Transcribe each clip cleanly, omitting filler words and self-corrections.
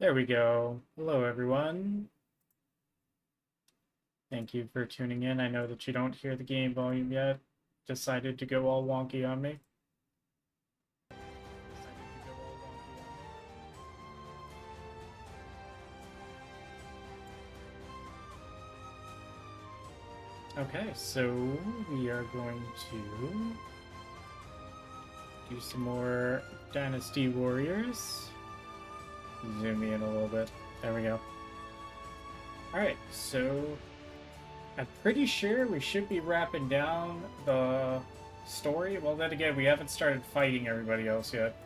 There we go. Hello, everyone. Thank you for tuning in. I know that you don't hear the game volume yet. Decided to go all wonky on me. Okay, so we are going to do some more Dynasty Warriors. Zoom in a little bit. There we go. Alright, so I'm pretty sure we should be wrapping down the story. Well, then again, we haven't started fighting everybody else yet.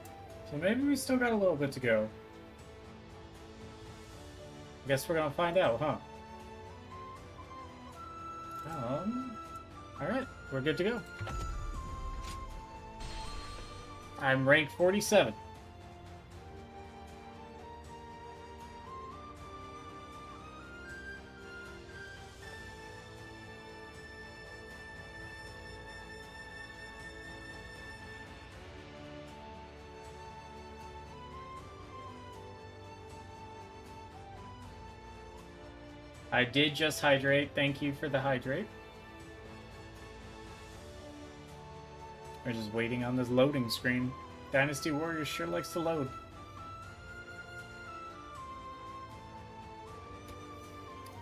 So maybe we still got a little bit to go. Guess we're gonna find out, huh? Alright, we're good to go. I'm ranked 47. I did just hydrate. Thank you for the hydrate. We're just waiting on this loading screen. Dynasty Warriors sure likes to load.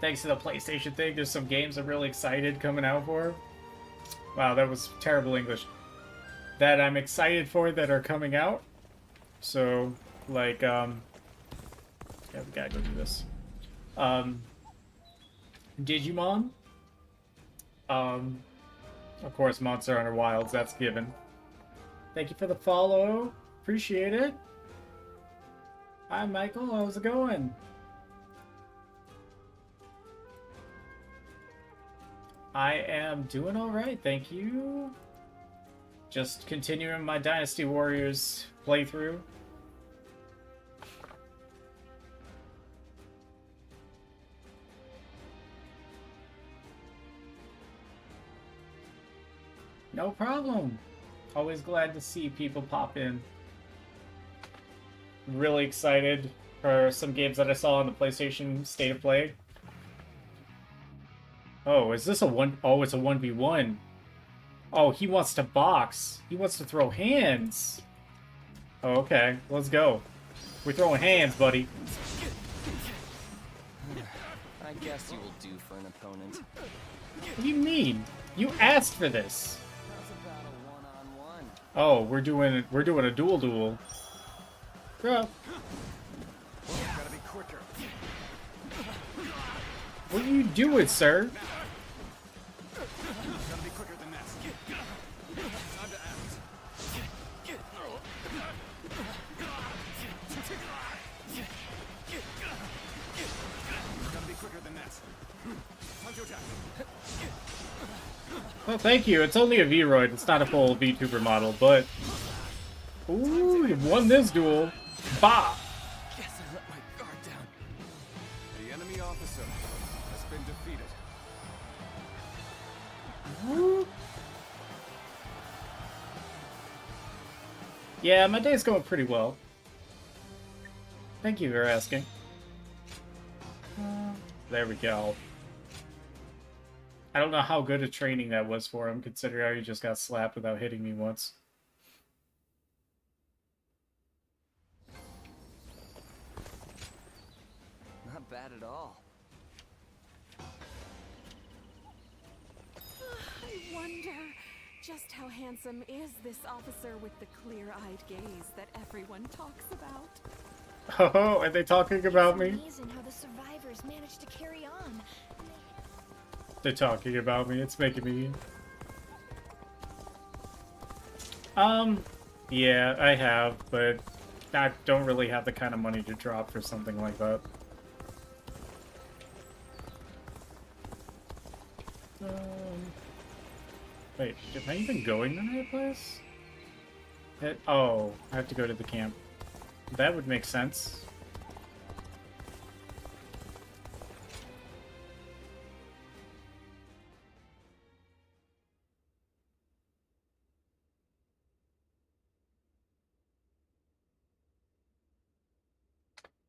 Thanks to the PlayStation thing, there's some games I'm really excited coming out for. Wow, that was terrible English. That I'm excited for that are coming out. So, like, yeah, we gotta go do this. Digimon. Of course, Monster Hunter Wilds, that's given. Thank you for the follow. Appreciate it. Hi, Michael. How's it going? I am doing all right, thank you. Just continuing my Dynasty Warriors playthrough. No problem. Always glad to see people pop in. Really excited for some games that I saw on the PlayStation State of Play. Oh, is this a one? Oh, it's a 1v1. Oh, he wants to box. He wants to throw hands. Oh, okay. Let's go. We're throwing hands, buddy. I guess you will do for an opponent. What do you mean? You asked for this. How's about a one-on-one? Oh, we're doing a duel. Bro. Gotta be quicker. What are you doing, sir? Gotta be quicker than that. Time to act. Gotta be quicker than that. Time to attack. Well, thank you. It's only a V-Roid. It's not a full VTuber model, but... Ooh, you won this duel. Bah! Guess I let my guard down. The enemy officer has been defeated. Woo. Yeah, my day's going pretty well. Thank you for asking. There we go. I don't know how good a training that was for him, considering how he just got slapped without hitting me once. Not bad at all. I wonder just how handsome is this officer with the clear-eyed gaze that everyone talks about. Oh, are they talking about me? Amazing how the survivors managed to carry on. They're talking about me. It's making me... Yeah, I have, but I don't really have the kind of money to drop for something like that. Wait, am I even going to that place? Oh, I have to go to the camp. That would make sense.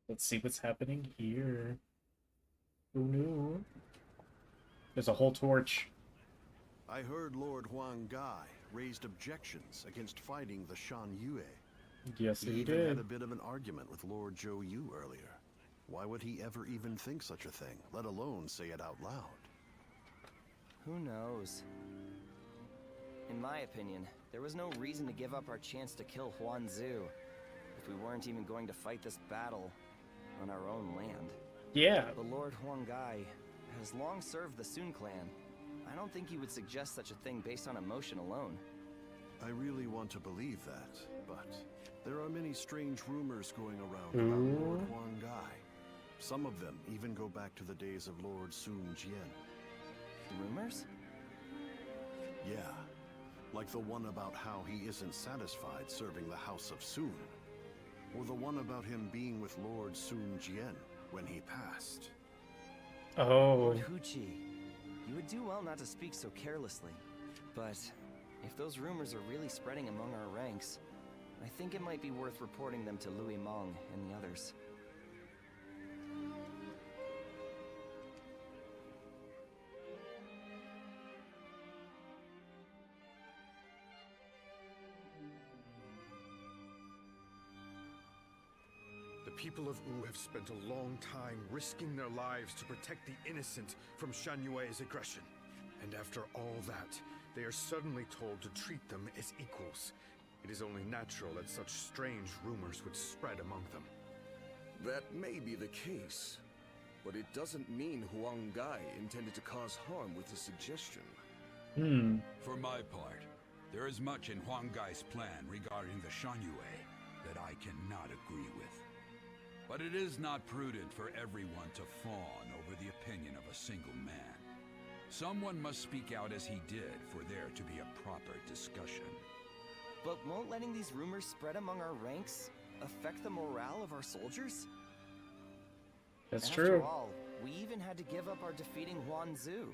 Let's see what's happening here. Oh no. There's a whole torch. I heard Lord Huang Gai raised objections against fighting the Shan Yue. Yes, He he even had did. a bit of an argument with Lord Zhou Yu earlier. Why would he ever even think such a thing, let alone say it out loud? Who knows? In my opinion, there was no reason to give up our chance to kill Huan Zu if we weren't even going to fight this battle on our own land. Yeah. The Lord Huang Gai has long served the Sun clan. I don't think he would suggest such a thing based on emotion alone. I really want to believe that, but there are many strange rumors going around about Lord Huang Gai. Some of them even go back to the days of Lord Sun Jian. Rumors? Yeah, like the one about how he isn't satisfied serving the House of Sun. Or the one about him being with Lord Sun Jian when he passed. Oh. Lord Huchi, you would do well not to speak so carelessly. But if those rumors are really spreading among our ranks, I think it might be worth reporting them to Louis Meng and the others. The people of Wu have spent a long time risking their lives to protect the innocent from Shan Yue's aggression. And after all that, they are suddenly told to treat them as equals. It is only natural that such strange rumors would spread among them. That may be the case, but it doesn't mean Huang Gai intended to cause harm with the suggestion. For my part, there is much in Huang Gai's plan regarding the Shan Yue that I cannot agree with. But it is not prudent for everyone to fawn over the opinion of a single man. Someone must speak out as he did for there to be a proper discussion. But won't letting these rumors spread among our ranks affect the morale of our soldiers? That's After true. all, we even had to give up our defeating Huan Zu,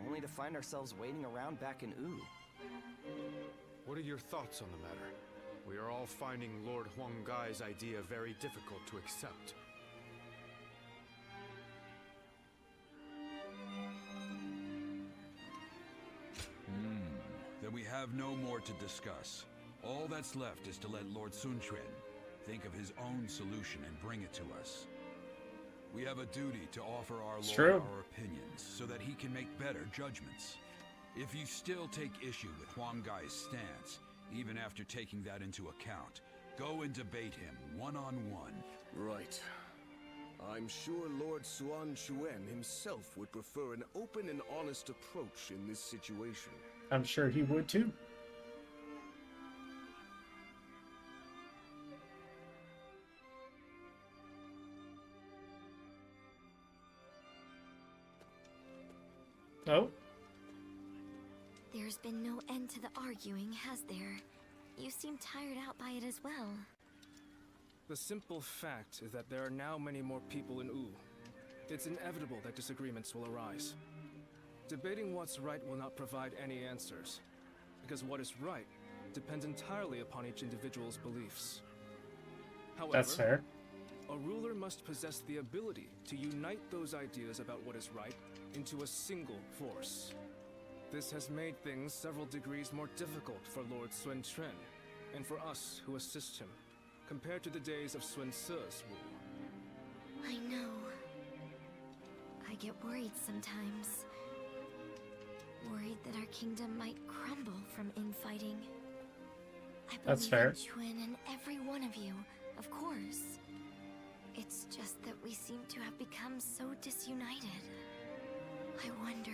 only to find ourselves waiting around back in Wu. What are your thoughts on the matter? We are all finding Lord Huang Gai's idea very difficult to accept. Then we have no more to discuss. All that's left is to let Lord Sun Quan think of his own solution and bring it to us. We have a duty to offer our Lord true. our opinions so that he can make better judgments. If you still take issue with Huang Gai's stance, even after taking that into account, go and debate him one-on-one. Right. I'm sure Lord Suan Chuen himself would prefer an open and honest approach in this situation. I'm sure he would too. Oh? There's been no end to the arguing, has there? You seem tired out by it as well. The simple fact is that there are now many more people in Wu. It's inevitable that disagreements will arise. Debating what's right will not provide any answers, because what is right depends entirely upon each individual's beliefs. However, That's fair. a ruler must possess the ability to unite those ideas about what is right into a single force. This has made things several degrees more difficult for Lord Sun Quan, and for us who assist him, compared to the days of Sun Ce's rule. I know. I get worried sometimes. Worried that our kingdom might crumble from infighting. I That's believe fair. in Chuen and every one of you, of course. It's just that we seem to have become so disunited. I wonder,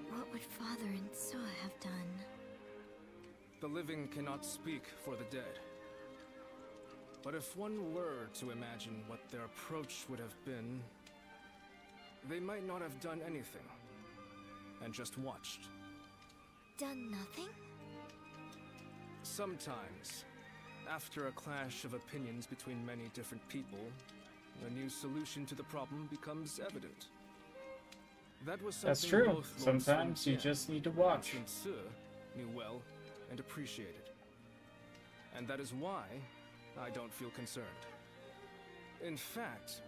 what would Father and Sua have done? The living cannot speak for the dead. But if one were to imagine what their approach would have been, they might not have done anything, and just watched. Done nothing? Sometimes, after a clash of opinions between many different people, a new solution to the problem becomes evident. That was something That's true. both Lord Sometimes Sun you Jian just need to and watch. Sun Ce knew well and appreciated. And that is why I don't feel concerned. In fact,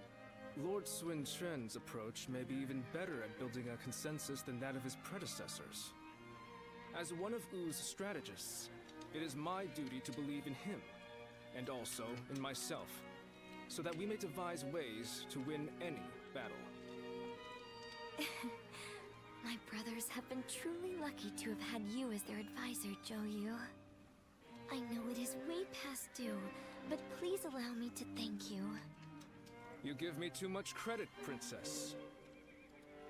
Lord Sun Quan's approach may be even better at building a consensus than that of his predecessors. As one of Wu's strategists, it is my duty to believe in him, and also in myself, so that we may devise ways to win any battle. My brothers have been truly lucky to have had you as their advisor, Zhou. I know it is way past due, but please allow me to thank you. You give me too much credit, Princess.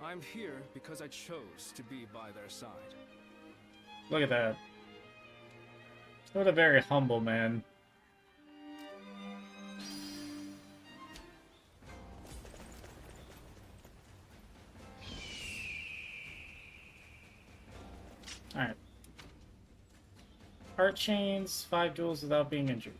I'm here because I chose to be by their side. Look at that. What a very humble man. Alright. Heart chains, 5 duels without being injured.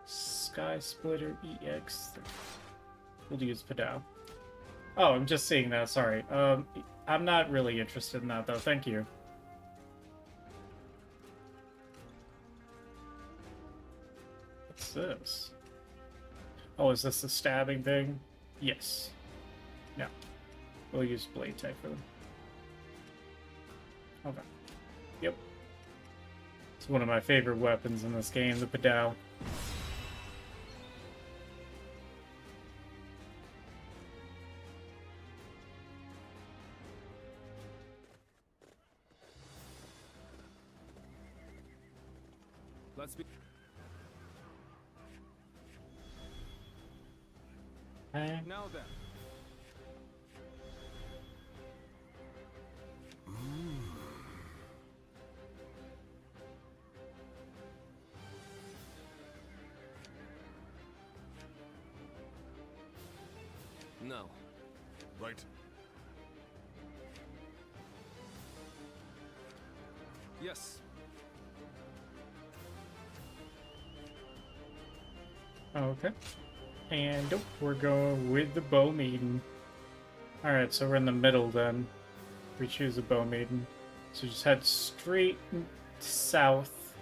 Sky Splitter EX. We'll use Padao. Oh, I'm just seeing that, sorry. I'm not really interested in that though, thank you. What's this? Oh, is this the stabbing thing? Yes. No. We'll use blade type for them. Okay. Yep. It's one of my favorite weapons in this game, the Padao. Let's be... Okay. Now then. No. Right. Yes. Okay. And nope, we're going with the Bow Maiden. Alright, so we're in the middle then. We choose a Bow Maiden. So just head straight south.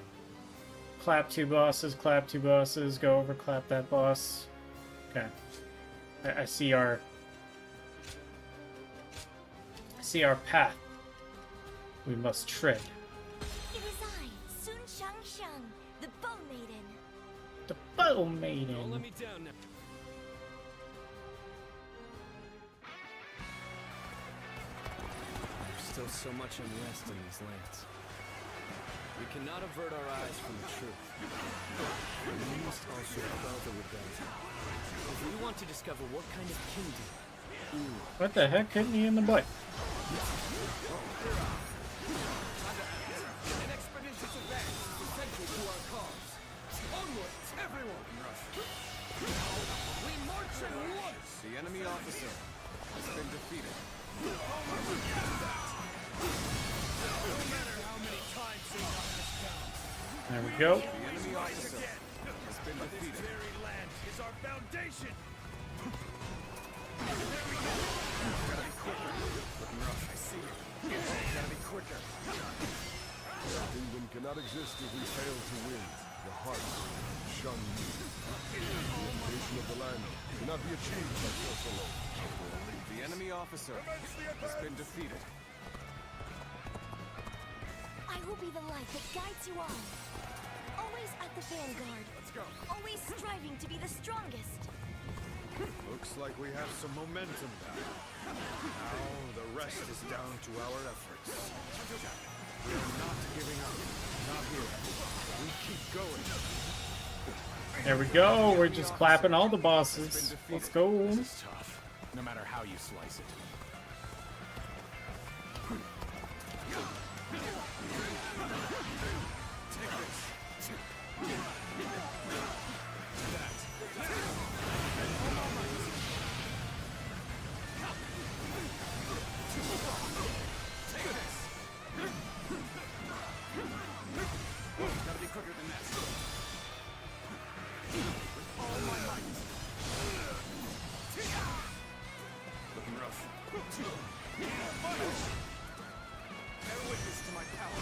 Clap 2 bosses, go over, clap that boss. Okay. I see our path. We must tread. It is I, Sun Shang, the Bow Maiden. The Bow Maiden. Don't let me down now. There's still so much unrest in these lands. We cannot avert our eyes from the truth. We must also quell the rebellion. If we want to discover what kind of kingdom... What the heck hit me in the butt? An expeditious advance is essential to our cause. Onwards, everyone! We march at once! The enemy officer has been defeated. No matter how many times they knock us down. There we go. The enemy officer has been This defeated. very land is our foundation! Gotta be quicker. Looking rough. I see you. Gotta be quicker. The kingdom cannot exist if we fail to win. The heart shun you. The invasion of the land cannot be achieved by force alone. The enemy officer has been defeated. I will be the light that guides you on. Always at the vanguard. Let's go. Always striving to be the strongest. Looks like we have some momentum back. Now the rest is down to our efforts. We are not giving up. Not here. We keep going. There we go. We're just clapping all the bosses. Let's go. This is tough, no matter how you slice it. Gotta be quicker than that. With all my might. Looking rough. Bear witness to my power.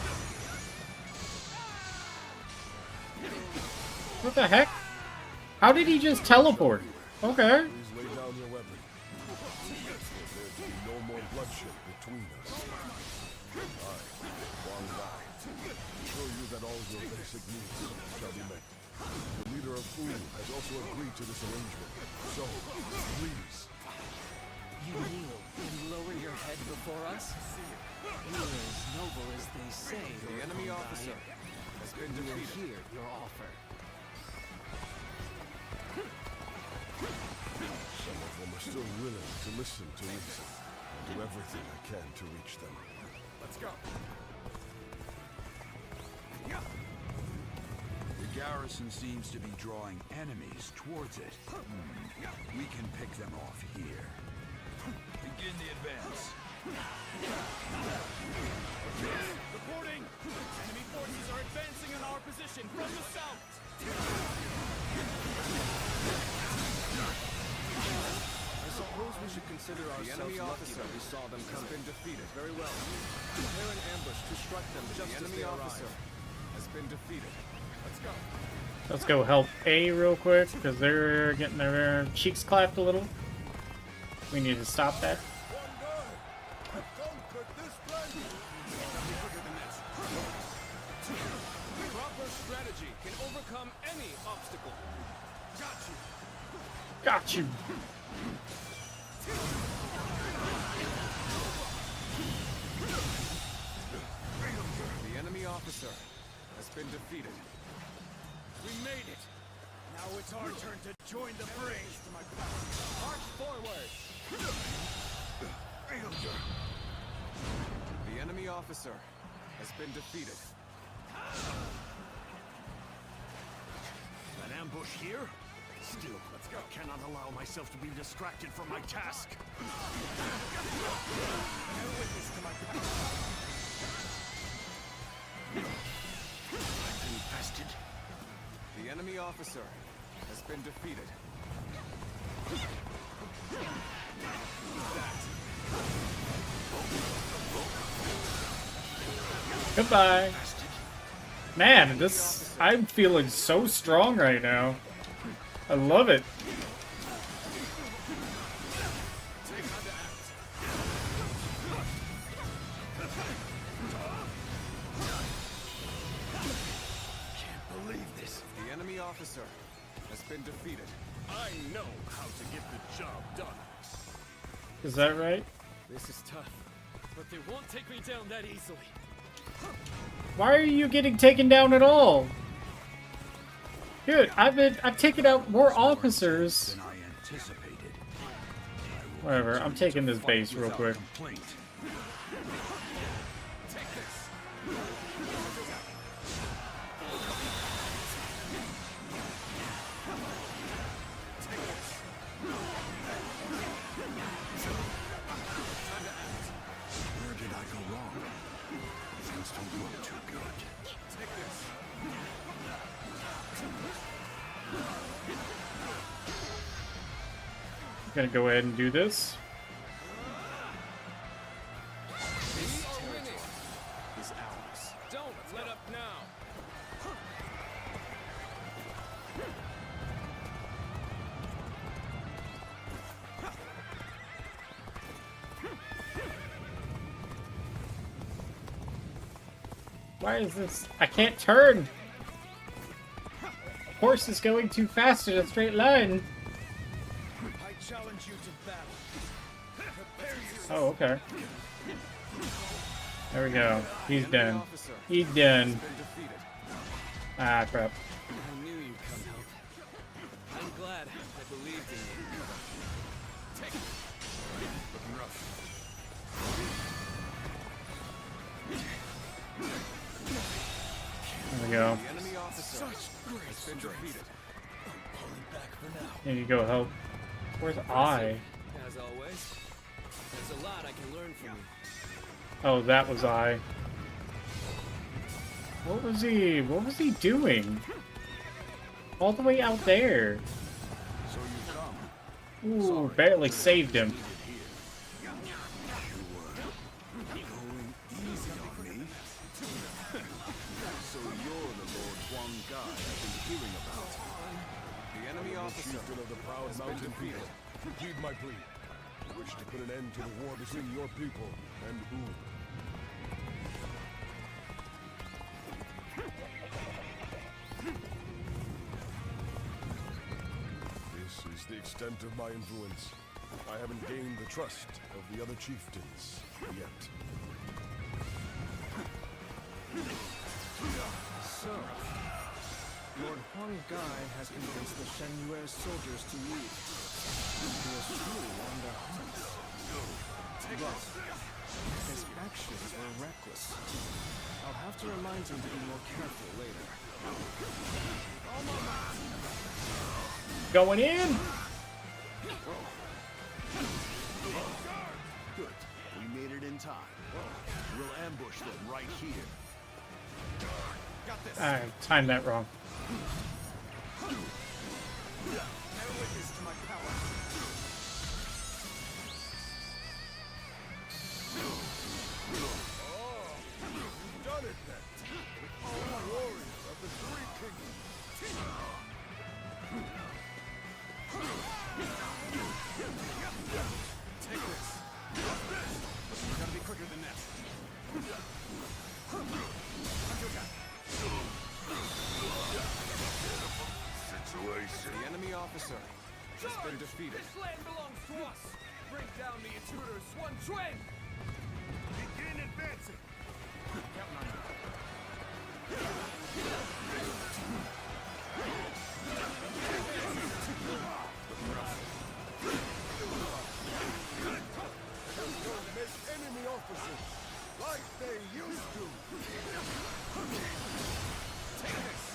What the heck? How did he just teleport? Okay. Please lay down your weapon. There to be no more bloodshed between us. I, Wang Dai, assure you that all your basic needs shall be met. The leader of Wu has also agreed to this arrangement. So, please. You kneel and lower your head before us? You are as noble as they say. The enemy officer has been We will defeated. hear your offer. Some of them are still willing to listen to reason. I'll do everything I can to reach them. Let's go. The garrison seems to be drawing enemies towards it. We can pick them off here. Begin the advance. Reporting! Enemy forces are advancing in our position from the south! I suppose we should consider ourselves lucky that we saw them come. Has been defeated. Very well. Prepare an ambush to strike them just as they officer has been defeated. Let's go. Let's go help A real quick, because they're getting their cheeks clapped a little. We need to stop that. Proper strategy can overcome any obstacle. Got you. The enemy officer has been defeated. We made it. Now it's our turn to join the fray. March forward. The enemy officer has been defeated. An ambush here? Still, let's go. I cannot allow myself to be distracted from my task. Infested. The enemy officer has been defeated. Goodbye. Man, I'm feeling so strong right now. I love it. Can't believe this. The enemy officer has been defeated. I know how to get the job done. Is that right? This is tough, but they won't take me down that easily. Why are you getting taken down at all? Dude, I've taken out more officers. Than I anticipated. Whatever, I'm taking this base real quick. Complaint. Where did I go wrong? Things don't look too good. I'm gonna go ahead and do this. This territory is ours. Don't let up now. Why is this? I can't turn! Horse is going too fast in a straight line. I challenge you to battle. Prepare yourself. Oh, okay. There we go. He's Enemy done. officer He's has done. been defeated. Ah, crap. I knew you'd come help. I'm glad I believed in you. Looking rough. There we go. The enemy officer has been defeated. Here you go, help. Where's I? As always, there's a lot I can learn from you. Oh, that was I. What was he doing? All the way out there. So you come. Ooh, barely saved him. Going easy on me. So you're the Lord Huang Gai I've been hearing about. Mountain people, heed my plea. I wish to put an end to the war between your people and Oon. This is the extent of my influence. I haven't gained the trust of the other chieftains yet. So, Lord Huang Gai has convinced the Shen Yue soldiers to leave. He was truly on their hearts. But his actions were reckless. I'll have to remind him to be more careful later. Going in. Good. We made it in time. We'll ambush them right here. Got this. I timed that wrong. Bear witness to my power. Oh, you've done it then. With all the warriors of the three kingdoms. Take this. You gotta be quicker than that. Situation. The enemy officer has been defeated. This land belongs to us! Bring down the intruder, Swan Chuen! Begin advancing. Counting on you. Make enemy officers like they used to.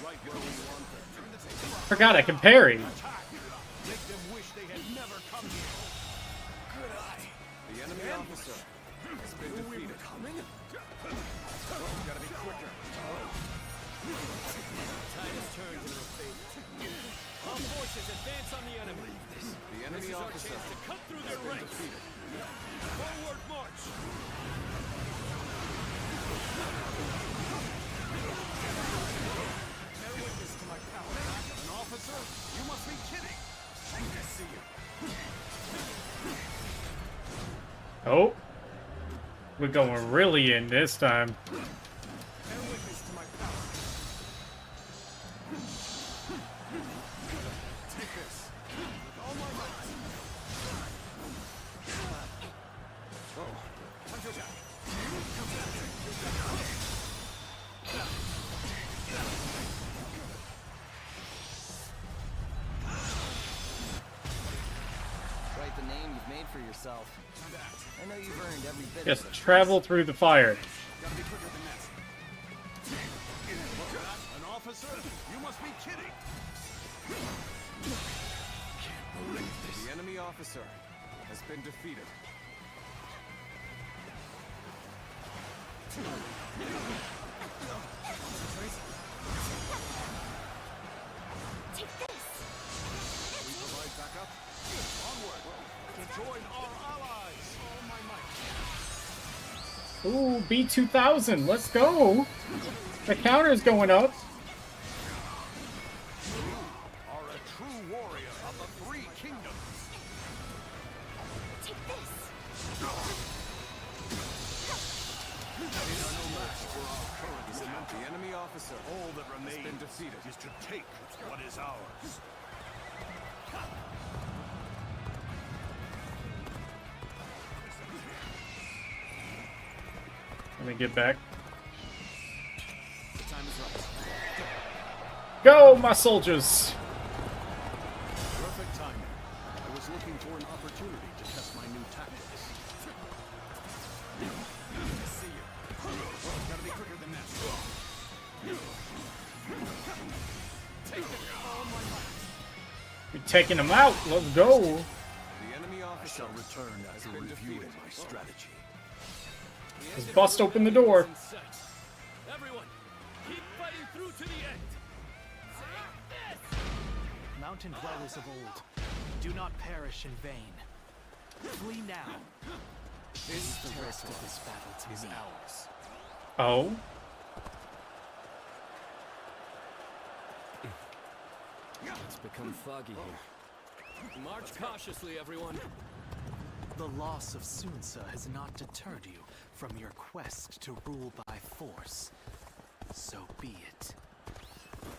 Right where we want them. Turn the table. Forgot I can parry. Make them wish they had never come here. Good eye. The enemy officer has been defeated. Coming? Gotta be quicker. Tide has turned in our favor. Our forces advance on the enemy. The enemy This is our officer chance to cut through their has been ranks. defeated. Forward march! Bear witness to my power. An officer? You must be kidding. I see you. Oh. We're going really in this time. Bear witness to my power. Take this. With all my might. Oh, punch it down. Write the name you've made for yourself. I know you've earned every bit of Just it. travel through the fire. Gotta be quicker than that. An officer? You must be kidding. Can't believe this. The enemy officer has been defeated. Take this! We provide backup. Onward to join our allies. All my might. Ooh, B2000. Let's go. The counter's going up. You are a true warrior of the three kingdoms. Take this! These are no match for our current cement. The enemy officer, all that remains, has been defeated. Is to take what is ours. Let me get back. The time is right. Go, my soldiers. Perfect timing. I was looking for an opportunity to test my new tactics. I see you. Gotta be quicker than that. Take it. All my might. We're taking them out. Let's go. The enemy I officer shall return after been reviewing defeated. my strategy. Let's bust open the door. Everyone, keep fighting through to the end! Mountain dwellers of old, do not perish in vain. Flee now. This The rest of this battle to is me. ours. Oh. It's become foggy here. March cautiously, everyone. The loss of Sunsa has not deterred you from your quest to rule by force. So be it.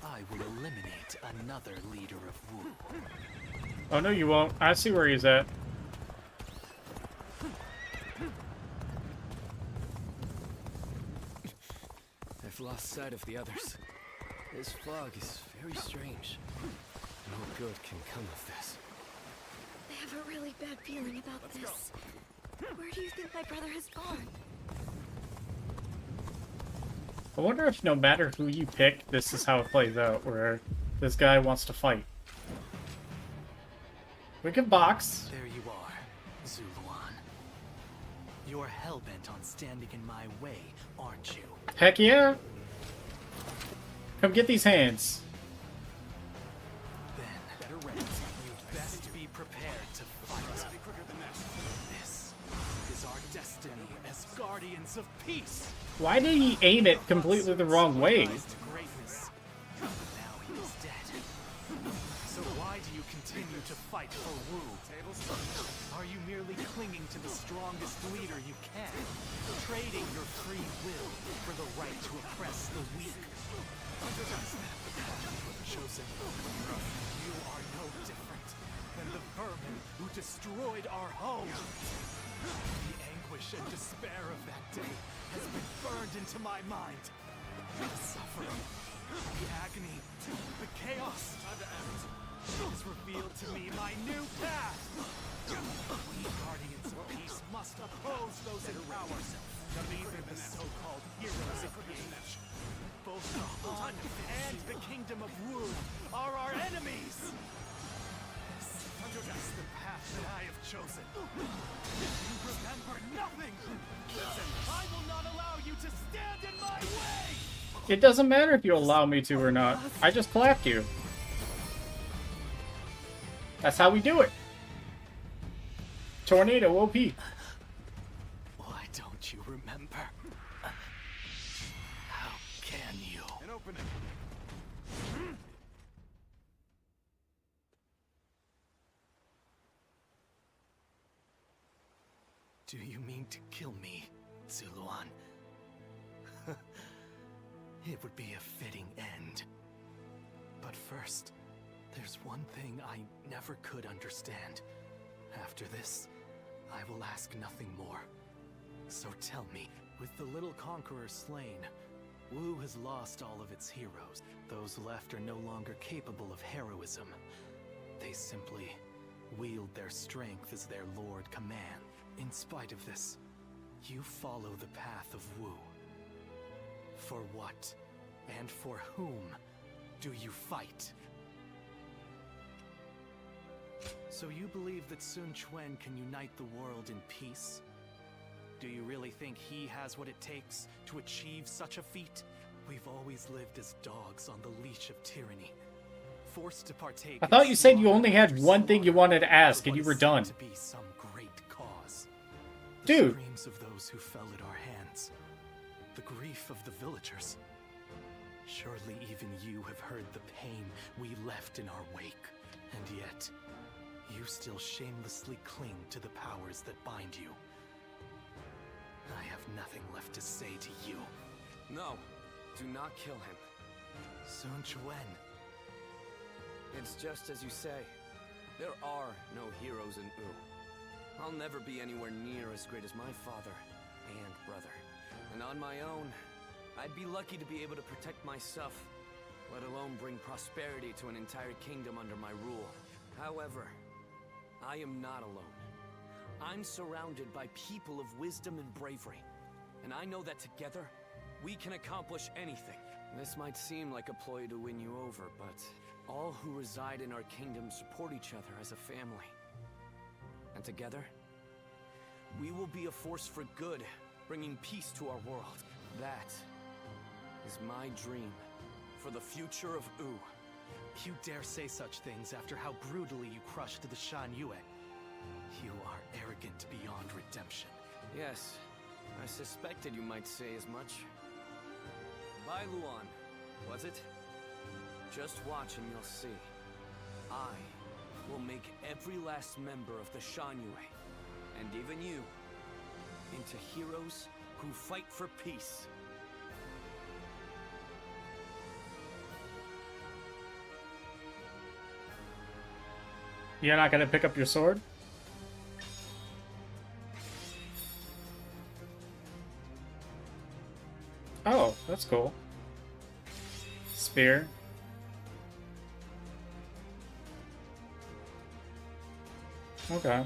I will eliminate another leader of Wu. Oh no, you won't. I see where he's at. I've lost sight of the others. This fog is very strange. No good can come of this. I have a really bad feeling about this. Where do you think my brother has gone? I wonder if no matter who you pick, this is how it plays out, where this guy wants to fight. We can box. There you are, Zuluan. You're hellbent on standing in my way, aren't you? Heck yeah! Come get these hands. Then, better ready. You'd best be prepared to fight. This is our destiny as guardians of peace. Why did he aim it completely the wrong way? Rise to greatness. Now he is dead. So why do you continue to fight for Wu? Are you merely clinging to the strongest leader you can, trading your free will for the right to oppress the weak? Chosen, you are no different than the vermin who destroyed our home. The anguish and despair of that day has been burned into my mind. The suffering, the agony, the chaos has revealed to me my new path. We guardians of peace must oppose those in power, even the so-called heroes of age. Both the Han and the kingdom of Wu are our enemies. This is the path that I have chosen. You remember nothing. Listen, I will not allow you to stand in my way. It doesn't matter if you allow me to or not. I just clapped you. That's how we do it. Tornado OP. Why don't you remember? How can you? An opening. Do you mean to kill me, Zuluan? It would be a fitting end. But first, there's one thing I never could understand. After this, I will ask nothing more. So tell me, with the little conqueror slain, Wu has lost all of its heroes. Those left are no longer capable of heroism. They simply wield their strength as their lord commands. In spite of this, you follow the path of Wu. For what, and for whom, do you fight? So you believe that Sun Quan can unite the world in peace? Do you really think he has what it takes to achieve such a feat? We've always lived as dogs on the leash of tyranny, forced to partake. I thought you said you only had one thing you wanted to ask and you were done. To be some great cause. Dude. The screams of those who fell at our hands. The grief of the villagers. Surely even you have heard the pain we left in our wake. And yet, you still shamelessly cling to the powers that bind you. I have nothing left to say to you. No, do not kill him. Sun Quan. It's just as you say. There are no heroes in Wu. I'll never be anywhere near as great as my father and brother. And on my own, I'd be lucky to be able to protect myself, let alone bring prosperity to an entire kingdom under my rule. However, I am not alone. I'm surrounded by people of wisdom and bravery. And I know that together, we can accomplish anything. This might seem like a ploy to win you over, but all who reside in our kingdom support each other as a family. And together, we will be a force for good, bringing peace to our world. That is my dream for the future of Wu. You dare say such things after how brutally you crushed the Shan Yue. You are arrogant beyond redemption. Yes, I suspected you might say as much. Bai Luan, was it? Just watch and you'll see. I will make every last member of the Shanyue, and even you, into heroes who fight for peace. You're not gonna pick up your sword? Oh, that's cool. Spear. Okay.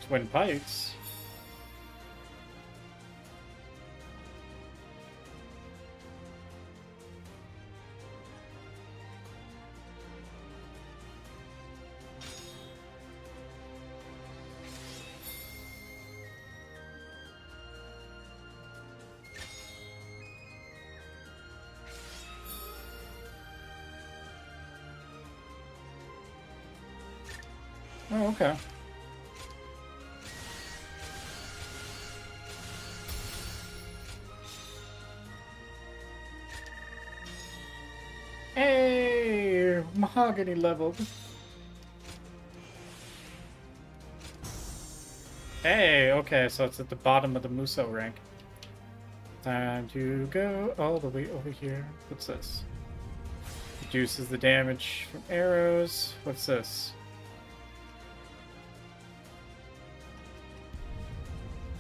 Twin pikes. Oh, okay. Hey, mahogany leveled. Hey, okay, so it's at the bottom of the Muso rank. Time to go all the way over here. What's this? Reduces the damage from arrows. What's this?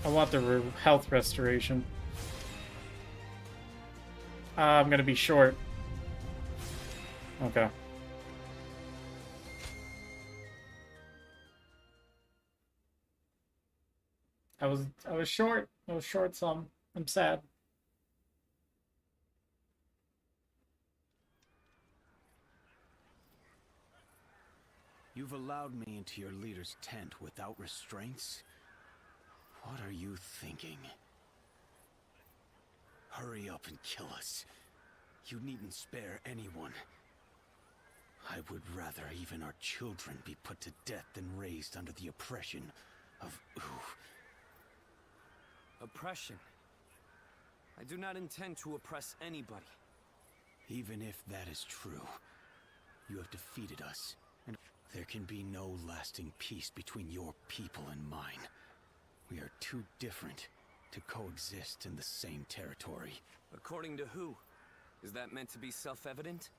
I want the health restoration. I'm gonna be short. Okay. I was short. I was short some. I'm sad. You've allowed me into your leader's tent without restraints? What are you thinking? Hurry up and kill us. You needn't spare anyone. I would rather even our children be put to death than raised under the oppression of Oppression? I do not intend to oppress anybody. Even if that is true, you have defeated us, and there can be no lasting peace between your people and mine. We are too different to coexist in the same territory. According to who? Is that meant to be self-evident?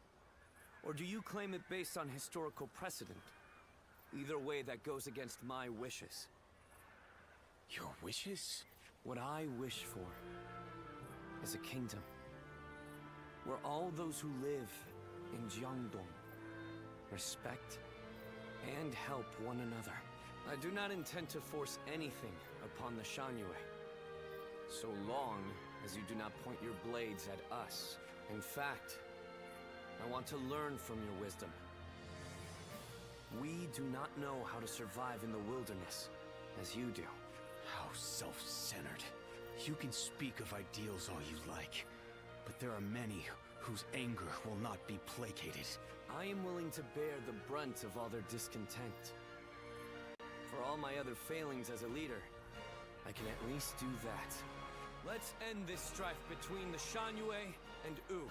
Or do you claim it based on historical precedent? Either way, that goes against my wishes. Your wishes? What I wish for is a kingdom where all those who live in Jiangdong respect and help one another. I do not intend to force anything upon the Shanyue, so long as you do not point your blades at us. In fact, I want to learn from your wisdom. We do not know how to survive in the wilderness, as you do. How self-centered. You can speak of ideals all you like, but there are many whose anger will not be placated. I am willing to bear the brunt of all their discontent. For all my other failings as a leader, I can at least do that. Let's end this strife between the Shanyue and Wu.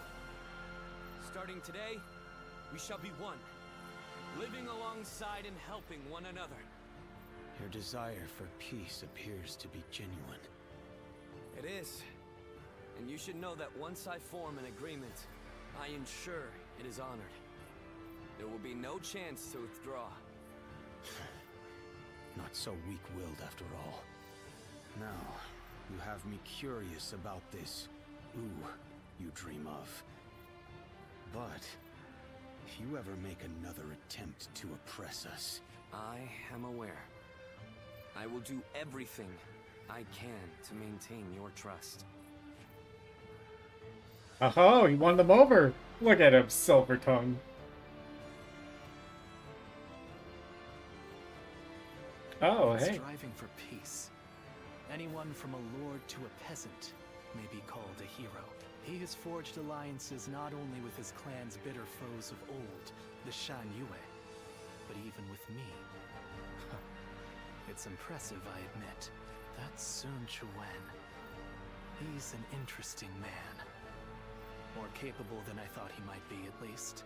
Starting today, we shall be one, living alongside and helping one another. Your desire for peace appears to be genuine. It is. And you should know that once I form an agreement, I ensure it is honored. There will be no chance to withdraw. Not so weak-willed after all. Now, you have me curious about this Wu you dream of. But if you ever make another attempt to oppress us, I am aware. I will do everything I can to maintain your trust. Oh, he won them over. Look at him, Silver Tongue. Oh, hey. Striving for peace. Anyone from a lord to a peasant may be called a hero. He has forged alliances not only with his clan's bitter foes of old, the Shanyue, but even with me. It's impressive, I admit. That's Sun Quan. He's an interesting man. More capable than I thought he might be, at least.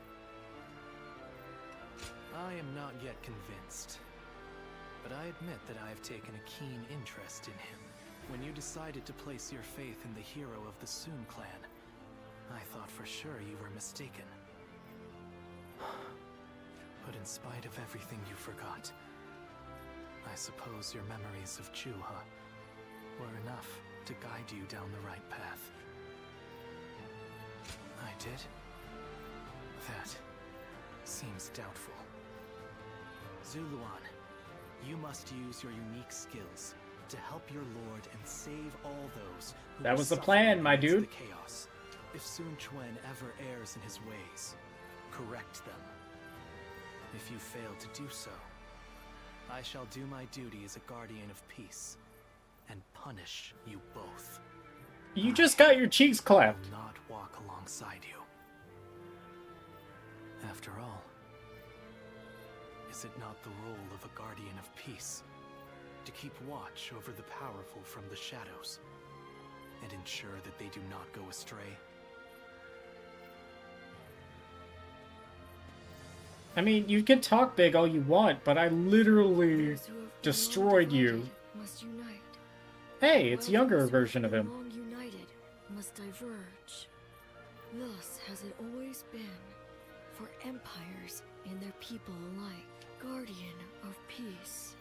I am not yet convinced. But I admit that I have taken a keen interest in him. When you decided to place your faith in the hero of the Soon clan, I thought for sure you were mistaken. But in spite of everything you forgot, I suppose your memories of Juha were enough to guide you down the right path. I did? That seems doubtful. Zuluan, you must use your unique skills to help your lord and save all those who That are was the suffering plan, my amidst dude. the chaos. If Sun Quan ever errs in his ways, correct them. If you fail to do so, I shall do my duty as a guardian of peace and punish you both. You just got your cheeks clapped. I will not walk alongside you. After all, is it not the role of a guardian of peace to keep watch over the powerful from the shadows and ensure that they do not go astray? I mean, you can talk big all you want, but I literally destroyed you. Must unite. Hey, it's a younger version of him. Long united must diverge. Thus has it always been for empires and their people alike. Guardian of peace.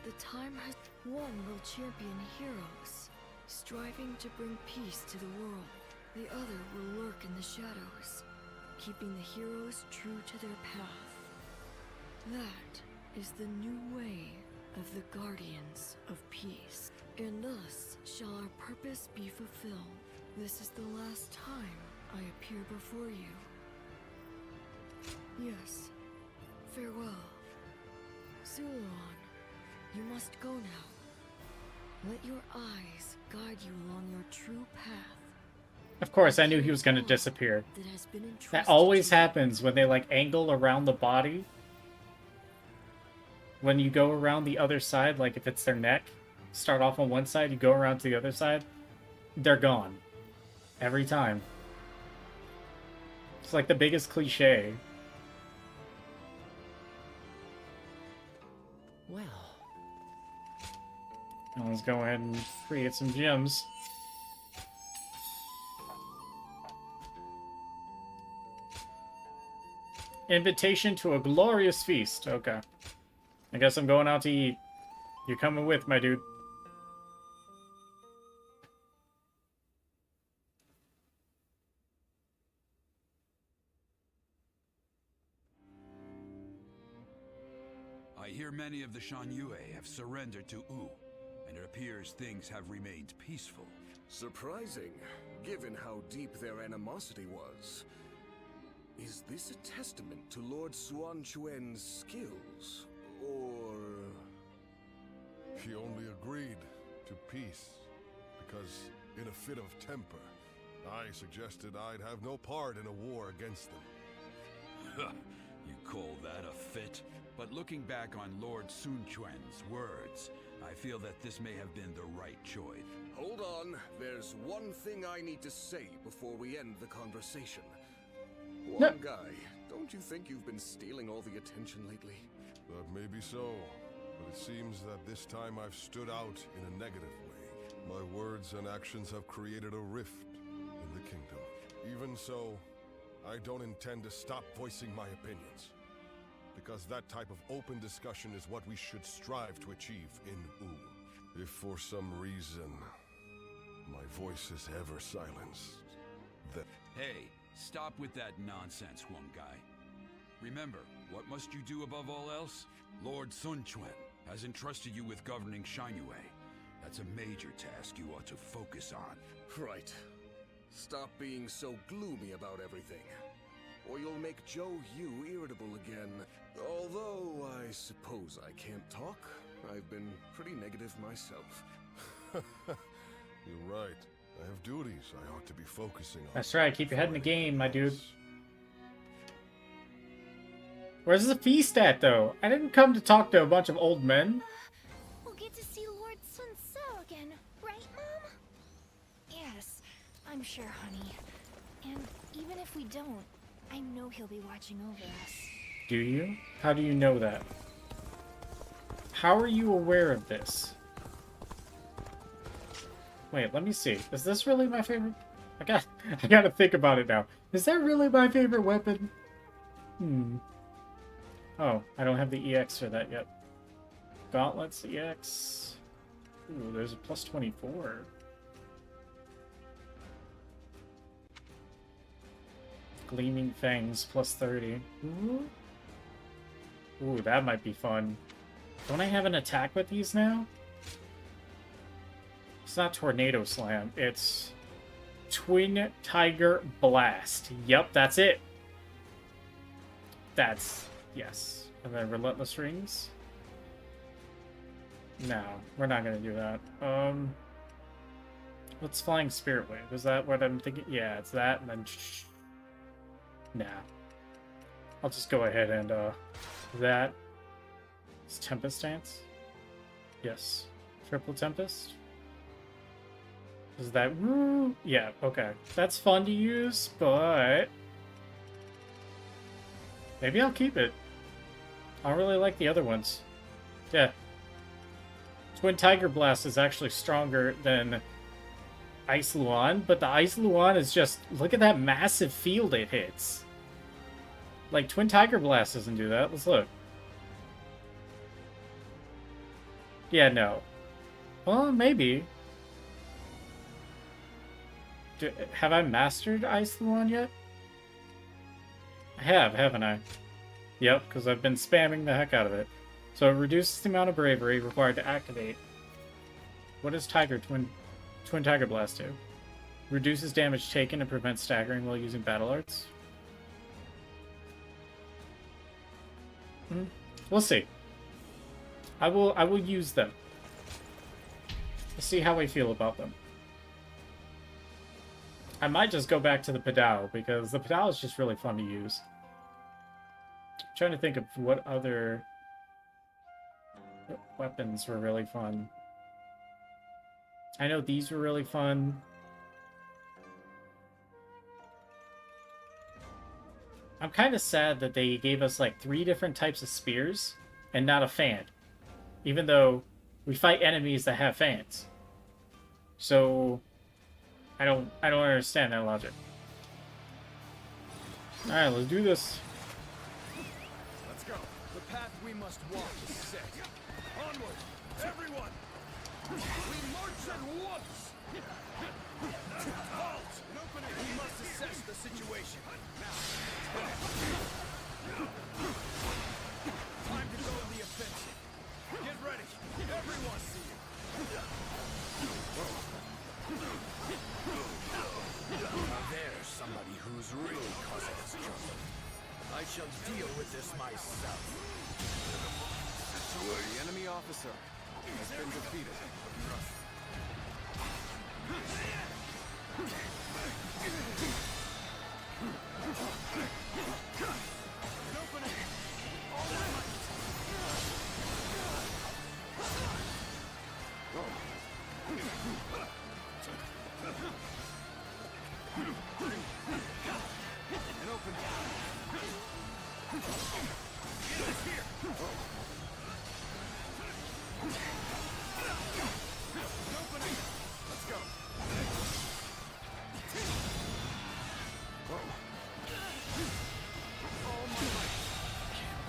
The time has one will champion heroes, striving to bring peace to the world. The other will lurk in the shadows, keeping the heroes true to their path. That is the new way of the Guardians of Peace. And thus shall our purpose be fulfilled. This is the last time I appear before you. Yes, farewell. Zuluan, you must go now. Let your eyes guide you along your true path. Of course, I knew he was going to disappear. That always happens when they, like, angle around the body. When you go around the other side, like if it's their neck, start off on one side, you go around to the other side, they're gone. Every time. It's like the biggest cliche. Well. Now let's go ahead and create some gems. Invitation to a glorious feast. Okay. I guess I'm going out to eat. You're coming with, my dude. I hear many of the Shanyue have surrendered to U, and it appears things have remained peaceful. Surprising, given how deep their animosity was. Is this a testament to Lord Suan Chuen's skills, or... He only agreed to peace because, in a fit of temper, I suggested I'd have no part in a war against them. You call that a fit? But looking back on Lord Sun Quan's words, I feel that this may have been the right choice. Hold on, there's one thing I need to say before we end the conversation. One guy, don't you think you've been stealing all the attention lately? That may be so, but it seems that this time I've stood out in a negative way. My words and actions have created a rift in the kingdom. Even so, I don't intend to stop voicing my opinions, because that type of open discussion is what we should strive to achieve in U. If for some reason my voice is ever silenced, then... Hey, stop with that nonsense, one guy. Remember, what must you do above all else? Lord Sun Quan has entrusted you with governing Shanyue. That's a major task you ought to focus on. Right. Stop being so gloomy about everything, or you'll make Zhou Yu irritable again. Although, I suppose I can't talk. I've been pretty negative myself. You're right. I have duties I ought to be focusing on. That's right, keep your head in the game, my dude. Where's the feast at, though? I didn't come to talk to a bunch of old men. We'll get to see Lord Sun Tzu again, right, Mom? Yes, I'm sure, honey. And even if we don't, I know he'll be watching over us. Do you? How do you know that? How are you aware of this? Wait, let me see. Is this really my favorite? I gotta think about it now. Is that really my favorite weapon? Oh, I don't have the EX for that yet. Gauntlets EX. Ooh, there's a plus 24. Gleaming Fangs plus 30. Ooh, that might be fun. Don't I have an attack with these now? It's not Tornado Slam. It's Twin Tiger Blast. Yep, that's it. That's... yes. And then Relentless Rings. No, we're not going to do that. What's Flying Spirit Wave? Is that what I'm thinking? Yeah, it's that, and then... nah. I'll just go ahead and, that... is Tempest Dance? Yes. Triple Tempest? Is that... woo? Yeah, okay. That's fun to use, but... maybe I'll keep it. I don't really like the other ones. Yeah. Twin Tiger Blast is actually stronger than Ice Luan, but the Ice Luan is just... look at that massive field it hits. Like, Twin Tiger Blast doesn't do that. Let's look. Yeah, no. Well, maybe. Have I mastered Ice Luan yet? I have, haven't I? Yep, because I've been spamming the heck out of it. So it reduces the amount of bravery required to activate. What does Twin Tiger Blast do? Reduces damage taken and prevents staggering while using battle arts. We'll see. I will use them. Let's see how I feel about them. I might just go back to the Padao, because the Padao is just really fun to use. I'm trying to think of what other weapons were really fun. I know these were really fun. I'm kind of sad that they gave us like 3 different types of spears and not a fan. Even though we fight enemies that have fans. So I don't understand that logic. Alright, let's do this. Let's go. The path we must walk is set. Onward, everyone! We march at once! Halt! We must assess the situation. Now. Time to go in the offensive. Get ready. Everyone see you. Now there's somebody who's really causing us trouble. I shall deal with this myself. The enemy officer has been defeated.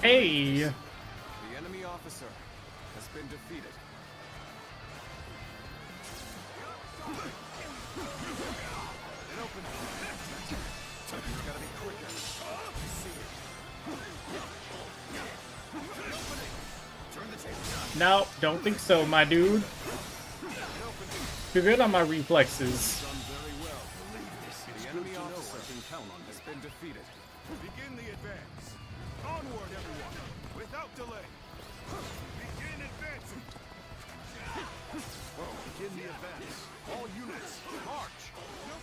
Hey! The enemy officer has been defeated. It opens. You gotta be quicker. I see it. Turn the table. No, don't think so, my dude. Be good on my reflexes. Done very well. The enemy officer has been defeated. Begin the advance. Onward, everyone, without delay. Begin advancing. Begin the advance. All units, march.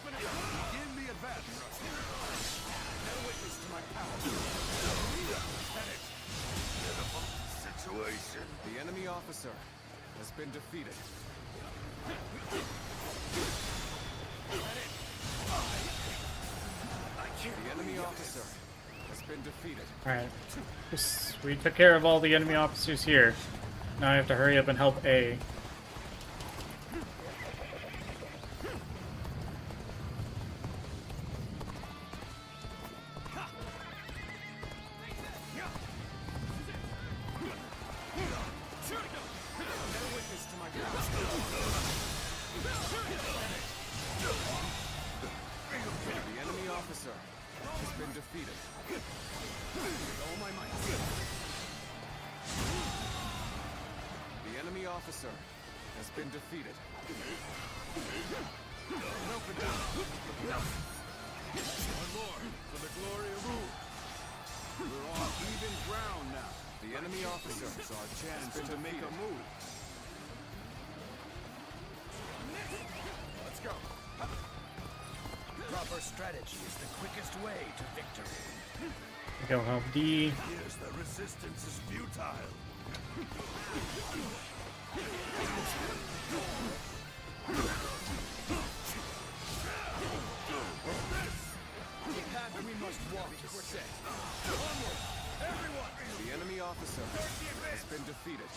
Begin the advance. No witness to my power. Lieutenant. Situation. The enemy officer has been defeated. The enemy officer has been defeated. Alright. We took care of all the enemy officers here. Now I have to hurry up and help A. Proper strategy is the quickest way to victory. Go help D. Here's the resistance is futile. The path we must walk is set. Onward, everyone! The enemy officer has been defeated.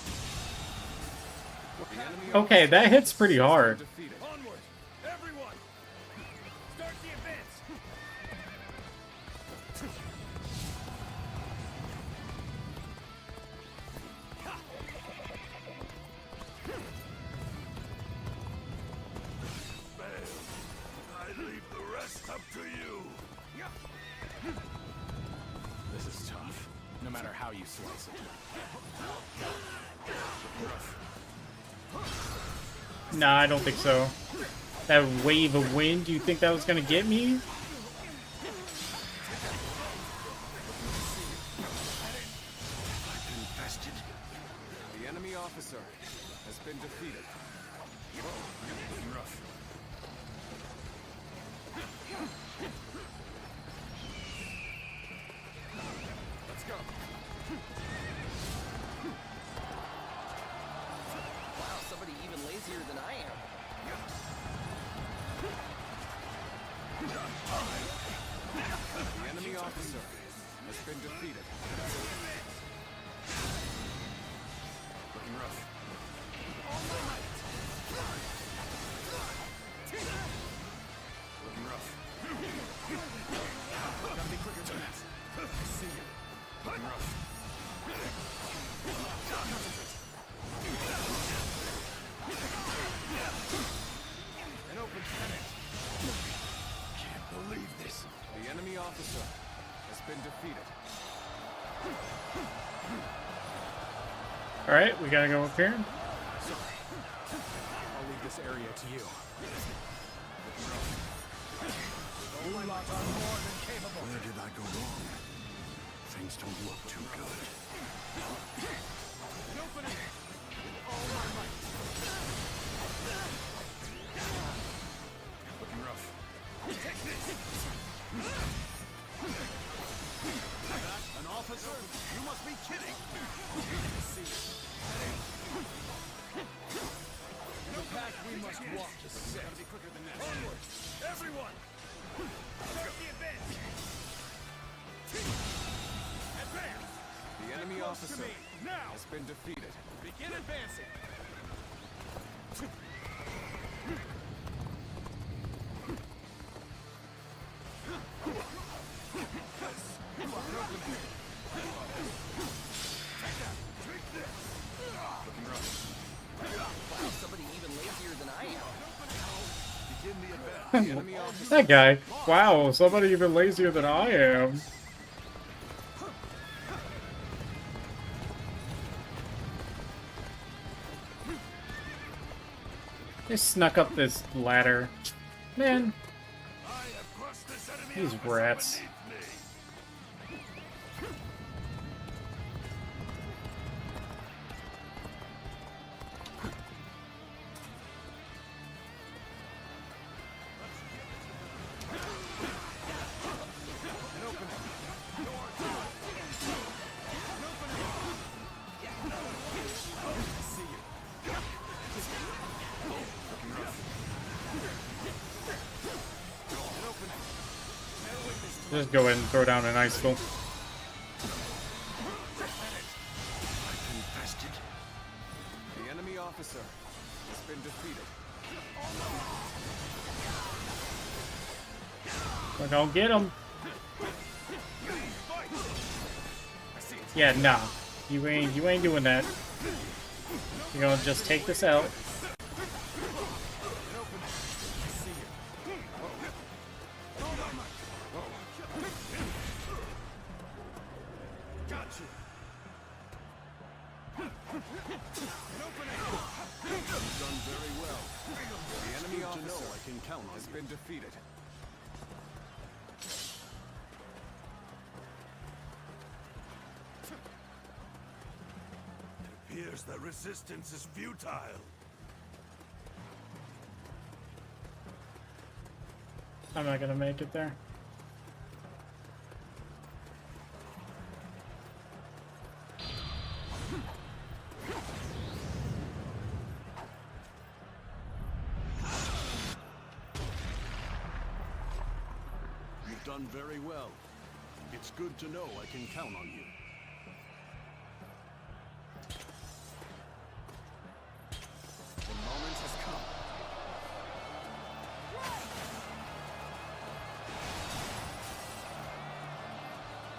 The enemy Okay, that hits pretty hard. Onward, everyone! Start the advance! I leave the rest up to you. This is tough, no matter how you slice it. Nah, I don't think so. That wave of wind, do you think that was gonna get me? Infested. The enemy officer has been defeated. Rough. Let's go. Wow, somebody even lazier than I am. The enemy officer has been defeated. Looking rough. Looking rough. Gotta be quicker than that. I see you. Looking rough. An open panic. Can't believe this. The enemy officer has been defeated. Alright, we gotta go up here. Sorry. I'll leave this area to you. Where did I go wrong? Things don't look too good. Looking rough. An officer? You must be kidding! The path we must walk is set. Gotta be quicker than that. Onward! Everyone! Start the advance! Advance! The enemy officer has been defeated. Begin advancing! Wow, somebody even lazier than I am. Begin the advance. The enemy officer. That guy. Wow, somebody even lazier than I am. They snuck up this ladder. Man. These rats. Just go ahead and throw down an ice skull. We're gonna get him. Yeah, nah. You ain't doing that. You're gonna just take this out. Defeated. It appears that resistance is futile. I'm not gonna make it there. Done very well. It's good to know I can count on you. The moment has come.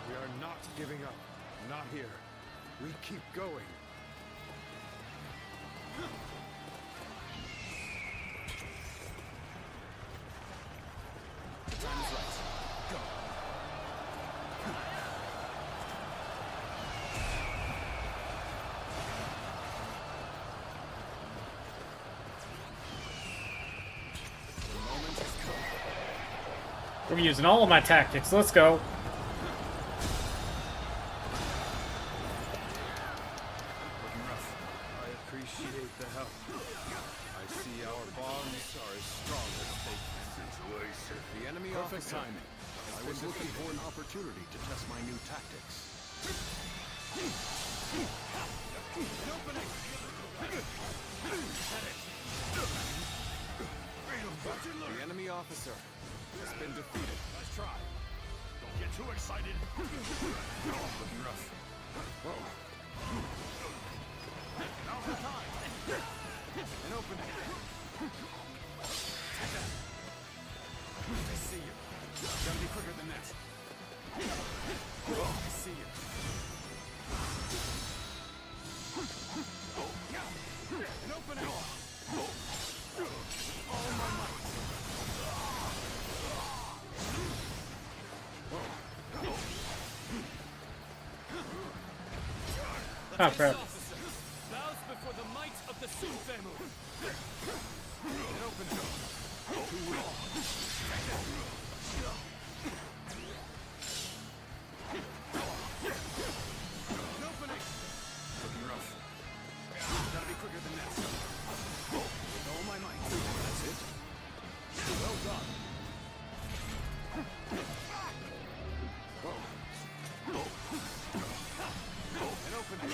We are not giving up. Not here. We keep going. The time is right. Go. The moment has come. I'm using all of my tactics. Let's go. I appreciate the help. I see our bonds are as strong as they can be. The enemy Perfect officer. timing. I was looking for an opportunity to test my new tactics. The enemy officer has been defeated. Nice try. Don't get too excited. Looking rough. Whoa. Now's the time. An opening. I see you. Gotta be quicker than that. I see you. An opening. All my might. Oh, crap. Bows before the might of the Sun family. An opening. Too long. An opening. Looking rough. Gotta be quicker than that. With all my might. That's it. Well done. An opening.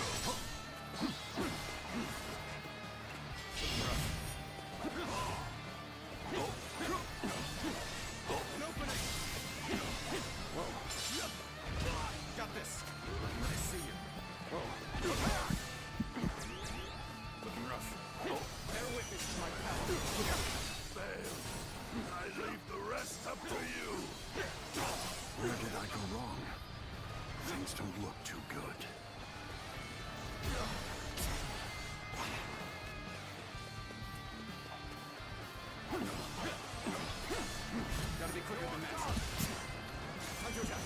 Looking rough. An opening. Whoa. Got this. I see you. Whoa. Looking rough. Bear witness to my power. Fail. I leave the rest up to you. Where did I go wrong? Things don't look too good. Gotta be quicker than that. Counter attack.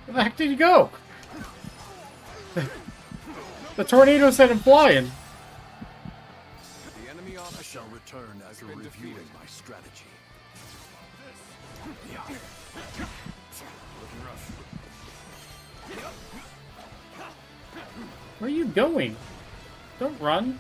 Where the heck did he go? The tornado sent him flying. The enemy I officer shall return after been reviewing defeated. my strategy. looking rough. Where are you going? Don't run.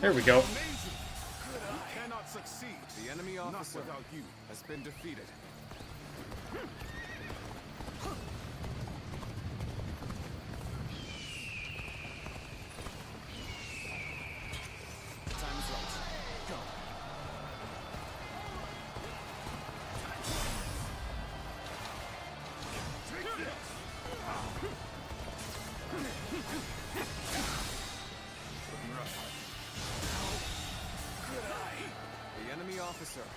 There we go. Cannot succeed. The enemy officer without you. has been defeated. officer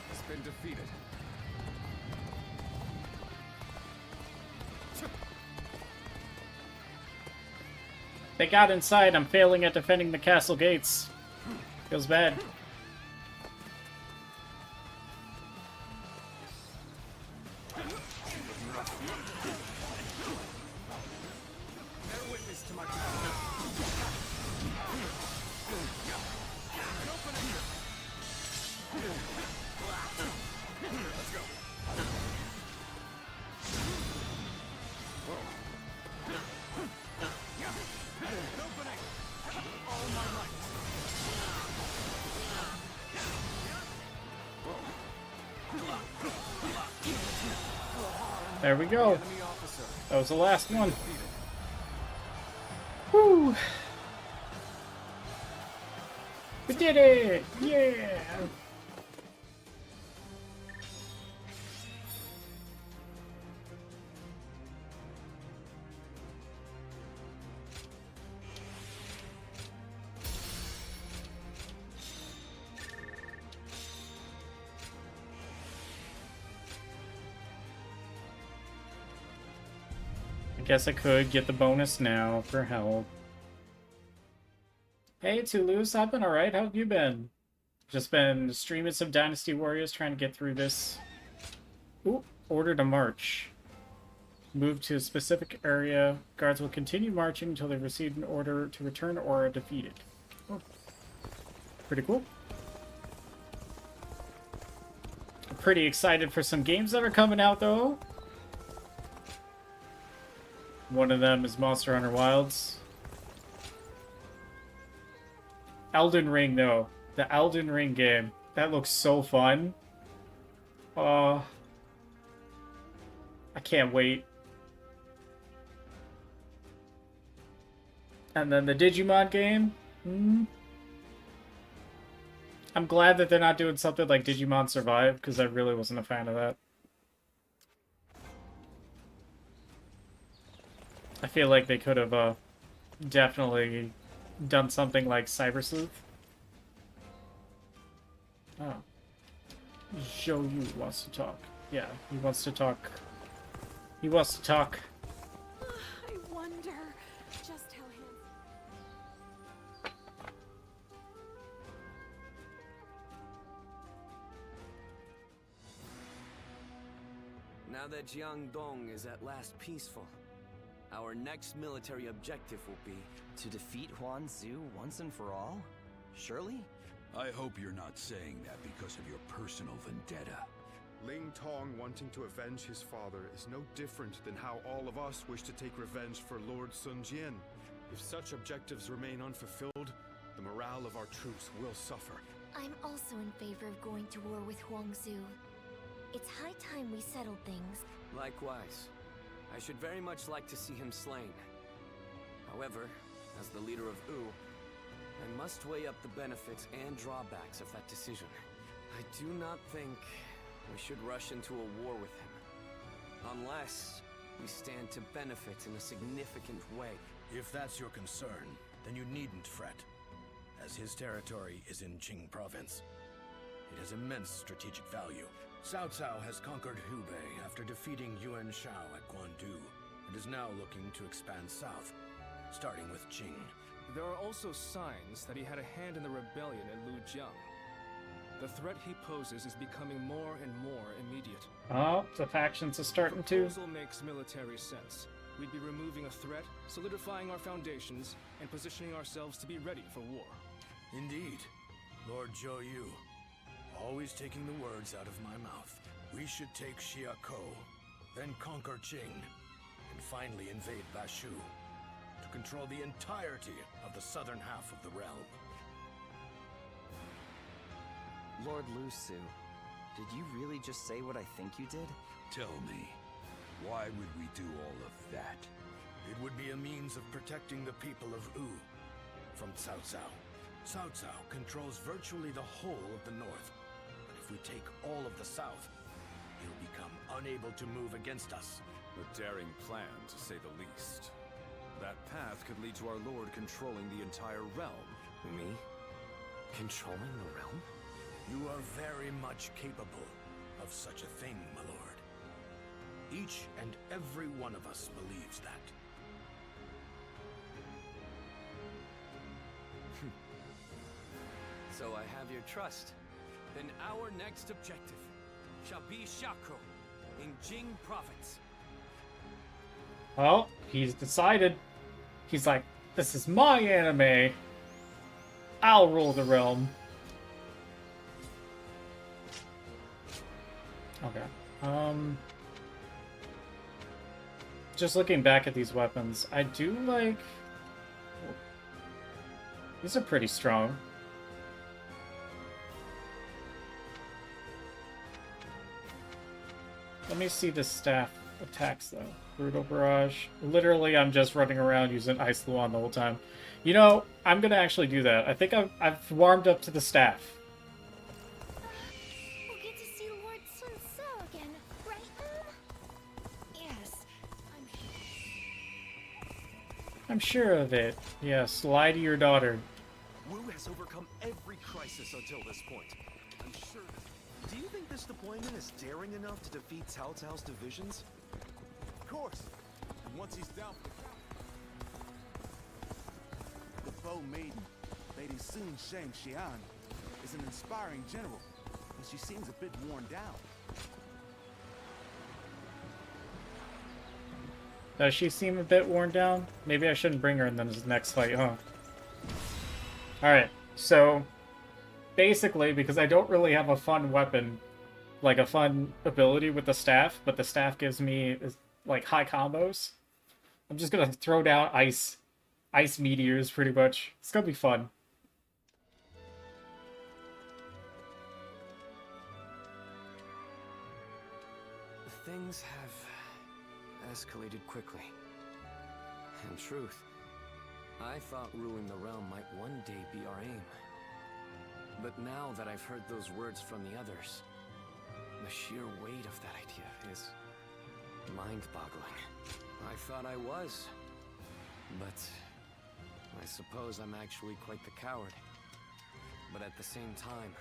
has been defeated. They got inside. I'm failing at defending the castle gates. Feels bad. There we go. That was the last one. Woo! We did it! Yeah! Guess I could get the bonus now for help. Hey, Toulouse, I've been alright. How have you been? Just been streaming some Dynasty Warriors, trying to get through this. Ooh, order to march. Move to a specific area. Guards will continue marching until they've received an order to return or are defeated. Oh. Pretty cool. I'm pretty excited for some games that are coming out, though. One of them is Monster Hunter Wilds. Elden Ring, though. The Elden Ring game. That looks so fun. I can't wait. And then the Digimon game. I'm glad that they're not doing something like Digimon Survive, because I really wasn't a fan of that. I feel like they could have definitely done something like Cyber Sleuth. Oh. Zhou Yu wants to talk. Yeah, he wants to talk. He wants to talk. I wonder just how Now that Jiangdong is at last peaceful, our next military objective will be to defeat Huanzu once and for all? Surely? I hope you're not saying that because of your personal vendetta. Ling Tong wanting to avenge his father is no different than how all of us wish to take revenge for Lord Sun Jian. If such objectives remain unfulfilled, the morale of our troops will suffer. I'm also in favor of going to war with Huangzu. It's high time we settled things. Likewise. I should very much like to see him slain. However, as the leader of Wu, I must weigh up the benefits and drawbacks of that decision. I do not think we should rush into a war with him, unless we stand to benefit in a significant way. If that's your concern, then you needn't fret, as his territory is in Qing province. It has immense strategic value. Cao Cao has conquered Hubei after defeating Yuan Shao at Guandu, and is now looking to expand south, starting with Qing. There are also signs that he had a hand in the rebellion at Lujiang. The threat he poses is becoming more and more immediate. Oh, the factions are starting to. The proposal makes military sense. We'd be removing a threat, solidifying our foundations, and positioning ourselves to be ready for war. Indeed, Lord Zhou Yu. Always taking the words out of my mouth. We should take Xiakou, then conquer Qing, and finally invade Bashu, to control the entirety of the southern half of the realm. Lord Lu Su, did you really just say what I think you did? Tell me, why would we do all of that? It would be a means of protecting the people of Wu from Cao Cao. Cao Cao controls virtually the whole of the north. If we take all of the south, he'll become unable to move against us. A daring plan, to say the least. That path could lead to our lord controlling the entire realm. Me? Controlling the realm? You are very much capable of such a thing, my lord. Each and every one of us believes that. So I have your trust. Then our next objective shall be Shako in Jing Province. Well, he's decided. He's like, this is my anime. I'll rule the realm. Okay. Just looking back at these weapons, I do like... These are pretty strong. Let me see the staff attacks, though. Brutal Barrage. Literally, I'm just running around using Ice Luan the whole time. You know, I'm gonna actually do that. I think I've warmed up to the staff. We'll get to see Lord Sun Tzu again, right, Yes, I'm sure of it. Yes, lie to your daughter. Wu has overcome every crisis until this point. I'm sure. Do you think this deployment is daring enough to defeat Cao Cao's divisions? Of course. And once he's down for the count. The Bow Maiden, Lady Sun Sheng Xian, is an inspiring general, but she seems a bit worn down. Does she seem a bit worn down? Maybe I shouldn't bring her in this next fight, huh? Alright, so... Basically, because I don't really have a fun weapon, like a fun ability with the staff, but the staff gives me, like, high combos. I'm just gonna throw down ice meteors, pretty much. It's gonna be fun. Things have escalated quickly. In truth, I thought ruling the realm might one day be our aim. But now that I've heard those words from the others, the sheer weight of that idea is mind-boggling. I thought I was, but I suppose I'm actually quite the coward. But at the same time,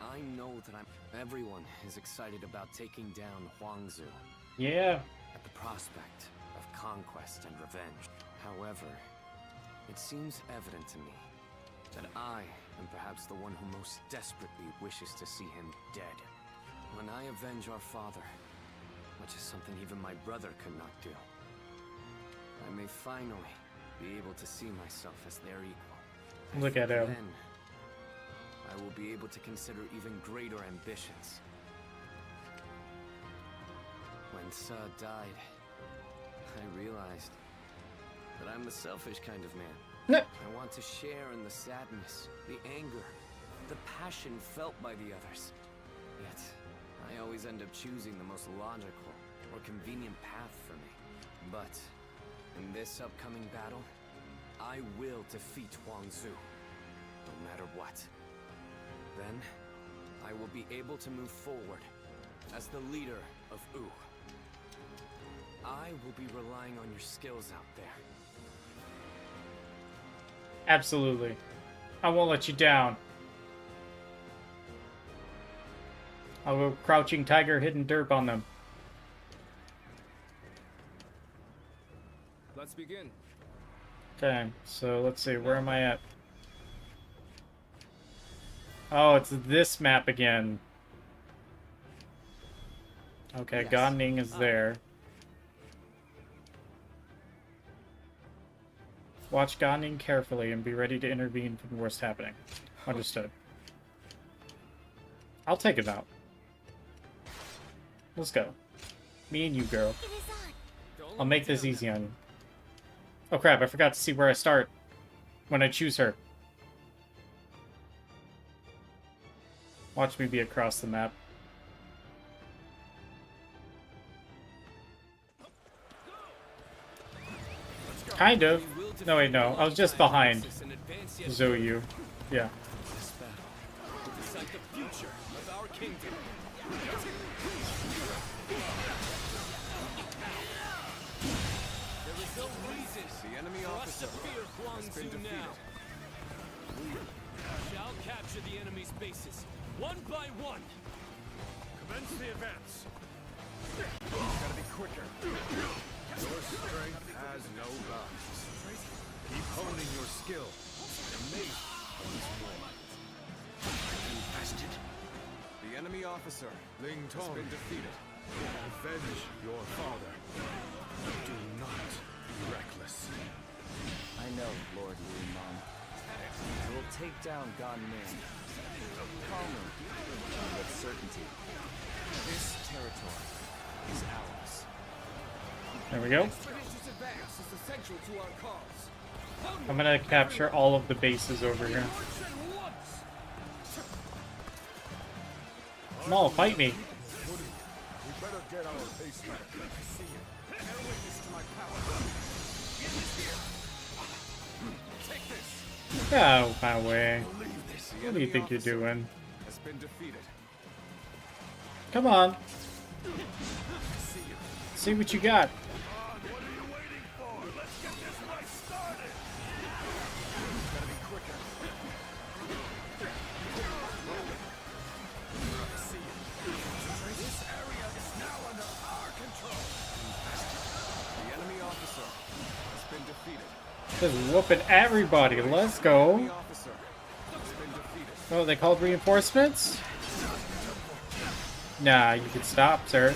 I know that everyone is excited about taking down Huangzu. Yeah. At the prospect of conquest and revenge. However, it seems evident to me that I am perhaps the one who most desperately wishes to see him dead. When I avenge our father, which is something even my brother could not do, I may finally be able to see myself as their equal. Look at him. Then, I will be able to consider even greater ambitions. When Sa died, I realized that I'm the selfish kind of man. I want to share in the sadness, the anger, the passion felt by the others. Yet, I always end up choosing the most logical or convenient path for me. But, in this upcoming battle, I will defeat Huangzu, no matter what. Then, I will be able to move forward as the leader of Wu. I will be relying on your skills out there. Absolutely. I won't let you down. I'll go crouching tiger, hidden derp on them. Let's begin. Okay, so let's see, where am I at? Oh, it's this map again. Okay, Yes. Gan Ning is there. Watch Gan Ning carefully and be ready to intervene from the worst happening. Understood. I'll take him out. Let's go. Me and you, girl. I'll make this easy on you. Oh crap, I forgot to see where I start when I choose her. Watch me be across the map. Kind of. No, wait, no. I was just behind Zouyu. Yeah. This battle will decide the future of our kingdom. There is no reason The enemy for us officer to fear has been Huangzu defeated. now. We shall capture the enemy's bases One by one. Commence the advance. Gotta be quicker. Your strength has no bounds. Keep honing your skill. Amazing once more. You bastard. The enemy officer, Ling Tong, has been defeated. Avenge your father. Do not be reckless. I know, Lord Liumon. We will take down Gan Ning. Calmly, with certainty. This territory is ours. There we go. Expeditious advance is essential to our cause. I'm gonna capture all of the bases over here. Come on, fight me. We better get our pace back. Bear witness to my power. Take this. Get out of my way. What do you think you're doing? Has been defeated. Come on. See what you got. Just whooping everybody. Let's go. Oh, they called reinforcements? Nah, you can stop, sir.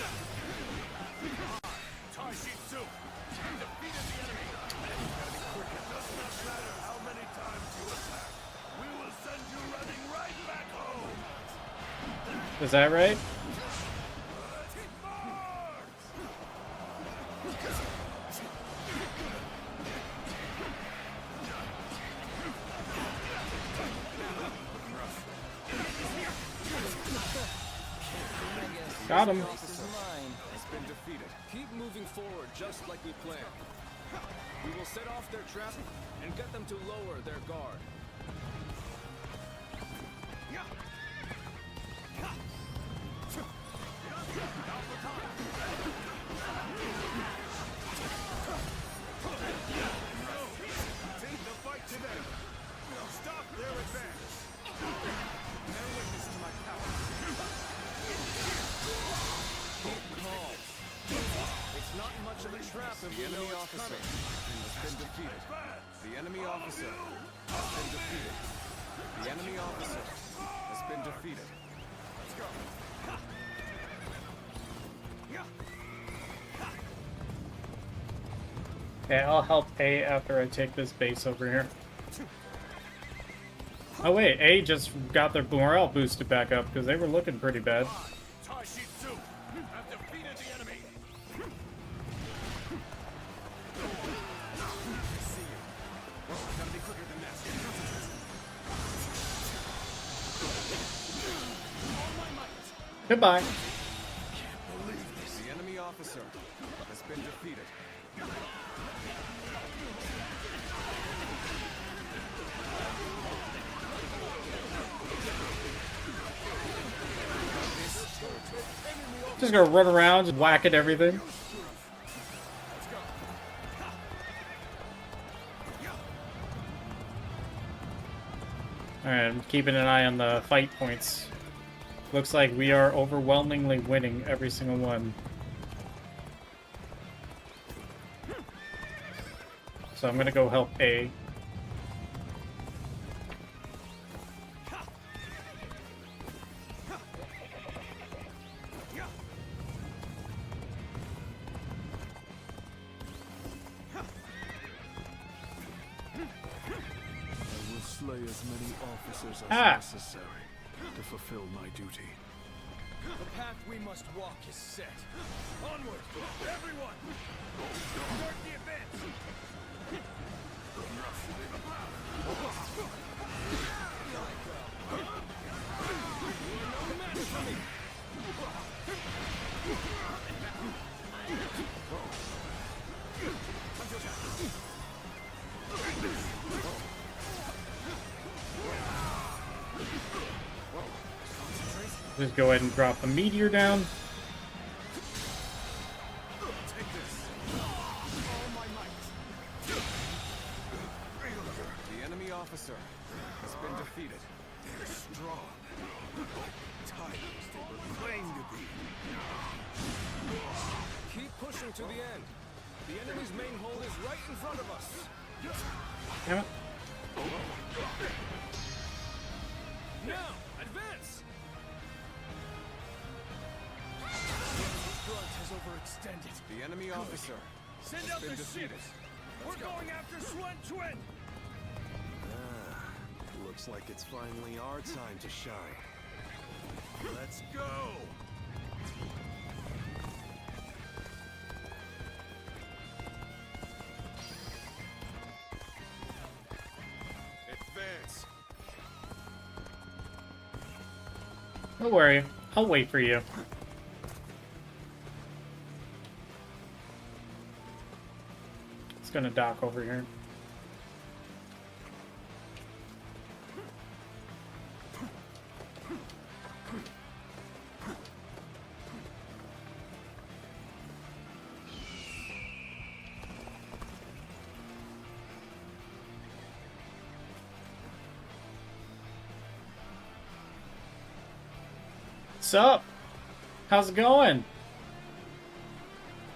Is that right? Got him. Has been defeated. Keep moving forward just like we planned. We will set off their trap and get them to lower their guard. Take the fight to them. Stop their advance. Bear witness to my power. Keep calm. It's not much of a trap if we know it's coming. Has been defeated. The enemy officer has been defeated. The enemy officer has been defeated. Let's go. Okay, I'll help A after I take this base over here. Oh wait, A just got their morale boosted back up because they were looking pretty bad. Have defeated the enemy. Gotta be quicker than that. All my might. Goodbye. The enemy officer has been defeated. Just gonna run around and whack at everything. Alright, I'm keeping an eye on the fight points. Looks like we are overwhelmingly winning every single one. So I'm gonna go help A. Slay as many officers as necessary to fulfill my duty. The path we must walk is set. Onward, everyone! Start the advance! Just go ahead and drop the meteor down. The enemy officer has been defeated. They're strong. Tigers they proclaim to be. Keep pushing to the end. The enemy's main hold is right in front of us. Damn it. Now, advance! The front has overextended. The enemy officer. Send out the ships! We're going after Xuan Chuen! Looks like it's finally our time to shine. Let's go! Advance. Don't worry, I'll wait for you. It's gonna dock over here. What's up? How's it going?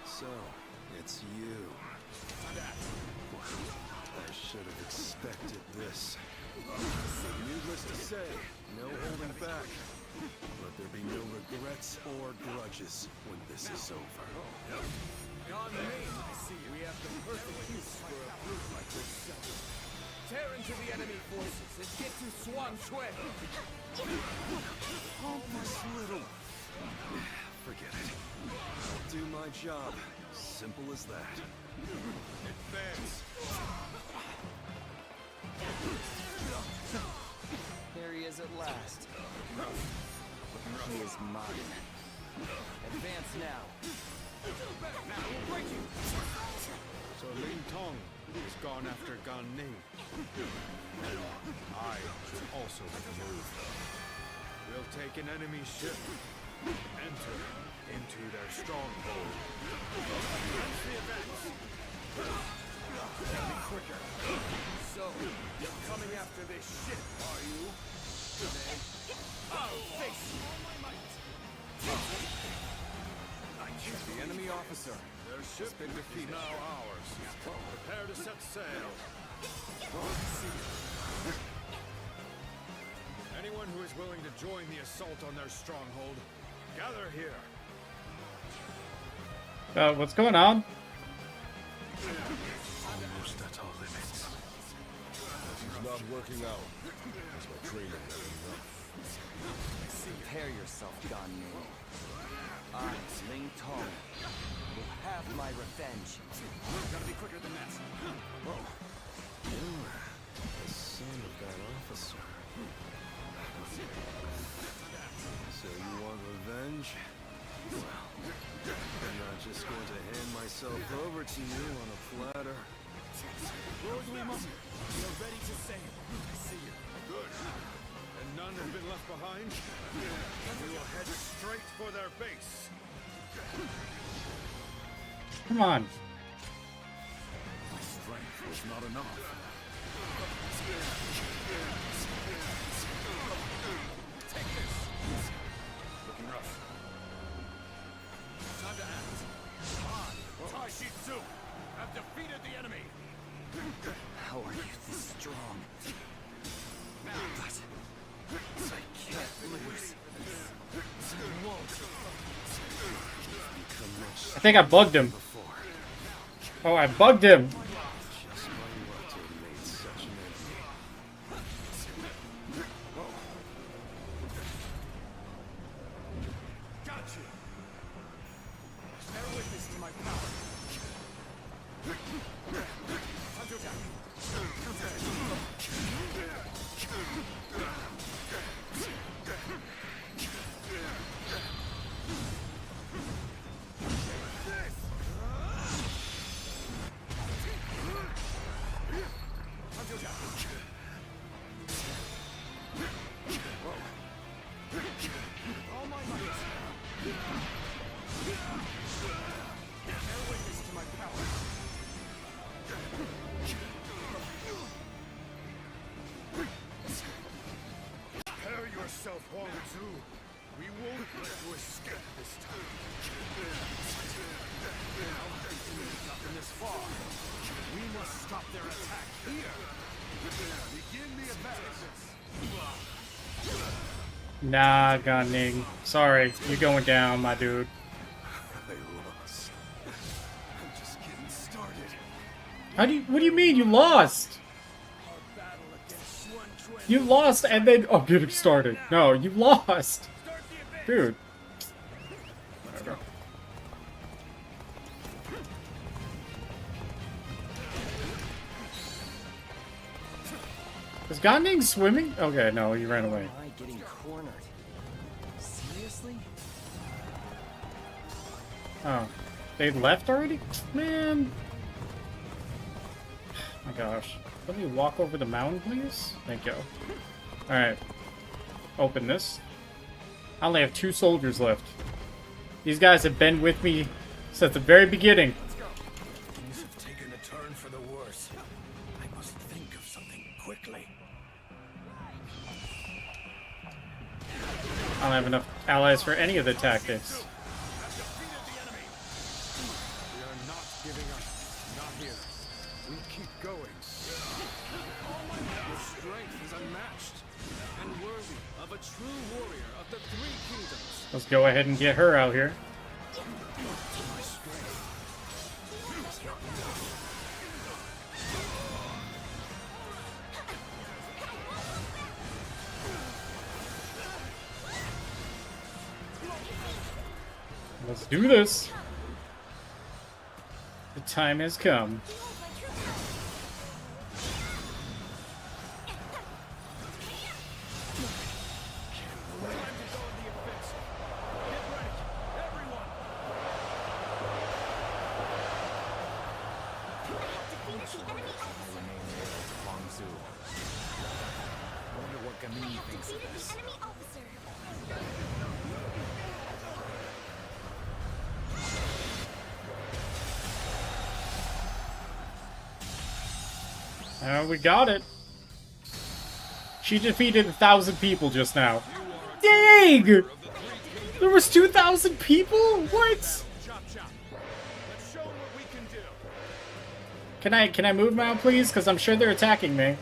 So, it's you. I should have expected this. Needless to say, no holding back. Let there be no regrets or grudges when this is over. Gone main, I see you. We have the perfect use for a brute like yourself. Tear into the enemy forces and get to Xuan Chuen. Almost little. Forget it. I'll do my job. Simple as that. Advance. There he is at last. He is mine. Advance now. So Ling Tong has gone after Gan Ning. I should also make a move. We'll take an enemy ship, enter into their stronghold. Be quicker. So, you're coming after this ship, are you? Then, I'll face you. The enemy officer. Their ship has been defeated. Now ours. Prepare to set sail. Anyone who is willing to join the assault on their stronghold, gather here. What's going on? Almost at our limits. That is not working out. As my training has enough. Prepare yourself, Gan Ning. I, Ling Tong, will have my revenge. Gotta be quicker than that. You, the son of that officer. So you want revenge? Well, I'm not just going to hand myself over to you on a platter. Lord Lima, you're ready to sail. I see you. Good. And none have been left behind? We will head straight for their base. Come on. My strength was not enough. Take this. Looking rough. Time to act. I, Tai Shi Tzu, have defeated the enemy. How are you this strong? But I can't lose. I won't. I think I bugged him. Oh, I bugged him. Just my luck to have made such an enemy. Got you. Bear witness to my power. Time to attack. Nah, Gunning. Sorry, you're going down, my dude. I lost. I'm just getting started. What do you mean you lost? You lost and then I'm getting started. No, you lost. Dude. Whatever. Is Gunning swimming? Okay, no, he ran away. Am I getting cornered? Seriously? Oh. They left already? Man. Oh my gosh. Let me walk over the mountain, please? Thank you. Alright. Open this. I only have 2 soldiers left. These guys have been with me since the very beginning. Things have taken a turn for the worse. I must think of something quickly. I don't have enough allies for any of the tactics. We are not giving up. Not here. We keep going. Your strength is unmatched and worthy of a true warrior of the 3 kingdoms. Let's go ahead and get her out here. Let's do this. The time has come. We got it. She defeated 1,000 people just now. Dang! There was 2,000 people? What? Can I move now, please? Because I'm sure they're attacking me.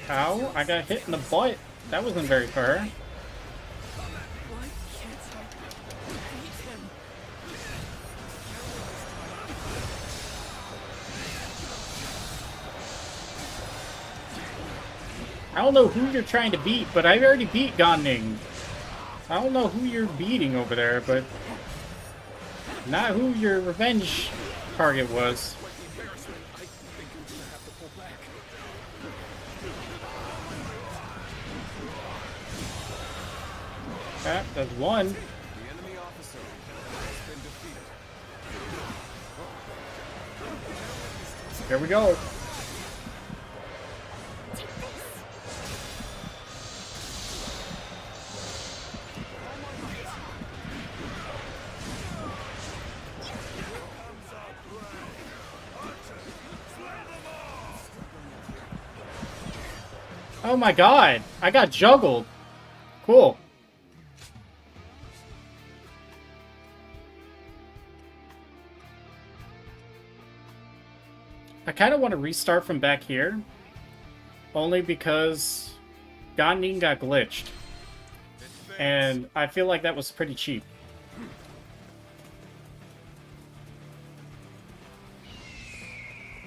Ow, I got hit in the butt. That wasn't very fair. I don't know who you're trying to beat, but I've already beat Ganning. I don't know who you're beating over there, but not who your revenge target was. Okay, that's one. Here we go. Oh my god, I got juggled. Cool. I kind of want to restart from back here. Only because Ganning got glitched. And I feel like that was pretty cheap.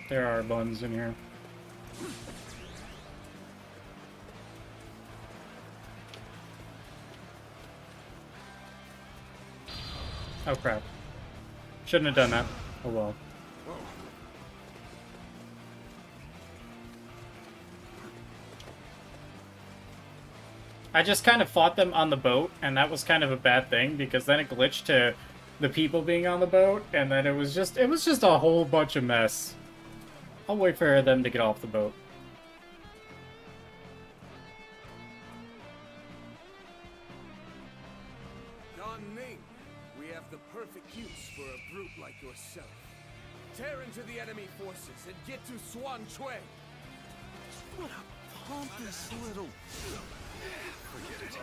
There are buns in here. Oh crap. Shouldn't have done that. Oh well. I just kind of fought them on the boat, and that was kind of a bad thing, because then it glitched to the people being on the boat, and then it was just a whole bunch of mess. I'll wait for them to get off the boat. Ganning, we have the perfect use for a brute like yourself. Tear into the enemy forces and get to Swan Chue. What a pompous little... Forget it.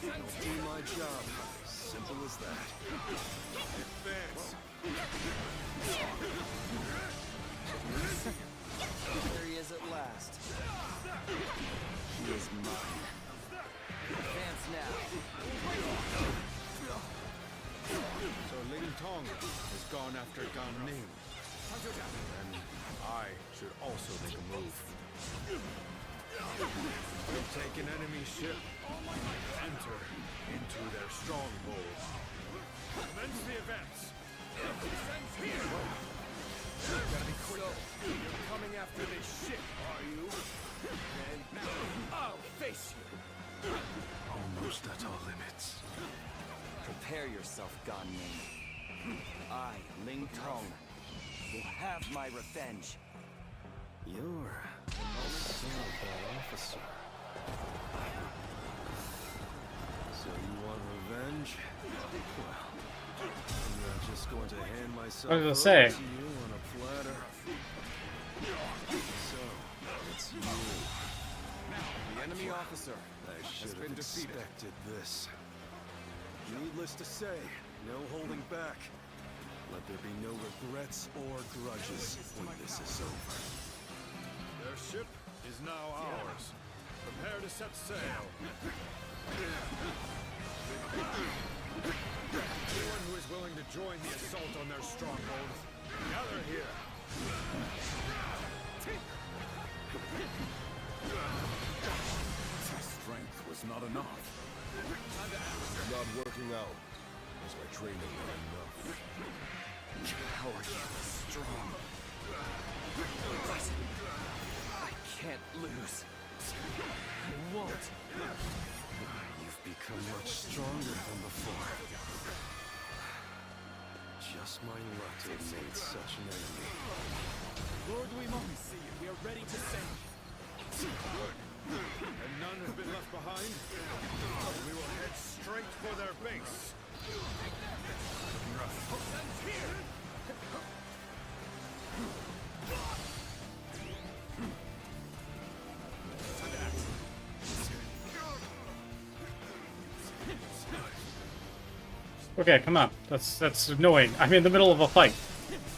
I'll do my job. Simple as that. Advance. Here he is at last. He is mine. Advance now. So Ling Tong has gone after Gan Ning. And I should also make a move. We'll take an enemy ship and enter into their stronghold. Commence the events. Gotta be quick. You're coming after this ship, are you? Then I'll face you. Almost at our limits. Prepare yourself, Gan Ning. I, Ling Tong, will have my revenge. You're a son of that officer. So you want revenge? Well, I'm not just going to hand myself What did it over say? to you on a platter. So, it's you. The enemy officer I has should been have defeated. expected this. Needless to say, no holding back. Let there be no regrets or grudges when this is over. Their ship is now ours. Prepare to set sail. Anyone who is willing to join the assault on their stronghold, gather here. Strength was not enough. Not working out. Is my training not enough? How are you strong? I can't lose. I won't. You've become much stronger than before. Just my luck to have made such an enemy. Lord we are ready to sail. And none have been left behind. We will head straight for their base. Okay, come on. That's annoying. I'm in the middle of a fight.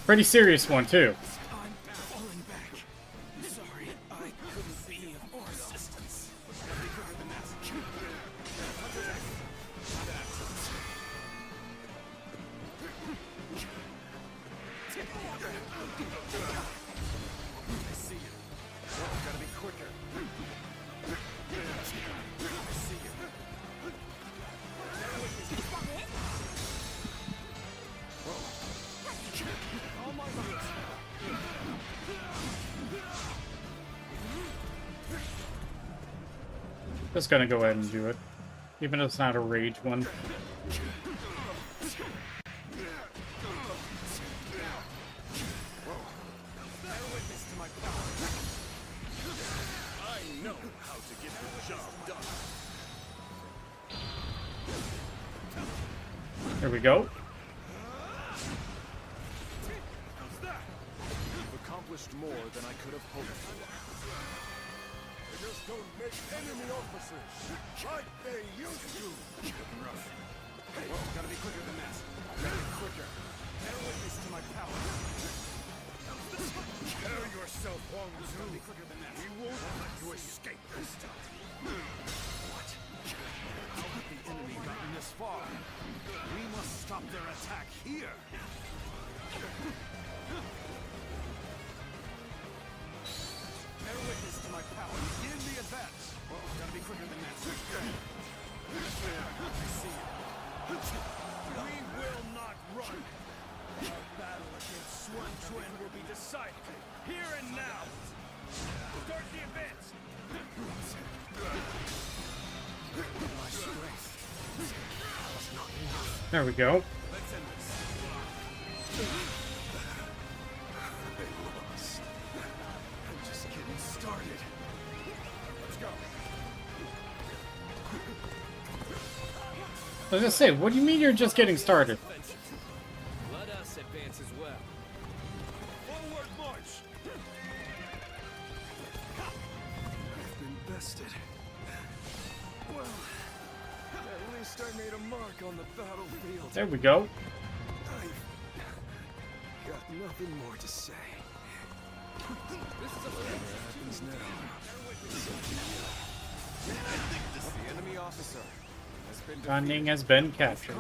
Pretty serious one too. I'm falling back. Sorry, I couldn't be of more assistance. I see you. Gotta be quicker. I see you. Oh my God. Just gonna go ahead and do it. Even though it's not a rage one. I know how to get the job done. There we go. How's that? You've accomplished more than I could have hoped for. They just don't make enemy officers like they used to. Looking rough. Hey, gotta be quicker than that. Gotta be quicker. Bear witness to my power. Prepare yourself, Huang Zhu. Gotta be quicker than that. We won't let you escape this time. What? How have the enemy gotten this far? We must stop their attack here. Bear witness to my power. Begin the advance. Well, gotta be quicker than that. I see you. We will not run. Our battle against Sun Quan will be decided here and now. Start the advance. My strength was not enough. There we go. Let's end this. I lost. I'm just getting started. Let's go. I was gonna say, what do you mean you're just getting started? Let us advance as well. Forward march. I've been bested. Well, at least I made a mark on the battlefield. There we go. I've got nothing more to say. The enemy officer has been Gan Ning defeated. has been captured.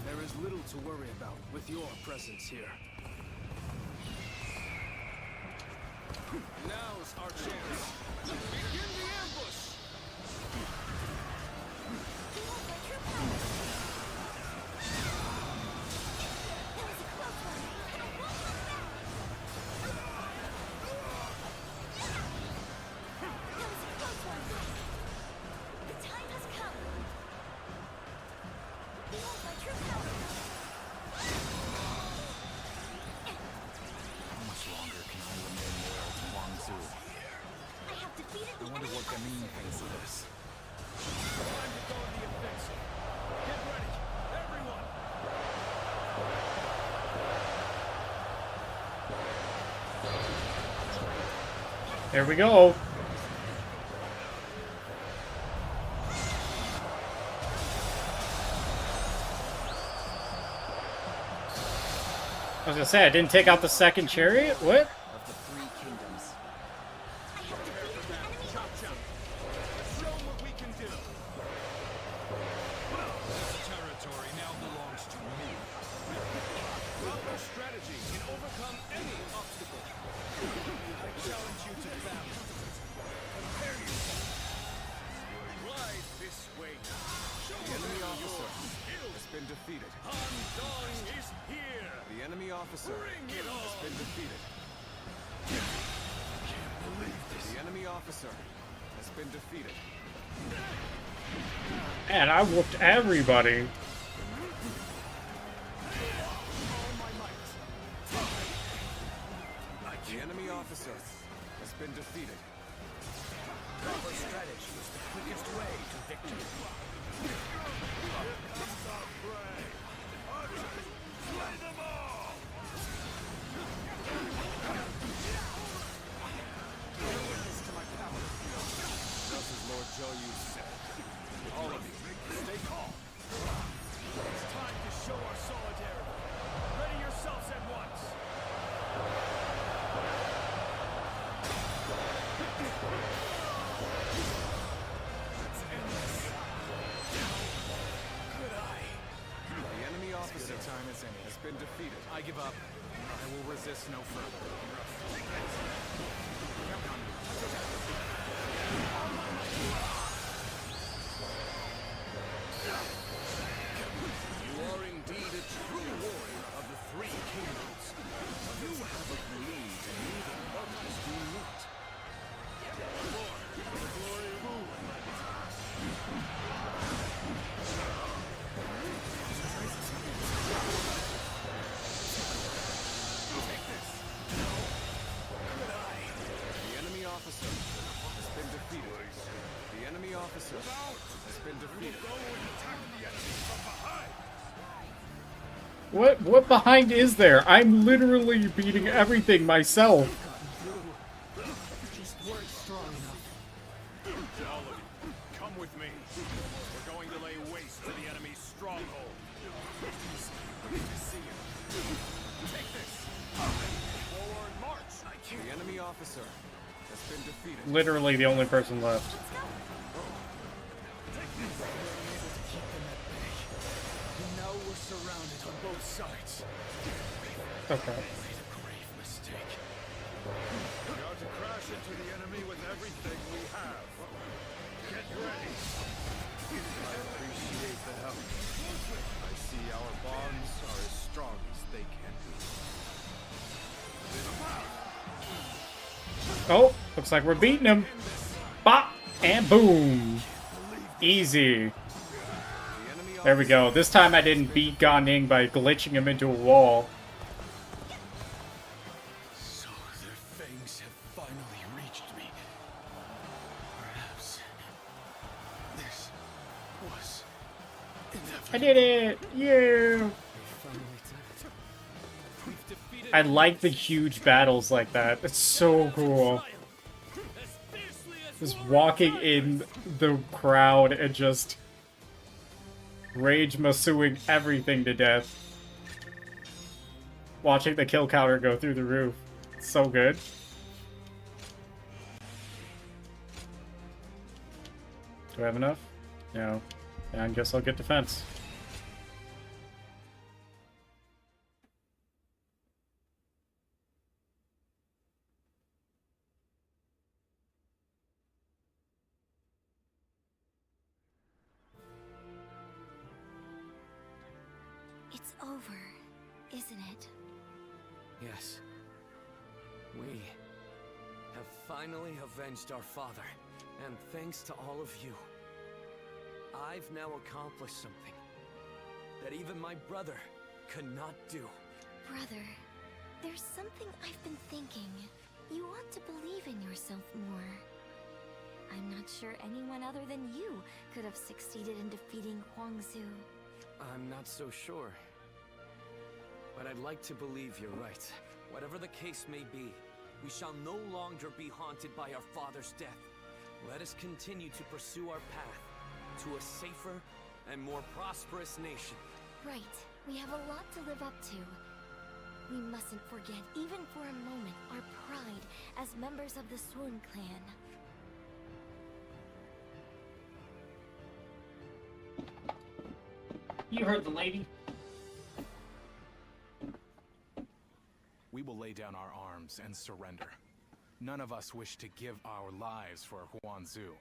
There is little to worry about with your presence here. Now's our chance. Begin the ambush! How much longer can I remain loyal to Huang Zu? I wonder what Gamin thinks of this. Time to go on the offensive. Get ready, everyone! There we go. I was gonna say, I didn't take out the second chariot? What? Of the three kingdoms. Let's show what we can do. This territory now belongs to me. Proper strategy can overcome any obstacle. I challenge you to battle. Prepare yourself. Ride this way now. Show The enemy them officer your skills. has been defeated. Han Dong is here. The enemy officer Bring it has on. been defeated. Can't believe this. The enemy officer has been defeated. Man, I whooped everybody. The enemy officer has been defeated. Proper strategy is the quickest way to victory. Just as Lord Zhou said. All of you, stay calm. It's time to show our solidarity. Ready yourselves at once. Let's end this. Could I? The enemy officer has been defeated. I give up. I will resist no further. You are indeed a true warrior of the three kingdoms. You have agreed and even others do not. The enemy officer has been defeated. The enemy officer has been defeated. What behind is there? I'm literally beating everything myself. Just weren't strong enough. All of you, come with me. We're going to lay waste to the enemy's stronghold. Take this. Forward march. The enemy officer has been defeated. Literally the only person left. Now we're surrounded on both sides. Okay. Made a grave mistake. We are to crash into the enemy with everything we have. Get ready. I appreciate the help. I see our bonds are as strong as they can be. Oh, looks like we're beating him. Bop! And boom! Easy. There we go. This time I didn't beat Gan Ning by glitching him into a wall. So their fangs have finally reached me. Perhaps this was inevitable. I did it! Yeah! I like the huge battles like that. It's so cool. Just walking in the crowd and just rage masuing everything to death. Watching the kill counter go through the roof. So good. Do I have enough? No. Yeah, I guess I'll get defense. It's over, isn't it? Yes. We have finally avenged our father, and thanks to all of you, I've now accomplished something that even my brother could not do. Brother, there's something I've been thinking. You ought to believe in yourself more. I'm not sure anyone other than you could have succeeded in defeating Huangzu. I'm not so sure. But I'd like to believe you're right. Whatever the case may be, we shall no longer be haunted by our father's death. Let us continue to pursue our path to a safer and more prosperous nation. Right. We have a lot to live up to. We mustn't forget, even for a moment, our pride as members of the Sun clan. You heard the lady. We will lay down our arms and surrender. None of us wish to give our lives for Huangzu.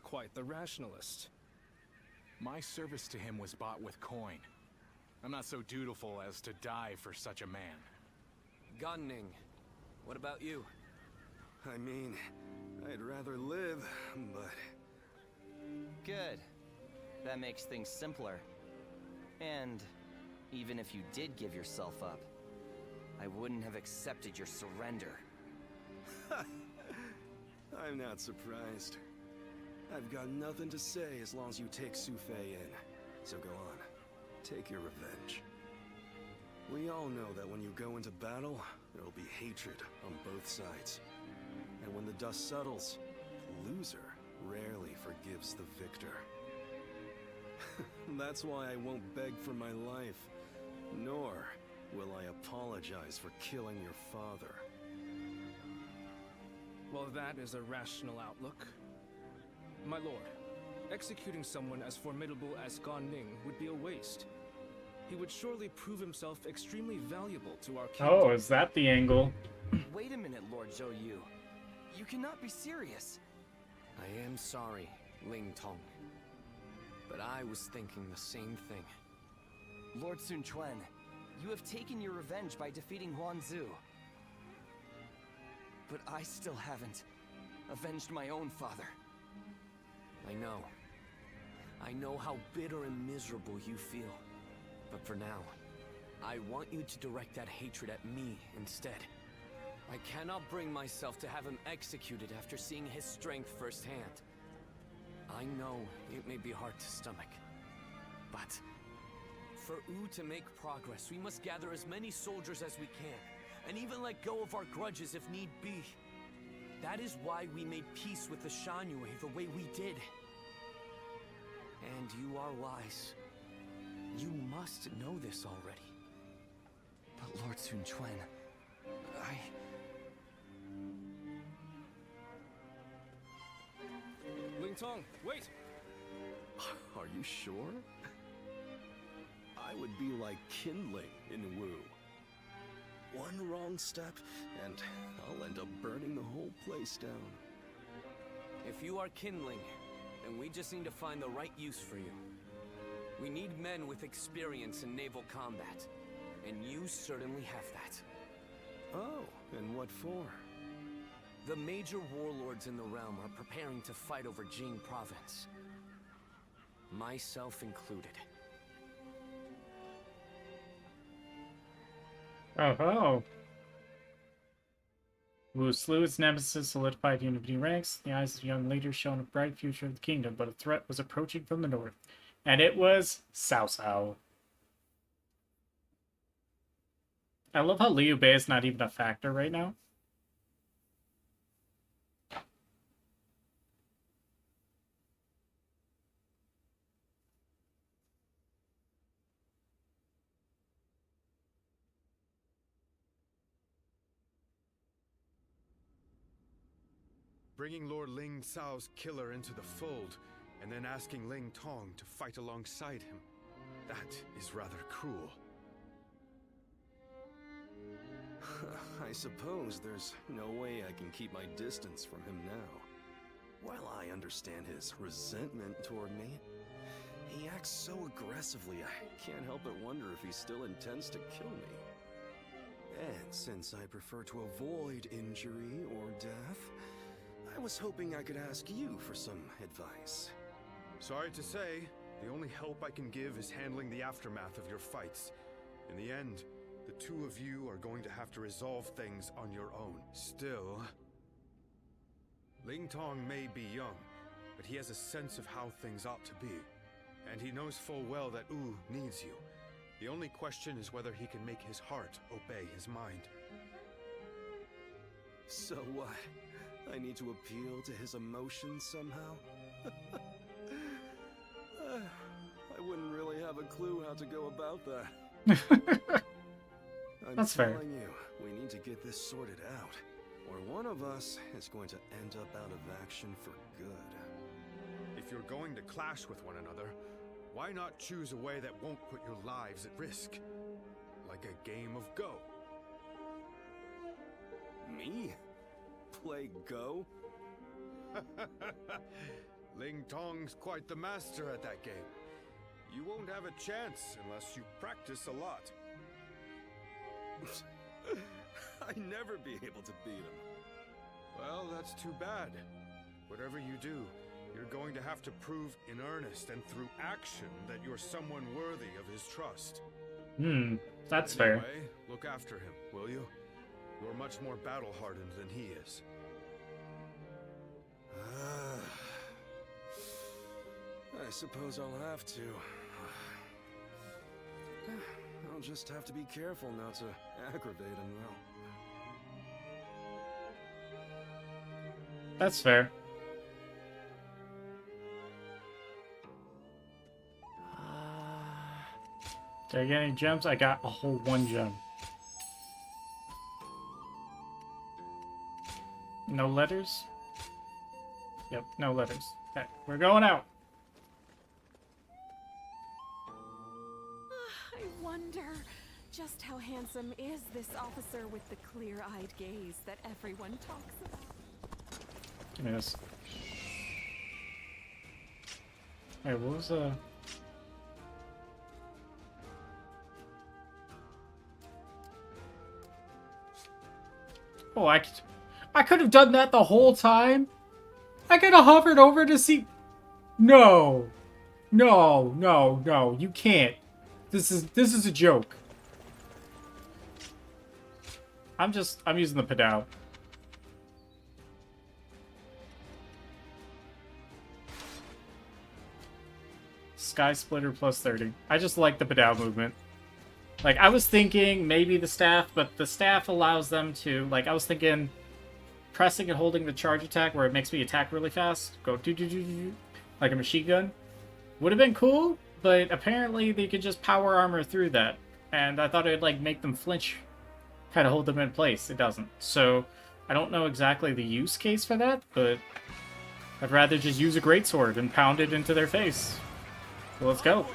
Quite the rationalist. My service to him was bought with coin. I'm not so dutiful as to die for such a man. Gunning, what about you? I mean, I'd rather live, but... Good. That makes things simpler. And even if you did give yourself up, I wouldn't have accepted your surrender. I'm not surprised. I've got nothing to say as long as you take Su Fei in. So go on. Take your revenge. We all know that when you go into battle, there'll be hatred on both sides. And when the dust settles, the loser rarely forgives the victor. That's why I won't beg for my life, nor will I apologize for killing your father. Well, that is a rational outlook. My lord, executing someone as formidable as Gan Ning would be a waste. He would surely prove himself extremely valuable to our kingdom. Oh, is that the angle? Wait a minute, Lord Zhou Yu. You cannot be serious. I am sorry, Ling Tong. But I was thinking the same thing. Lord Sun Quan, you have taken your revenge by defeating Huangzu. But I still haven't avenged my own father. I know. I know how bitter and miserable you feel. But for now, I want you to direct that hatred at me instead. I cannot bring myself to have him executed after seeing his strength firsthand. I know it may be hard to stomach, but for Wu to make progress, we must gather as many soldiers as we can, and even let go of our grudges if need be. That is why we made peace with the Shanyue the way we did. And you are wise. You must know this already. But Lord Sun Quan, Ling Tong, wait! Are you sure? I would be like kindling in Wu. One wrong step, and I'll end up burning the whole place down. If you are kindling, then we just need to find the right use for you. We need men with experience in naval combat, and you certainly have that. Oh, and what for? The major warlords in the realm are preparing to fight over Jing province. Myself included. Oh. Wu slew his nemesis, solidified unity ranks. In the eyes of the young leader shone a bright future of the kingdom, but a threat was approaching from the north. And it was Cao Cao. I love how Liu Bei is not even a factor right now. bringing Lord Ling Cao's killer into the fold, and then asking Ling Tong to fight alongside him. That is rather cruel. I suppose there's no way I can keep my distance from him now. While I understand his resentment toward me, he acts so aggressively I can't help but wonder if he still intends to kill me. And since I prefer to avoid injury or death, I was hoping I could ask you for some advice. Sorry to say, the only help I can give is handling the aftermath of your fights. In the end, the two of you are going to have to resolve things on your own. Still, Ling Tong may be young, but he has a sense of how things ought to be. And he knows full well that Wu needs you. The only question is whether he can make his heart obey his mind. So what? I need to appeal to his emotions somehow? I wouldn't really have a clue how to go about that. That's fair. I'm telling you, we need to get this sorted out, or one of us is going to end up out of action for good. If you're going to clash with one another, why not choose a way that won't put your lives at risk? Like a game of Go. Me? Play Go? Ling Tong's quite the master at that game. You won't have a chance unless you practice a lot. I'd never be able to beat him. Well, that's too bad. Whatever you do, you're going to have to prove in earnest and through action that you're someone worthy of his trust. That's anyway, fair. Look after him, will you? You're much more battle-hardened than he is. I suppose I'll have to. I'll just have to be careful not to aggravate him, though. That's fair. Did I get any gems? I got a whole 1 gem. No letters? Yep, no letters. Okay, we're going out. I wonder just how handsome is this officer with the clear-eyed gaze that everyone talks about. Give me this. Hey, what was Oh, I could have done that the whole time. I could have hovered over to see. No, no, no, no! You can't. This is a joke. I'm using the pedal. Sky Splitter plus 30. I just like the pedal movement. Like, I was thinking maybe the staff, but the staff allows them to, like, I was thinking pressing and holding the charge attack where it makes me attack really fast, go do like a machine gun, would have been cool, but apparently they could just power armor through that, and I thought it'd, like, make them flinch, kind of hold them in place. It doesn't. So, I don't know exactly the use case for that, but I'd rather just use a greatsword and pound it into their face. So let's go.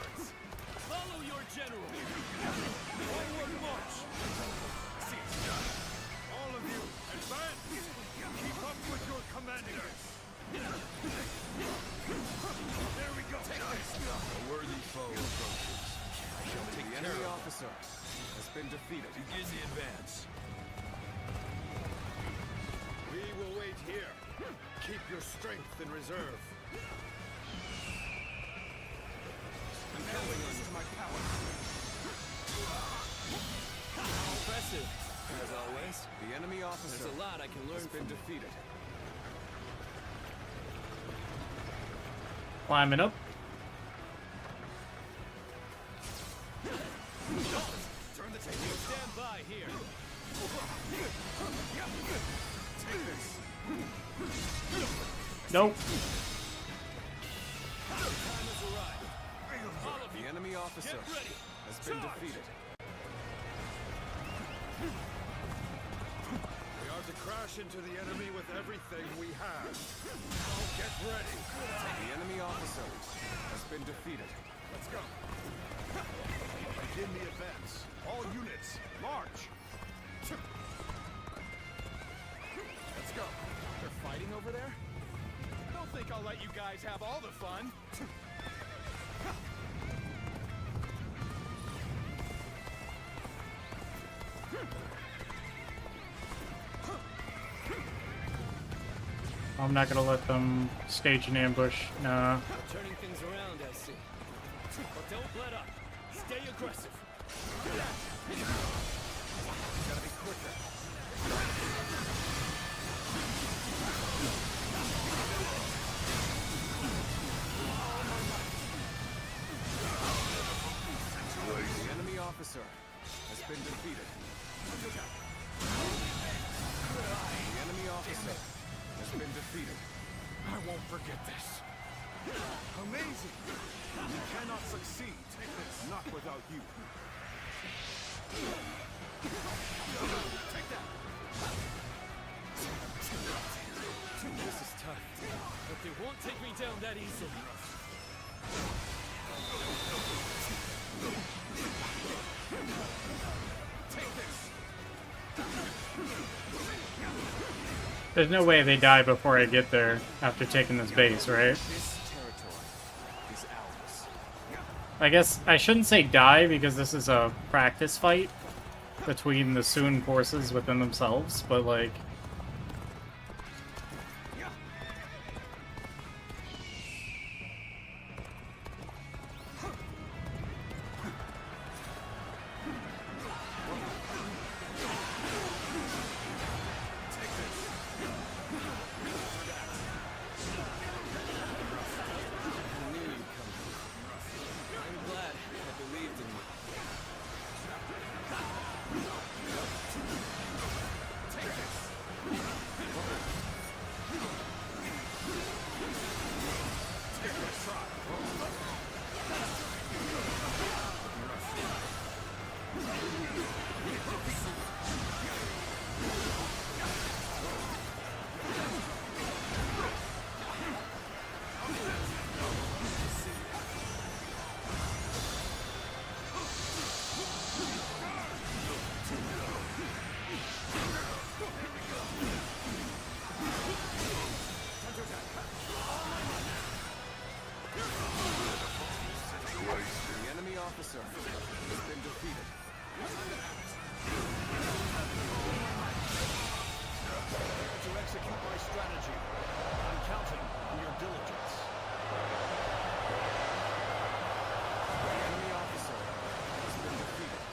Defeated. Begin the advance. We will wait here. Keep your strength in reserve. Compelling us to my power. Impressive, as always. The enemy officer. There's a lot I can learn. Has been defeated. Climbing up. Stand by here. Take this. Nope. The enemy officer has been defeated. We are to crash into the enemy with everything we have. So get ready. The enemy officer has been defeated. Let's go. Begin the advance. All units, march. Let's go. They're fighting over there? Don't think I'll let you guys have all the fun. I'm not gonna let them stage an ambush. Nah. Turning things around, I see. But don't let up. Stay aggressive. Gotta be quicker. The enemy officer has been defeated. The enemy officer has been defeated. I won't forget this. Amazing! We cannot succeed. Not without you. Take that. This is tough, but they won't take me down that easily. Take this. There's no way they die before I get there after taking this base, right? This territory is ours. I guess I shouldn't say die because this is a practice fight between the Soon forces within themselves, but like... officer has been defeated. To execute my strategy, I'm counting on your diligence. The enemy officer has been defeated.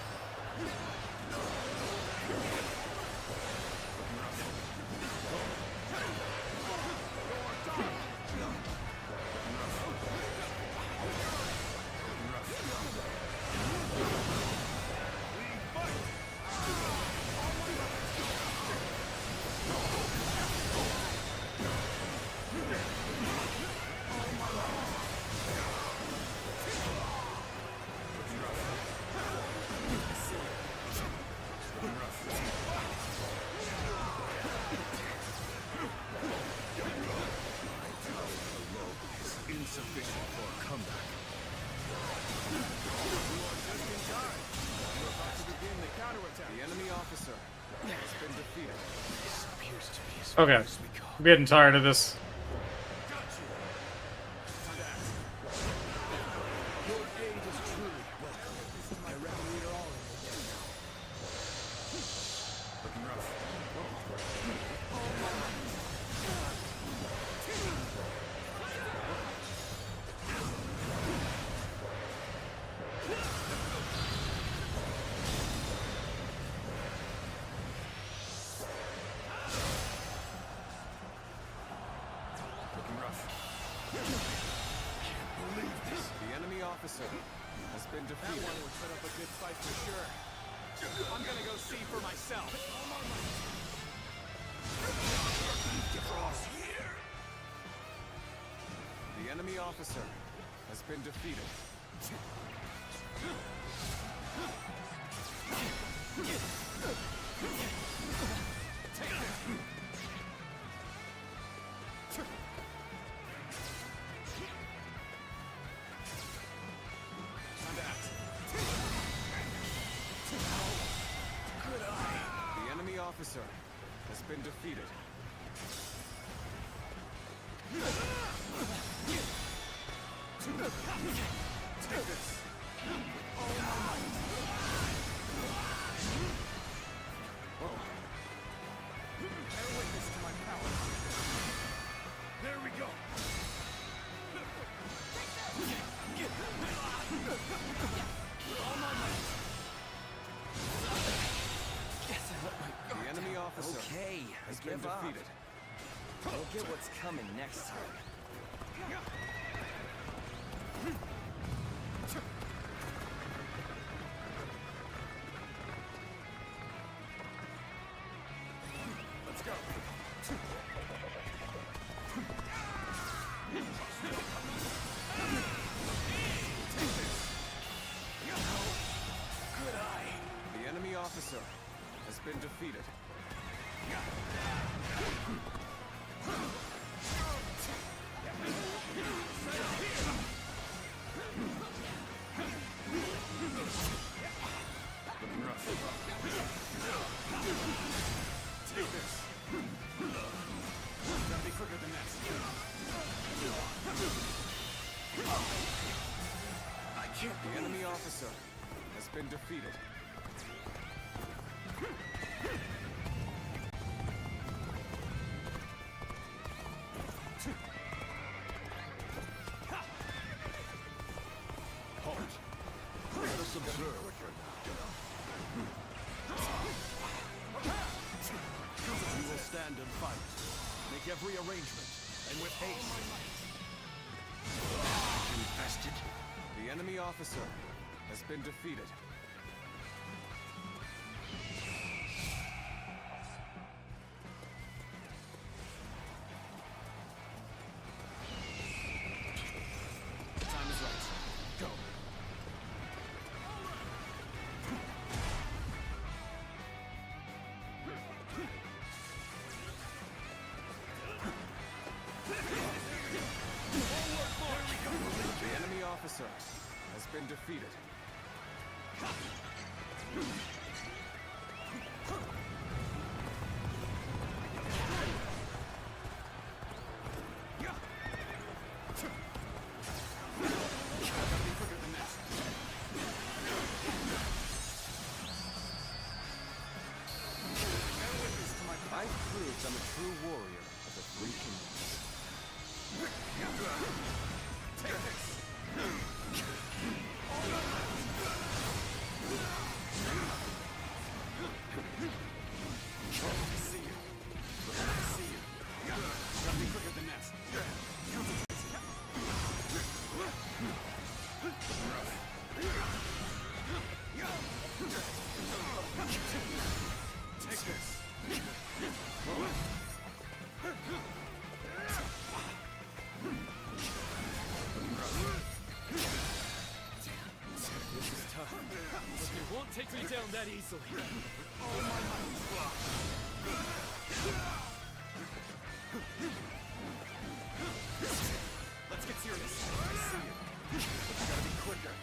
Insufficient for a comeback. You are just in time. We're about to begin the counterattack. The enemy officer has been defeated. This appears to be as far Okay. as we go. I'm getting tired of this. Your aid is truly welcome. I reckon we are all in it now. Looking rough. Looking rough. Can't believe this. The enemy officer has been defeated. That one would put up a good fight for sure. I'm gonna go see for myself. The enemy officer has been defeated. Take this. officer has been defeated. Take this. Whoa. Bear witness to my power. There we go. All my might. The enemy officer has been defeated. We'll get what's coming next time. Let's go. Good eye. The enemy officer has been defeated. Take this. Gotta be quicker than that. I can't. The enemy officer has been defeated. Halt. Let us observe. We will stand and fight. Make every arrangement, and with haste. Infested. The enemy officer has been defeated. Time is right. Go. The enemy officer has been defeated. I've proved I'm a true warrior of the Three Kingdoms. Take this! See you. See you. Gotta be quicker than that. Take this. This is tough, but they won't take me down that easily. Oh my Let's get serious. I see you. But you gotta be quicker.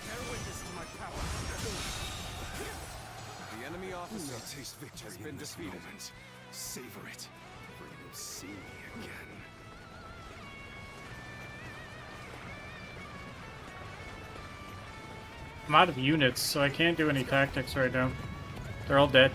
Bear witness to my power. The enemy officer taste victory has been defeated. Savor it, for you will see me again. I'm out of units, so I can't do any tactics right now. They're all dead.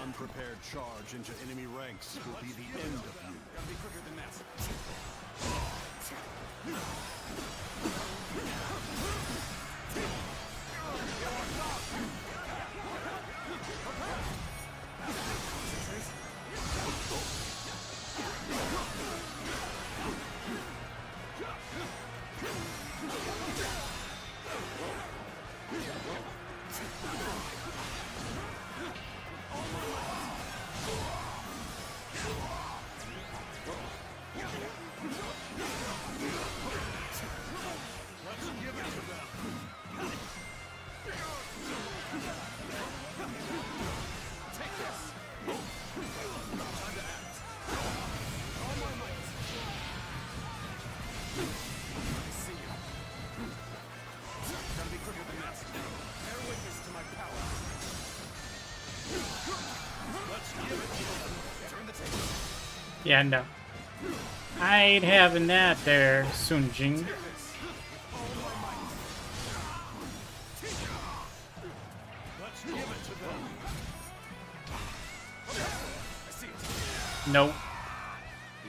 Unprepared charge into enemy ranks will be the end of you. Gotta be quicker than that. Yeah, no. I ain't having that there, Sun Jing. Let's give it to them. I see it. Nope.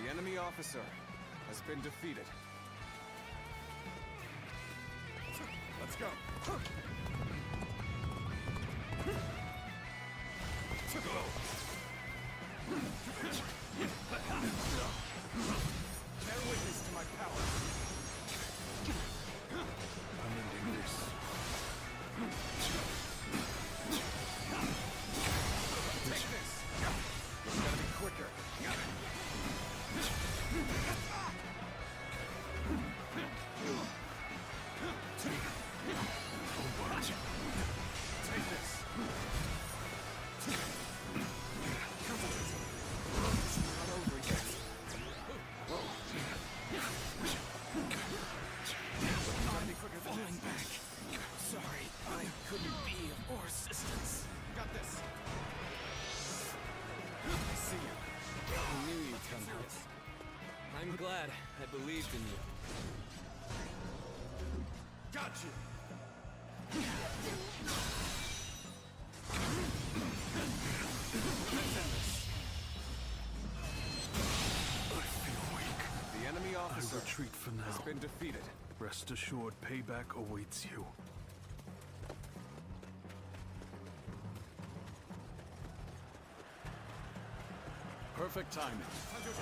The enemy officer has been defeated. Let's go. Bear witness to my power. I'm ending this. Take this. You gotta be quicker. Take this. Not over yet. Gotta be quicker than falling back. Sorry, I couldn't be of more assistance. Got this. I see you. I knew you'd come to us. I'm glad I believed in you. Got you. The enemy officer I retreat for now. has been defeated. Rest assured, payback awaits you. Perfect timing.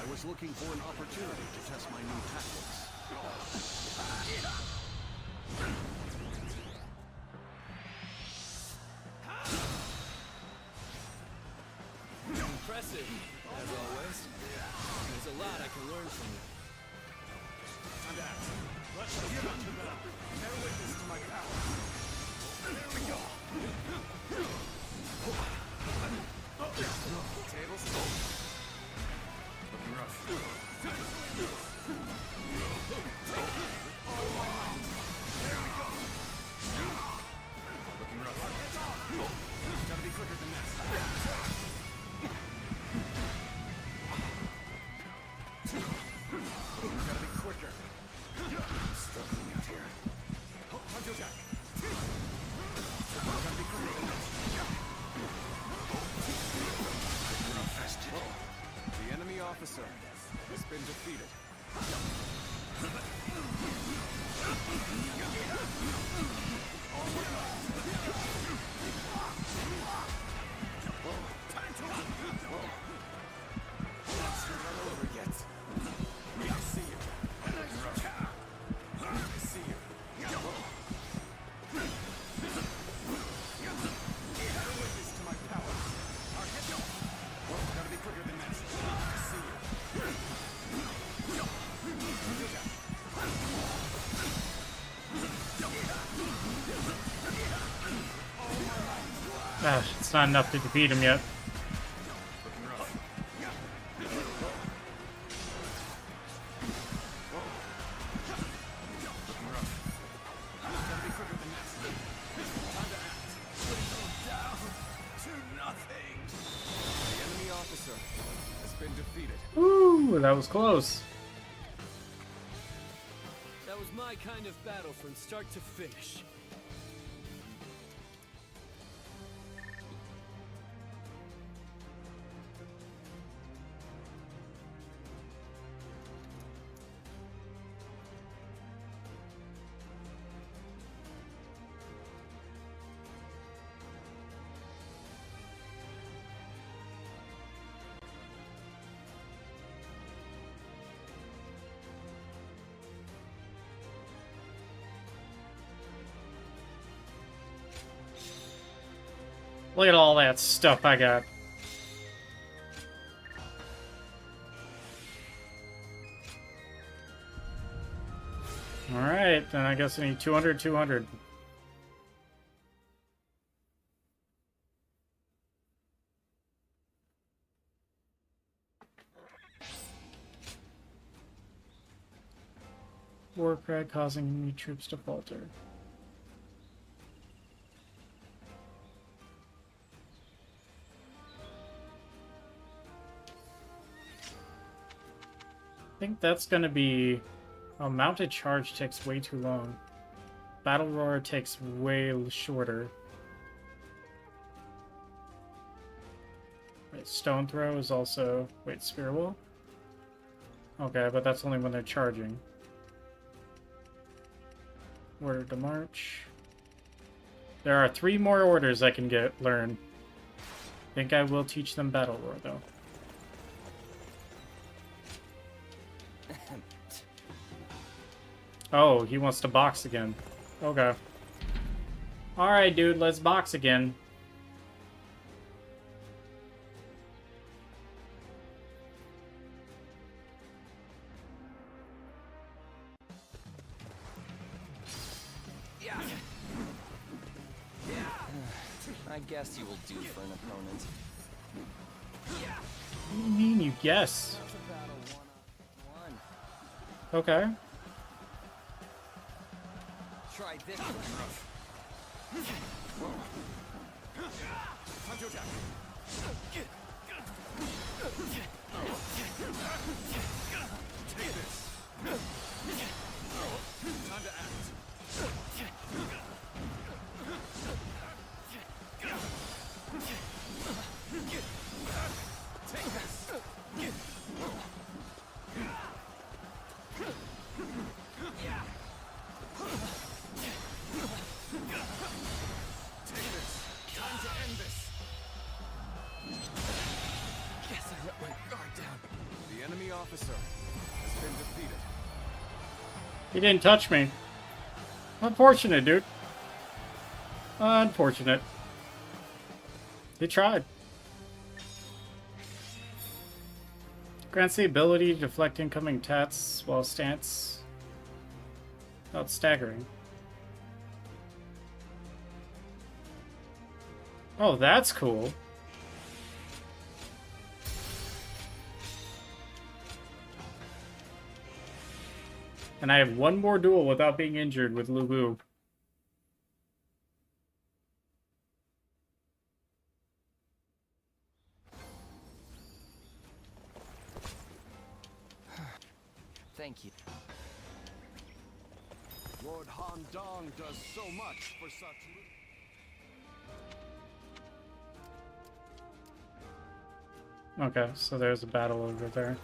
I was looking for an opportunity to test my new tactics. Impressive, as always. There's a lot I can learn from you. Time to act. Let's give it to them. Bear witness to my power. There we go. Tables full. Looking rough. There we go. Looking rough. Gotta be quicker than that. Gotta be quicker. Struggling out here. Hunter Jack. Gotta be quicker than this. The enemy officer has been defeated. Time to run. Let's run over yet. I see you. I see you. Bear witness to my power. Gotta be quicker than this. I see you. It's not enough to defeat him yet. Ooh, that was close. That was my kind of battle from start to finish. Look at all that stuff I got. Alright, then I guess I need 200, 200. War cry causing enemy troops to falter. think that's gonna be... Oh, mounted charge takes way too long. Battle roar takes way shorter. Wait, stone throw is also... Wait, spear wall? Okay, but that's only when they're charging. Order to march. There are 3 more orders I can learn. I think I will teach them battle roar though. Oh, he wants to box again. Okay. Alright, dude, let's box again. I guess you will do for an opponent. What do you mean, you guess? Okay. Try this one. Take this. Time to act. Take this. Time to end this. Guess I let my guard down. The enemy officer has been defeated. He didn't touch me. Unfortunate, dude. Unfortunate. He tried. Grants the ability to deflect incoming attacks while stance without staggering. Oh, that's cool. And I have one more duel without being injured with Lubu. Thank you. Lord Han Dong does so much for such... Okay, so there's a battle over there.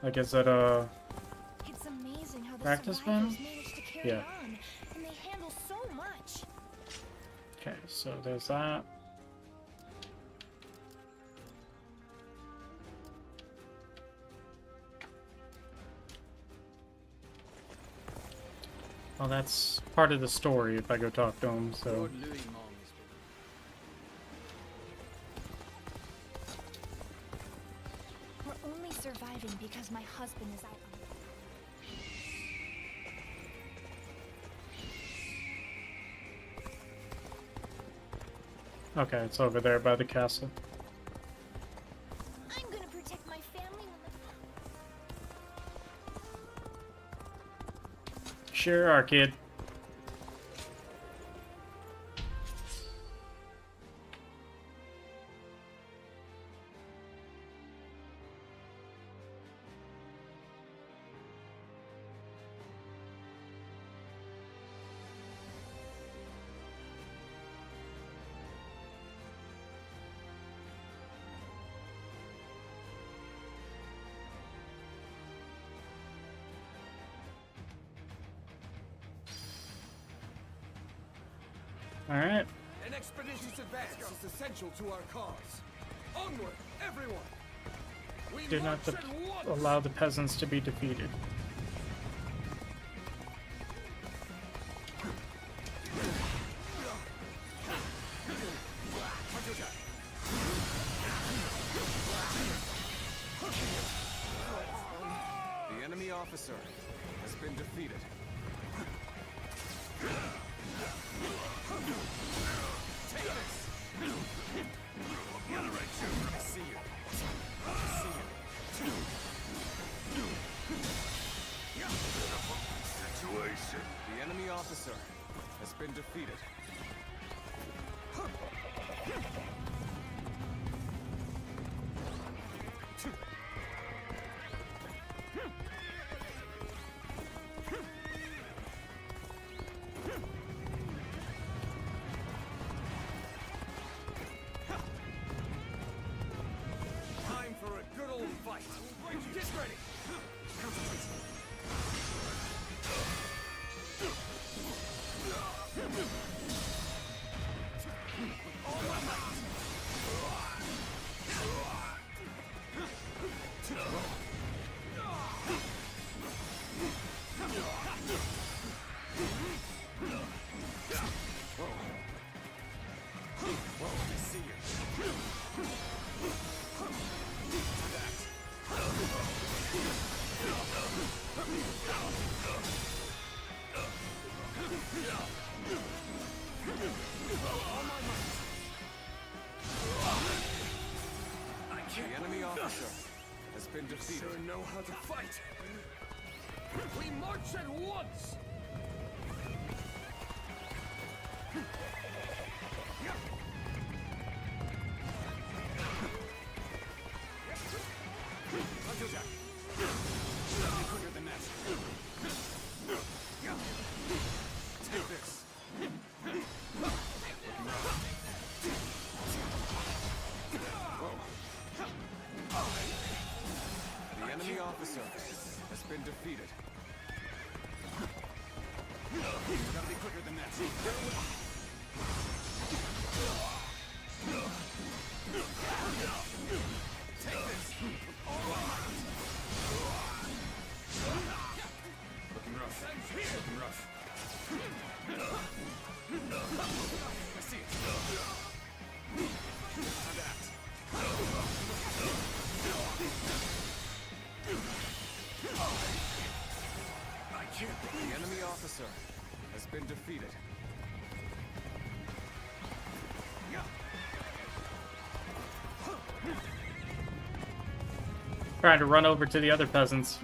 Like, is it a It's amazing how the practice survivors battle? manage to carry Yeah. on, and they handle so much. Okay, so there's that. Well, that's part of the story if I go talk to him, so... We're only surviving because my husband is out on... Okay, it's over there by the castle. I'm gonna protect my family when the... Sure are, kid. Alright. An expeditious advance is essential to our cause. Onward, everyone! We Do not march at once! allow the peasants to be defeated. The enemy officer has been defeated. Take this! I see you. I see you. Situation. The enemy officer has been defeated. might. Get ready. Concentrate. All my might. Whoa, I see you. The enemy officer has been defeated. Sure know how to fight. We march at once. Quicker than that. Take this. The enemy officer has been defeated. You gotta be quicker than that. Take this. Looking rough. Looking rough. I see it. Now that. I can't. The enemy officer has been defeated. Trying to run over to the other peasants.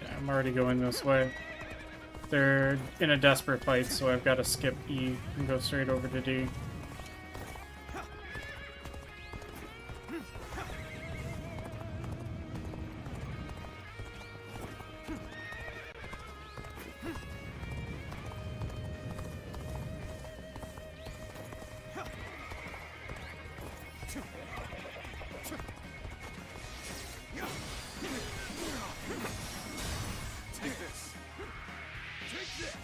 Okay, I'm already going this way. They're in a desperate fight, so I've got to skip E and go straight over to D. Take this. Take this.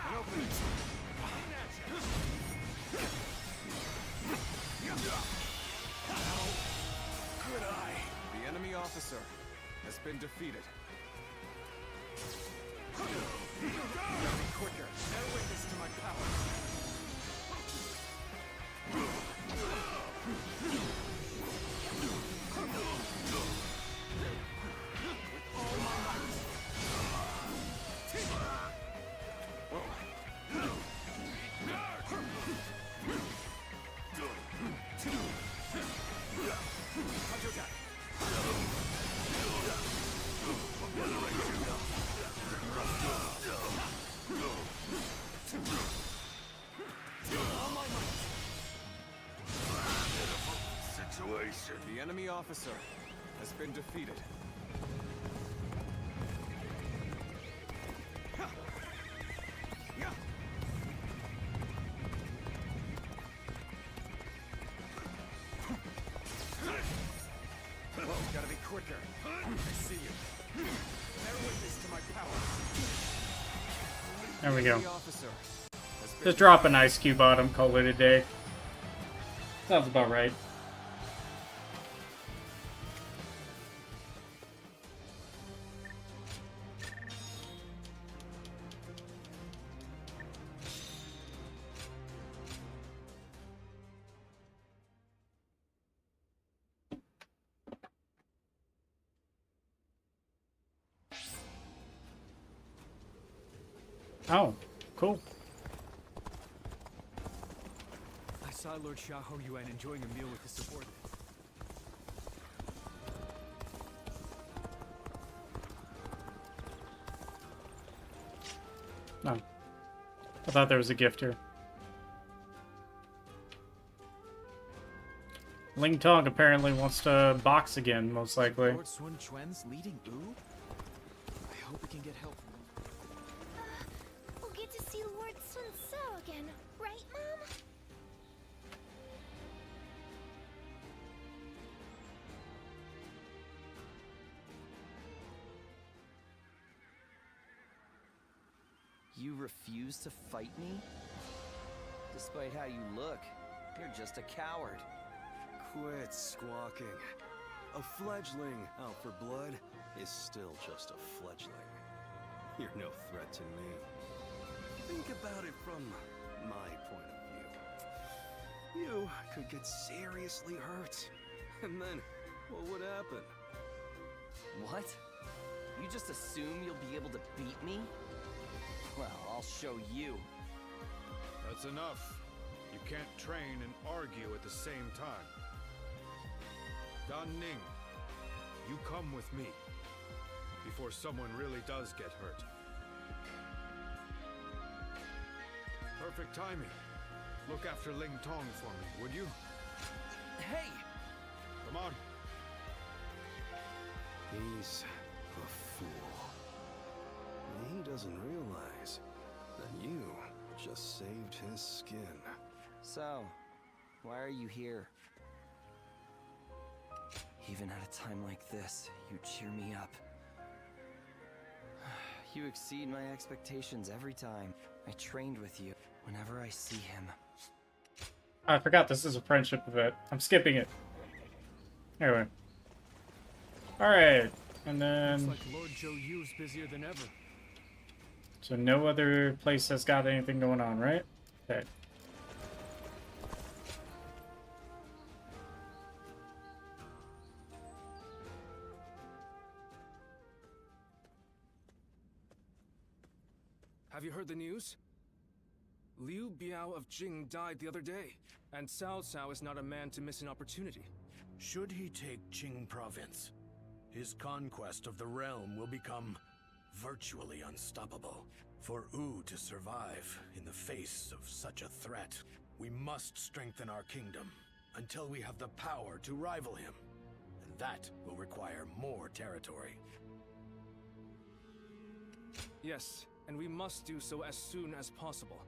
And open it. How could I? The enemy officer has been defeated. Be quicker. Bear witness to my power. The enemy officer has been defeated. Whoa, gotta be quicker. I see you. Bear witness to my power. There we go. The officer has been Just drop an ice cube on him, call it a day. Sounds about right. Oh, cool. I saw Lord Xiahou Yuan enjoying a meal with his subordinates. No. I thought there was a gift here. Ling Tong apparently wants to box again, most likely. Lord Sun Quan's leading Wu? I hope we can get help from him. We'll get to see Lord Sun Tzu again, right, Mom? you refuse to fight me? Despite how you look, you're just a coward. Quit squawking. A fledgling out for blood is still just a fledgling. You're no threat to me. Think about it from my point of view. You could get seriously hurt. And then, what would happen? What? You just assume you'll be able to beat me? Well, I'll show you. That's enough. You can't train and argue at the same time. Dan Ning, you come with me before someone really does get hurt. Perfect timing. Look after Ling Tong for me, would you? Hey! Come on. He's a fool. He doesn't realize that you just saved his skin. So, why are you here? Even at a time like this, you cheer me up. You exceed my expectations every time. I trained with you. Whenever I see him. I forgot this is a friendship event. I'm skipping it. Anyway. Alright. And then... Looks like Lord Zhou Yu's busier than ever. So no other place has got anything going on, right? Okay. Have you heard the news? Liu Biao of Jing died the other day, and Cao Cao is not a man to miss an opportunity. Should he take Qing province, his conquest of the realm will become virtually unstoppable. For Wu to survive in the face of such a threat, we must strengthen our kingdom until we have the power to rival him. And that will require more territory. Yes, and we must do so as soon as possible.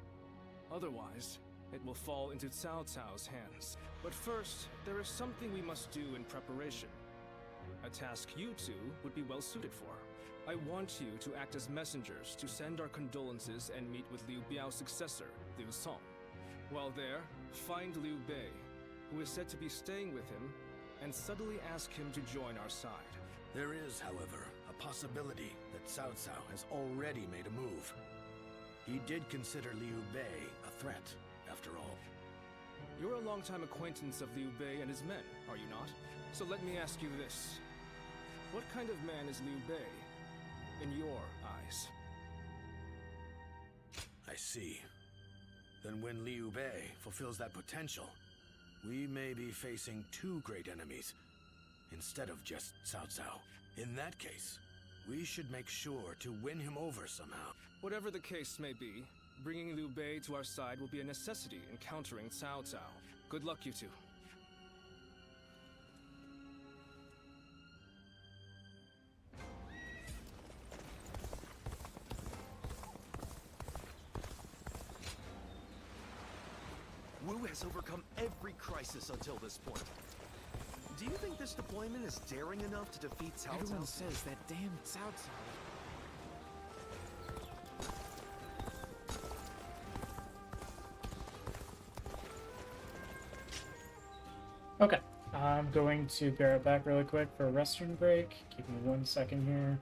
Otherwise, it will fall into Cao Cao's hands. But first, there is something we must do in preparation. A task you two would be well suited for. I want you to act as messengers to send our condolences and meet with Liu Biao's successor, Liu Song. While there, find Liu Bei, who is said to be staying with him, and subtly ask him to join our side. There is, however, a possibility that Cao Cao has already made a move. He did consider Liu Bei a threat, after all. You're a longtime acquaintance of Liu Bei and his men, are you not? So let me ask you this. What kind of man is Liu Bei, in your eyes? I see. Then when Liu Bei fulfills that potential, we may be facing two great enemies, instead of just Cao Cao. In that case, we should make sure to win him over somehow. Whatever the case may be, bringing Liu Bei to our side will be a necessity in countering Cao Cao. Good luck, you two. Wu has overcome every crisis until this point. Do you think this deployment is daring enough to defeat Cao Cao? Everyone says that damn Cao Cao. Okay, I'm going to bear it back really quick for a restroom break. Give me 1 second here.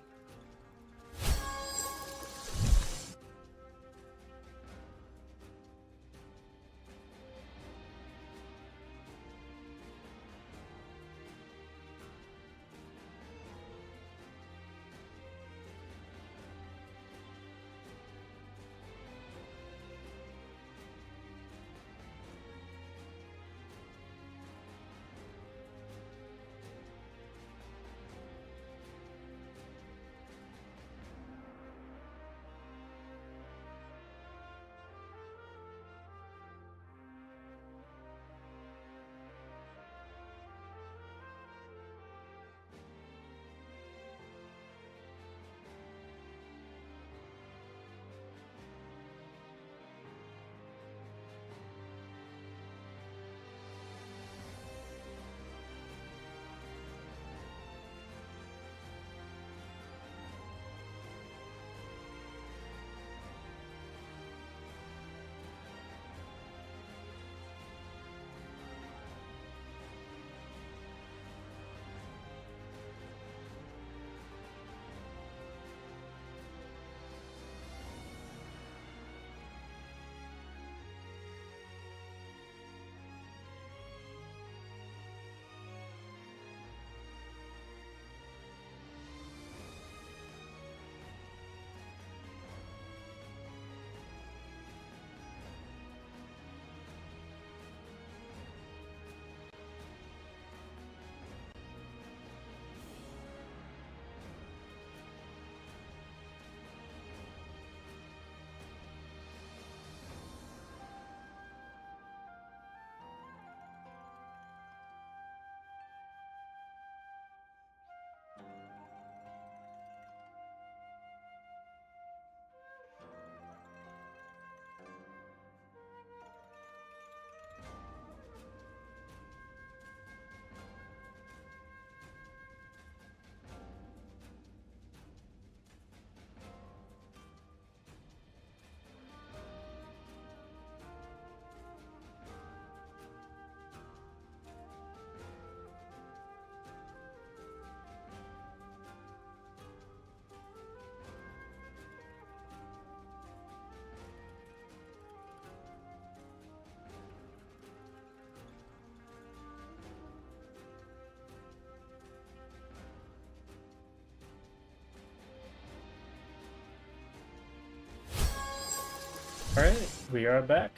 Alright, we are back.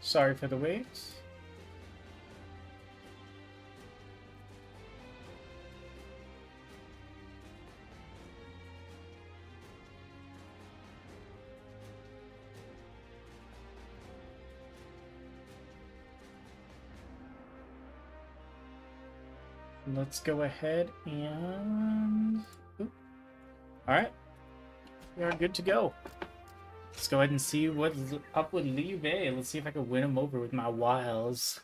Sorry for the wait. Let's go ahead and... Alright. We are good to go. Let's go ahead and see what's up with Liu Bei. Let's see if I can win him over with my wiles.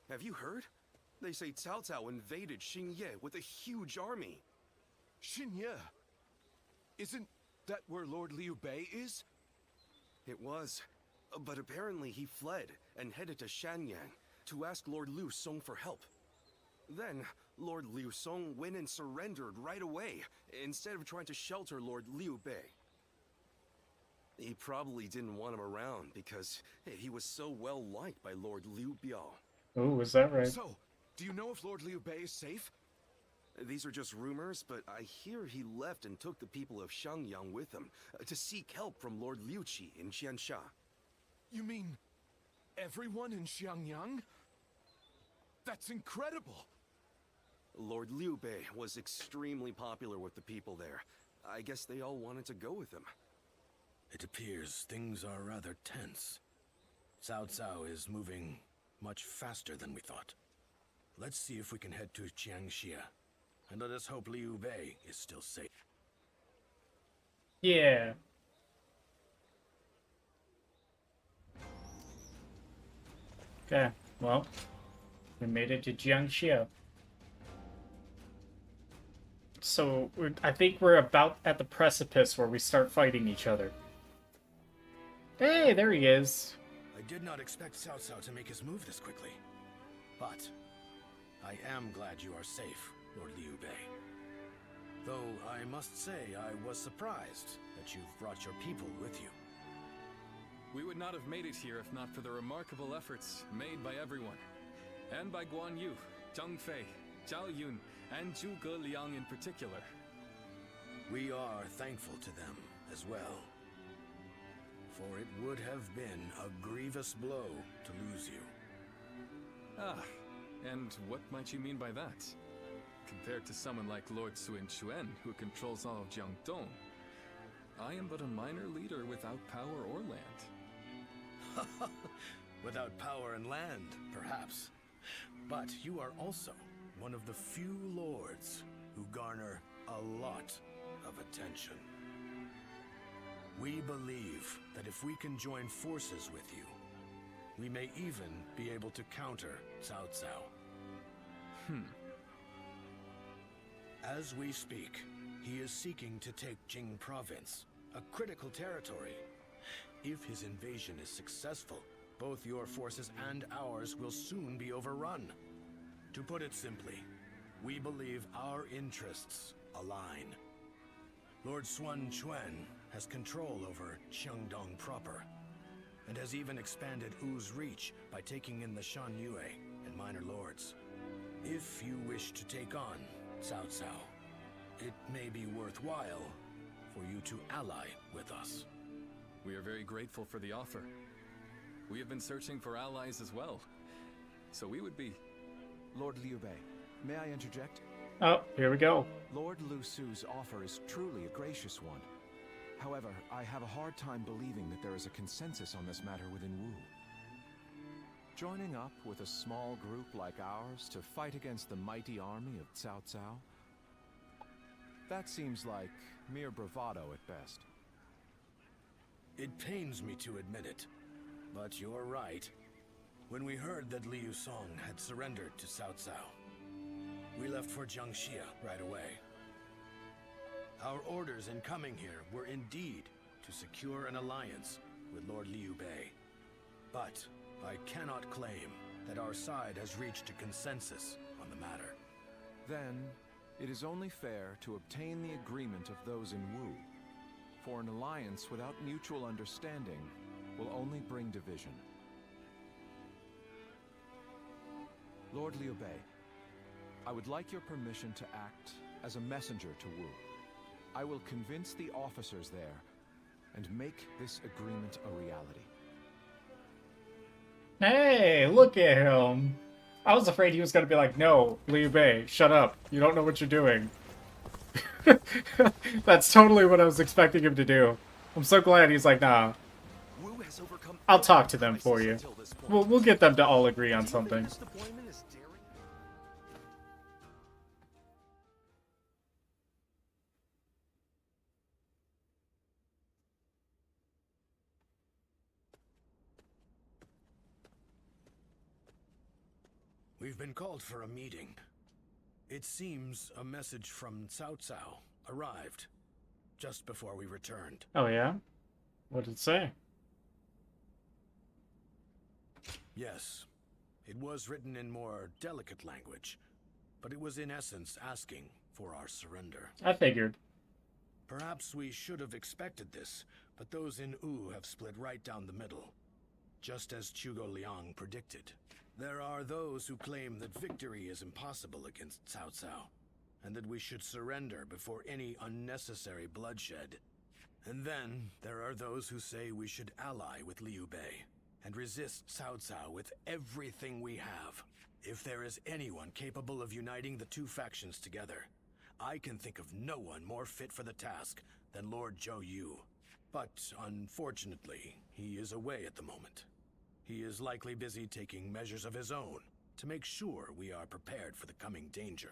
Have you heard? They say Cao Cao invaded Xingye with a huge army. Xingye? Isn't that where Lord Liu Bei is? It was. But apparently he fled and headed to Shanyang to ask Lord Liu Song for help. Then, Lord Liu Song went and surrendered right away, instead of trying to shelter Lord Liu Bei. He probably didn't want him around because he was so well liked by Lord Liu Biao. Oh, is that right? So, do you know if Lord Liu Bei is safe? These are just rumors, but I hear he left and took the people of Xiangyang with him to seek help from Lord Liu Qi in Qiansha. You mean everyone in Xiangyang? That's incredible! Lord Liu Bei was extremely popular with the people there. I guess they all wanted to go with him. It appears things are rather tense. Cao Cao is moving much faster than we thought. Let's see if we can head to Jiangxia. And let us hope Liu Bei is still safe. Yeah. Okay, well, we made it to Jiangxia. So, I think we're about at the precipice where we start fighting each other. Hey, there he is. I did not expect Cao Cao to make his move this quickly. But I am glad you are safe, Lord Liu Bei. Though I must say I was surprised that you've brought your people with you. We would not have made it here if not for the remarkable efforts made by everyone. And by Guan Yu, Zhang Fei, Zhao Yun, and Zhuge Liang in particular. We are thankful to them as well. For it would have been a grievous blow to lose you. Ah, and what might you mean by that? Compared to someone like Lord Sun Quan, who controls all of Jiangdong, I am but a minor leader without power or land. Without power and land, perhaps. But you are also one of the few lords who garner a lot of attention. We believe that if we can join forces with you, we may even be able to counter Cao Cao. As we speak, he is seeking to take Jing Province, a critical territory. If his invasion is successful, both your forces and ours will soon be overrun. To put it simply, we believe our interests align. Lord Sun Quan has control over Qiangdong proper, and has even expanded Wu's reach by taking in the Shan Yue and minor lords. If you wish to take on Cao Cao, it may be worthwhile for you to ally with us. We are very grateful for the offer. We have been searching for allies as well, so we would be... Lord Liu Bei, may I interject? Oh, here we go. Lord Lu Su's offer is truly a gracious one. However, I have a hard time believing that there is a consensus on this matter within Wu. Joining up with a small group like ours to fight against the mighty army of Cao Cao? That seems like mere bravado at best. It pains me to admit it, but you're right. When we heard that Liu Song had surrendered to Cao Cao, we left for Jiangxia right away. Our orders in coming here were indeed to secure an alliance with Lord Liu Bei. But I cannot claim that our side has reached a consensus on the matter. Then, it is only fair to obtain the agreement of those in Wu. for an alliance without mutual understanding will only bring division. Lord Liu Bei, I would like your permission to act as a messenger to Wu. I will convince the officers there and make this agreement a reality. Hey, look at him. I was afraid he was going to be like, no, Liu Bei, shut up. You don't know what you're doing. That's totally what I was expecting him to do. I'm so glad he's like, nah. I'll talk to them for you. We'll get them to all agree on something. We've been called for a meeting. It seems a message from Cao Cao arrived just before we returned. Oh yeah? What did it say? Yes, it was written in more delicate language, but it was in essence asking for our surrender. I figured. Perhaps we should have expected this, but those in Wu have split right down the middle, just as Zhuge Liang predicted. There are those who claim that victory is impossible against Cao Cao, and that we should surrender before any unnecessary bloodshed. And then there are those who say we should ally with Liu Bei and resist Cao Cao with everything we have. If there is anyone capable of uniting the two factions together, I can think of no one more fit for the task than Lord Zhou Yu. But unfortunately, he is away at the moment. He is likely busy taking measures of his own to make sure we are prepared for the coming danger.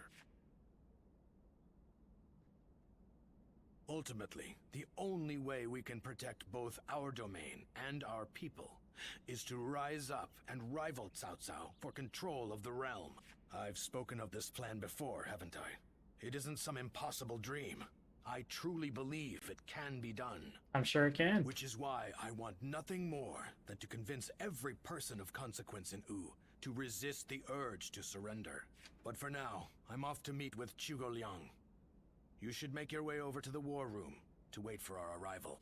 Ultimately, the only way we can protect both our domain and our people is to rise up and rival Cao Cao for control of the realm. I've spoken of this plan before, haven't I? It isn't some impossible dream. I truly believe it can be done. I'm sure it can. Which is why I want nothing more than to convince every person of consequence in Wu to resist the urge to surrender. But for now, I'm off to meet with Zhuge Liang. You should make your way over to the war room to wait for our arrival.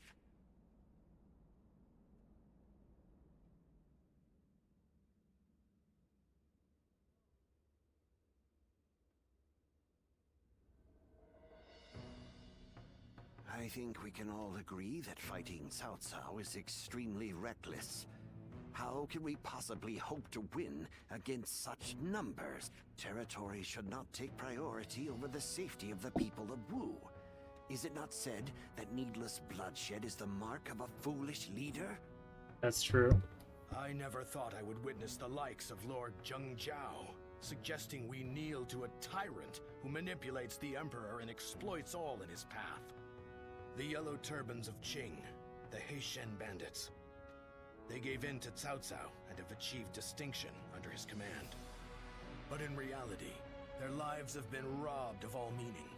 I think we can all agree that fighting Cao Cao is extremely reckless. How can we possibly hope to win against such numbers? Territory should not take priority over the safety of the people of Wu. Is it not said that needless bloodshed is the mark of a foolish leader? That's true. I never thought I would witness the likes of Lord Zheng Jiao, suggesting we kneel to a tyrant who manipulates the Emperor and exploits all in his path. The Yellow Turbans of Qing, the Heishen bandits. They gave in to Cao Cao and have achieved distinction under his command. But in reality, their lives have been robbed of all meaning,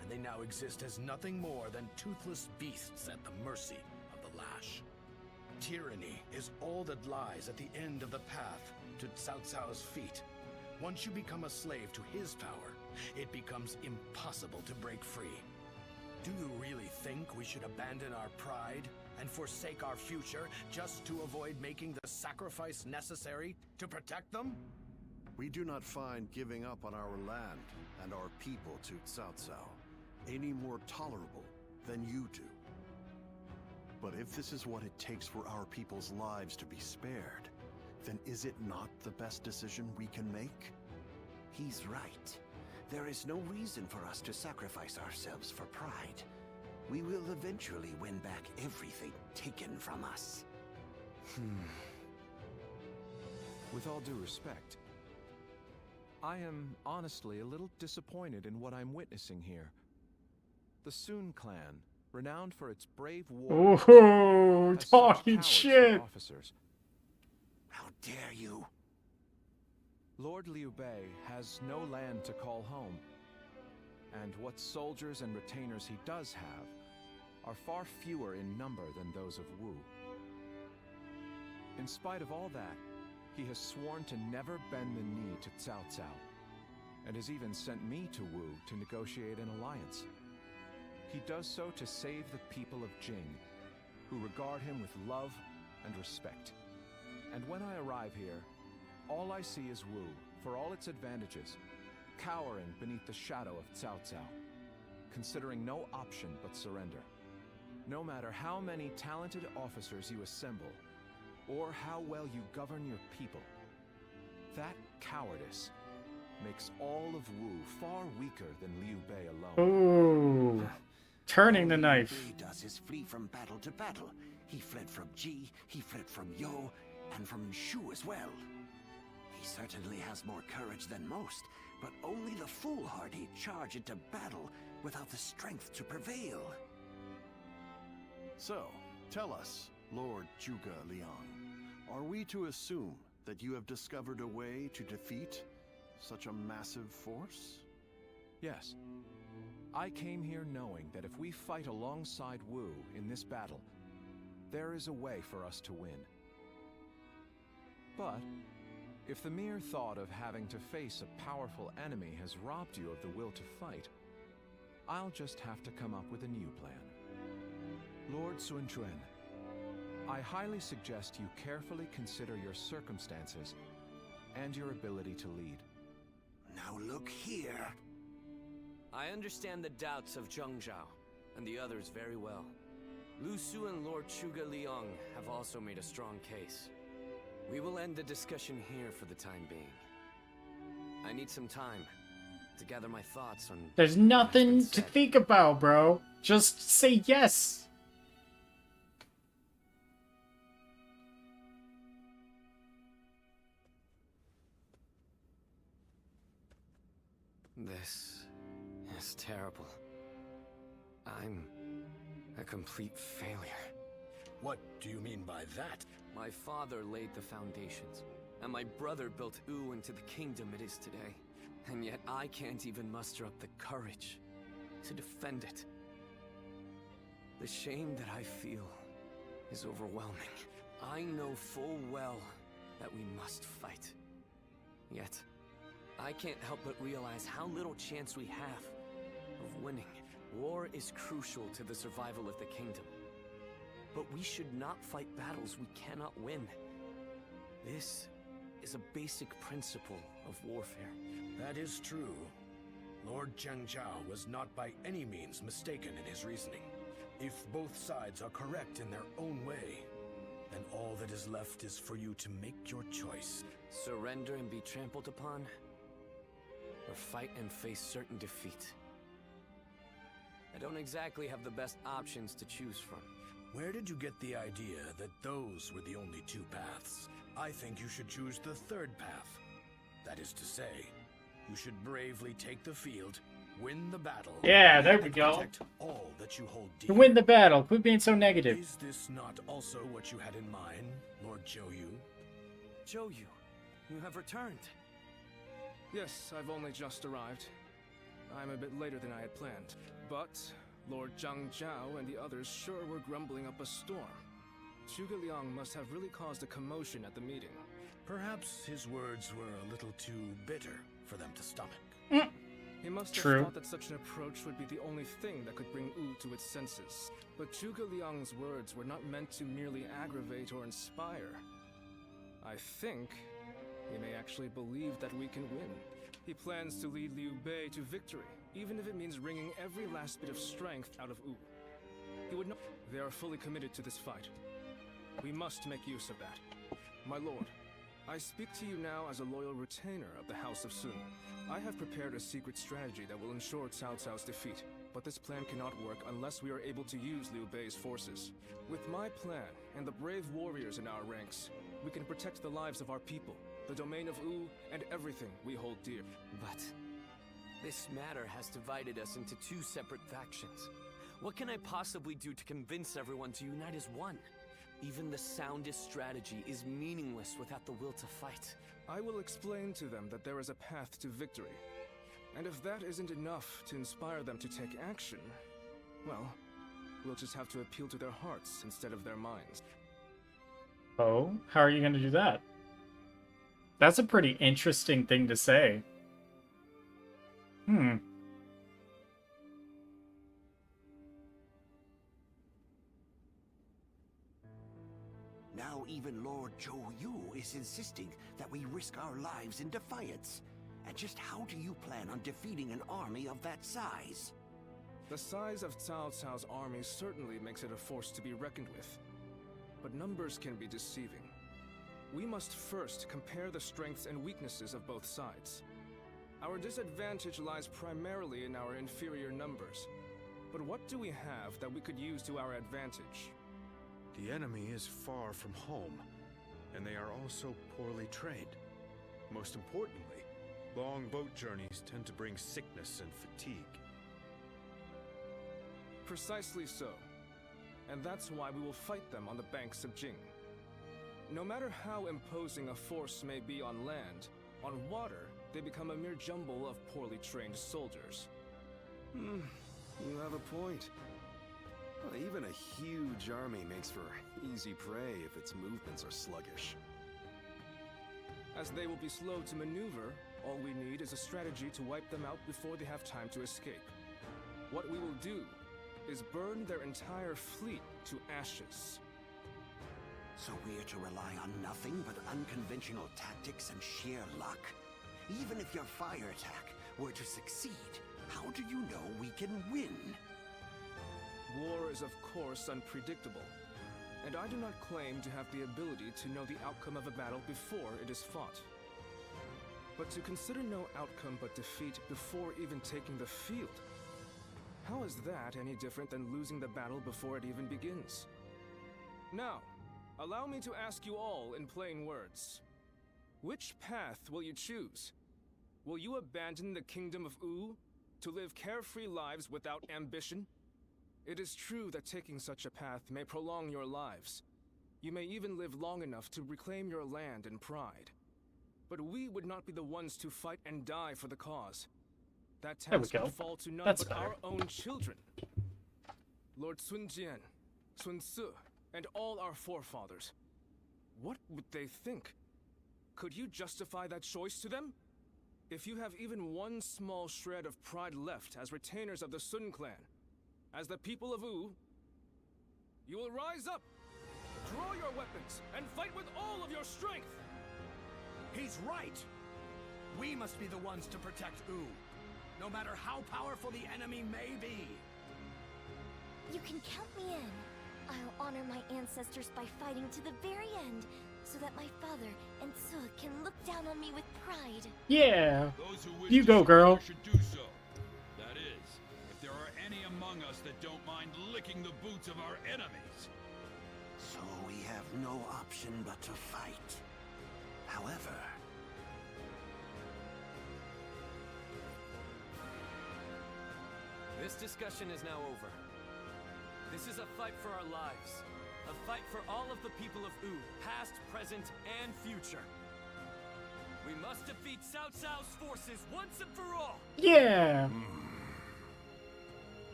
and they now exist as nothing more than toothless beasts at the mercy of the lash. Tyranny is all that lies at the end of the path to Cao Cao's feet. Once you become a slave to his power, it becomes impossible to break free. Do you really think we should abandon our pride and forsake our future just to avoid making the sacrifice necessary to protect them? We do not find giving up on our land and our people to Cao Cao any more tolerable than you do. But if this is what it takes for our people's lives to be spared, then is it not the best decision we can make? He's right. There is no reason for us to sacrifice ourselves for pride. We will eventually win back everything taken from us. With all due respect, I am honestly a little disappointed in what I'm witnessing here. The Sun clan, renowned for its brave war, ooh, talking shit. Officers. How dare you? Lord Liu Bei has no land to call home, and what soldiers and retainers he does have are far fewer in number than those of Wu. In spite of all that, he has sworn to never bend the knee to Cao Cao, and has even sent me to Wu to negotiate an alliance. he does so to save the people of Jing, who regard him with love and respect. And when I arrive here, all I see is Wu, for all its advantages, cowering beneath the shadow of Cao Cao, considering no option but surrender. No matter how many talented officers you assemble, or how well you govern your people, that cowardice makes all of Wu far weaker than Liu Bei alone. Ooh. Turning the knife. All Liu Bei does is flee from battle to battle. He fled from Ji, he fled from Yo, and from Shu as well. He certainly has more courage than most, but only the foolhardy charge into battle without the strength to prevail. So, tell us, Lord Zhuge Liang, are we to assume that you have discovered a way to defeat such a massive force? Yes. I came here knowing that if we fight alongside Wu in this battle, there is a way for us to win. But if the mere thought of having to face a powerful enemy has robbed you of the will to fight, I'll just have to come up with a new plan. Lord Sun Quan, I highly suggest you carefully consider your circumstances and your ability to lead. Now look here. I understand the doubts of Zheng Zhao and the others very well. Lu Su and Lord Zhuge Liang have also made a strong case. We will end the discussion here for the time being. I need some time to gather my thoughts on... There's nothing to think about, bro. Just say yes. This is terrible. I'm a complete failure. What do you mean by that? My father laid the foundations, and my brother built Wu into the kingdom it is today. And yet I can't even muster up the courage to defend it. The shame that I feel is overwhelming. I know full well that we must fight. Yet, I can't help but realize how little chance we have of winning. War is crucial to the survival of the kingdom. But we should not fight battles we cannot win. This is a basic principle of warfare. That is true. Lord Zheng Zhao was not by any means mistaken in his reasoning. If both sides are correct in their own way, then all that is left is for you to make your choice. Surrender and be trampled upon, or fight and face certain defeat. I don't exactly have the best options to choose from. Where did you get the idea that those were the only two paths? I think you should choose the third path. That is to say, you should bravely take the field, win the battle. Yeah, there we go. Protect all that you hold dear. To win the battle. Quit being so negative. Is this not also what you had in mind, Lord Zhou Yu? Zhou Yu, you have returned. Yes, I've only just arrived. I'm a bit later than I had planned. But Lord Zhang Zhao and the others sure were grumbling up a storm. Zhuge Liang must have really caused a commotion at the meeting. Perhaps his words were a little too bitter for them to stomach. He must have True. thought that such an approach would be the only thing that could bring Wu to its senses. But Zhuge Liang's words were not meant to merely aggravate or inspire. I think he may actually believe that we can win. He plans to lead Liu Bei to victory, even if it means wringing every last bit of strength out of Wu. He would not... They are fully committed to this fight. We must make use of that. My lord, I speak to you now as a loyal retainer of the House of Sun. I have prepared a secret strategy that will ensure Cao Cao's defeat, but this plan cannot work unless we are able to use Liu Bei's forces. With my plan and the brave warriors in our ranks, we can protect the lives of our people, the domain of Wu, and everything we hold dear. But this matter has divided us into two separate factions. What can I possibly do to convince everyone to unite as one? Even the soundest strategy is meaningless without the will to fight. I will explain to them that there is a path to victory. And if that isn't enough to inspire them to take action, well, we'll just have to appeal to their hearts instead of their minds. Oh, how are you going to do that? That's a pretty interesting thing to say. even Lord Zhou Yu is insisting that we risk our lives in defiance. And just how do you plan on defeating an army of that size? The size of Cao Cao's army certainly makes it a force to be reckoned with. But numbers can be deceiving. We must first compare the strengths and weaknesses of both sides. Our disadvantage lies primarily in our inferior numbers. But what do we have that we could use to our advantage? The enemy is far from home, and they are also poorly trained. Most importantly, long boat journeys tend to bring sickness and fatigue. Precisely so. And that's why we will fight them on the banks of Jing. No matter how imposing a force may be on land, on water, they become a mere jumble of poorly trained soldiers. You have a point. Well, even a huge army makes for easy prey if its movements are sluggish. As they will be slow to maneuver, all we need is a strategy to wipe them out before they have time to escape. What we will do is burn their entire fleet to ashes. So we're to rely on nothing but unconventional tactics and sheer luck? Even if your fire attack were to succeed, how do you know we can win? War is of course unpredictable, and I do not claim to have the ability to know the outcome of a battle before it is fought. But to consider no outcome but defeat before even taking the field, how is that any different than losing the battle before it even begins? Now, allow me to ask you all in plain words. Which path will you choose? Will you abandon the kingdom of Wu to live carefree lives without ambition? It is true that taking such a path may prolong your lives. You may even live long enough to reclaim your land and pride. But we would not be the ones to fight and die for the cause. That task would fall to none but our own children. Lord Sun Jian, Sun Ce, and all our forefathers. What would they think? Could you justify that choice to them? If you have even one small shred of pride left as retainers of the Sun clan, as the people of Wu, you will rise up, draw your weapons, and fight with all of your strength! He's right! We must be the ones to protect Wu, no matter how powerful the enemy may be. You can count me in. I'll honor my ancestors by fighting to the very end, so that my father and Ce can look down on me with pride. Yeah, you go, girl. Should do so. That is, if there are any among us that don't mind licking the boots of our enemies. So we have no option but to fight. However... This discussion is now over. This is a fight for our lives. A fight for all of the people of Wu, past, present, and future. We must defeat Cao Cao's forces once and for all! Yeah!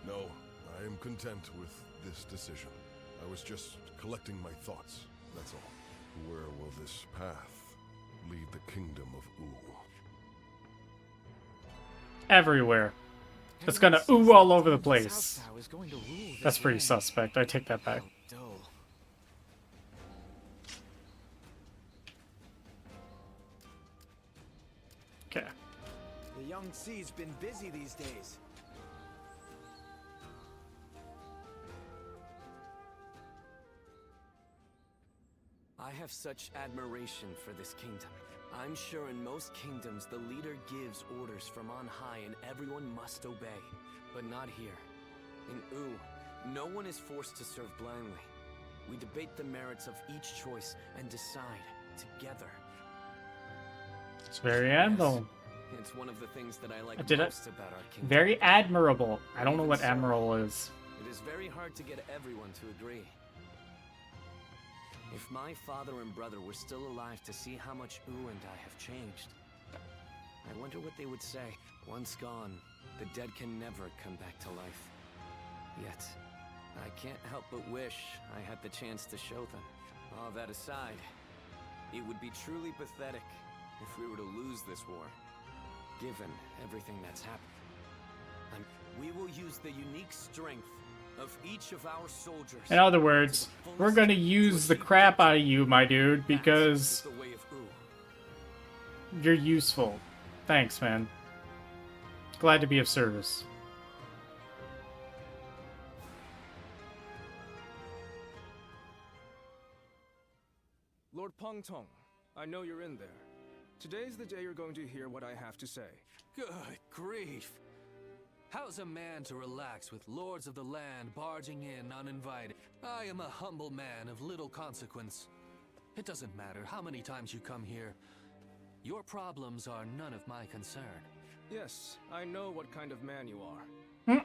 No, I am content with this decision. I was just collecting my thoughts, that's all. Where will this path lead the kingdom of Wu? Everywhere. It's gonna ooh all over the place. That's pretty suspect. I take that back. Okay. The young Ci's been busy these days. I have such admiration for this kingdom. I'm sure in most kingdoms the leader gives orders from on high and everyone must obey. But not here. In Wu, no one is forced to serve blindly. We debate the merits of each choice and decide together. It's very admirable. Yes, it's one of the things that I like Did it? most about our kingdom. Very admirable. I don't know Even what so, admirable is. It is very hard to get everyone to agree. If my father and brother were still alive to see how much Wu and I have changed, I wonder what they would say. Once gone, the dead can never come back to life. Yet, I can't help but wish I had the chance to show them. All that aside, it would be truly pathetic if we were to lose this war, given everything that's happened. We will use the unique strength of each of our soldiers. In other words, we're gonna use the crap out of you, my dude, because The way of Ooh. you're useful. Thanks, man. Glad to be of service. Lord Pongtong, I know you're in there. Today's the day you're going to hear what I have to say. Good grief. How's a man to relax with lords of the land barging in uninvited? I am a humble man of little consequence. It doesn't matter how many times you come here. Your problems are none of my concern. Yes, I know what kind of man you are.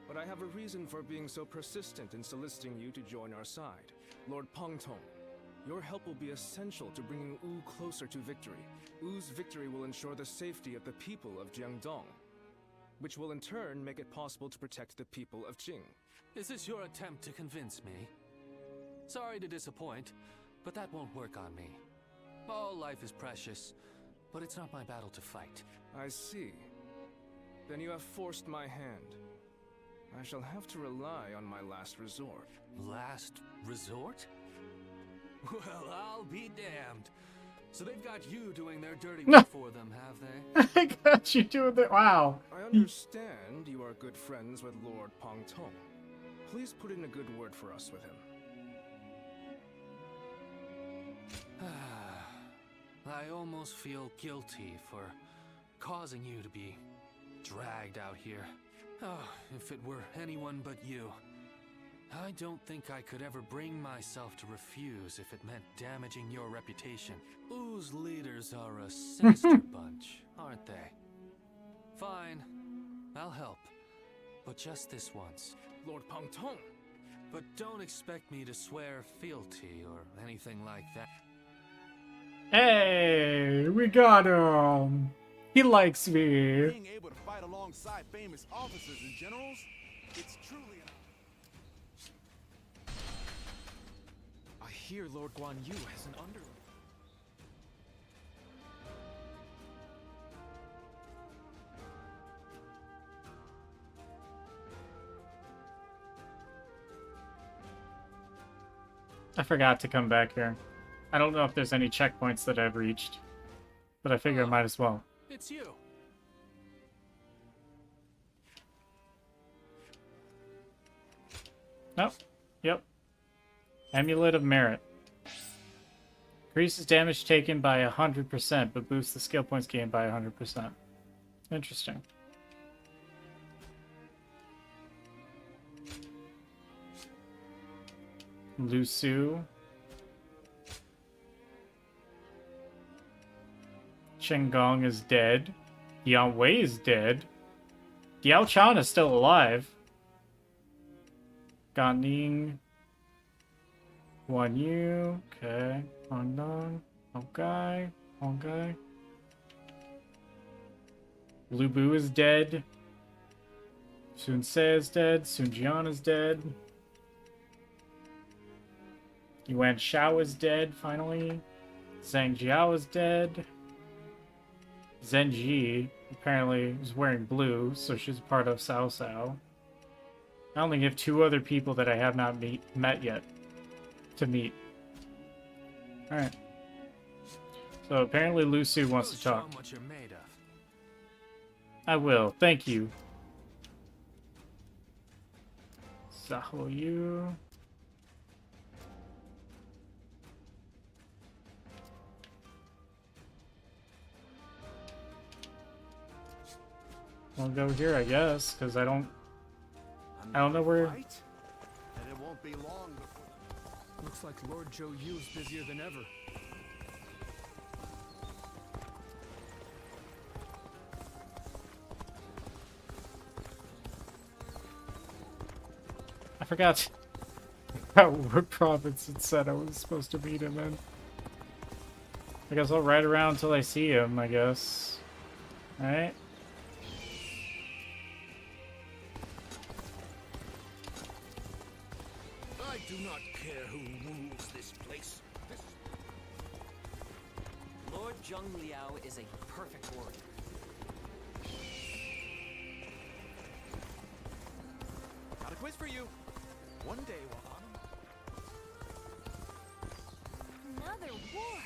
But I have a reason for being so persistent in soliciting you to join our side. Lord Pongtong, your help will be essential to bringing Wu closer to victory. Wu's victory will ensure the safety of the people of Jiangdong, which will in turn make it possible to protect the people of Jing. Is this your attempt to convince me? Sorry to disappoint, but that won't work on me. All life is precious, but it's not my battle to fight. I see. Then you have forced my hand. I shall have to rely on my last resort. Last resort? Well, I'll be damned. So they've got you doing their dirty work for them, have they? I got you doing that. Wow. I understand you are good friends with Lord Pongtong. Please put in a good word for us with him. I almost feel guilty for causing you to be dragged out here. Oh, if it were anyone but you. I don't think I could ever bring myself to refuse if it meant damaging your reputation. Wu's leaders are a sinister bunch, aren't they? Fine, I'll help. But just this once. Lord Pongtong! But don't expect me to swear fealty or anything like that. Hey, we got him. He likes me. Being able to fight alongside famous officers and generals, it's truly an I hear Lord Guan Yu has an underling. I forgot to come back here. I don't know if there's any checkpoints that I've reached, but I figure I might as well. It's you. Nope. Yep. Amulet of Merit. Increases damage taken by 100%, but boosts the skill points gained by 100%. Interesting. Lu Su. Chen Gong is dead. Yan Wei is dead. Diao Chan is still alive. Gan Ning. Guan Yu. Okay. Hong Dong. Okay. Okay. Lu Bu is dead. Sun Se is dead. Sun Jian is dead. Yuan Shao is dead, finally. Zhang Jiao is dead. Zhen Ji apparently is wearing blue, so she's part of Cao Cao. I only have 2 other people that I have not met yet to meet. Alright. So apparently Lu Su wants to talk. What you're made of. I will. Thank you. Zhao Yu. I'll go here, I guess, because I don't know where. And it won't be long before. Looks like Lord Zhou Yu is busier than ever. I forgot what province it said I was supposed to meet him in. I guess I'll ride around until I see him, I guess. Alright. I do not care who rules this place. Lord Zheng Liao is a perfect warrior. Gotta quiz for you. One day we'll honor. Another war?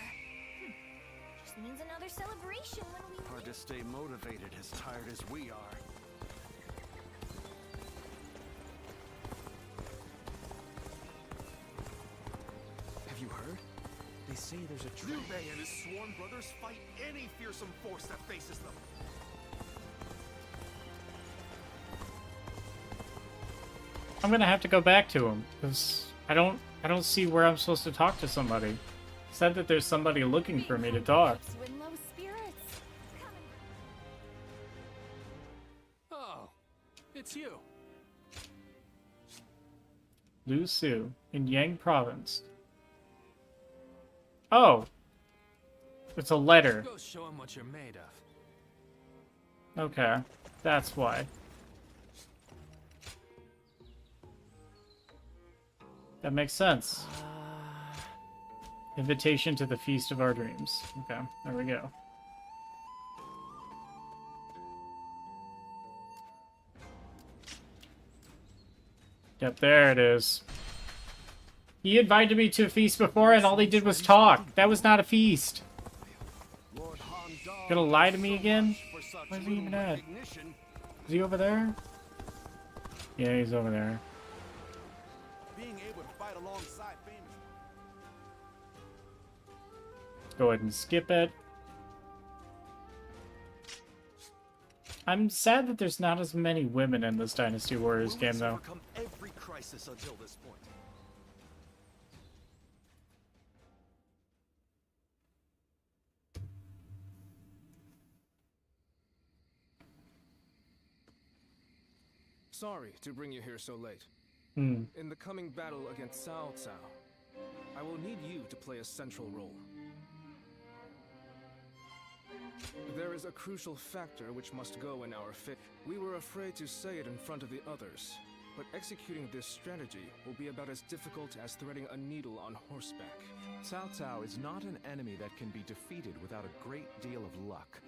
Just means another celebration when we Hard to stay motivated as tired as we are. Have you heard? They say there's a Liu Bei and his sworn brothers fight any fearsome force that faces them. I'm gonna have to go back to him because I don't see where I'm supposed to talk to somebody. It said that there's somebody looking for me to talk. Oh, it's you. Lu Su in Yang Province. Oh, it's a letter. Go show him what you're made of. Okay, that's why. That makes sense. Invitation to the Feast of Our Dreams. Okay, there we go. Yep, there it is. He invited me to a feast before and all he did was talk. That was not a feast. Gonna lie to me again? Where's he even at? Is he over there? Yeah, he's over there. Being able to fight alongside famous. Go ahead and skip it. I'm sad that there's not as many women in this Dynasty Warriors game, though. Overcome every crisis until this point. Sorry to bring you here so late. Hmm. In the coming battle against Cao Cao, I will need you to play a central role. There is a crucial factor which must go in our favor. We were afraid to say it in front of the others, but executing this strategy will be about as difficult as threading a needle on horseback. Cao Cao is not an enemy that can be defeated without a great deal of luck.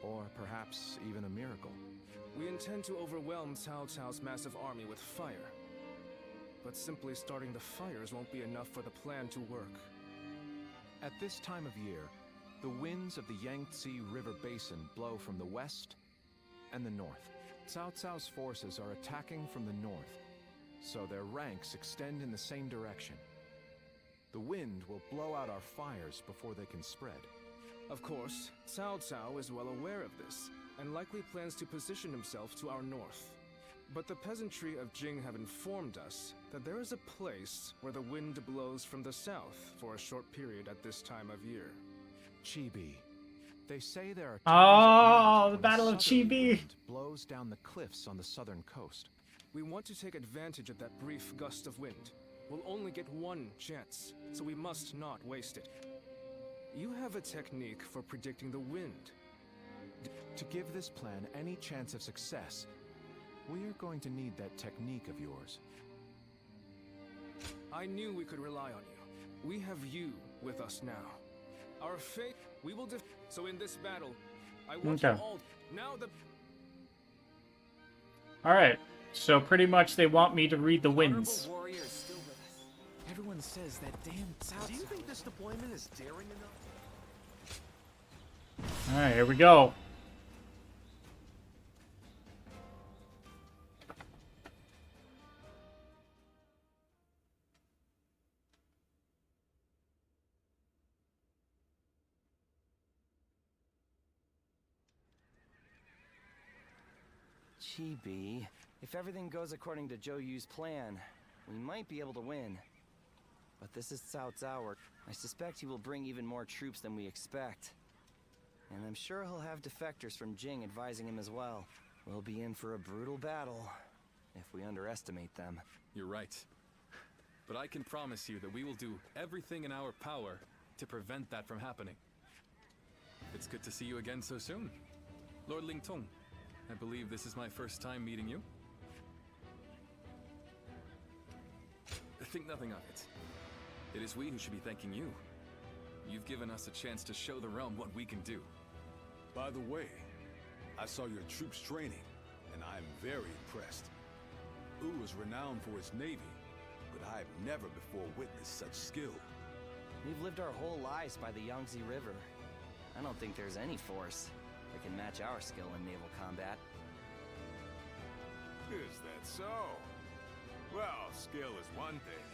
Or perhaps even a miracle. We intend to overwhelm Cao Cao's massive army with fire. But simply starting the fires won't be enough for the plan to work. At this time of year, the winds of the Yangtze River Basin blow from the west and the north. Cao Cao's forces are attacking from the north, so their ranks extend in the same direction. The wind will blow out our fires before they can spread. Of course, Cao Cao is well aware of this, and likely plans to position himself to our north. But the peasantry of Jing have informed us that there is a place where the wind blows from the south for a short period at this time of year. Chibi. They say there are Oh, the Battle of Chibi blows down the cliffs on the southern coast. We want to take advantage of that brief gust of wind. We'll only get one chance, so we must not waste it. You have a technique for predicting the wind. To give this plan any chance of success, we are going to need that technique of yours. I knew we could rely on you. We have you with us now. Our fate, we will so in this battle, I want you all... Now the... Alright, so pretty much they want me to read the winds. Warrior is still with us. Everyone says that damn Cao. Do you think this deployment is daring enough? Alright, here we go. Chibi, if everything goes according to Zhou Yu's plan, we might be able to win. But this is Cao Cao. I suspect he will bring even more troops than we expect. And I'm sure he'll have defectors from Jing advising him as well. We'll be in for a brutal battle if we underestimate them. You're right. But I can promise you that we will do everything in our power to prevent that from happening. It's good to see you again so soon. Lord Lingtong, I believe this is my first time meeting you. Think nothing of it. It is we who should be thanking you. You've given us a chance to show the realm what we can do. By the way, I saw your troops training, and I'm very impressed. Wu is renowned for its navy, but I have never before witnessed such skill. We've lived our whole lives by the Yangtze River. I don't think there's any force that can match our skill in naval combat. Is that so? Well, skill is one thing,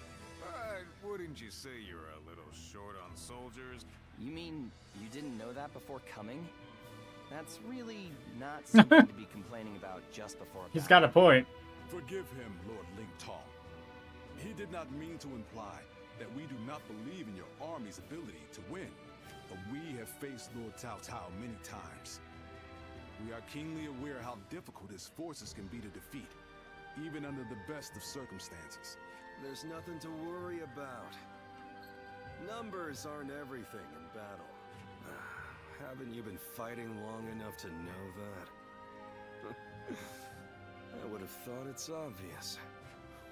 but wouldn't you say you're a little short on soldiers? You mean you didn't know that before coming? That's really not something to be complaining about just before a He's got a point. Forgive him, Lord Ling Tong. He did not mean to imply that we do not believe in your army's ability to win. But we have faced Lord Cao Cao many times. We are keenly aware how difficult his forces can be to defeat, even under the best of circumstances. There's nothing to worry about. Numbers aren't everything in battle. Haven't you been fighting long enough to know that? I would have thought it's obvious.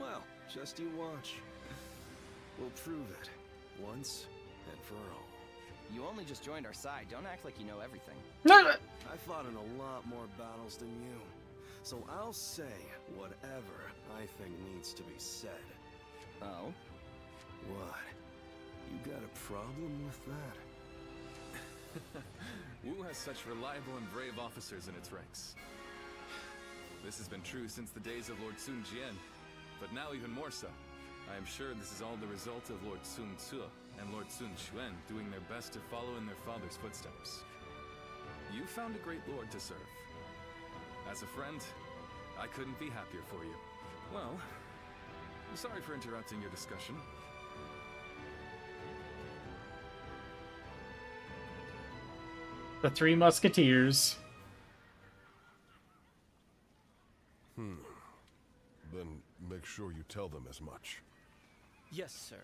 Well, just you watch. We'll prove it, once and for all. You only just joined our side. Don't act like you know everything. I fought in a lot more battles than you. So I'll say whatever I think needs to be said. Oh? What? You got a problem with that? Wu has such reliable and brave officers in its ranks. This has been true since the days of Lord Sun Jian, but now even more so. I am sure this is all the result of Lord Sun Ce and Lord Sun Quan doing their best to follow in their father's footsteps. You found a great lord to serve. As a friend, I couldn't be happier for you. Well, I'm sorry for interrupting your discussion. The Three Musketeers. Then make sure you tell them as much. Yes, sir.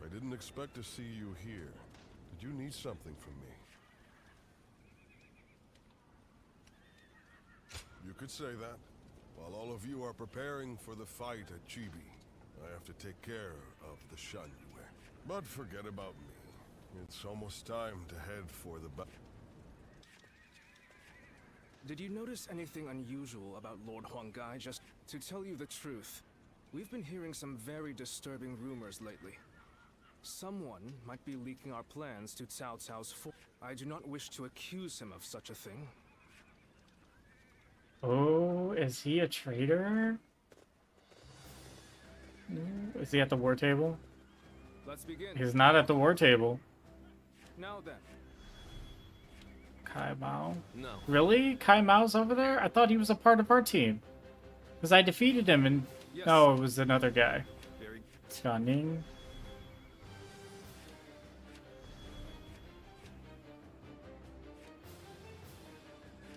I didn't expect to see you here. Did you need something from me? You could say that. While all of you are preparing for the fight at Chibi, I have to take care of the Shanyue. But forget about me. It's almost time to head for the Did you notice anything unusual about Lord Huanggai? Just to tell you the truth, we've been hearing some very disturbing rumors lately. Someone might be leaking our plans to Cao Cao's force. I do not wish to accuse him of such a thing. Oh, is he a traitor? Is he at the war table? Let's begin. He's not at the war table. Now then. Kai Mao? No. Really? Kai Mao's over there? I thought he was a part of our team. Because I defeated him and... Yes. Oh, it was another guy. Very... Stunning.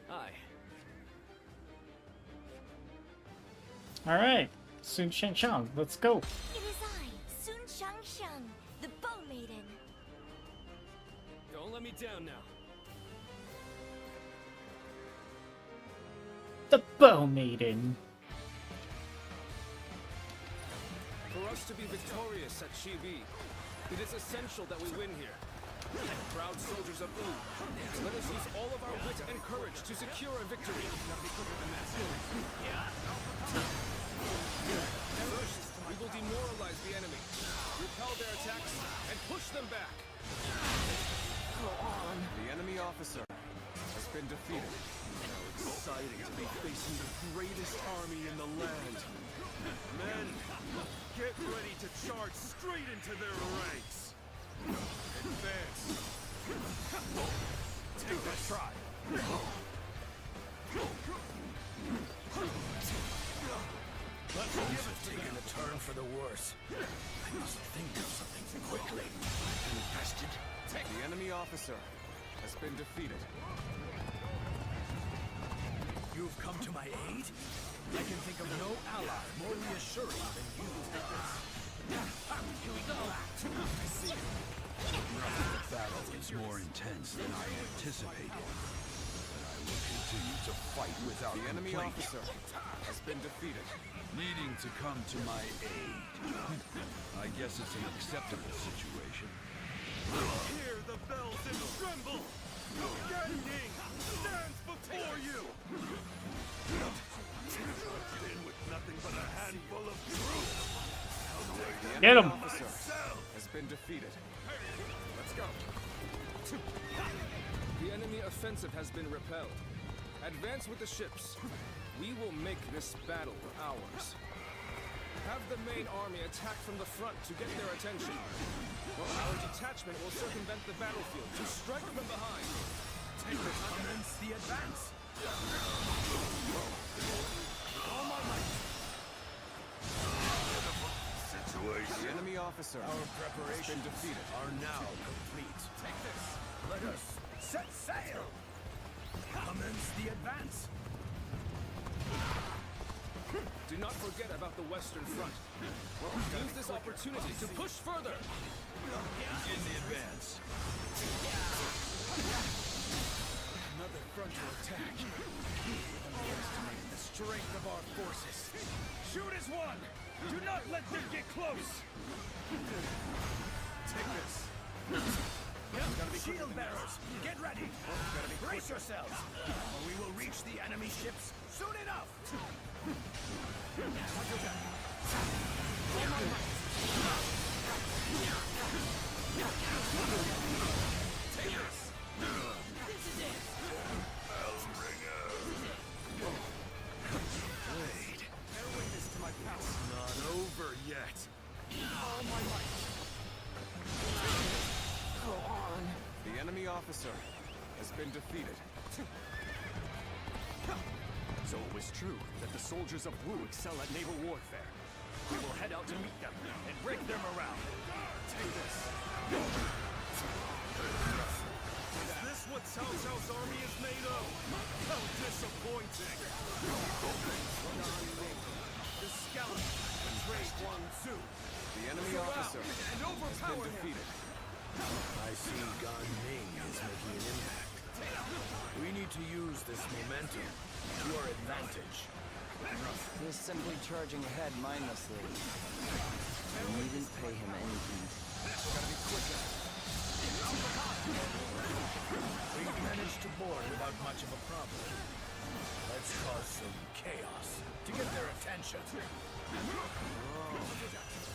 Hi. Alright. Sun Shengshang, let's go. It is I, Sun Shangshang, the Bow Maiden. Don't let me down now. The Bow Maiden. For us to be victorious at Chibi, it is essential that we win here. Proud soldiers of Wu, let us use all of our wit and courage to secure a victory. First, we will demoralize the enemy, repel their attacks, and push them back. The enemy officer has been defeated. Exciting to be facing the greatest army in the land. Men, get ready to charge straight into their ranks. Advance. Take that try. Let's give it taking a turn for the worse. I must think of something quickly. Infested. The enemy officer has been defeated. You've come to my aid? I can think of no ally more reassuring than you. Here we go. I see. The battle is more intense than I anticipated. But I will continue to fight without The enemy complaint. officer has been defeated. Needing to come to my aid. I guess it's an acceptable situation. Hear the bells and tremble! Ending stands before you! In with nothing but a handful of troops! Get him! Officer has been defeated. Let's go. The enemy offensive has been repelled. Advance with the ships. We will make this battle ours. Have the main army attack from the front to get their attention, while our detachment will circumvent the battlefield to strike from behind. Take the commence the advance. All my might. The enemy officer Our preparations has been defeated. are now complete. Take this. Let us set sail. Commence the advance. Do not forget about the Western Front. Use this opportunity to push further. Begin the advance. Another frontal attack. Underestimate the strength of our forces. Shoot as one. Do not let them get close. Take this. Shield bearers, get ready. Brace yourselves, or we will reach the enemy ships soon enough. Take this. This is it. Blade. Bear witness to my power. Not over yet. All my might. Go on. The enemy officer has been defeated. So it was true that the soldiers of Wu excel at naval warfare. We will head out to meet them and break their morale. Take this. Is this what Cao Cao's army is made of? How disappointing! The scout betrayed Huang Zu. The enemy officer and has overpower been him. defeated. I see Gan Ning is making an impact. We need to use this momentum to our advantage. He was simply charging ahead mindlessly. We needn't pay him any heed. Gotta be quicker. We managed to board without much of a problem. Let's cause some chaos to get their attention.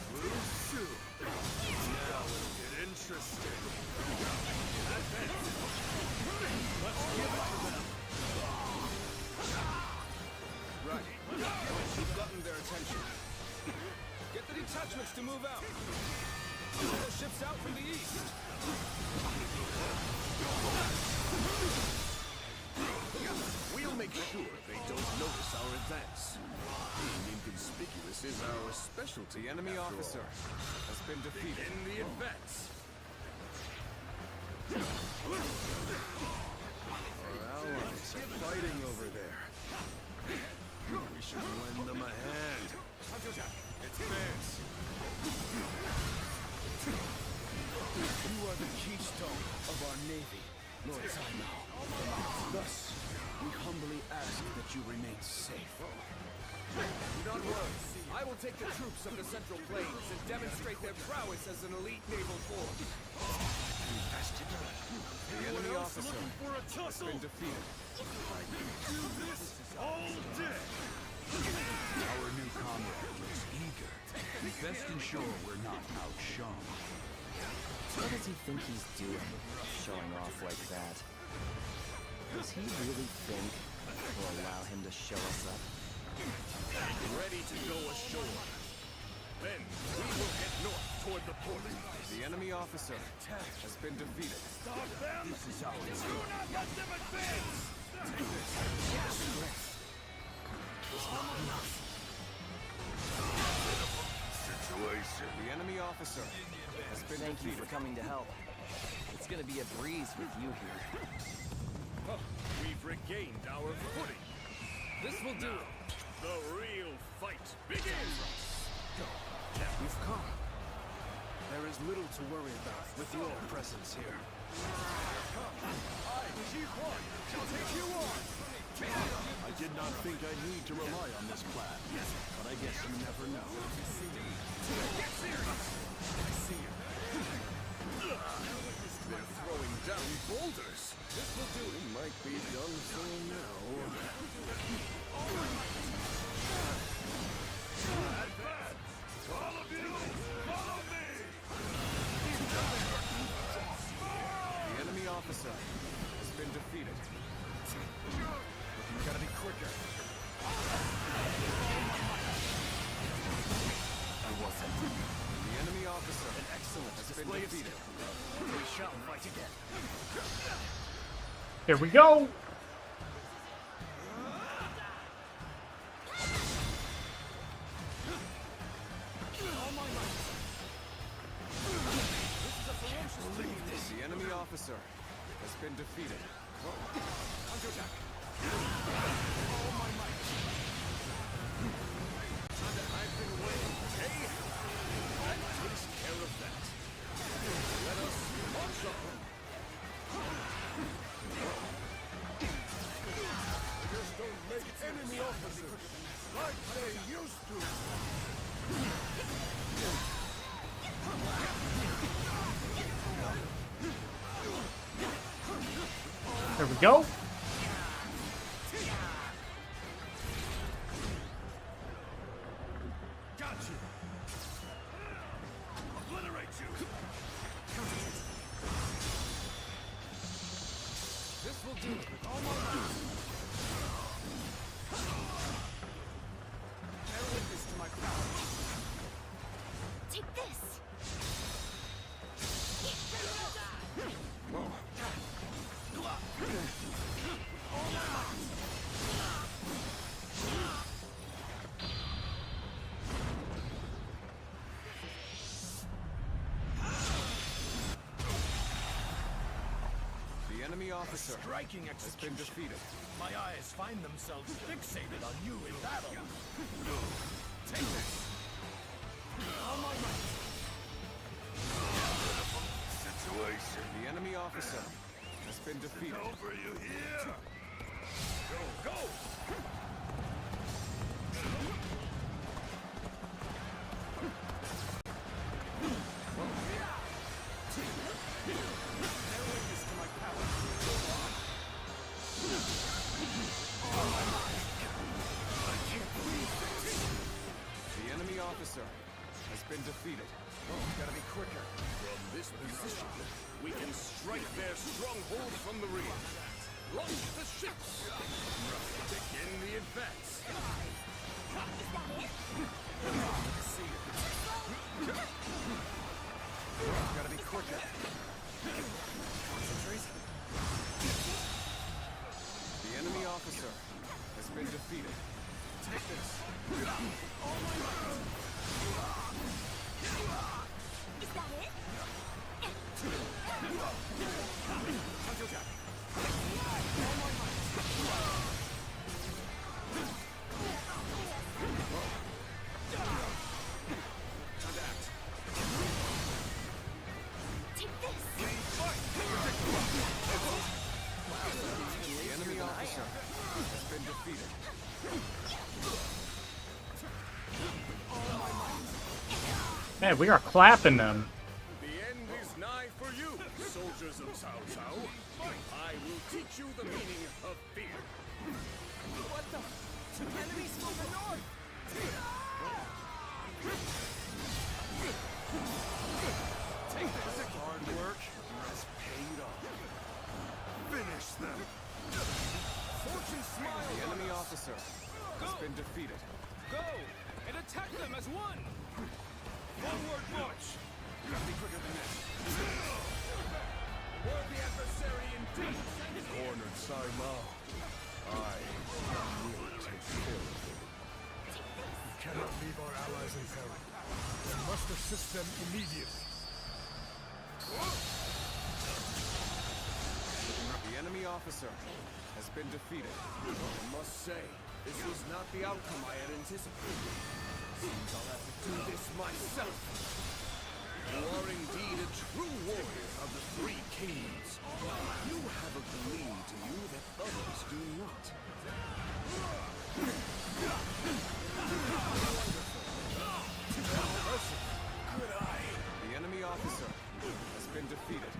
Wu Su! Now it'll get interesting. Let's give it to them. Right. You've gotten their attention. Get the detachments to move out. Pull the ships out from the east. We'll make sure they don't notice our advance. Being inconspicuous is our specialty. The enemy after officer all. has been defeated. In the advance. Our allies are fighting over there. We should lend them a hand. It's theirs. You are the keystone of our navy, Lord Saimao. Thus, we humbly ask that you remain safe. Do not worry. I will take the troops of the Central Plains and demonstrate their prowess as an elite naval force. The enemy officer has been defeated. Do this all day. Our new comrade looks eager. Best ensure we're not outshone. What does he think he's doing, showing off like that? Does he really think we'll allow him to show us up? Ready to go ashore. Then we will head north toward the port. The enemy officer has been defeated. Stop them! This is how it's Do not let them advance! Situation. The enemy officer has been Thank you defeated. for coming to help. It's gonna be a breeze with you here. Oh, we've regained our footing. This will do it. The real fight begins! You've come. There is little to worry about with your presence here. I, Ji Huan, shall take you on! I did not think I'd need to rely on this plan, but I guess you never know. Get serious! I see you. They're throwing down boulders. This will do. It might be done for now. Advance! All of you, follow me! The enemy officer has been defeated. You gotta be quicker. I wasn't. The enemy officer, An excellent has been display of defeated. skill. We shall fight again. Here we go. The enemy officer has been defeated. Counterattack! All my might. Time to hide away, okay? That takes care of that. Let us march on. Just don't make enemy officers like they used to. There we go. Got you. Obliterate you. This will do it with all my might. Bear witness to my power. Take this. The enemy officer Striking has execution. been defeated. My eyes find themselves fixated on you in battle. Take this. All my might. Situation. The enemy officer has been defeated. Over you here. Go, go. The enemy officer has been defeated. Gotta be quicker. From this position, we can strike their stronghold from the rear. Launch the ships. Begin the advance. Gotta be quicker. Concentrate. The enemy officer has been defeated. Take this. Is that it? Counterattack. Time to act. Take this. The enemy officer has been defeated. Man, we are clapping them. The end is nigh for you, soldiers of Cao Cao. I will teach you the meaning of fear. What the? Enemies from the north! Take this. Hard work has paid off. Finish them. Fortune smile. The enemy officer has been defeated. Go and attack them as one. Forward march. You gotta be quicker than this. Worthy adversary indeed. Cornered Sai Mao. I will take care of them. We cannot leave our allies in peril. We must assist them immediately. The enemy officer has been defeated. I must say, this was not the outcome I had anticipated. Seems I'll have to do this myself. You are indeed a true warrior of the Three Kingdoms. You have a gleam to you that others do not. Good eye. The enemy officer has been defeated.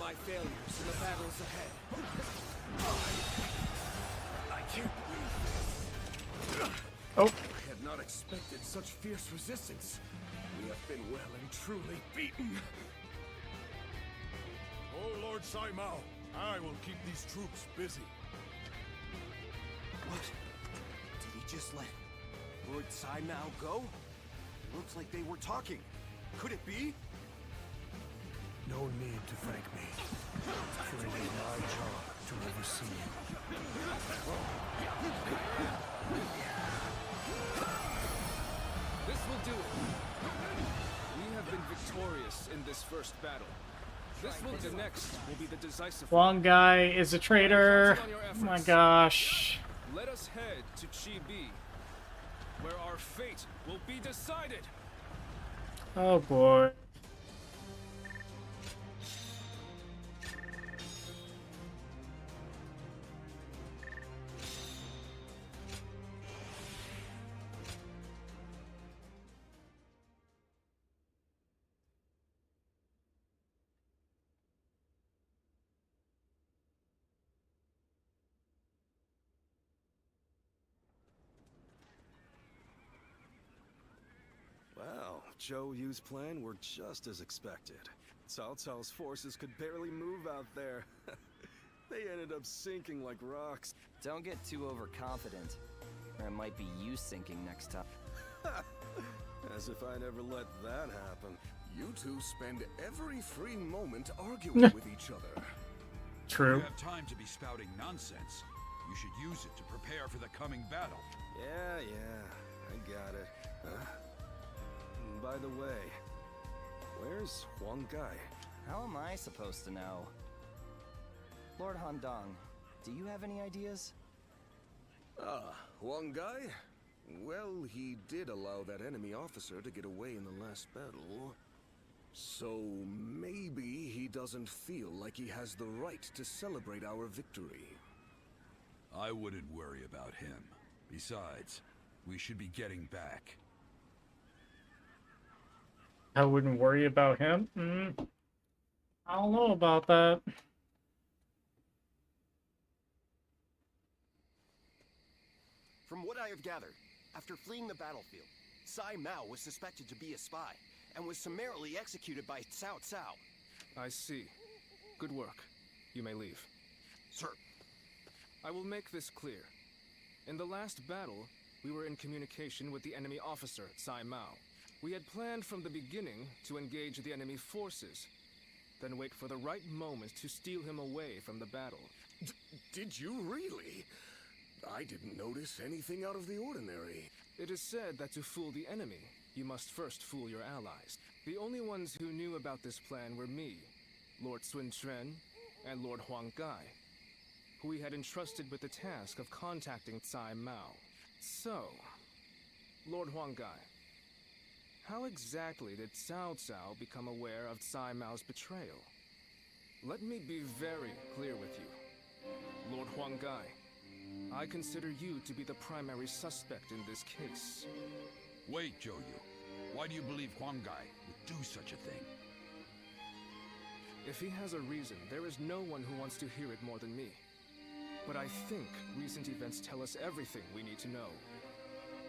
my failures in the battles ahead. I can't believe this. Oh. I had not expected such fierce resistance. We have been well and truly beaten. Oh, Lord Saimao, I will keep these troops busy. What? Did he just let Lord Saimao go? Looks like they were talking. Could it be? No need to thank me, for it is my job to oversee you. This will do it. We have been victorious in this first battle. The next will be the decisive. Wrong guy is a traitor. Oh my gosh. Let us head to Chibi, where our fate will be decided. Oh boy. Wow, Zhou Yu's plan were just as expected. Cao Cao's forces could barely move out there. They ended up sinking like rocks. Don't get too overconfident, or it might be you sinking next time. As if I'd ever let that happen. You two spend every free moment arguing with each other. True. You have time to be spouting nonsense. You should use it to prepare for the coming battle. Yeah, I got it. By the way, where's Huang Gai? How am I supposed to know? Lord Handong, do you have any ideas? Huang Gai? Well, he did allow that enemy officer to get away in the last battle. So maybe he doesn't feel like he has the right to celebrate our victory. I wouldn't worry about him. Besides, we should be getting back. I wouldn't worry about him. I don't know about that. From what I have gathered, after fleeing the battlefield, Sai Mao was suspected to be a spy and was summarily executed by Cao Cao. I see. Good work. You may leave. Sir. I will make this clear. In the last battle, we were in communication with the enemy officer, Sai Mao. We had planned from the beginning to engage the enemy forces, then wait for the right moment to steal him away from the battle. Did you really? I didn't notice anything out of the ordinary. It is said that to fool the enemy, you must first fool your allies. The only ones who knew about this plan were me, Lord Sun Quan, and Lord Huang Gai, who we had entrusted with the task of contacting Tsai Mao. So, Lord Huang Gai, how exactly did Cao Cao become aware of Tsai Mao's betrayal? Let me be very clear with you. Lord Huang Gai, I consider you to be the primary suspect in this case. Wait, Zhou Yu. Why do you believe Huang Gai would do such a thing? If he has a reason, there is no one who wants to hear it more than me. But I think recent events tell us everything we need to know.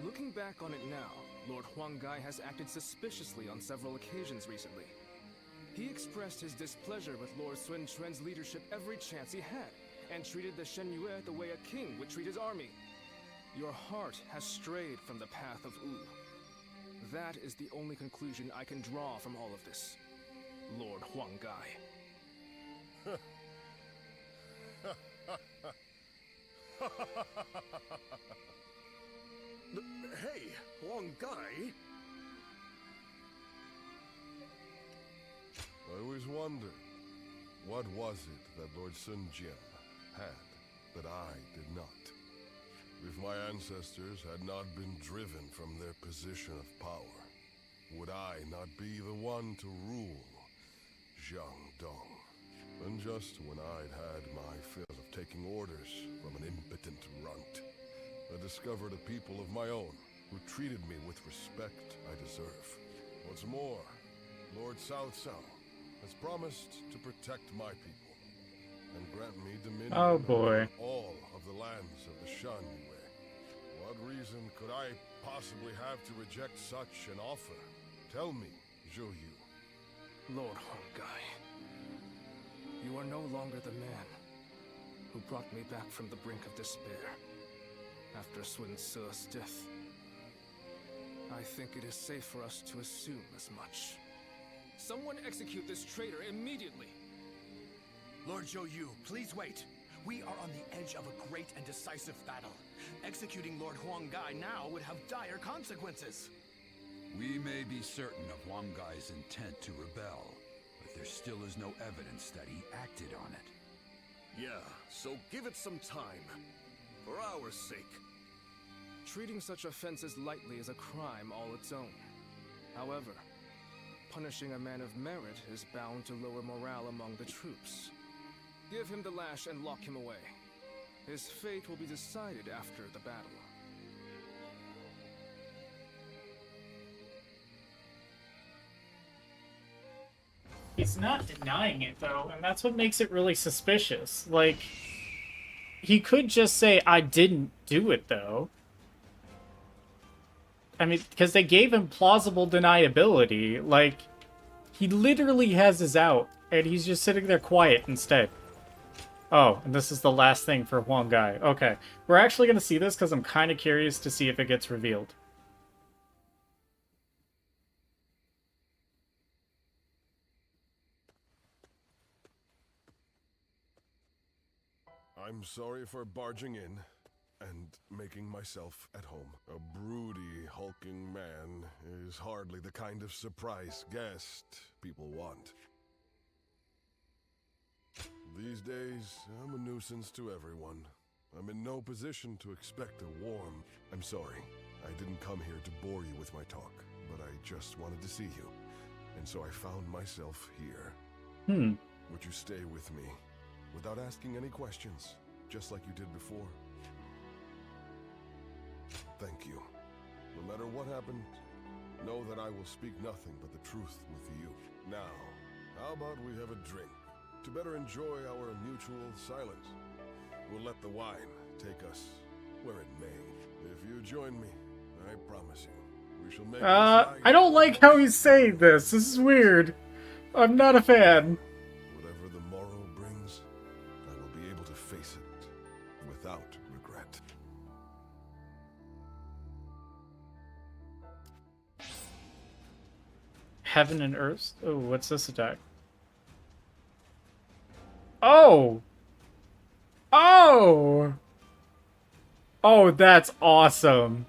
Looking back on it now, Lord Huang Gai has acted suspiciously on several occasions recently. He expressed his displeasure with Lord Sun Quan's leadership every chance he had, and treated the Shen Yue the way a king would treat his army. Your heart has strayed from the path of Wu. That is the only conclusion I can draw from all of this, Lord Huang Gai. Hey, Huang Gai? I always wondered, what was it that Lord Sun Jian had that I did not? If my ancestors had not been driven from their position of power, would I not be the one to rule Jiangdong? And just when I'd had my fill of taking orders from an impotent runt, I discovered a people of my own who treated me with respect I deserve. What's more, Lord Cao Cao has promised to protect my people and grant me dominion Oh boy. over all of the lands of the Shanyue. What reason could I possibly have to reject such an offer? Tell me, Zhou Yu. Lord Hongai, you are no longer the man who brought me back from the brink of despair after Sun Ce's death. I think it is safe for us to assume as much. Someone execute this traitor immediately! Lord Zhou Yu, please wait. We are on the edge of a great and decisive battle. Executing Lord Huanggai now would have dire consequences. We may be certain of Huanggai's intent to rebel, but there still is no evidence that he acted on it. Yeah, so give it some time. For our sake. Treating such offenses lightly is a crime all its own. However, punishing a man of merit is bound to lower morale among the troops. Give him the lash and lock him away. His fate will be decided after the battle. He's not denying it, though, and that's what makes it really suspicious. Like, he could just say, I didn't do it, though. I mean, because they gave him plausible deniability. Like, he literally has his out, and he's just sitting there quiet instead. Oh, and this is the last thing for Huanggai. Okay, we're actually going to see this because I'm kind of curious to see if it gets revealed. I'm sorry for barging in and making myself at home. A broody, hulking man is hardly the kind of surprise guest people want. These days, I'm a nuisance to everyone. I'm in no position to expect a warm... I'm sorry, I didn't come here to bore you with my talk, but I just wanted to see you. And so I found myself here. Would you stay with me? Without asking any questions, just like you did before. Thank you. No matter what happened, know that I will speak nothing but the truth with you. Now, how about we have a drink, to better enjoy our mutual silence? We'll let the wine take us where it may. If you join me, I promise you, we shall make I don't like how he's saying this. This is weird. I'm not a fan. Whatever the morrow brings, I will be able to face it without regret. Heaven and Earth? Oh, what's this attack? Oh! Oh! Oh, that's awesome.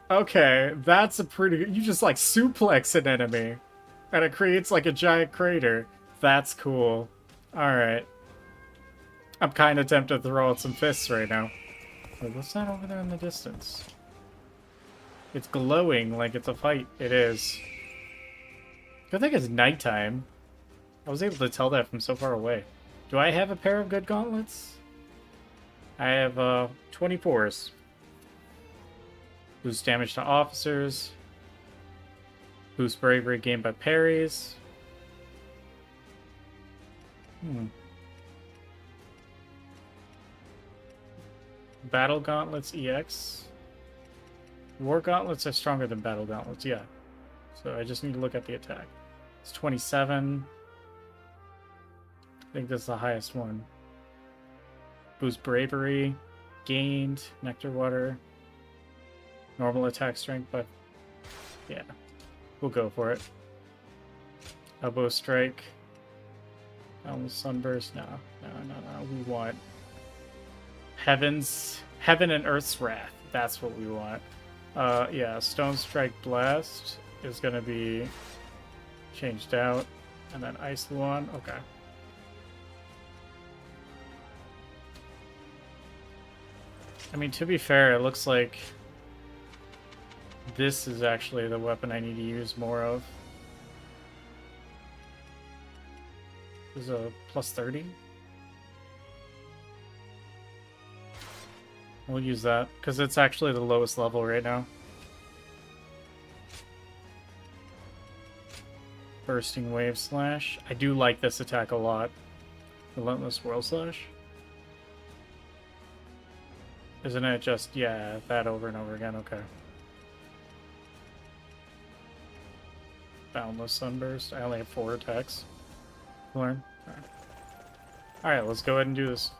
Okay, that's a pretty... You just, like, suplex an enemy. And it creates, like, a giant crater. That's cool. Alright. I'm kind of tempted to throw out some fists right now. Wait, what's that over there in the distance? It's glowing like it's a fight. It is. Good thing it's nighttime. I was able to tell that from so far away. Do I have a pair of good gauntlets? I have 24s. Boost damage to officers. Boost bravery gained by parries. Battle gauntlets EX. War gauntlets are stronger than battle gauntlets, yeah. So I just need to look at the attack. It's 27. I think this is the highest one. Boost bravery. Gained. Nectar water. Normal attack strength, but yeah. We'll go for it. Elbow strike. Sunburst. No. We want Heaven and Earth's Wrath. That's what we want. Yeah, Stone Strike Blast is going to be changed out. And then Ice Luan. Okay. I mean, to be fair, it looks like this is actually the weapon I need to use more of. This is a plus 30. We'll use that, because it's actually the lowest level right now. Bursting Wave Slash. I do like this attack a lot. Relentless Whirl Slash. Isn't it just, yeah, that over and over again? Okay. Boundless Sunburst. I only have 4 attacks. Learn. Alright, let's go ahead and do this.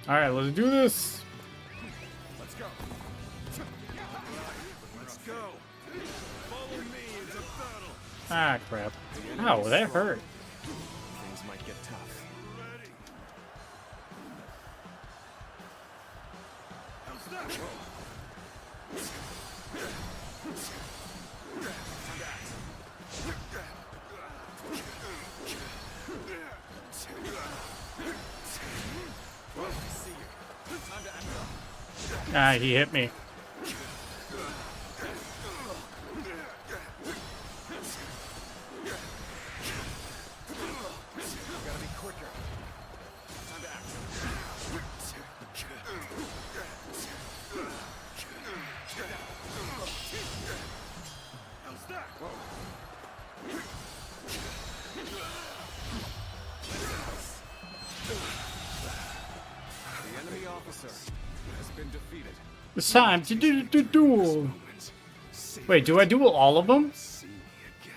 Alright, let's do this! Let's go. Let's go. Follow me into battle. Ah, crap. Ow, that hurt. Things might get tough. How's that? Ah, he hit me. Gotta be quicker. Time to act. How's that? The enemy officer has been defeated. It's time to do the duel. Wait, do I duel all of them? See me again.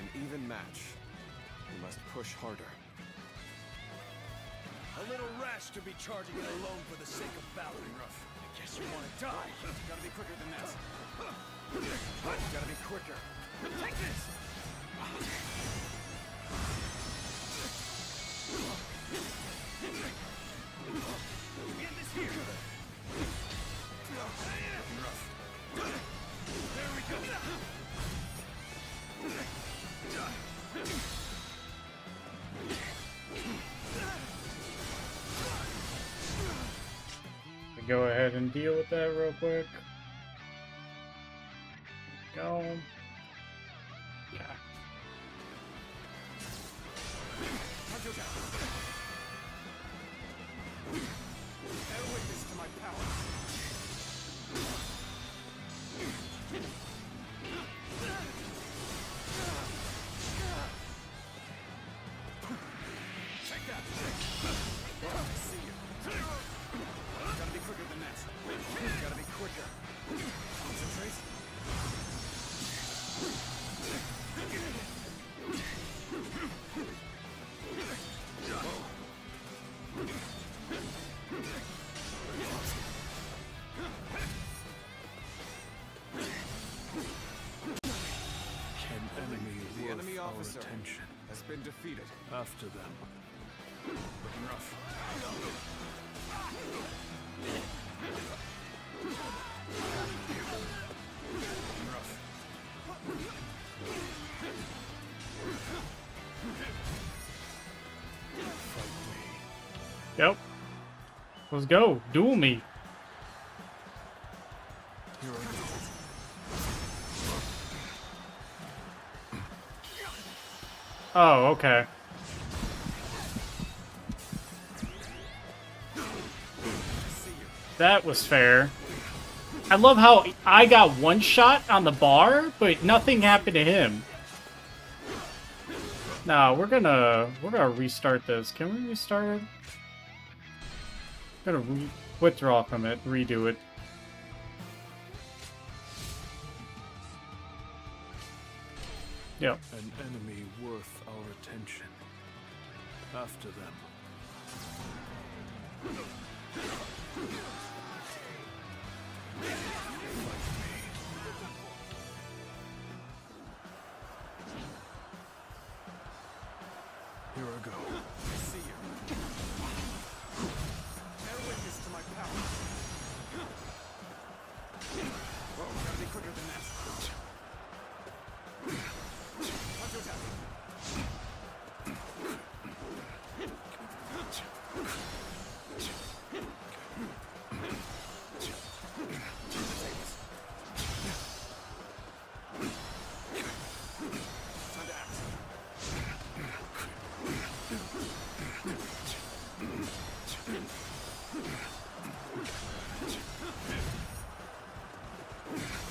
An even match. We must push harder. A little rash to be charging it alone for the sake of battling rough. I guess you want to die. Gotta be quicker than that. Gotta be quicker. Take this! Get this here! There we go! Go ahead and deal with that real quick. Go. Yeah. Bear witness to my power. Check that. I see you. Gotta be quicker than that. Gotta be quicker. Concentrate. The enemy officer has been defeated. After them. Looking rough. Yep. Let's go. Duel me. Here I go. Oh, okay. That was fair. I love how I got one shot on the bar, but nothing happened to him. No, we're gonna restart this. Can we restart it? Gotta withdraw from it, redo it. Yep. An enemy worth our attention. After them. Here I go. I see you. Bear witness to my power. Gotta be quicker than that. Counter attack.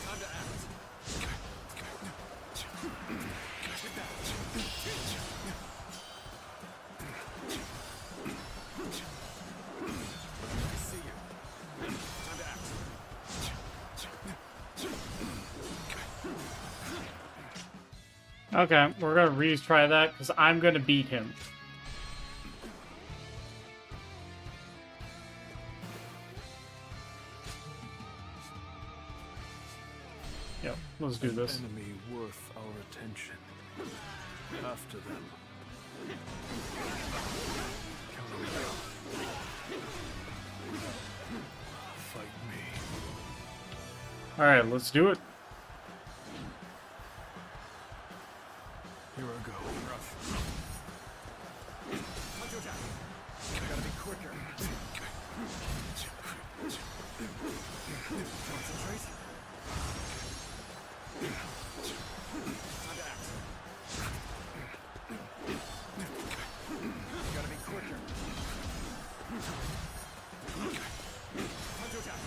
Time to act. I see you. Time to act. Okay, we're gonna retry that because I'm gonna beat him. Yep, let's do this. Enemy worth our attention. After them. Counter me. Fight me. Alright, let's do it. Here I go. Rough. Hunter attack. Gotta be quicker. Concentrate. Time to act. Gotta be quicker. Hunter attack.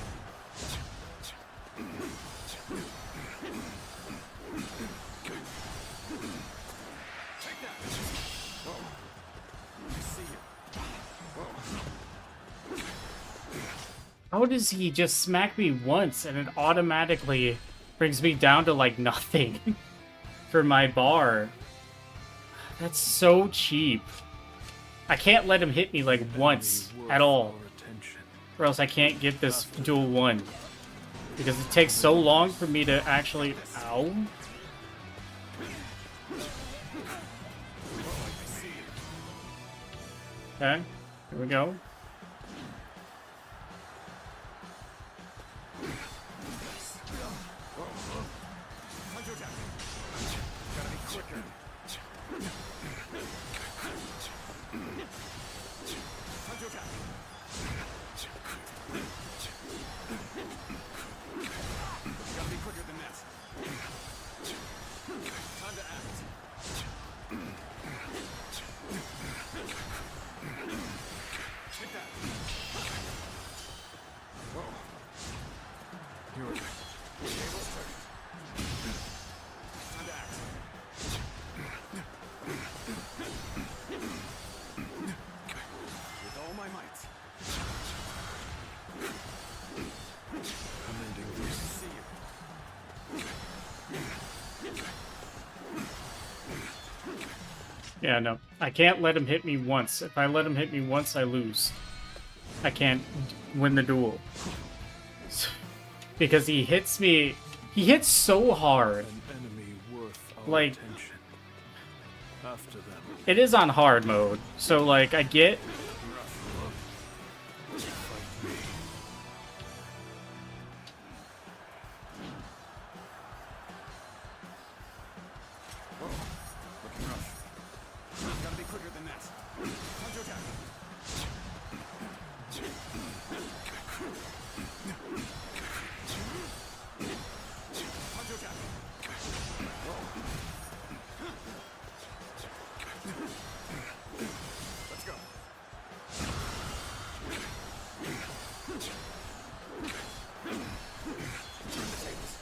Take that. I see you. How does he just smack me once and it automatically brings me down to like nothing for my bar? That's so cheap. I can't let him hit me like once at all, or else I can't get this dual one. Because it takes so long for me to actually... Ow. Okay, here we go. Hunter attack. Gotta be quicker. Hunter attack. Gotta be quicker than that. Time to act. Take that. Here we go. Table's turned. Time to act. With all my might. Commending I this. see you. Yeah, no. I can't let him hit me once. If I let him hit me once, I lose. I can't win the duel. Because he hits me... He hits so hard. An enemy worth our Like... attention. After them. It is on hard mode, so like, I get... Fight me. Looking rough. Gotta be quicker than that. Hunter attack. Hunter attack. Let's go. Turn the tables.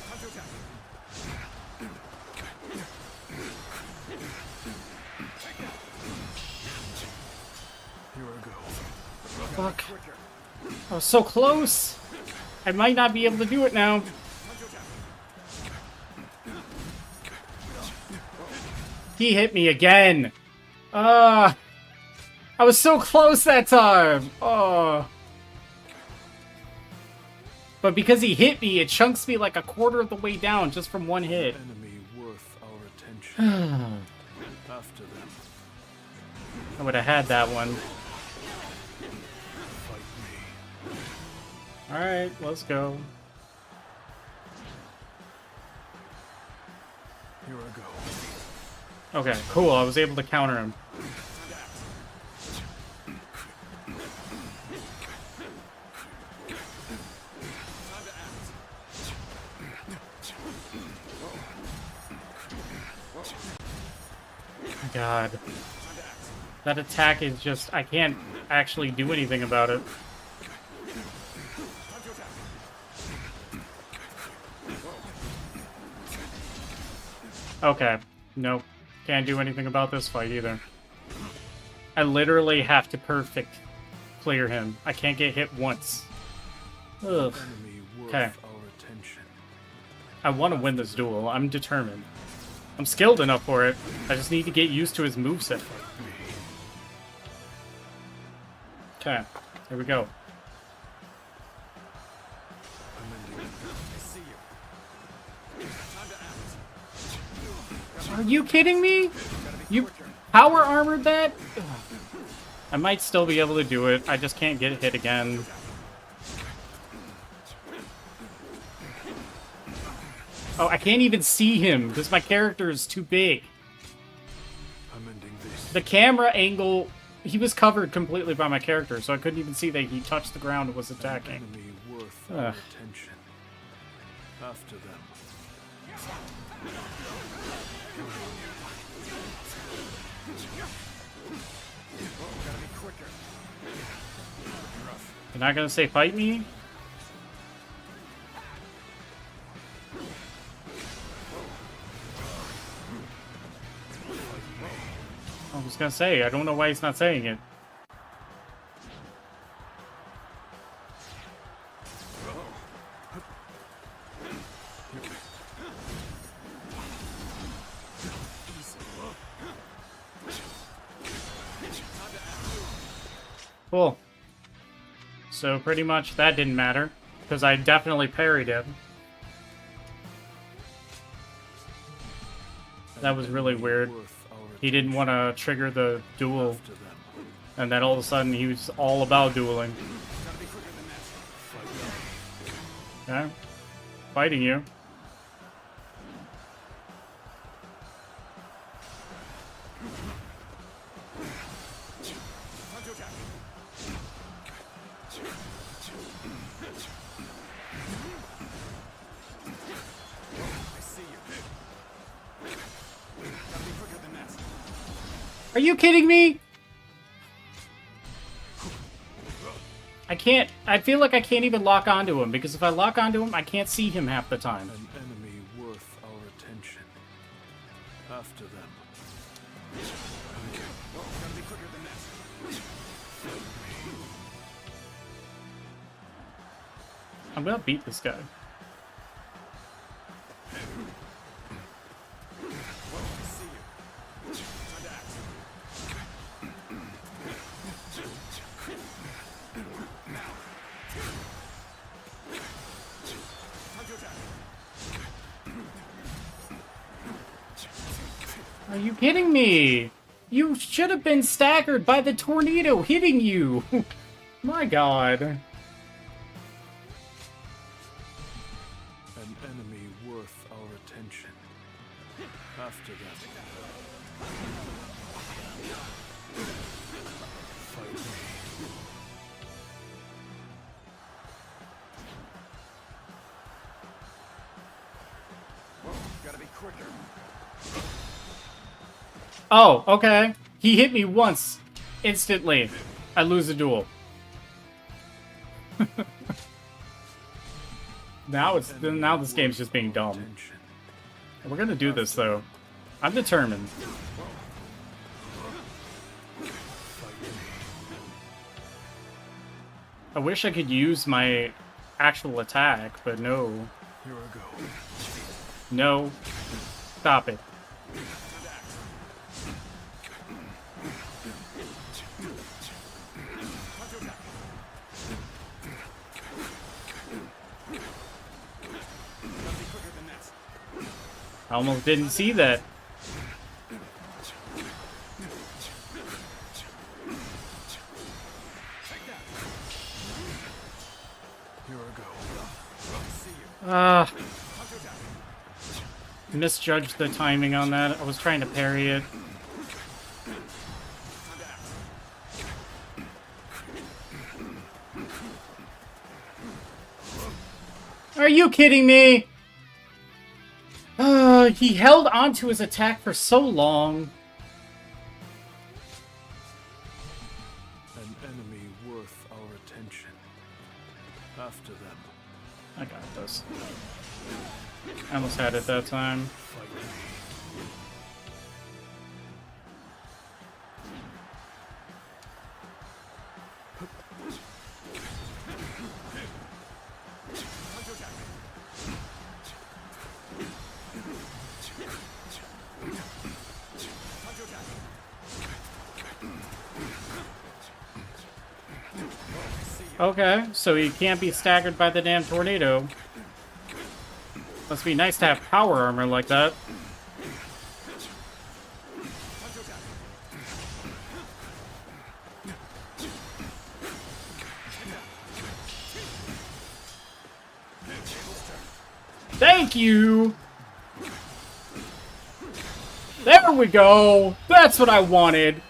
Hunter attack. Take that. Here I go. Fuck. I was so close! I might not be able to do it now. Hunter attack. He hit me again! I was so close that time! Oh. But because he hit me, it chunks me like a quarter of the way down just from one hit. Enemy worth our attention. After them. I would have had that one. Fight me. Alright, let's go. Here I go. Okay, cool. I was able to counter him. God. That attack is just... I can't actually do anything about it. Okay. Nope. Can't do anything about this fight either. I literally have to perfect clear him. I can't get hit once. Ugh. Okay. I want to win this duel. I'm determined. I'm skilled enough for it. I just need to get used to his moveset. Okay. Here we go. Are you kidding me? You power armored that? Ugh. I might still be able to do it. I just can't get hit again. Oh, I can't even see him because my character is too big. The camera angle, he was covered completely by my character, so I couldn't even see that he touched the ground and was attacking. Ugh. After them. You're not gonna say fight me? I was gonna say, I don't know why he's not saying it. Cool. So pretty much that didn't matter, because I definitely parried him. That was really weird. He didn't want to trigger the duel, and then all of a sudden he was all about dueling. Okay. Fighting you. Are you kidding me? I can't... I feel like I can't even lock onto him, because if I lock onto him, I can't see him half the time. An enemy worth our attention. After them. I'm gonna beat this guy. Are you kidding me? You should have been staggered by the tornado hitting you. My god. An enemy worth our attention. After them. Fight me. Gotta be quicker. Oh, okay. He hit me once. Instantly. I lose the duel. Now this game's just being dumb. We're gonna do this though. I'm determined. I wish I could use my actual attack, but no. Here I go. No. Stop it. I almost didn't see that. Here I go. Misjudged the timing on that. I was trying to parry it. Are you kidding me? He held onto his attack for so long. an enemy worth our attention. After them. I got this. I almost had it that time. Fight me. Okay, so he can't be staggered by the damn tornado. Must be nice to have power armor like that. Thank you! There we go! That's what I wanted!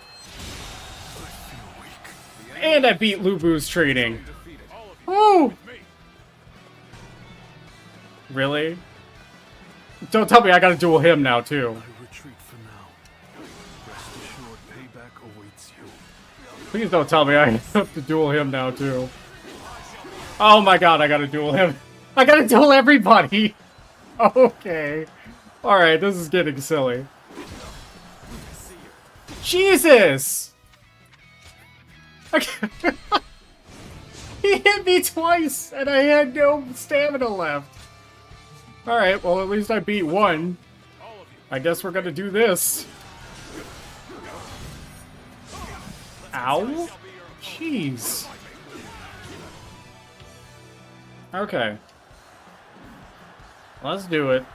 And I beat Lubu's training. Woo! Really? Don't tell me I gotta duel him now, too. I retreat for now. Rest assured, payback awaits you. Please don't tell me I have to duel him now, too. Oh my god, I gotta duel him. I gotta duel everybody! Okay. Alright, this is getting silly. Jesus! He hit me twice, and I had no stamina left. Alright, well at least I beat one. I guess we're gonna do this. Ow? Jeez. Okay. Let's do it.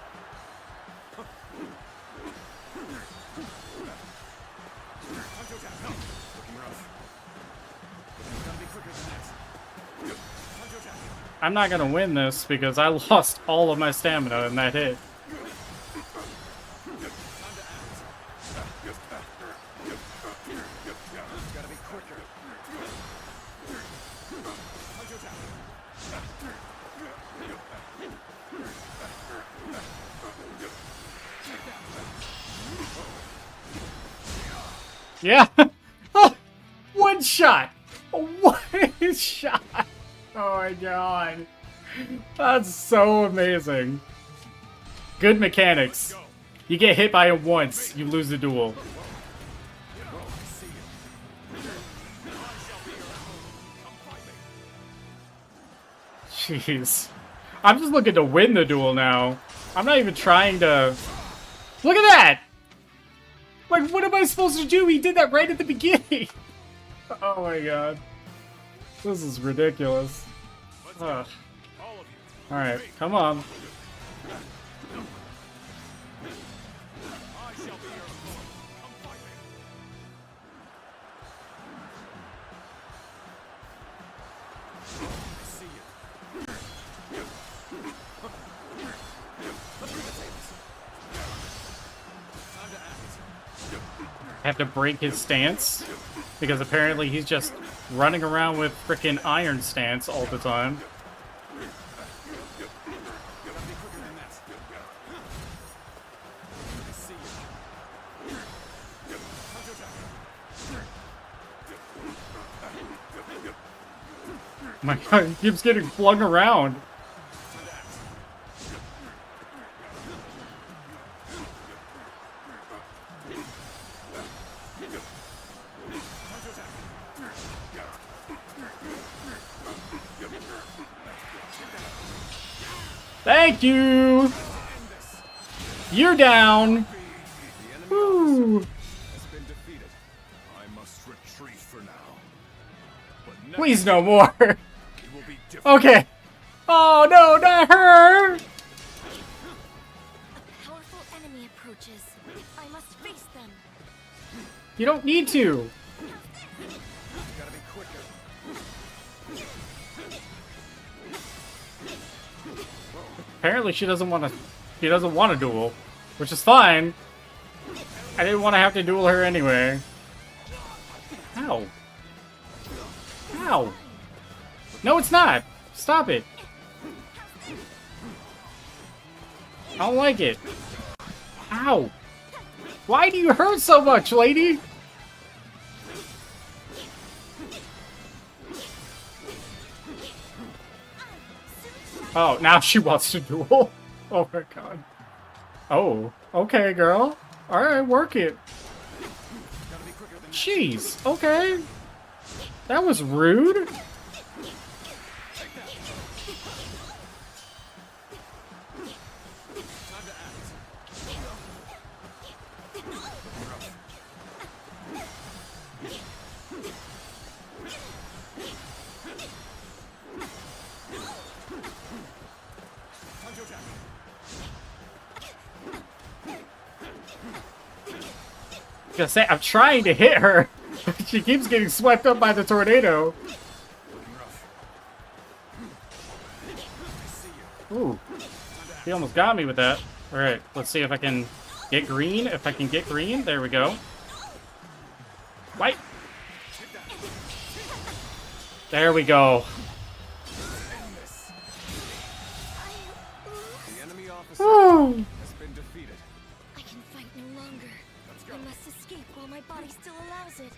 I'm not gonna win this because I lost all of my stamina in that hit. Yeah! One shot! One shot! Oh my god. That's so amazing. Good mechanics. You get hit by him once, you lose the duel. Jeez. I'm just looking to win the duel now. I'm not even trying to... Look at that! Like, what am I supposed to do? He did that right at the beginning! Oh my god. This is ridiculous. Alright, come on. I have to break his stance because apparently he's just running around with frickin' iron stance all the time. My god, he keeps getting flung around. Thank you! You're down! Woo! Please no more! Okay! Oh no, not her! A powerful enemy approaches. I must face them. You don't need to! Apparently she doesn't want to duel, which is fine. I didn't want to have to duel her anyway. Ow. Ow. No, it's not. Stop it. I don't like it. Ow. Why do you hurt so much, lady? Oh, now she wants to duel. Oh my god. Oh, okay, girl. Alright, work it. Jeez, okay. That was rude. Just say, I'm trying to hit her. She keeps getting swept up by the tornado. Ooh. He almost got me with that. Alright, let's see if I can get green. If I can get green, there we go. White. There we go. The enemy officer Woo. has been defeated. I can fight no longer. I must escape while my body still allows it.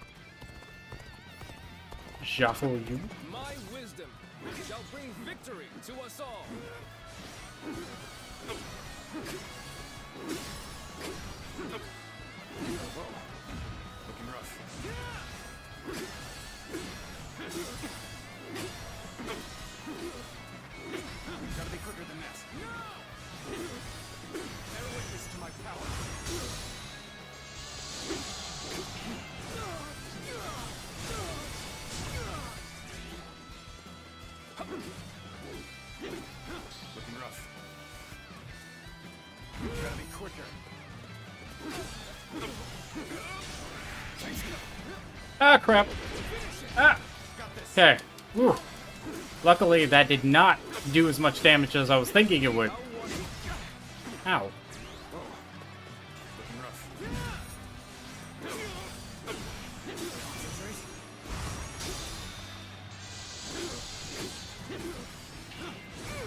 Shuffle you. My wisdom shall bring victory to us all. Looking rough. Gotta be quicker than that. Bear witness to my power. Looking rough. Gotta be quicker. Ah, crap. Ah. Okay. Whew. Luckily, that did not do as much damage as I was thinking it would. Ow. Looking rough.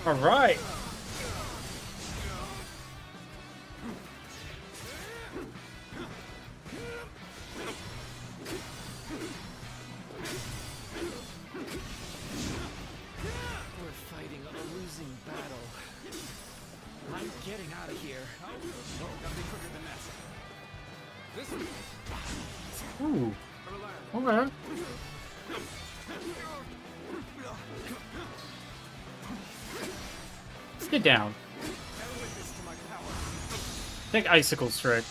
All right. We're fighting a losing battle. I'm getting out of here. Gotta be quicker than that. Ooh. Okay. Let's get down. Take Icicle Strike.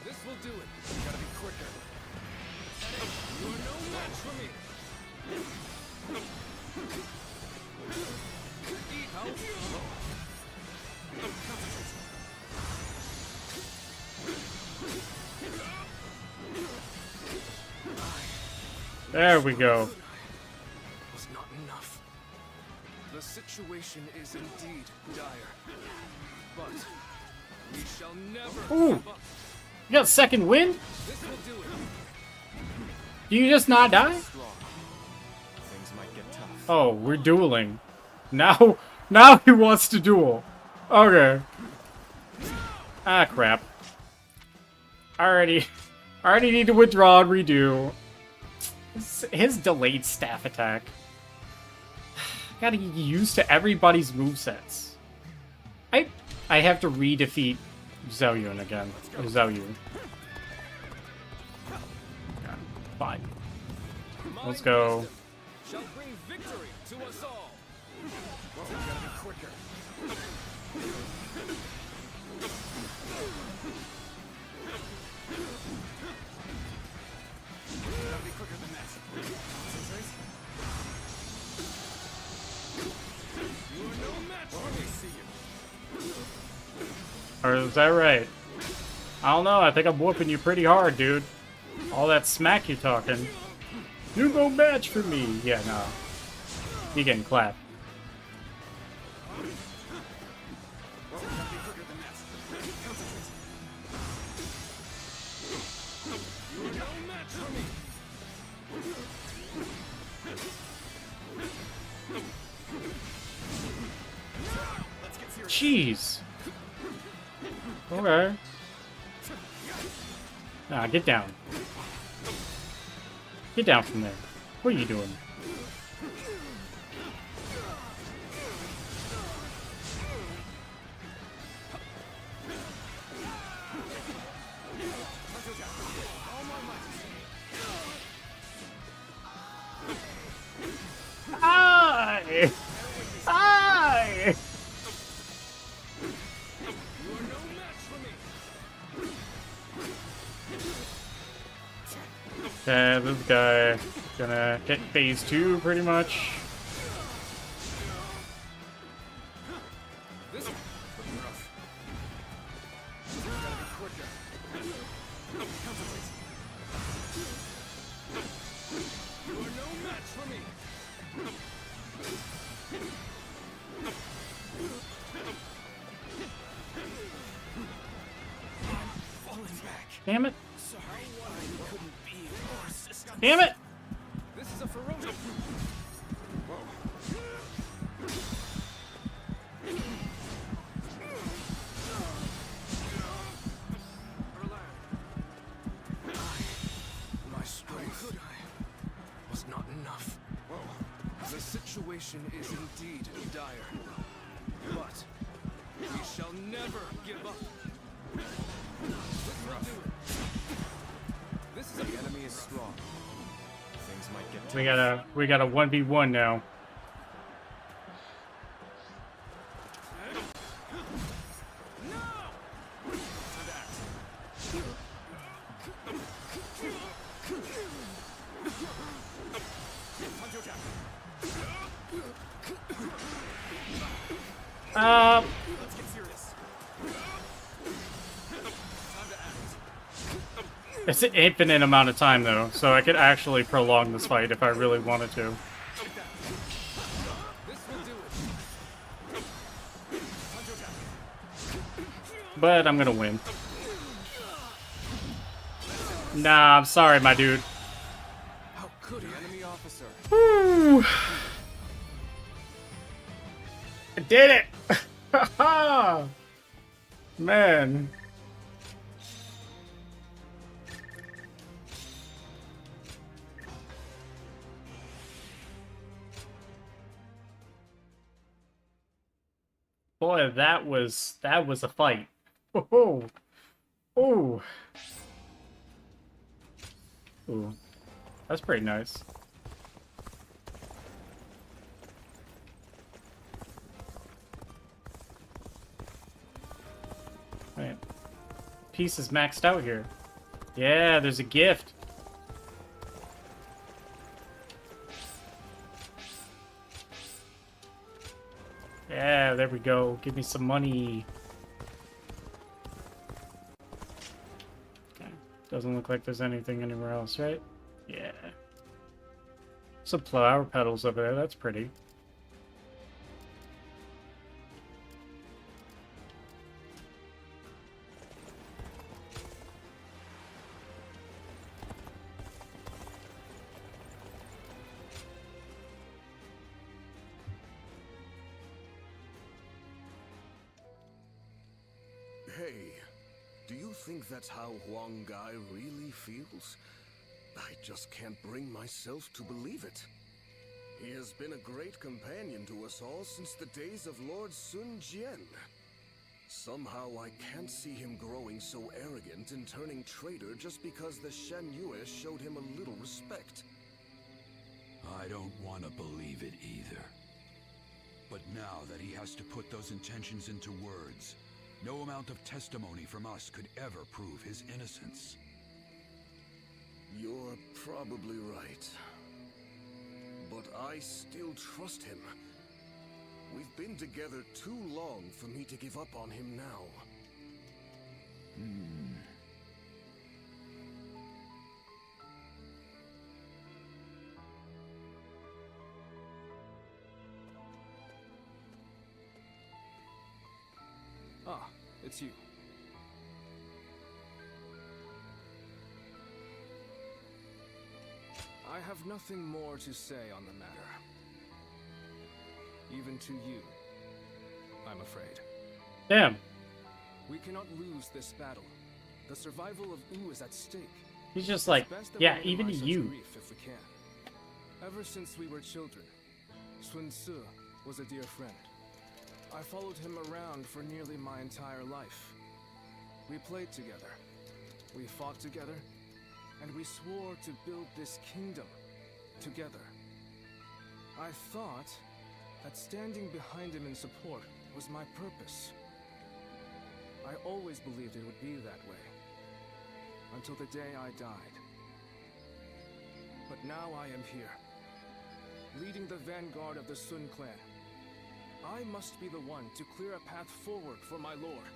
This will do it. Gotta be quicker. You are no match for me. Eat health. There we go. Was not enough. The situation is indeed dire. But we shall never Ooh. give up. You got second win? This will do it. Do you just not die? Things might get tough. Oh, we're dueling. Now he wants to duel. Okay. Ah, crap. I already need to withdraw and redo. His delayed staff attack. Gotta get used to everybody's movesets. I have to re-defeat Zelyun again. Or Zelyun. Yeah, fine. Let's go. Shall bring victory to us all. Gotta be quicker. Gotta be quicker than that. Concentrate. You are no match for me. See you. Or is that right? I don't know, I think I'm whooping you pretty hard, dude. All that smack you're talking. You no match for me. Yeah, no. You getting clapped. You are no match for me. Jeez. Okay. Nah, get down. Get down from there. What are you doing? Aye! Aye! Okay, this guy gonna hit phase 2 pretty much. This is rough. Gotta be quicker. Concentrate. You are no match for me. I'm falling back. Damn it. Sorry, I couldn't be more assistant. Damn it! This is a ferocious. My strength was not enough. The situation is indeed dire, but we shall never give up. This is the enemy is strong. Things might get We got a 1v1 now. Let's get serious. Time to act. It's an infinite amount of time though, so I could actually prolong this fight if I really wanted to. But I'm gonna win. Nah, I'm sorry, my dude. How could the enemy officer? Woo! I did it! Man. Boy, that was a fight. Oh, oh, ooh, that's pretty nice. Right, piece is maxed out here. Yeah, there's a gift. Yeah, there we go. Give me some money. Okay. Doesn't look like there's anything anywhere else, right? Yeah. Some flower petals over there. That's pretty. Hey, do you think that's how Huang Gai really feels? I just can't bring myself to believe it. He has been a great companion to us all since the days of Lord Sun Jian. Somehow I can't see him growing so arrogant and turning traitor just because the Shen Yue showed him a little respect. I don't want to believe it either. But now that he has to put those intentions into words, no amount of testimony from us could ever prove his innocence. You're probably right. But I still trust him. We've been together too long for me to give up on him now. Ah, it's you. I have nothing more to say on the matter. Even to you, I'm afraid. Damn. We cannot lose this battle. The survival of Wu is at stake. He's just like, It's best that yeah, we even minimize such you. grief if we can. Ever since we were children, Sun Tzu was a dear friend. I followed him around for nearly my entire life. We played together, we fought together, and we swore to build this kingdom together. I thought that standing behind him in support was my purpose. I always believed it would be that way, until the day I died. But now I am here, leading the vanguard of the Sun clan. I must be the one to clear a path forward for my lord.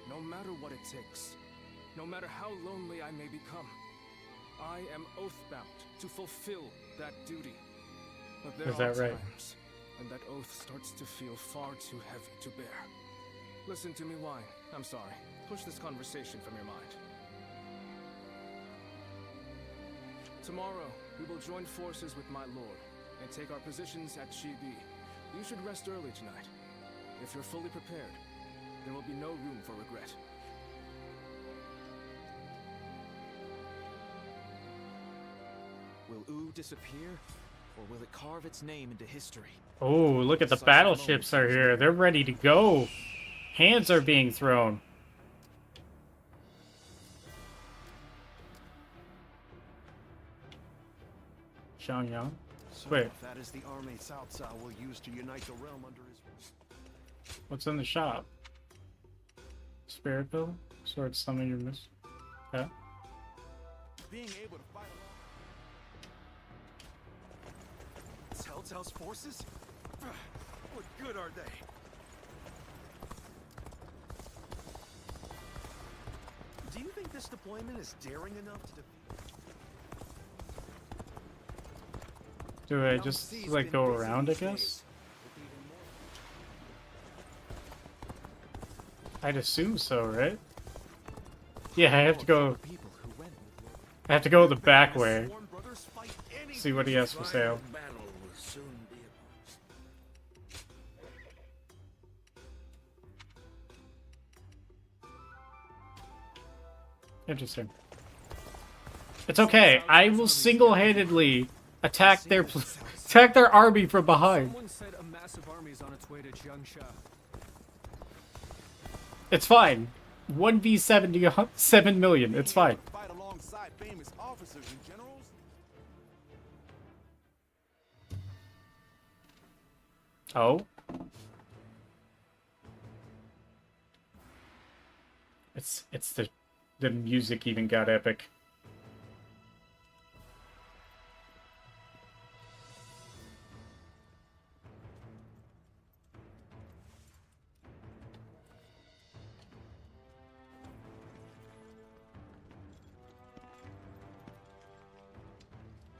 No matter what it takes, no matter how lonely I may become, I am oath-bound to fulfill that duty. But there Is that are right? times when that oath starts to feel far too heavy to bear. Listen to me whine. I'm sorry. Push this conversation from your mind. Tomorrow, we will join forces with my lord and take our positions at Chibi. You should rest early tonight. If you're fully prepared, there will be no room for regret. Will Wu disappear, or will it carve its name into history? Oh, look at the battleships are here. They're ready to go. Hands are being thrown. Xiangyang. So Wait, that is the army Cao Cao will use to unite the realm under his... what's in the shop? Spirit pill? Sword summon your miss. Okay. Being able to fight along... Cao Cao's forces? What good are they? Do you think this deployment is daring enough to defeat? Do I just like go around, I guess? I'd assume so, right? Yeah, I have to go. I have to go the back way. See what he has for sale. Interesting. It's okay. I will single-handedly attack their army from behind. Someone said a massive army is on its way to Jiangsha. It's fine. 1v7 7 million. It's fine. Fight alongside famous officers and generals. Oh. It's the music even got epic.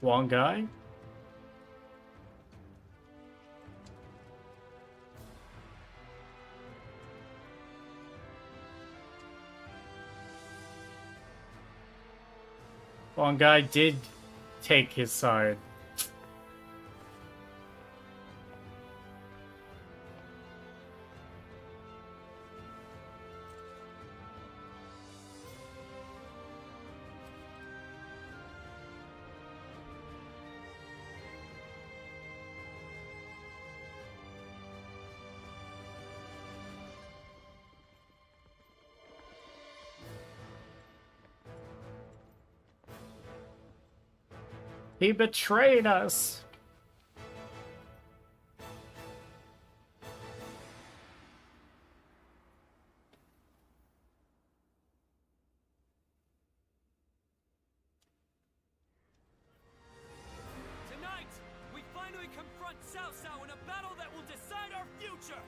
Wrong guy? Wrong guy did take his side. He betrayed us. Tonight, we finally confront Cao Cao in a battle that will decide our future!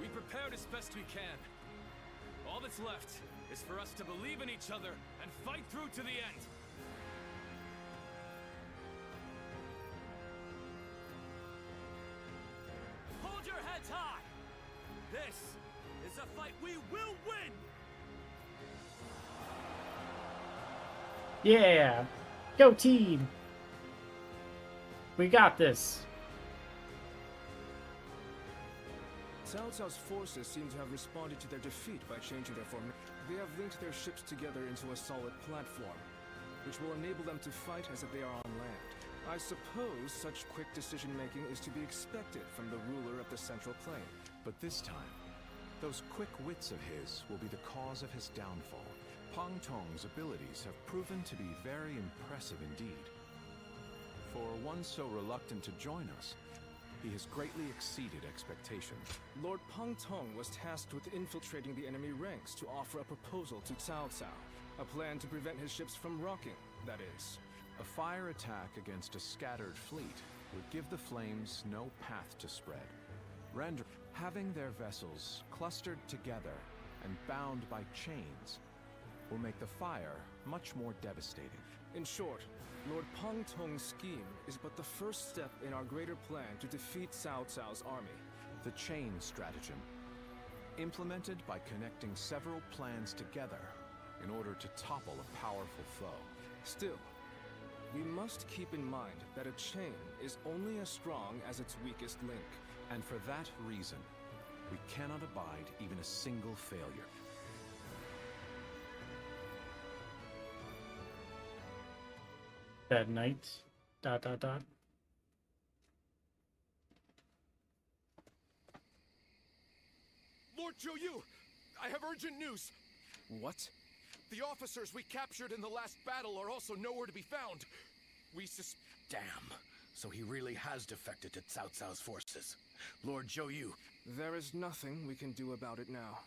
We prepared as best we can. All that's left is for us to believe in each other and fight through to the end. Hold your heads high! This is a fight we will win! Yeah. Go team. We got this. Cao Cao's forces seem to have responded to their defeat by changing their formation. They have linked their ships together into a solid platform, which will enable them to fight as if they are on land. I suppose such quick decision-making is to be expected from the ruler of the Central Plain. But this time, those quick wits of his will be the cause of his downfall. Pang Tong's abilities have proven to be very impressive indeed. For one so reluctant to join us, he has greatly exceeded expectations. Lord Pang Tong was tasked with infiltrating the enemy ranks to offer a proposal to Cao Cao. A plan to prevent his ships from rocking, that is. A fire attack against a scattered fleet would give the flames no path to spread. Having their vessels clustered together and bound by chains will make the fire much more devastating. In short, Lord Pang Tong's scheme is but the first step in our greater plan to defeat Cao Cao's army. The chain stratagem, implemented by connecting several plans together in order to topple a powerful foe. Still, we must keep in mind that a chain is only as strong as its weakest link. And for that reason, we cannot abide even a single failure. That night, ... Lord Zhou, I have urgent news. What? The officers we captured in the last battle are also nowhere to be found. Damn. So he really has defected to Cao Cao's forces. Lord Zhou. There is nothing we can do about it now.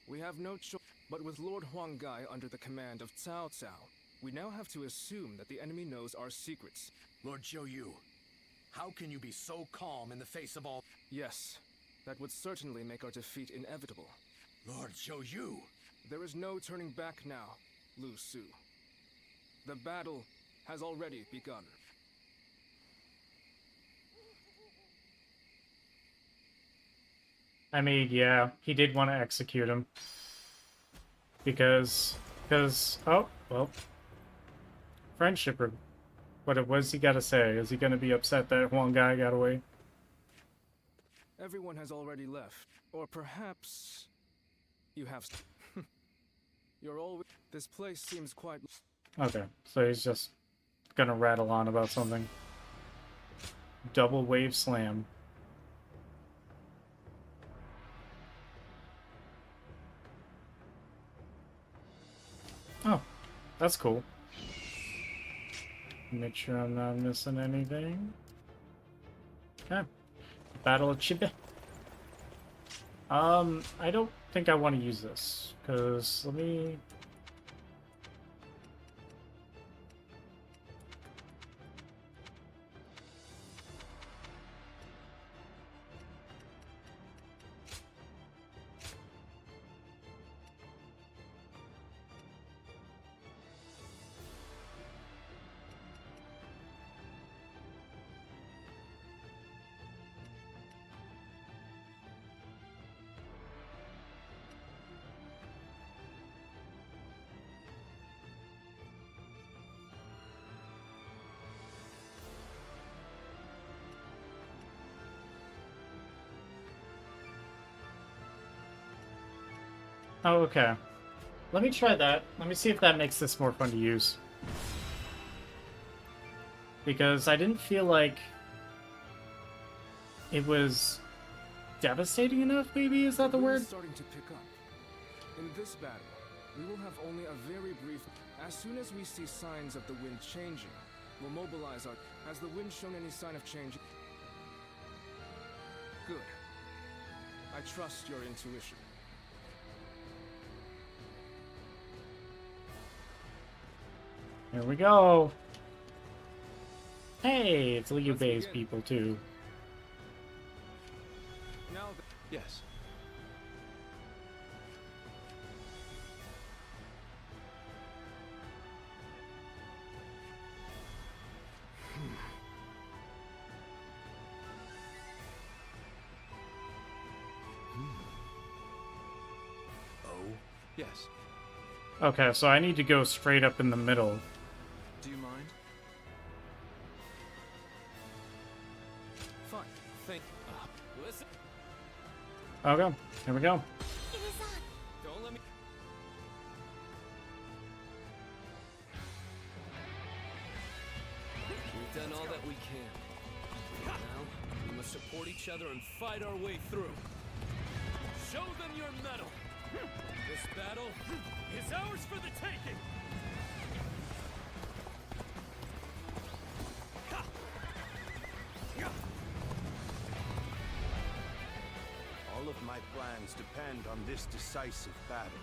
We have no choice. But with Lord Huanggai under the command of Cao Cao, we now have to assume that the enemy knows our secrets. Lord Zhou, how can you be so calm in the face of all... Yes, that would certainly make our defeat inevitable. Lord Zhou! There is no turning back now, Lu Su. The battle has already begun. I mean, yeah, he did want to execute him. Because, oh, well, friendship, or what was he got to say? Is he going to be upset that one guy got away? Everyone has already left. Or perhaps you have... You're always... This place seems quite... Okay, so he's just going to rattle on about something. Double wave slam. Oh, that's cool. Make sure I'm not missing anything. Okay. Battle of Chibe. I don't think I want to use this, because let me... Oh, okay. Let me try that. Let me see if that makes this more fun to use. Because I didn't feel like it was devastating enough, maybe? Is that the word? Starting to pick up. In this battle, we will have only a very brief... As soon as we see signs of the wind changing, we'll mobilize our... Has the wind shown any sign of change? Good. I trust your intuition. Here we go. Hey, it's Liu Bei's people too. Now yes. Oh, yes. Okay, so I need to go straight up in the middle. Do you mind? Fine. Thank... Listen. Okay, here we go. Don't let me. We've done all that we can. Now, we must support each other and fight our way through. Show them your mettle. This battle is ours for the taking. All of my plans depend on this decisive battle.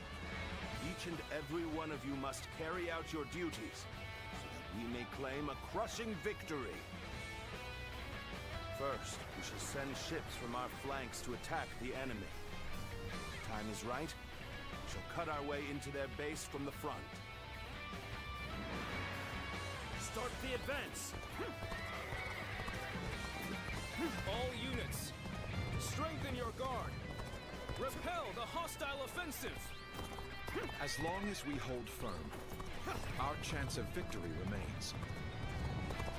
Each and every one of you must carry out your duties, so that we may claim a crushing victory. First, we shall send ships from our flanks to attack the enemy. When the time is right, we shall cut our way into their base from the front. Start the advance. All units, strengthen your guard. Repel the hostile offensive. As long as we hold firm, our chance of victory remains.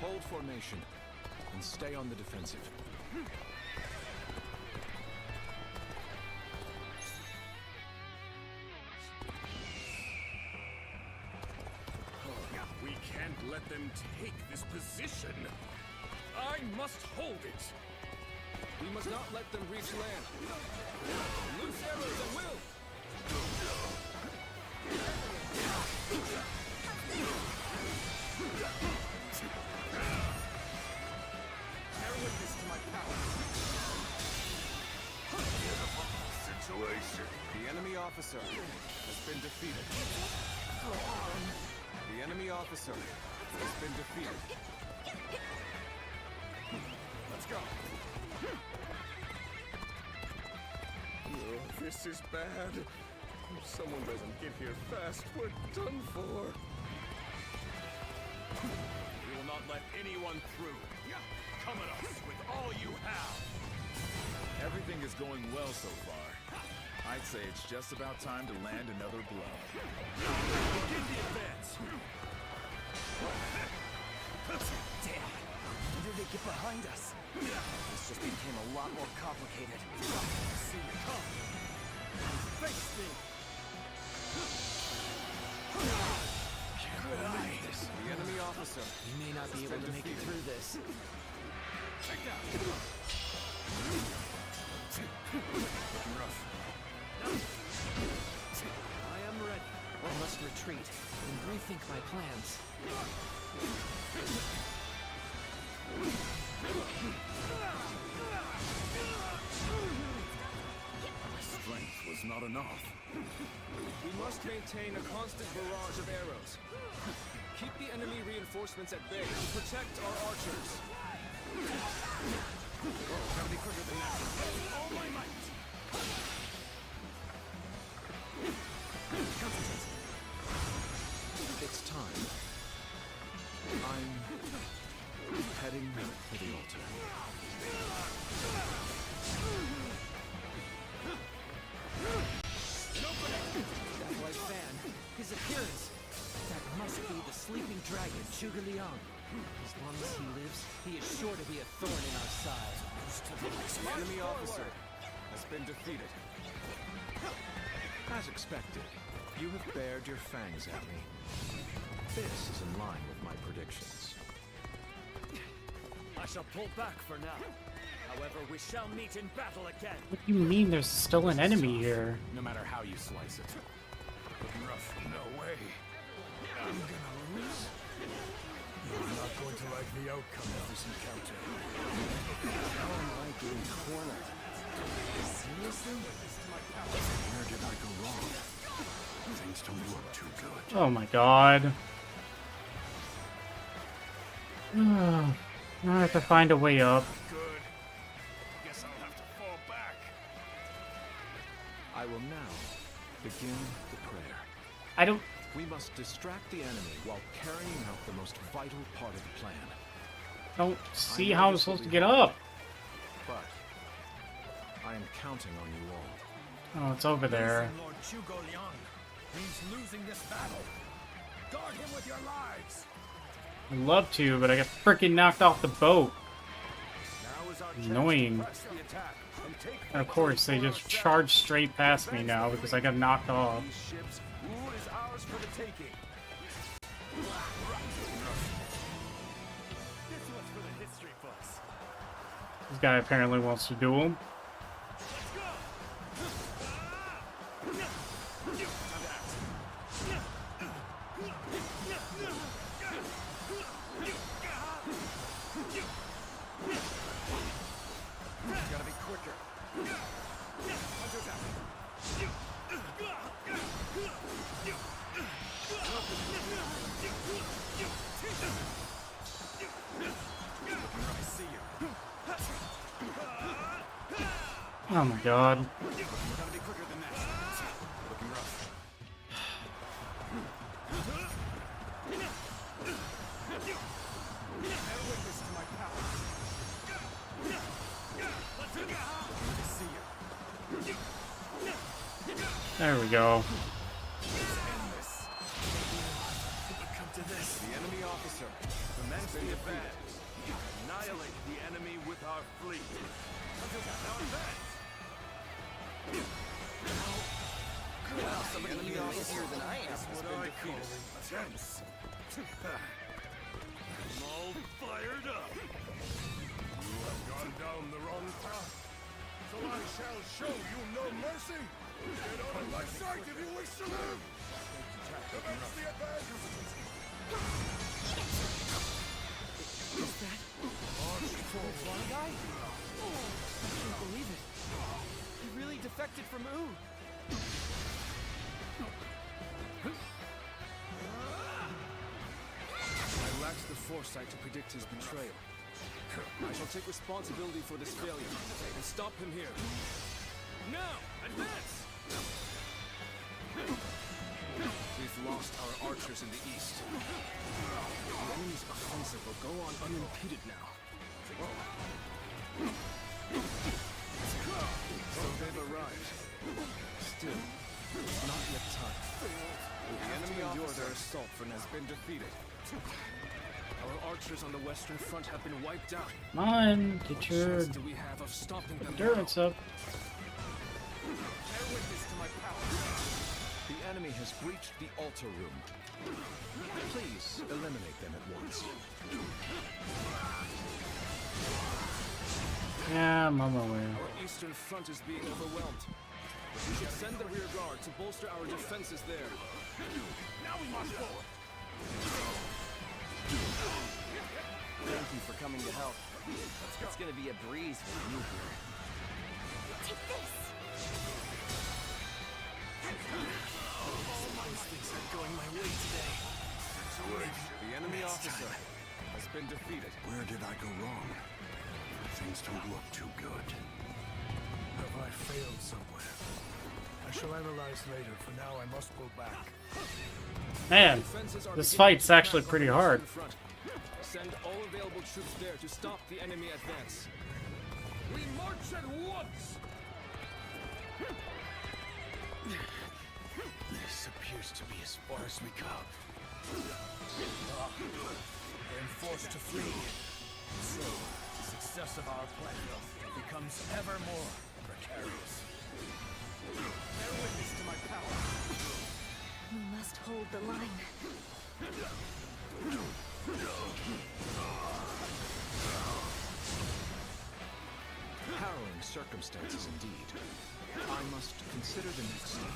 Hold formation and stay on the defensive. We can't let them take this position. I must hold it. We must not let them reach land. Loose arrows at will. Bear witness to my power. Situation. The enemy officer has been defeated. The enemy officer has been defeated. Let's go. Oh, this is bad. If someone doesn't get here fast, we're done for. We will not let anyone through. Come at us with all you have. Everything is going well so far. I'd say it's just about time to land another blow. Begin the advance. Damn! When did they get behind us? This just became a lot more complicated. See you come. Face me. The enemy officer. We may not be able to make it through this. Check out. Looking rough. I am ready. I must retreat and rethink my plans. My strength was not enough. We must maintain a constant barrage of arrows. Keep the enemy reinforcements at bay to protect our archers. Gotta be quicker than that. All my might. It's time. I'm heading for the altar. That white fan, his appearance. That must be the sleeping dragon, Zhuge Liang. As long as he lives, he is sure to be a thorn in our side. The enemy officer has been defeated. As expected, you have bared your fangs at me. This is in line with my predictions. I shall pull back for now. However, we shall meet in battle again. What do you mean there's still an enemy here? No matter how you slice it. Looking rough. No way. I'm gonna lose. You're not going to like the outcome of this encounter. How am I getting cornered? Seriously? Where did I go wrong? Things don't look too good. Oh my god. I have to find a way up. Good. Guess I'll have to fall back. I will now begin the prayer. I don't... We must distract the enemy while carrying out the most vital part of the plan. Don't see how I'm supposed to get up. But I am counting on you all. Oh, it's over there. Lord Zhuge Liang means losing this battle. Guard him with your lives. I'd love to, but I got freaking knocked off the boat. Now is our chance Annoying. to press the attack. And of course, they just charge straight past me now because I got knocked off. These ships, Wu is ours for the taking. This one's for the history books. This guy apparently wants to duel. Gotta be quicker. Hunters out. I see you. Oh my god. Gotta be quicker than that. Looking rough. Bear witness to my power. There we go. The enemy officer, commence the advance. Annihilate the enemy with our fleet. Now advance. Wow, somebody even easier than I am. That's what I call intense. I'm all fired up. You have gone down the wrong path, so I shall show you no mercy. Get out of my sight if you wish to live. Commence the advance. Is that March forward. one guy? I can't believe it. He really defected from Ooh. I lacked the foresight to predict his betrayal. I shall take responsibility for this failure and stop him here. Now, advance! We've lost our archers in the east. The enemy's offensive will go on unimpeded now. So they've arrived. Still, it's not yet time. The enemy endure their assault has been defeated. Our archers on the western front have been wiped out. Come on, get What your chance do we have of stopping them endurance up. Bear witness to my power. The enemy has breached the altar room. Please eliminate them at once. Yeah, I'm on my way. Our eastern front is being overwhelmed. We should send the rear guard to bolster our defenses there. Now we march forward. Thank you for coming to help. It's gonna be a breeze with you here. Take this! Things are going my way today. The enemy officer has been defeated. Where did I go wrong? Things don't look too good. Have I failed somewhere? I shall analyze later. For now, I must go back. Man, this fight's actually pretty hard. Send all available troops there to stop the enemy advance. We march at once! This appears to be as far as we come. Then forced to flee. So, the success of our plan becomes ever more precarious. Bear witness to my power. We must hold the line. Harrowing circumstances indeed. I must consider the next step.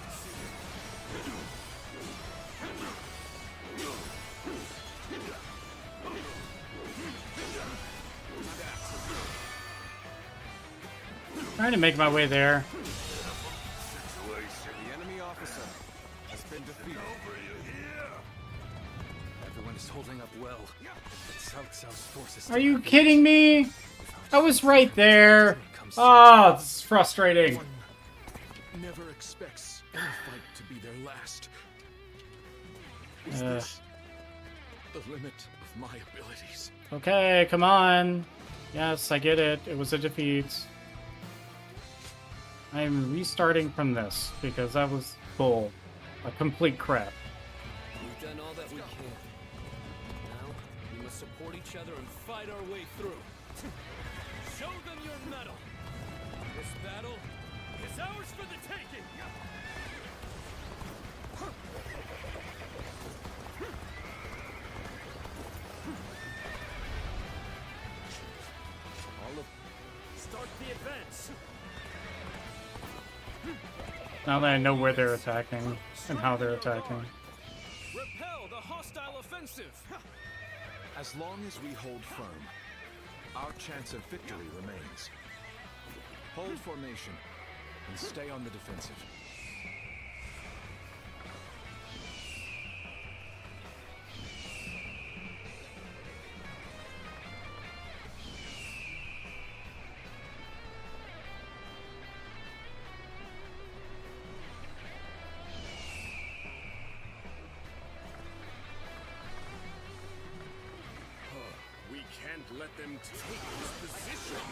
Trying to make my way there. The enemy officer has been defeated. Everyone is holding up well. But South South's forces. Are you kidding me? I was right there. Oh, this is frustrating. One never expects any fight to be their last. Is this the limit of my abilities? Okay, come on. Yes, I get it. It was a defeat. I'm restarting from this because that was bull. A complete crap. We've done all that we can. Now, we must support each other and fight our way through. Show them your mettle! This battle is ours for the taking! Start the advance! Now that I know where they're attacking and how they're attacking. Repel the hostile offensive! As long as we hold firm, our chance of victory remains. Hold formation and stay on the defensive. We can't let them take this position.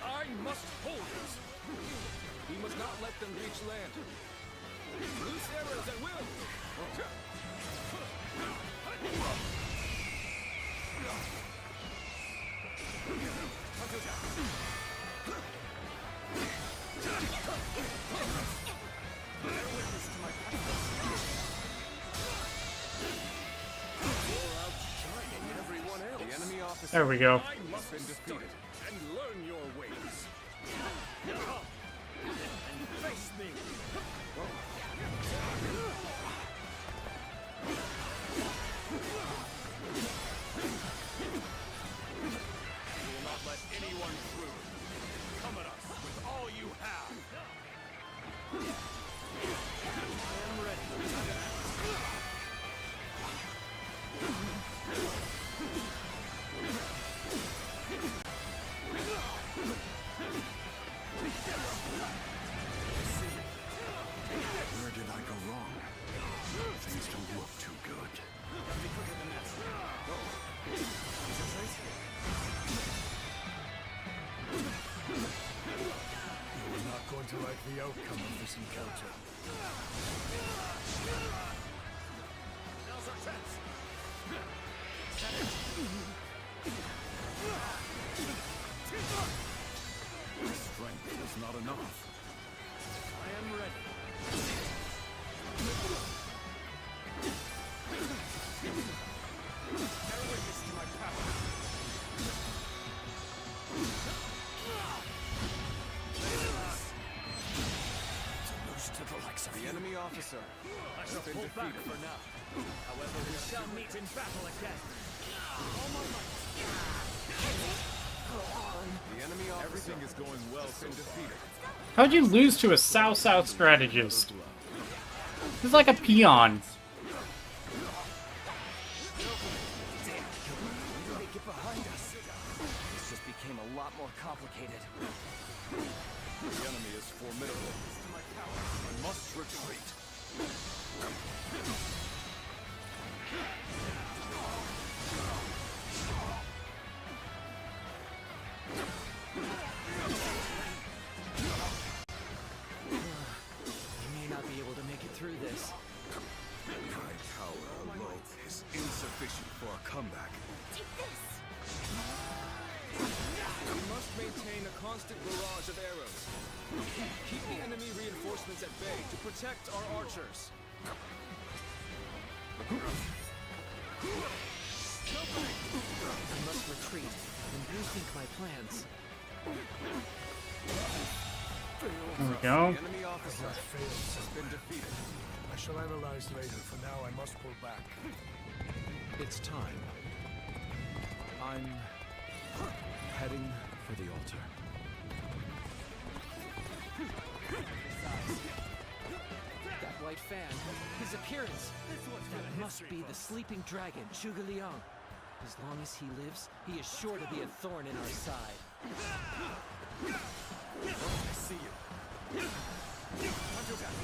I must hold it. We must not let them reach land. Loose arrows at will. There we go. I must been defeated and learn your ways. Come and face me. You will not let anyone through. Come at us with all you have. I am ready. Where did I go wrong? Things don't look too good. Gotta be quicker than that. You are not going to like the outcome of this encounter. Now's our chance. Strength is not enough. I am ready. Bear witness to my power. To the likes of the enemy officer. I shall pull back for now. However, we shall meet in battle again. All my might. The enemy officer. Everything is going well so defeated. How'd you lose to a South-South strategist? He's like a peon. Get behind us. This just became a lot more complicated. The enemy is formidable. I must retreat. You may not be able to make it through this. My power alone is insufficient for a comeback. We must maintain a constant barrage of arrows. Keep the enemy reinforcements at bay to protect our archers. I must retreat and rethink my plans. There we go. The enemy officer has been defeated. I shall analyze later. For now, I must pull back. It's time. I'm heading for the altar. That white fan, his appearance. That must be the sleeping dragon, Zhuge Liang. As long as he lives, he is sure to be a thorn in our side. I see you. Time to act.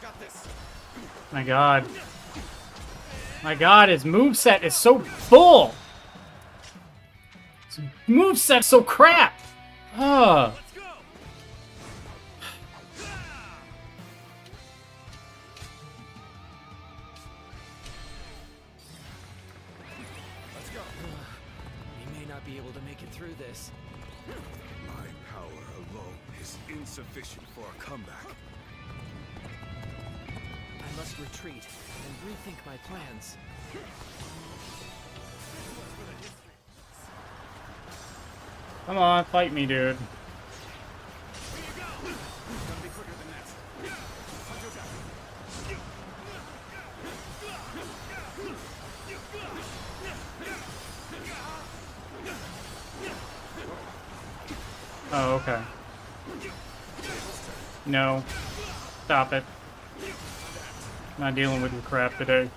Got this. My God. My god, his moveset is so full! His moveset's so crap! Ugh. Let's go. We may not be able to make it through this. My power alone is insufficient for a comeback. I must retreat and rethink my plans. Come on, fight me, dude. Oh, okay. No. Stop it. Not dealing with your crap today.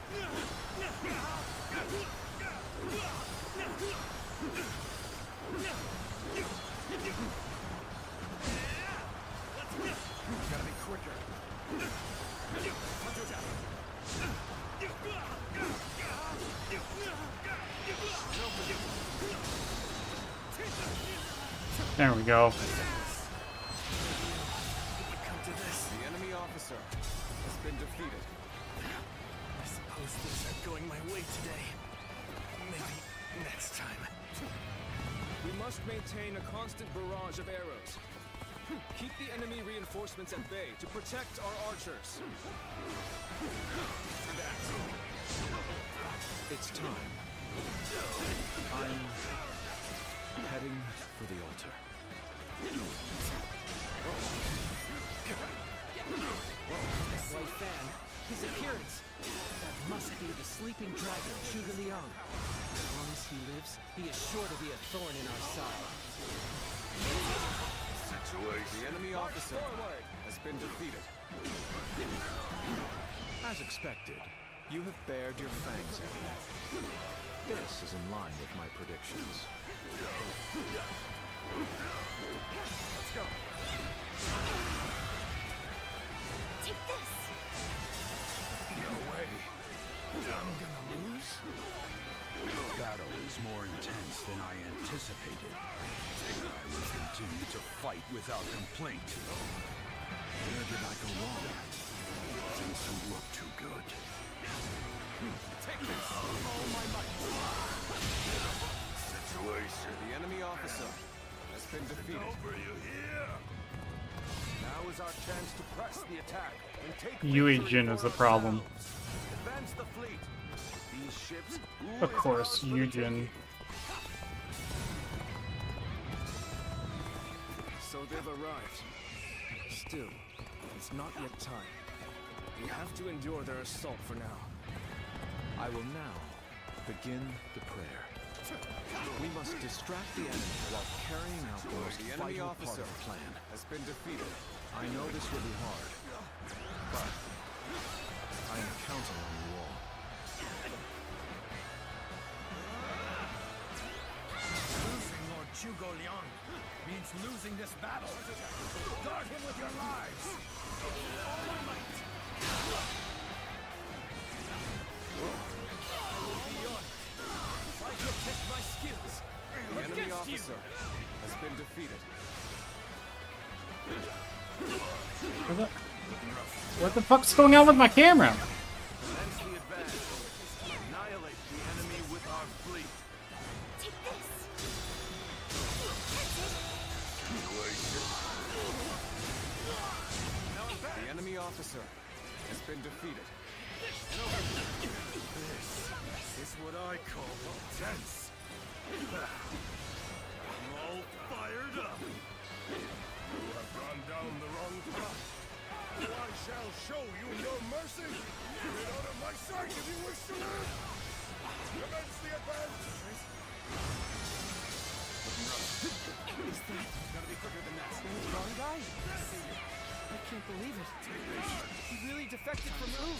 There we go. The enemy officer has been defeated. I suppose things aren't going my way today. Maybe next time. We must maintain a constant barrage of arrows. Keep the enemy reinforcements at bay to protect our archers. It's time. I'm heading for the altar. This white fan, his appearance. That must be the sleeping dragon, Zhuge Liang. As long as he lives, he is sure to be a thorn in our side. The enemy officer has been defeated. As expected, you have bared your fangs at me. This is in line with my predictions. Let's go. Take this. No way. I'm gonna lose? This battle is more intense than I anticipated. I will continue to fight without complaint. Where did I go wrong? Things don't look too good. Take this! All my might! Situation. The enemy officer has been defeated. Over you here. Now is our chance to press the attack and take Eugen is the problem. advance the fleet. These ships. Of course, Eugen. So they've arrived. Still, it's not yet time. We have to endure their assault for now. I will now begin the prayer. We must distract the enemy while carrying out the most vital part of the plan. Has been defeated. I know this will be hard, but I am counting on you all. Losing Lord Zhuge Liang means losing this battle. Guard him with your lives. All my might. Try to test my skills. The enemy officer has been defeated. What the fuck's going on with my camera? Commence the advance. Annihilate the enemy with our fleet. Take this. The enemy officer has been defeated. This is what I call intense. I'm all fired up. You have gone down the wrong path. I shall show you no mercy. Get out of my sight if you wish to live. Commence the advance. Is that? Gotta be quicker than that. The wrong guy? I can't believe it. He really defected from Oom.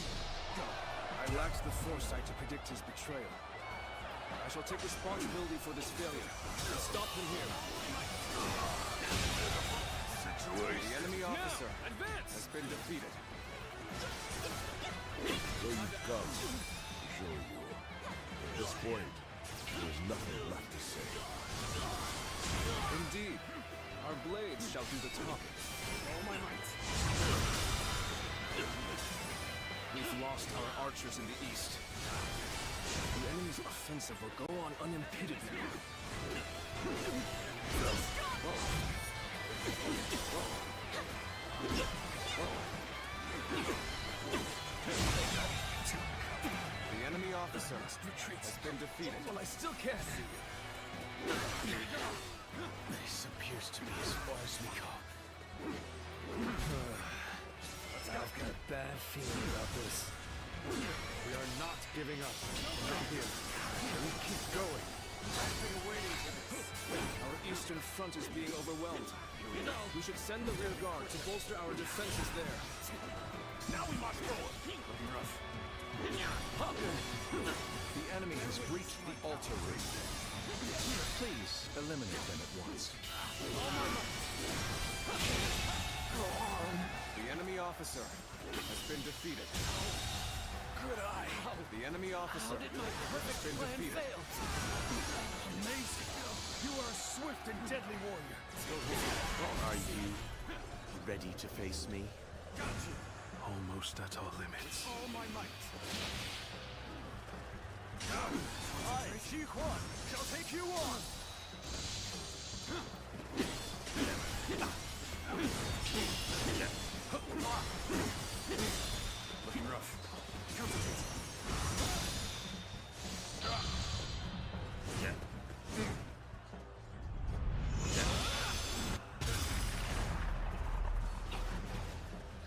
I lacked the foresight to predict his betrayal. I shall take responsibility for this failure and stop him here. The enemy officer has been defeated. So you've come to show you point, there's nothing left to say. Indeed. Our blades shall do the talking. All my might. We've lost our archers in the east. The enemy's offensive will go on unimpeded. The enemy officer has been defeated. Well, I still can't see you. This appears to be as far as we go. I've got a bad feeling about this. We are not giving up. Not here. We keep going. I've been waiting for this. Our eastern front is being overwhelmed. We should send the rear guard to bolster our defenses there. Now we must forward. Looking rough. The enemy has breached the altar ring. Please eliminate them at once. The enemy officer has been defeated. Good eye. The enemy officer has been defeated. Amazing. You are a swift and deadly warrior. Are you ready to face me? Got you. Almost at our limits. All my might. I, Shi Huan, shall take you on. Looking rough.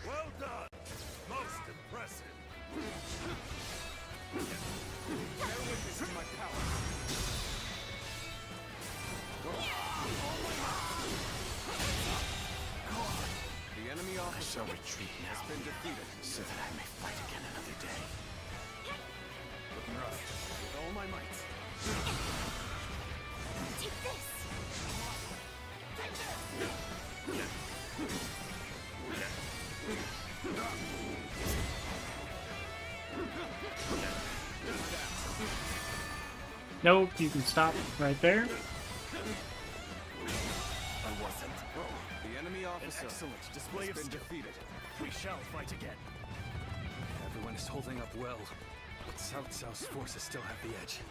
Well done. Most impressive. Bear witness to my power. The enemy officer has been defeated. So that I may fight again another day. Looking rough. With all my might. Take this! Nope, you can stop right there. I wasn't. The enemy officer excellent display has of been skill. defeated. We shall fight again. Everyone is holding up well, but Cao Cao's forces still have the edge.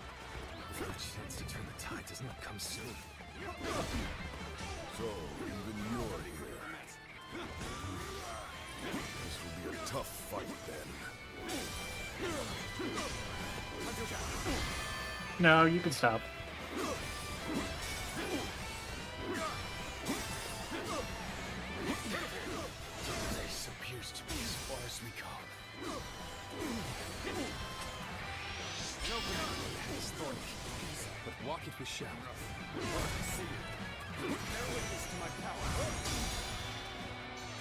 The chance to turn the tide does not come soon. So, even you're here. This will be a tough fight then. No, you can stop. This appears to be as far as we go. But walk it we shall.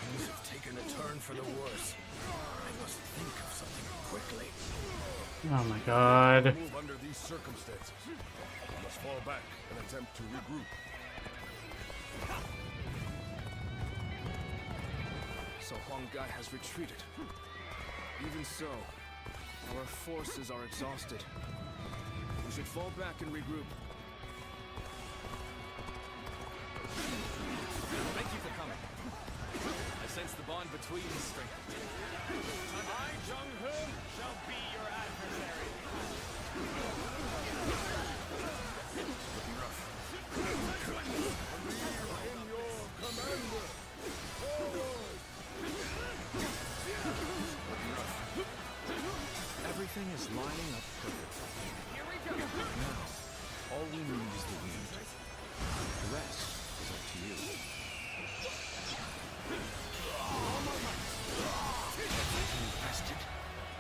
Things have taken a turn for the worse. I must think of something quickly. Oh my god. Move under these circumstances. We must fall back and attempt to regroup. So Huang Gai has retreated. Even so, our forces are exhausted. We should fall back and regroup. Thank you for coming. I sense the bond between us strengthened. I, Zheng Hun, shall be your adversary. Looking rough. I am your commander. Forward! Looking rough. Everything is lining up perfectly. Here we go. Now, all we need is the wind. The rest is up to you. Infested.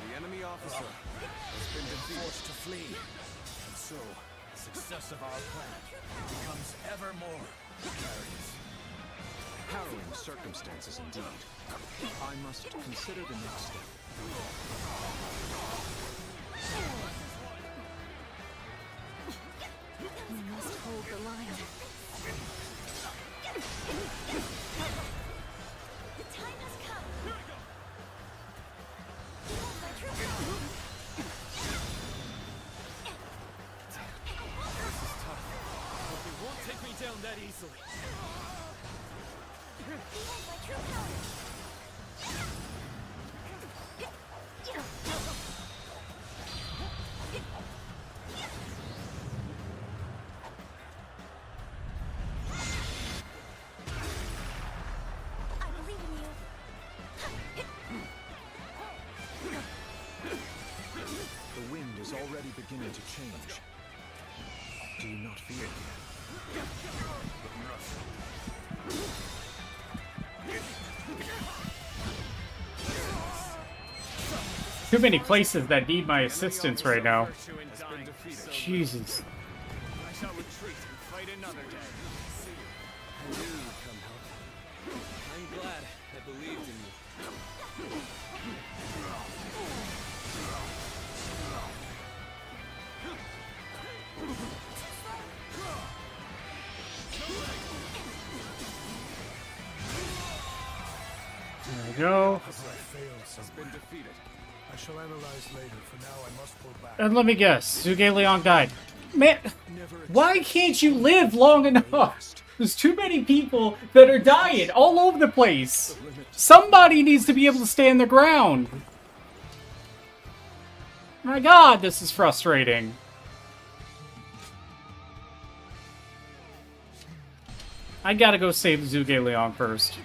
The enemy officer has been defeated. Forced to flee. And so, the success of our plan becomes ever more precarious. Harrowing circumstances indeed. I must consider the next step. We must hold the line. The time has come. My troops. that easily. The wind is already beginning to change. Do you not feel it? Too many places that need my assistance right now. Jesus. I shall retreat and fight another day. I knew you'd come help. I'm glad I believed in you. There we go. Has been defeated. I shall analyze later. For now, I must pull back. And let me guess, Zhuge Liang died. Man, why can't you live long enough? There's too many people that are dying all over the place. Somebody needs to be able to stand their ground. My god, this is frustrating. I gotta go save Zhuge Liang first.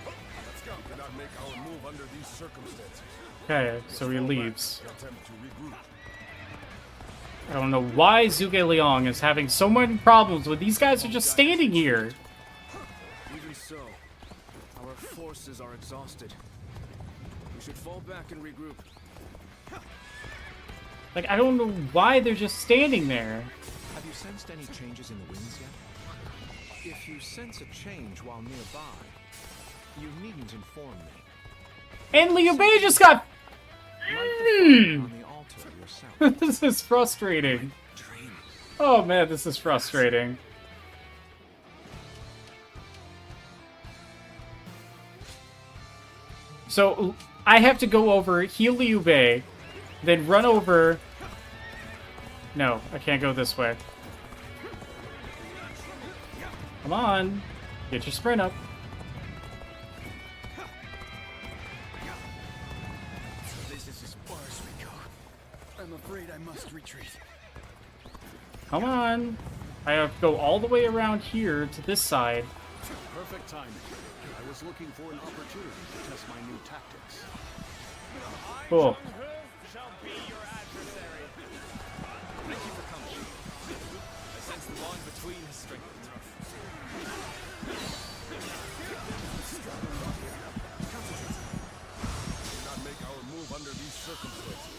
Okay, so he leaves. I don't know why Zhuge Liang is having so many problems when these guys are just standing here. Even so, our forces are exhausted. We should fall back and regroup. Like, I don't know why they're just standing there. Have you sensed any changes in the winds yet? If you sense a change while nearby, you needn't inform me. And Liu Bei just got... This is frustrating. Oh man, this is frustrating. So, I have to go over, heal Liu Bei, then run over... No, I can't go this way. Come on, get your sprint up. This is as far as we go. I'm afraid I must retreat. Come on. I have to go all the way around here to this side. Perfect timing. I was looking for an opportunity to test my new tactics. Cool. Shall be your adversary. Thank you for coming. I sense the bond between has strengthened. Do not make our move under these circumstances.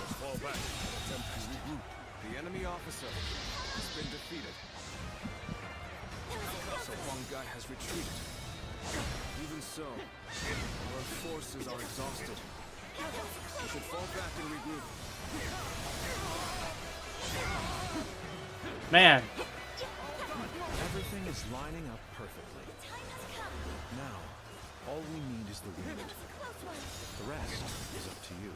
Let's fall back and attempt to regroup. The enemy officer has been defeated. So Huang Gai has retreated. Even so, our forces are exhausted. We should fall back and regroup. Man. Everything is lining up perfectly. Now, all we need is the wind. The rest is up to you.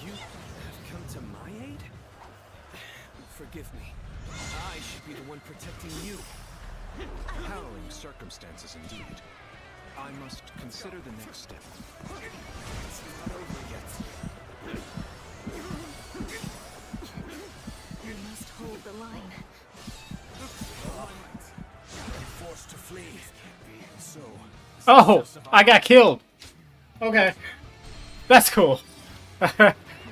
You have come to my aid? Forgive me. I should be the one protecting you. Harrowing circumstances indeed. I must consider the next step. It's not over yet. We must hold the line. I'm forced to flee. So. Oh, I got killed. Okay. That's cool.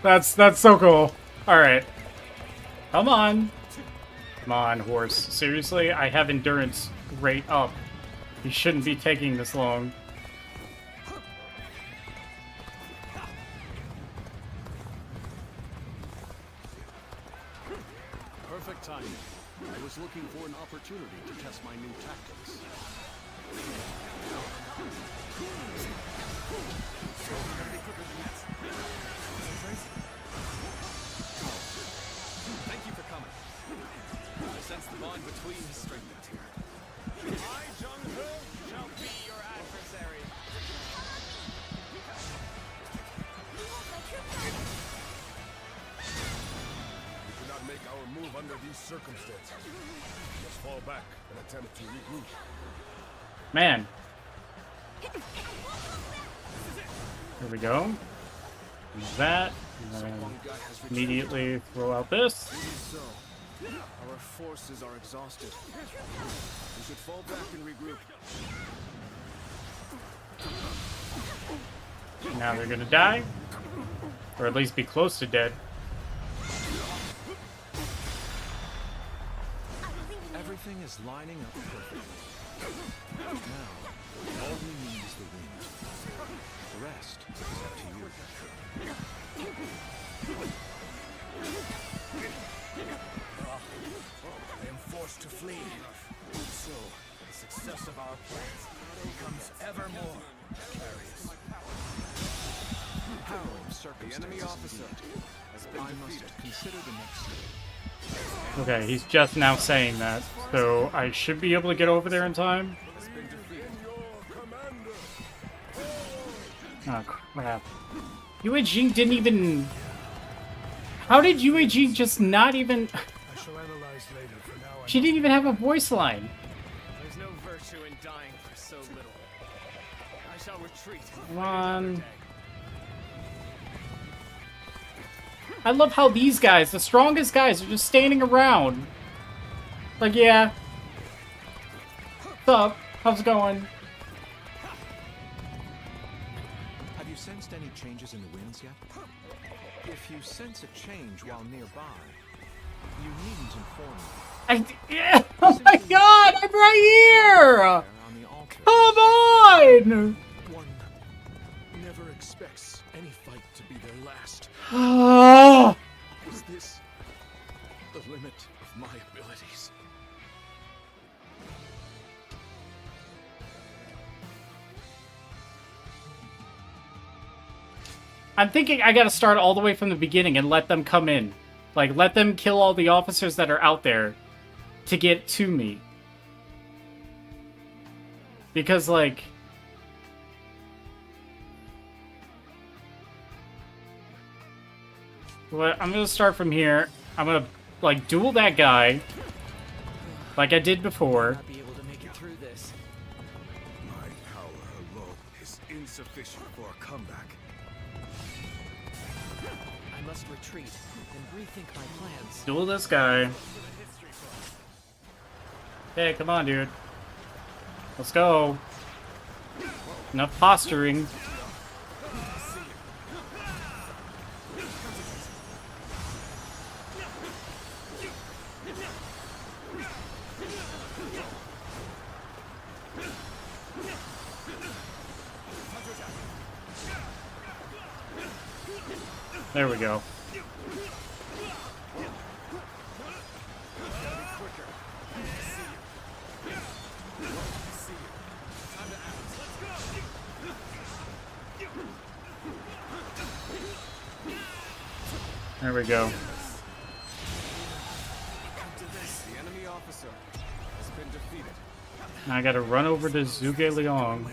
That's so cool. Alright. Come on. Come on, horse. Seriously? I have endurance rate up. You shouldn't be taking this long. Perfect timing. I was looking for an opportunity to test my new tactics. Thank you for coming. I sense the bond between has strengthened here. I, Jung-Ho, shall be your adversary. make our move under these circumstances. Let's fall back and attempt to regroup. Man. There we go. Use that. And then immediately throw out this. So, our forces are exhausted. We should fall back and regroup. Now they're gonna die. Or at least be close to dead. Everything is lining up perfectly. Now, all we need is the wind. The rest is up to you. I am forced to flee. So, the success of our plans becomes ever more precarious. Harrowing circumstances. The enemy officer has been I must consider the next step. Okay, he's just now saying that. So I should be able to get over there in time. Oh crap. Yue Jing didn't even... How did Yue Jing just not even... I shall analyze later. For now, She didn't even have a voice line. There's no virtue in dying for so little. I shall retreat. Come on. I love how these guys, the strongest guys, are just standing around. Like, yeah. What's up? How's it going? Have you sensed any changes in the winds yet? If you sense a change while nearby, you needn't inform me. Yeah. Oh my god, I'm right here! Come on! one never expects any fight to be their last. Is this the limit of my abilities? I'm thinking I gotta start all the way from the beginning and let them come in. Like, let them kill all the officers that are out there to get to me. Because, like... Well, I'm gonna start from here. I'm gonna, like, duel that guy. Like I did before. Not be able to make it through this. My power alone is insufficient for a comeback. I must retreat and rethink my plans. Duel this guy. Hey, come on, dude. Let's go. Enough posturing. There we go. There we go. The enemy officer has been defeated. Now I gotta run over to Zhuge Liang.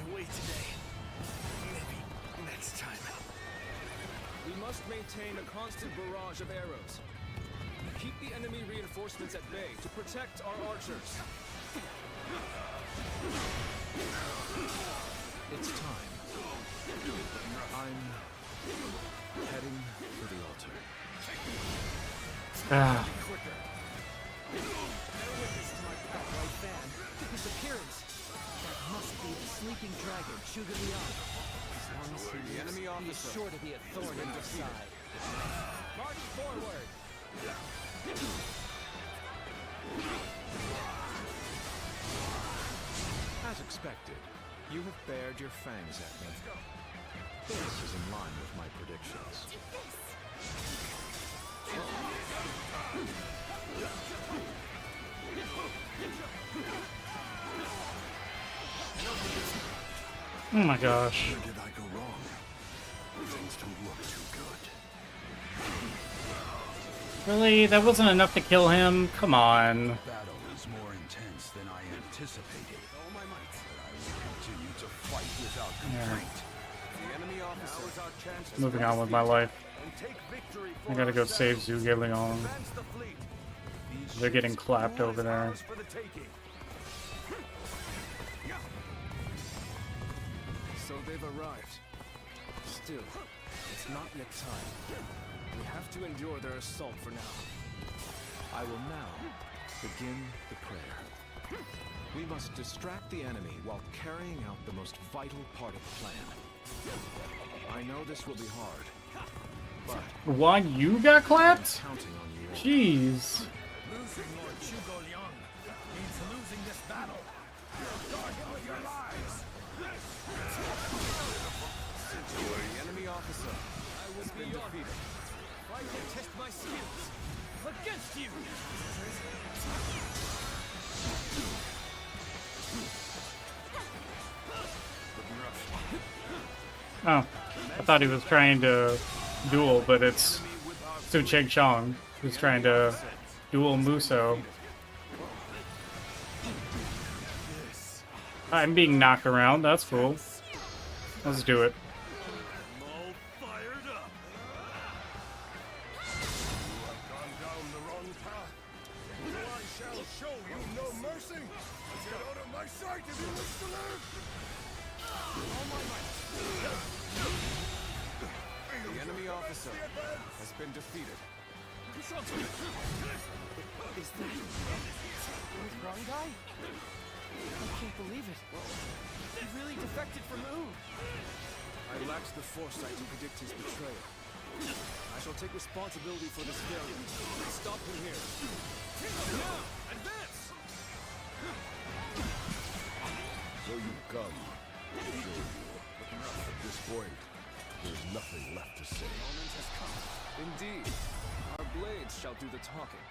Next time. We must maintain a constant barrage of arrows. Keep the enemy reinforcements at bay to protect our archers. It's time. I'm heading for the altar. Ah. His appearance. That must be the sleeping dragon, Zhuge Liang. As long as he lives, enemy he is officer sure to be a thorn in our side. March forward! As expected, you have bared your fangs at me. This is in line with my predictions. Oh my gosh. Where did I go wrong? Things don't look too good. Really? That wasn't enough to kill him? Come on. The battle is more intense than I anticipated. All my might. I will continue to fight without Yeah. complaint. The enemy officer is our chance to Moving on with my life. and take victory I gotta go save Zhuge Liang. advance the fleet. They're getting clapped over there. So they've arrived. Still, it's not yet time. We have to endure their assault for now. I will now begin the prayer. We must distract the enemy while carrying out the most vital part of the plan. I know this will be hard, but Why you got clapped? I'm counting on you all. Jeez. Losing Lord Zhuge Liang means losing this battle. Guardian of your lives. The enemy officer has been defeated. Fight and test my skills against you. Oh, I thought he was trying to duel, but it's Su Cheng Chong who's trying to duel Muso. I'm being knocked around, that's cool. Let's do it. The enemy officer has been defeated. Is that Lord Huang Gai? I can't believe it. He really defected from Wu. I lacked the foresight to predict his betrayal. I shall take responsibility for this failure. Stop him here. Now, advance! So you've come. At this point, there's nothing left to say. The moment has come. Indeed. Our blades shall do the talking.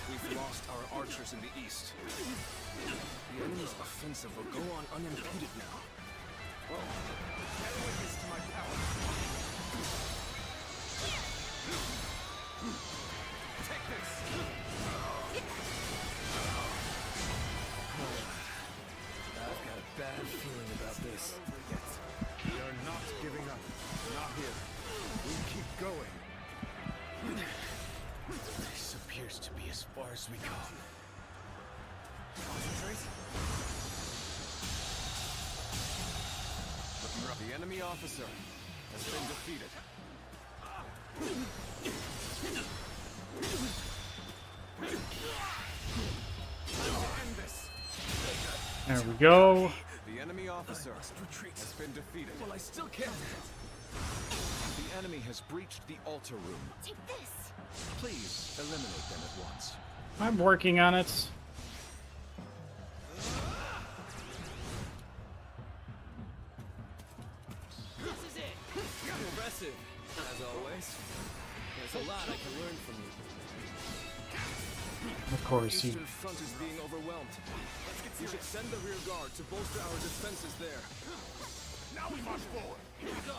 We've lost our archers in the east. The enemy's offensive will go on unimpeded now. Witness to my power. Take this! I've got a bad feeling about this. We are not giving up. Not here. We keep going. This appears to be as far as we go. Concentrate. The enemy officer has been defeated. There we go. The enemy officer has been defeated. Well, I still can't. The enemy has breached the altar room. Take this. Please eliminate them at once. I'm working on it. This is it. Impressive, as always. There's a lot I can learn from you. Of course, The you. eastern front is being overwhelmed. We should send the rear guard to bolster our defenses there. Now we march forward. Here we go.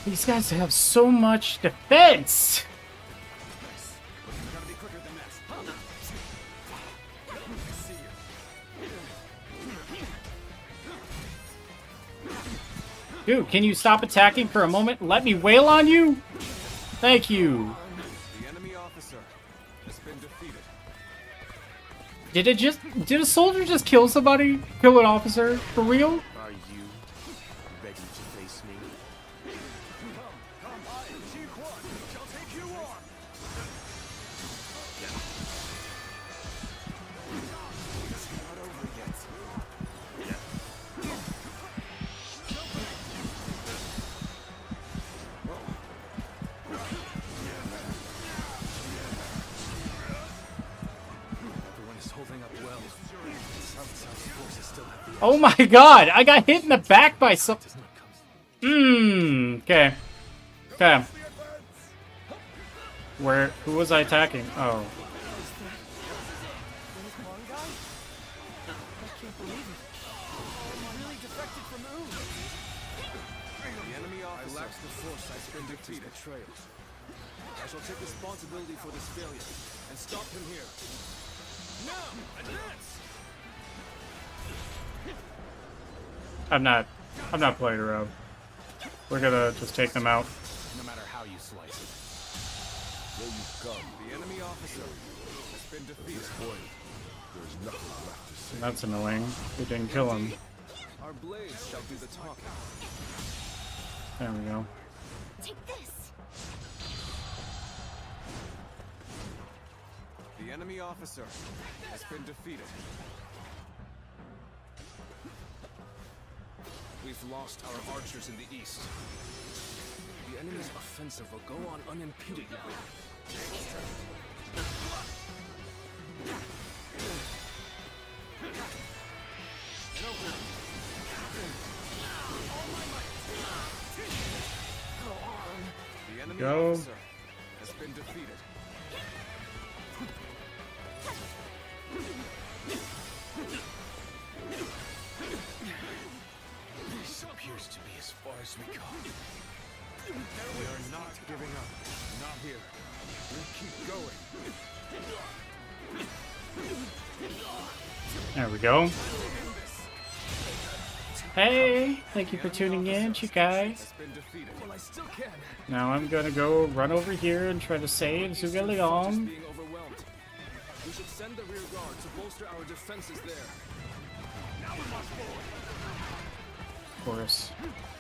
These guys have so much defense. Gotta be quicker than that. I see you. Dude, can you stop attacking for a moment? Let me wail on you? Thank you. The enemy officer has been defeated. Did a soldier just kill somebody? Kill an officer? For real? Are you ready to face me? Come, I, Ji Quan, shall take you on. It's not over yet. Everyone is holding up well. South's forces still have the Oh my god, I got hit in the back by some... Okay. Okay. Who was I attacking? Oh. I can't believe it. He really defected from Wu. The enemy I officer lacked the foresight to predict his betrayal. I shall take responsibility for this failure and stop him here. Now, advance! I'm not playing around. We're gonna just take them out. No matter how you slice it. There you come. The enemy officer has been defeated. There's nothing left to say. That's annoying. We didn't kill him. Our blades shall do the talking. There we go. Take this. The enemy officer has been defeated. We've lost our archers in the east. The enemy's offensive will go on unimpeded. The enemy Go. officer has been defeated. This appears to be as far as we go. We are not giving up. Not here. We'll keep going. There we go. Hey, thank you for tuning in, you guys. Well, I still can. Now I'm gonna go run over here and try to save Zugaleon. Being overwhelmed. We should send the rear guard to bolster our defenses there. Now we must forward. Of course,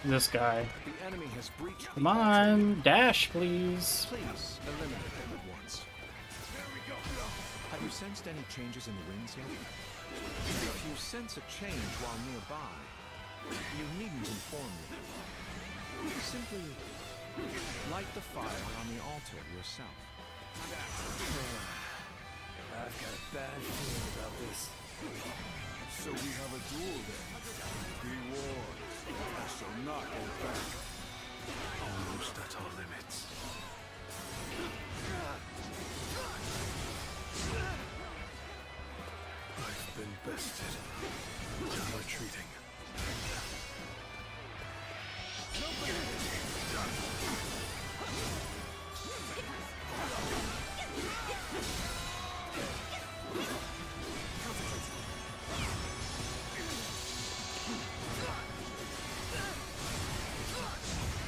this guy. The enemy has breached. Come on, dash, please. Please eliminate them at once. Have you sensed any changes in the winds yet? If you sense a change while nearby, you needn't inform me. Simply light the fire on the altar yourself. I've got a bad feeling about this. So we have a duel then. Be warned. I shall not go back. Almost at our limits. I've been bested. I'm retreating.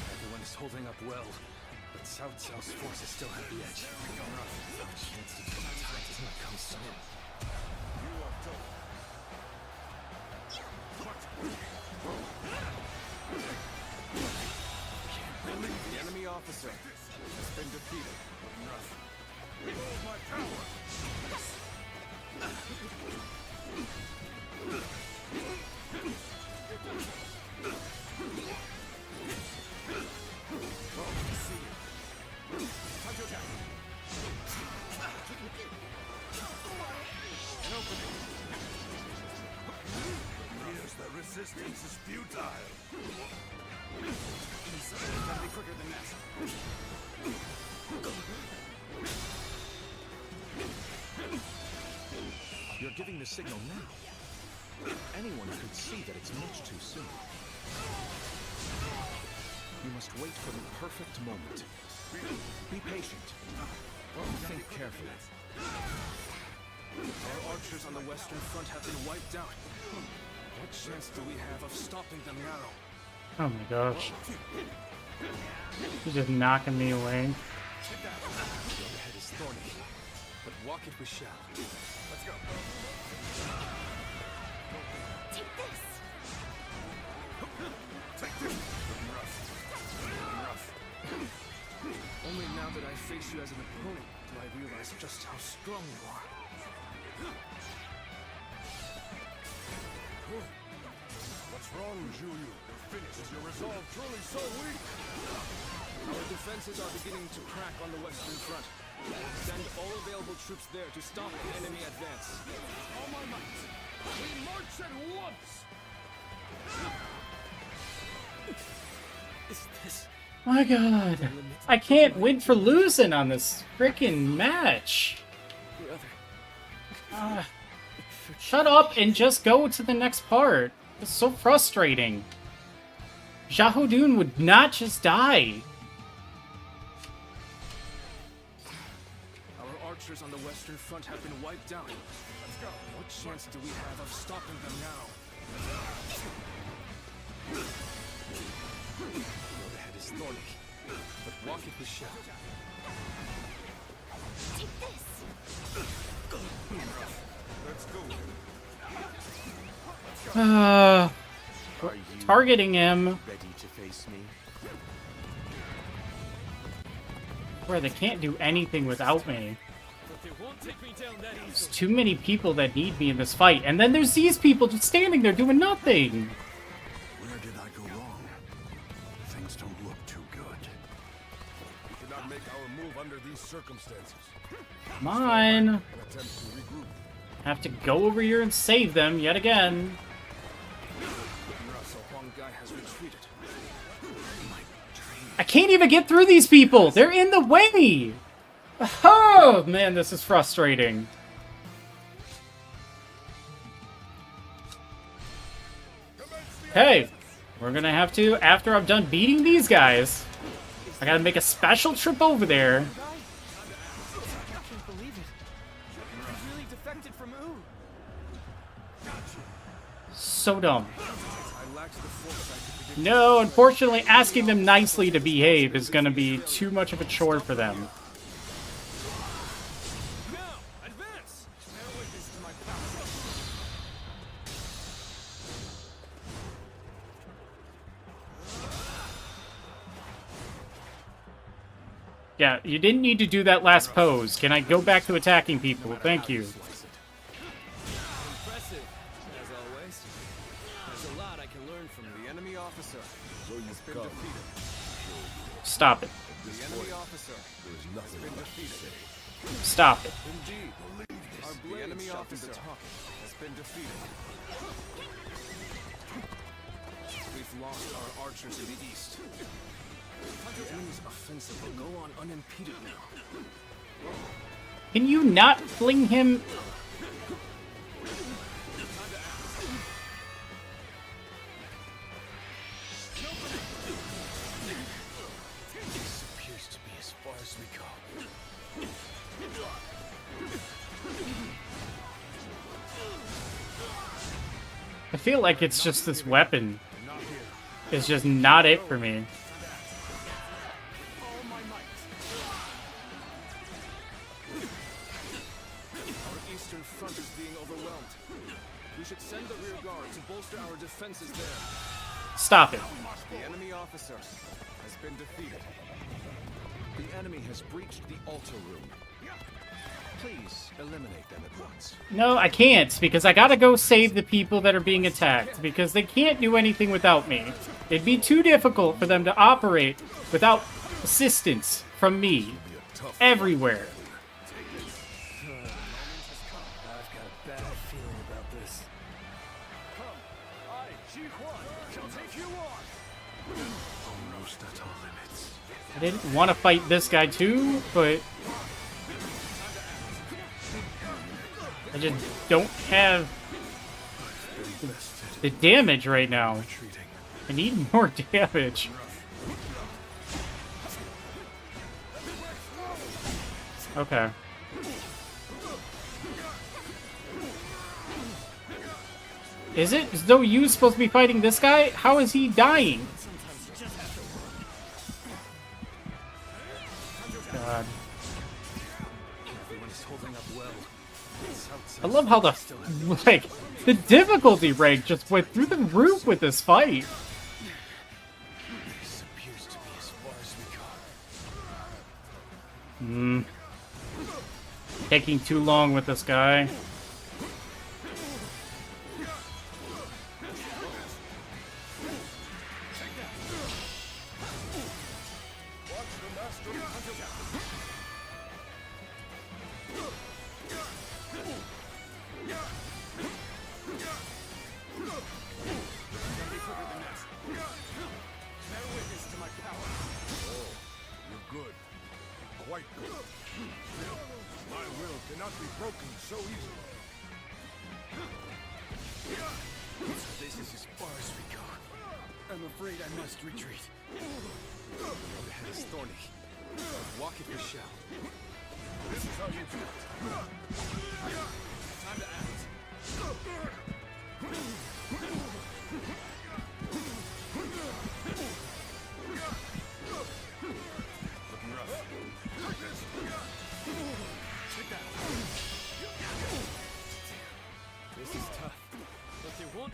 Everyone is holding up well, but Cao Cao's forces still have the edge. Our chance to kill the tide does not come soon. The enemy officer has been defeated. Behold my power! Appears that resistance is futile. Gotta be quicker than that. You're giving the signal now. Anyone could see that it's much too soon. You must wait for the perfect moment. Be patient. Think carefully. Our archers on the western front have been wiped out. What chance do we have of stopping them now? Oh my gosh. He's just knocking me away. The overhead is thorny, but walk it we shall. Let's go. Take this. Take this! Rough. Only now that I face you as an opponent do I realize just how strong you are. What's wrong, Zhu Yu? Your finish. Is your resolve truly so weak? Our defenses are beginning to crack on the western front. Send all available troops there to stop the enemy advance. All my might. We march at once! Is this... My god. I can't win for losing on this freaking match. Shut up and just go to the next part. It's so frustrating. Xiahou would not just die. Our archers on the western front have been wiped out. Let's go. What chance do we have of stopping them now? The head is thorny, but walk it we shall. Take this. Let's go. Targeting him. Ready to face me? Where they can't do anything without me. There's too many people that need me in this fight. And then there's these people just standing there doing nothing. Where did I go wrong? Things don't look too good. We cannot make our move under these circumstances. Come on. An attempt to regroup. Have to go over here and save them yet again. I can't even get through these people. They're in the way. Oh, man, this is frustrating. Hey, we're gonna have to, after I'm done beating these guys, I gotta make a special trip over there. I can't believe it. He really defected from Ooh. So dumb. No, unfortunately, asking them nicely to behave is gonna be too much of a chore for them. Yeah, you didn't need to do that last pose. Can I go back to attacking people? Thank you. Impressive, as always. There's a lot I can learn from the enemy officer. Has been defeated. Stop it. The enemy officer has been defeated. Stop it. Indeed. The enemy officer has been defeated. We've lost our archers in the east. The enemy's offensive will go on unimpeded now. Can you not fling him? This appears to be as far as we go. I feel like it's just this weapon. It's just not it for me. should send the rear guard to bolster our defenses there. Stop it. The enemy officer has been defeated. The enemy has breached the altar room. Please eliminate them at once. No, I can't, because I gotta go save the people that are being attacked, because they can't do anything without me. It'd be too difficult for them to operate without assistance from me everywhere. I've got a bad feeling about this. Come, I, Ji Huan, shall take you on. Almost at all limits. I didn't want to fight this guy too, but I just don't have the damage right now. I need more damage. Okay. Is it as though you supposed to be fighting this guy? How is he dying? God. I love how the difficulty rank just went through the roof with this fight. Taking too long with this guy.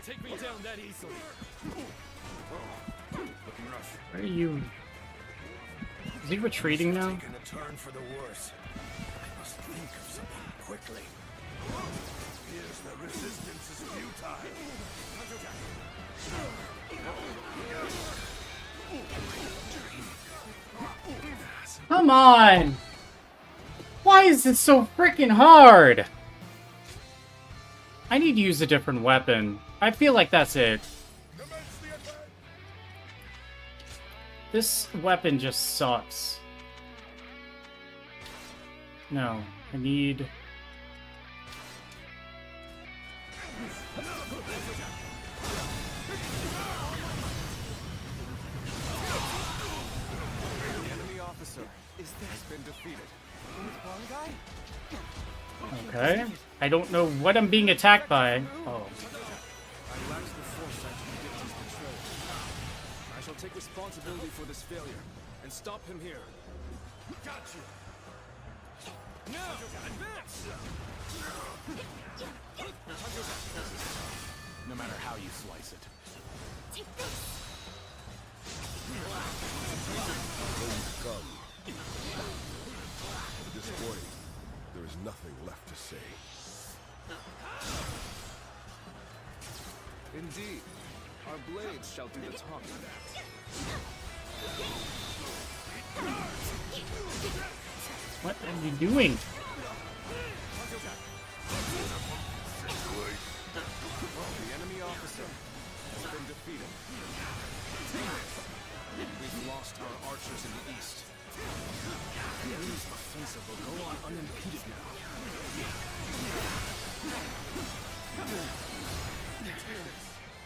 take me down that easily. Looking rough. Where are you? Is he retreating now? Taking a turn for the worse. I must think of something quickly. Here's the resistance is futile. Come on! Why is it so freaking hard? I need to use a different weapon. I feel like that's it. This weapon just sucks. No, I need... Has been defeated. One guy? Okay. I don't know what I'm being attacked by. Oh. I lack the foresight to predict his betrayal. I shall take responsibility for this failure and stop him here. Got you. Now, advance! No matter how you slice it. Take this. Come. At this point, there is nothing left to say. Indeed, our blades shall do the talking. What are you doing? The enemy officer has been defeated. We've lost our archers in the east. The enemy's offensive will go on unimpeded now.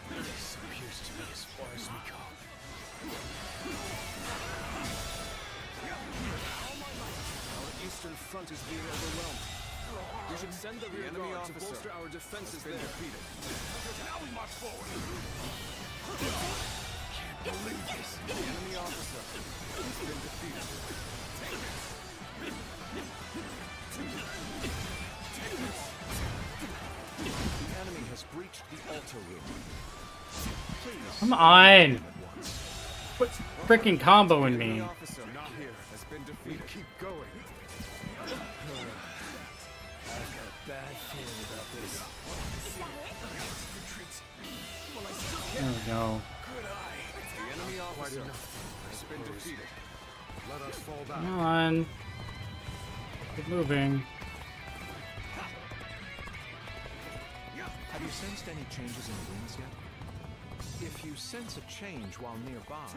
This appears to be as far as we go. Our eastern front is being overwhelmed. We should send the rear guard to bolster our defenses there. Defeated. Now we march forward. Believe this. The enemy officer has been defeated. The enemy has breached the altar room. Please. Come on! Quit freaking comboing me. The officer not here has been defeated. Keep going. I've got a bad feeling about this. Oh no. The enemy officer has been defeated. Let us fall back. Come on. Keep moving. Have you sensed any changes in the winds yet? If you sense a change while nearby,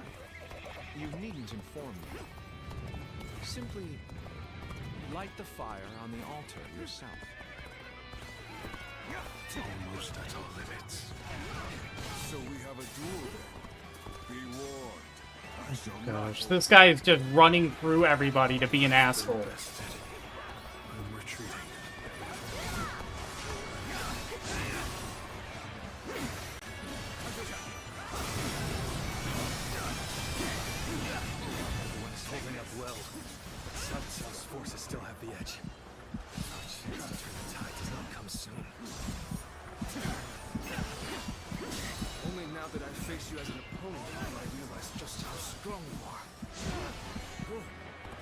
you needn't inform me. Simply light the fire on the altar yourself. Almost at our limits. So we have a duel then. Be warned. I shall Gosh, this guy is just running through everybody to be an asshole. I'm retreating. Everyone's holding up well. But South's forces still have the edge. Our chance to turn the tide does not come soon. Only now that I face you as an opponent do I realize just how strong you are.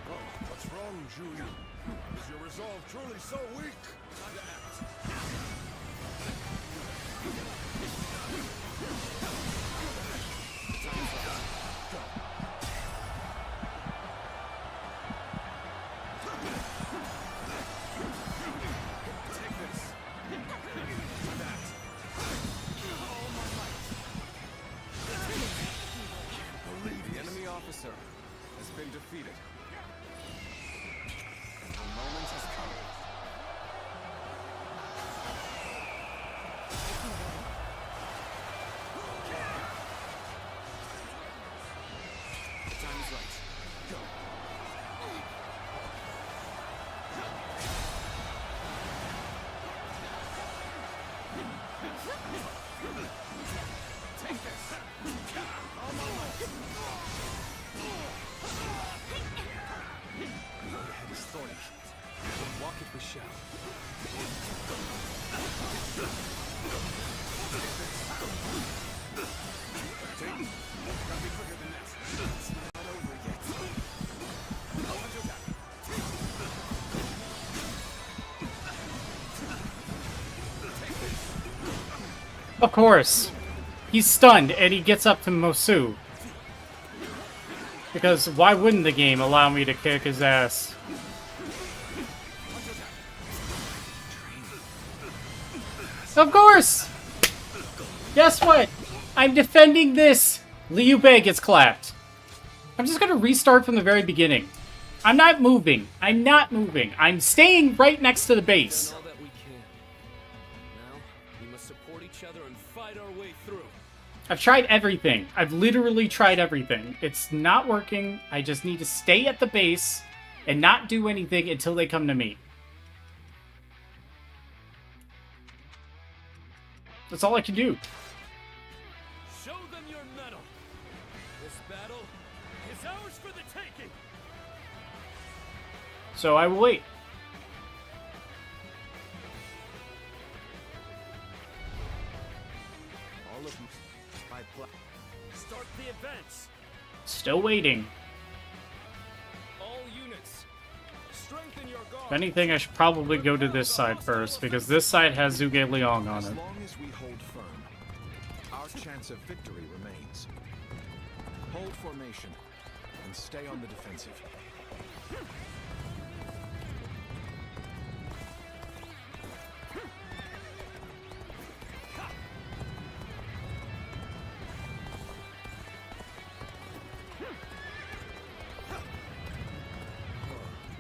Oh, what's wrong, Julian? Is your resolve truly so weak? Time to act. The enemy officer has been defeated. The moment has come. Time is right. Go. Take this. The head is thorny. Walk it we shall. Of course. He's stunned, and he gets up to Mosu. Because why wouldn't the game allow me to kick his ass? Of course! Guess what? I'm defending this! Liu Bei gets clapped. I'm just gonna restart from the very beginning. I'm not moving. I'm not moving. I'm staying right next to the base. I've tried everything. I've literally tried everything. It's not working. I just need to stay at the base and not do anything until they come to me. That's all I can do. Show them your mettle. This battle is ours for the taking. So I will wait. All of my plan. Start the advance. Still waiting. All units, strengthen your guard. If anything, I should probably go to this side first, because this side has Zhuge Liang on it. As long as we hold firm, our chance of victory remains. Hold formation and stay on the defensive.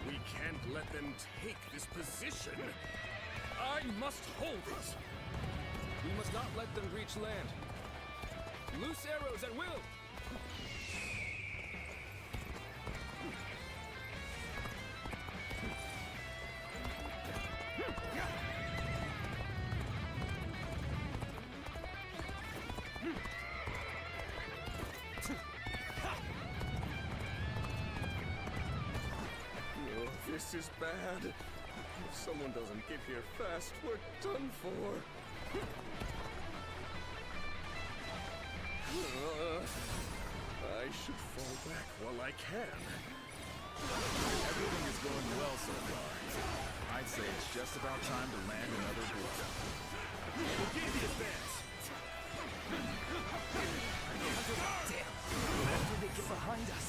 We can't let them take this position. I must hold it. We must not let them reach land. Loose arrows at will. This is bad. If someone doesn't get here fast, we're done for. I should fall back while I can. Everything is going well so far. I'd say it's just about time to land another blow. We'll gain the advance. Damn! How did they get behind us?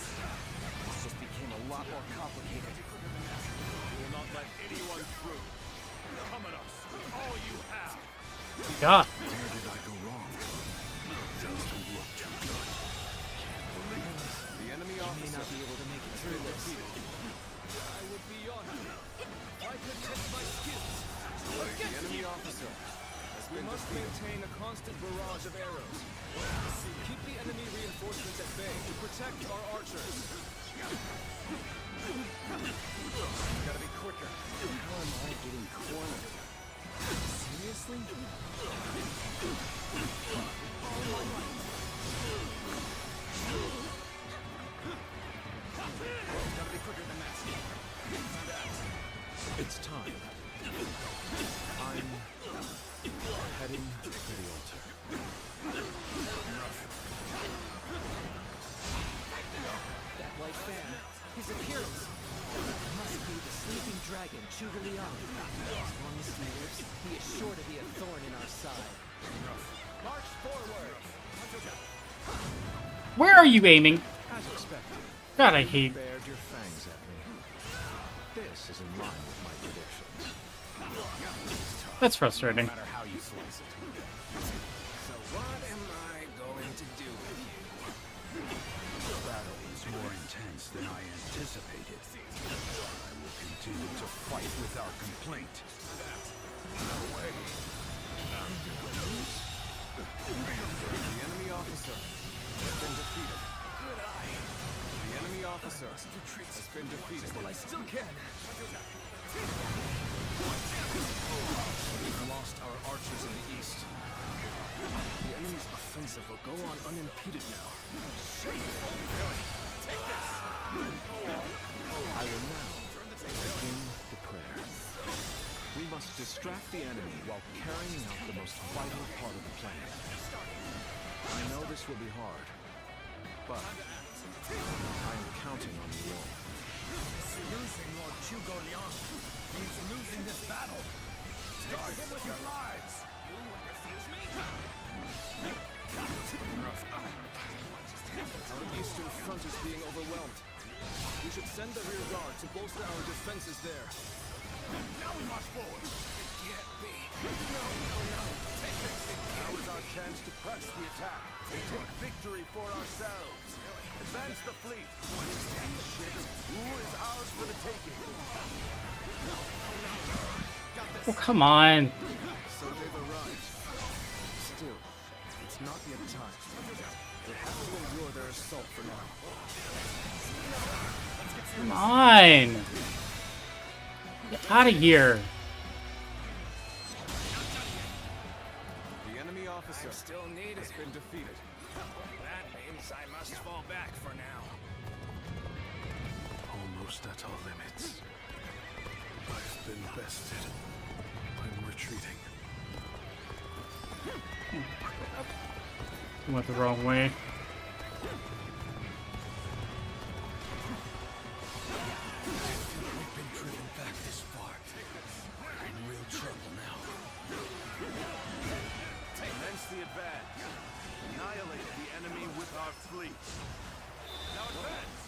This just became a lot more complicated. We will not let anyone through. Come at us, all you have. God. Where did I go wrong? Doesn't look too good. The enemy officer may not be able to make it through this. I would be honored. I could test my skills. The enemy officer. We must maintain a constant barrage of arrows. Keep the enemy reinforcements at bay to protect our archers. Gotta be quicker. How am I getting cornered? Seriously? Gotta be quicker than that. It's time. I'm heading to the altar. That white fan, his appearance. Must be the sleeping dragon, Zhuge Liang. As long as he lives, he is sure to be a thorn in our side. March forward! Where are you aiming? As expected. God, I hate. You bared your fangs at me. This is in line with my predictions. That's frustrating. No matter how you slice it. So what am I going to do with you? The battle is more intense than I anticipated. I will continue to fight without complaint. No way. I'm gonna lose. The enemy officer has been defeated. Good eye. The enemy officer has been defeated. Well, I still can. We've lost our archers in the east. The enemy's offensive will go on unimpeded now. Take this! I will now begin the prayer. We must Distract the enemy while carrying out the most vital part of the plan. I know this will be hard, but I am counting on you all. Losing Lord Hugo Leon means losing this battle. Start him with your lives. You would refuse me? Our eastern front is being overwhelmed. We should send the rear guard to bolster our defenses there. Now we march forward. It can't be. No. Take this. Now is our chance to press the attack and take victory for ourselves. Advance the fleet. These ships, who is ours for the taking? Oh, come on. So they've arrived. Still, it's not yet time. They have to endure their assault for now. Come on. Get out of here. The enemy officer still has been defeated. That means I must fall back for now. Almost at our limits. I've been bested. I'm retreating. Went the wrong way. We've been driven back this far. We're in real trouble now. Commence the advance. Annihilate the enemy with our fleet. Now advance!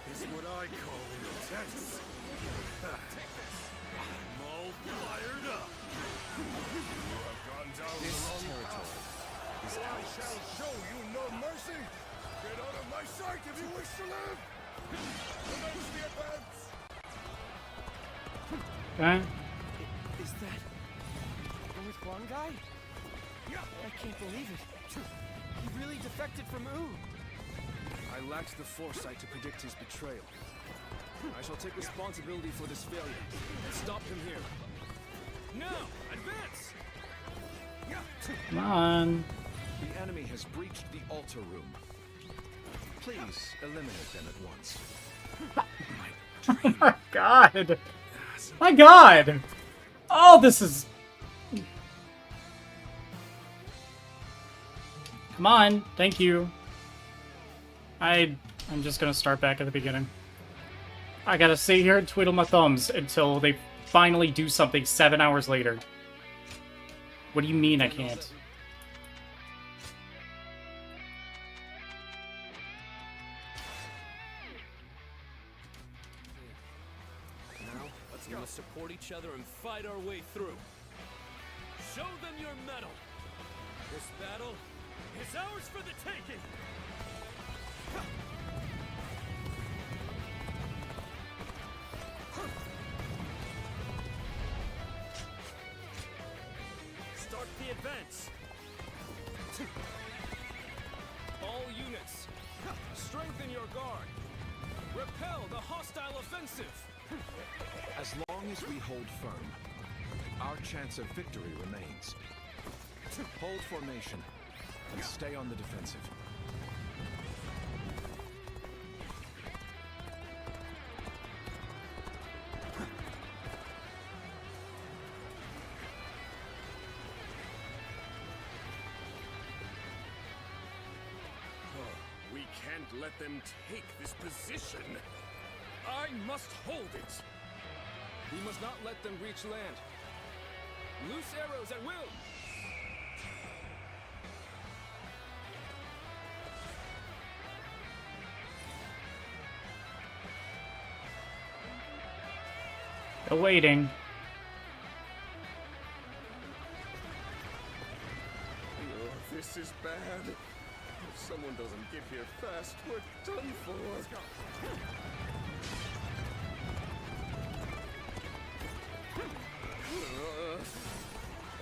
This is what I call intense. I'm all fired up. You have gone down the wrong path. I shall show you no mercy. Get out of my sight if you wish to live. Commence the advance. Okay. Is that Lord Huangai? I can't believe it. He really defected from Wu. I lacked the foresight to predict his betrayal. I shall take responsibility for this failure and stop him here. Now, advance! Come on. The enemy has breached the altar room. Please eliminate them at once. Oh my god. My god. Oh, this is... Come on. Thank you. I'm just gonna start back at the beginning. I gotta sit here and twiddle my thumbs until they finally do something 7 hours later. What do you mean I can't? Now, we must support each other and fight our way through. Show them your mettle. This battle is ours for the taking. Start the advance. All units, strengthen your guard. Repel the hostile offensive. As long as we hold firm, our chance of victory remains. Hold formation and stay on the defensive. We can't let them take this position. I must hold it. We must not let them reach land. Loose arrows at will. They're waiting. Oh, this is bad. If someone doesn't get here fast, we're done for. Let's go.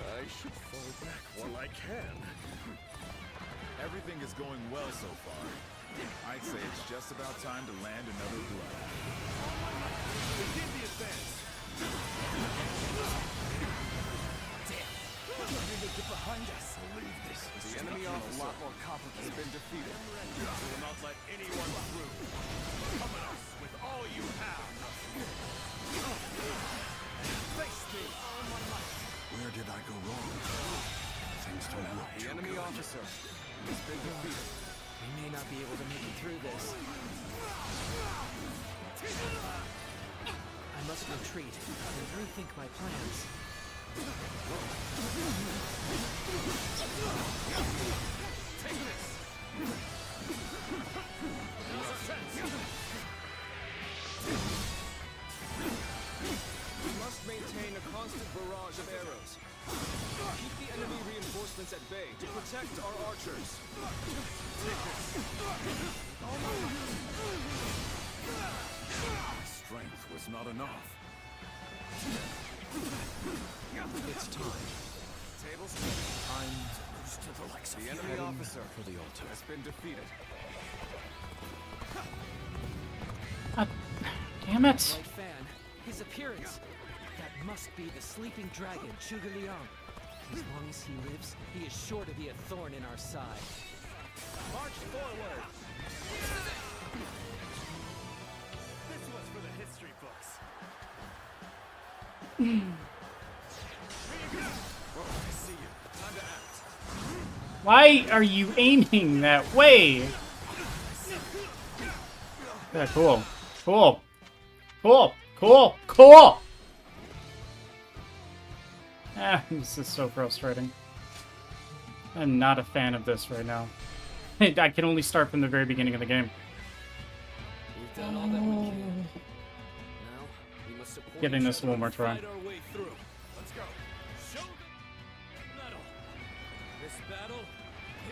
I should fall back while I can. Everything is going well so far. I'd say it's just about time to land another blow. Begin the advance. Damn. Get behind us. Believe this. The enemy officer, a lot more complicated, has been defeated. We will not let anyone through. Come at us with all you has been defeated. We may not be able to make it through this. I must retreat and rethink my plans. Take this! We must maintain a constant barrage of arrows. Keep the enemy reinforcements at bay to protect our archers. Strength was not enough. It's time. Tables. Time to the likes of The enemy heading officer for the altar. has been defeated. Damn it! White fan, his appearance. That must be the sleeping dragon, Zhuge Liang. As long as he lives, he is sure to be a thorn in our side. March forward! This was for the history books. I see you. Time to act. Why are you aiming that way? Yeah, cool. Cool. Cool. Cool. Cool! Ah, this is so frustrating. I'm not a fan of this right now. I can only start from the very beginning of the game. We've done all that we can. Now, we must support Getting each this other one more and try. fight our way through. Let's go. Show the metal. This battle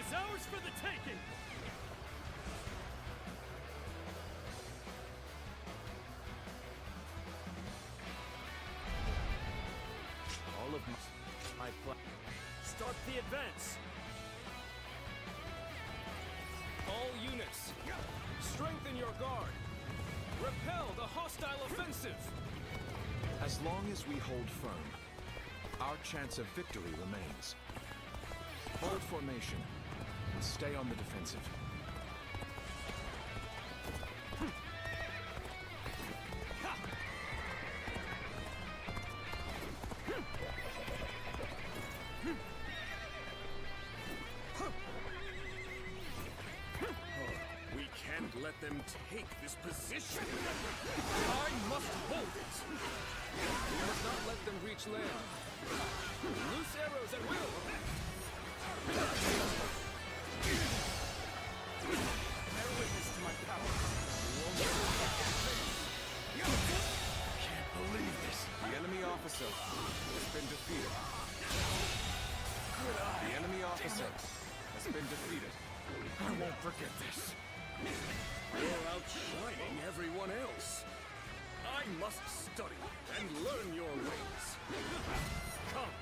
is ours for the taking. All of my plan. Start the advance. All units, strengthen your guard. Repel the hostile offensive. As long as we hold firm, our chance of victory remains. Hold formation and stay on the defensive. We can't let them take this position. I must hold it. We must not let them reach land. Loose arrows at will. Bear witness to my power. Can't believe this. The enemy officer has been defeated. The enemy officer has been defeated. I won't forget this. You're outshining everyone else. I must study and learn your ways. Come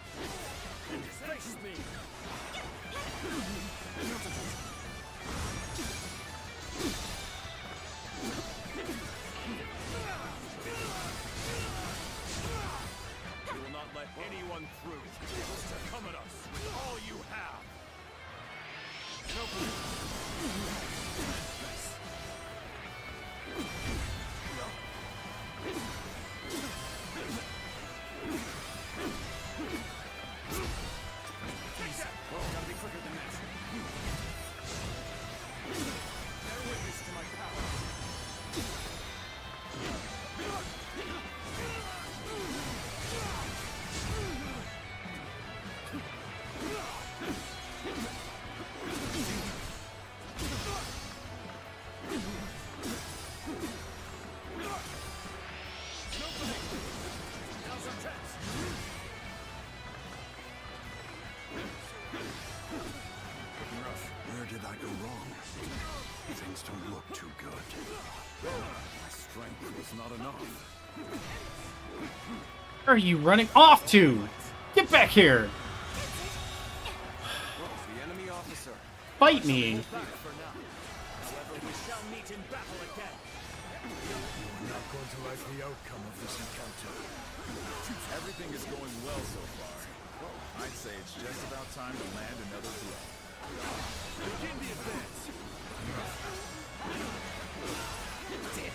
and face me. We will not let anyone through. Come at us with all you have. Gotta be quicker than that. Bear witness to my power. Now's our chance. Looking rough. Where did I go wrong? Things don't look too good. My strength was not enough. Where are you running off to? Get back here! The enemy officer. Fight me! However, we shall meet in battle again. You're not going to like the outcome of this encounter. Everything is going well so far. I'd say it's just about time to land another blow. Begin the advance. Damn!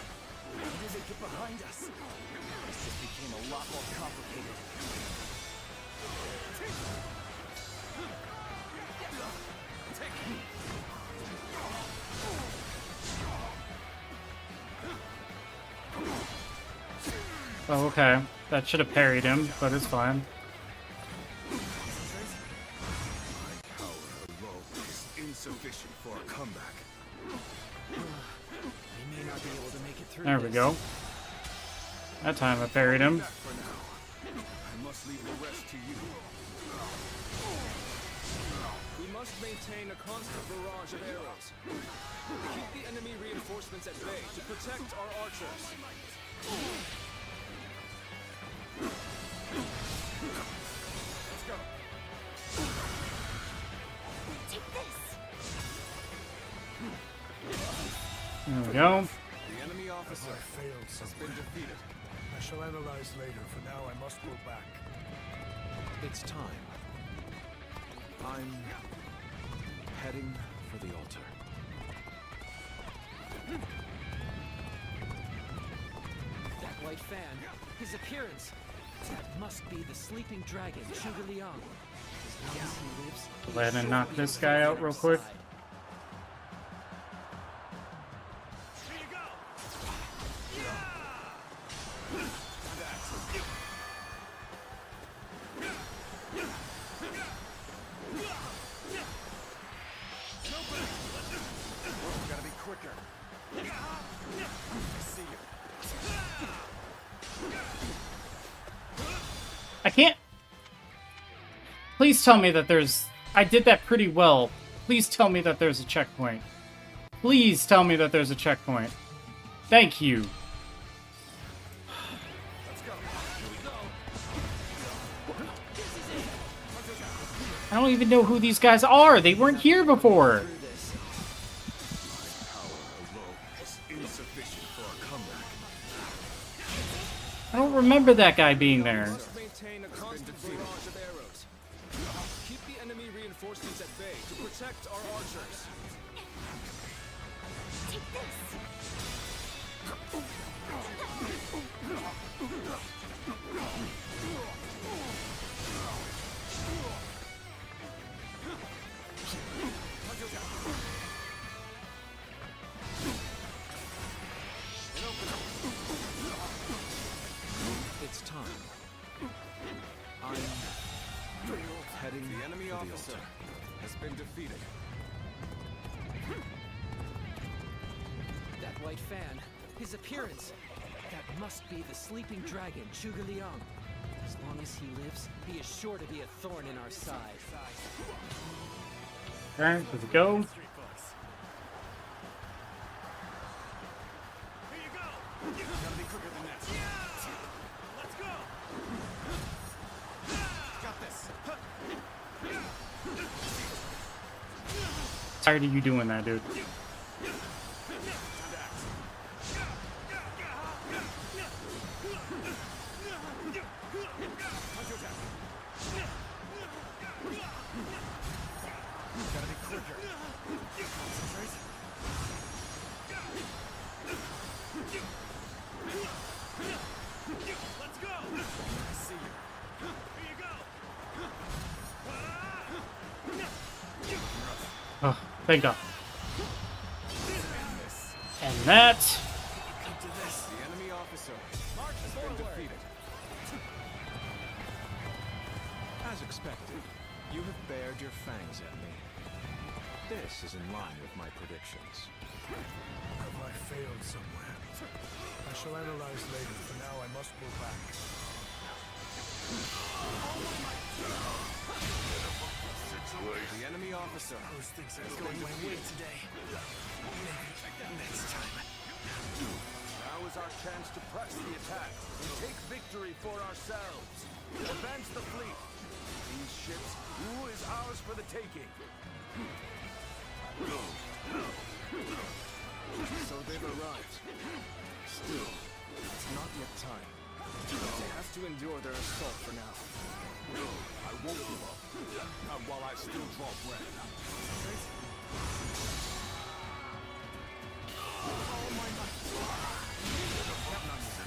How did they get behind us? This just became a lot more complicated. Take Oh, okay. That should have parried him, but it's fine. Insufficient for a comeback. We may not be able to make it through. There we go. That time I parried him. I must leave the rest to you. We must maintain a constant barrage of arrows. Keep the enemy reinforcements at bay to protect our archers. Let's go. Take this. There we go. The enemy officer has been defeated. I shall analyze later. For now, I must go back. It's time. I'm heading for the altar. That white fan, his appearance. That must be the sleeping dragon, Zhuge Liang. As long as he lives, he Go ahead and is knock sure to be this a guy thorn out in real our quick. side. Gotta be quicker. I see you. I can't... Please tell me that there's... I did that pretty well. Please tell me that there's a checkpoint. Please tell me that there's a checkpoint. Thank you. I don't even know who these guys are. They weren't here before. Insufficient for a comeback. I don't remember that guy being there. Must maintain a constant barrage of arrows. Keep the enemy reinforcements at bay to protect our archers. Take this. It's time. I'm heading The enemy for the officer altar. has been defeated. That white fan, his appearance. That must be the sleeping dragon, Zhuge Liang. As long as he lives, he is sure to be a thorn in our side. Alright, here we go. Gotta be quicker than that. Let's go. Got this. Tired of you doing that, dude. Gotta be quicker. Concentrate. Let's go. I see you. Here you go. Oh, thank God. And that... The enemy officer has been defeated. As expected, you have bared your fangs at me. This is in line with my predictions. Have I failed somewhere? I shall analyze later. For now, I must go back. The enemy officer is going my way today. Maybe next time. Now is our chance to press the attack and take victory for ourselves. Advance the fleet. These ships, who is ours for the taking? So they've arrived. Still, it's not yet time. They have to endure their assault for now. I won't give up. Not while I still draw breath.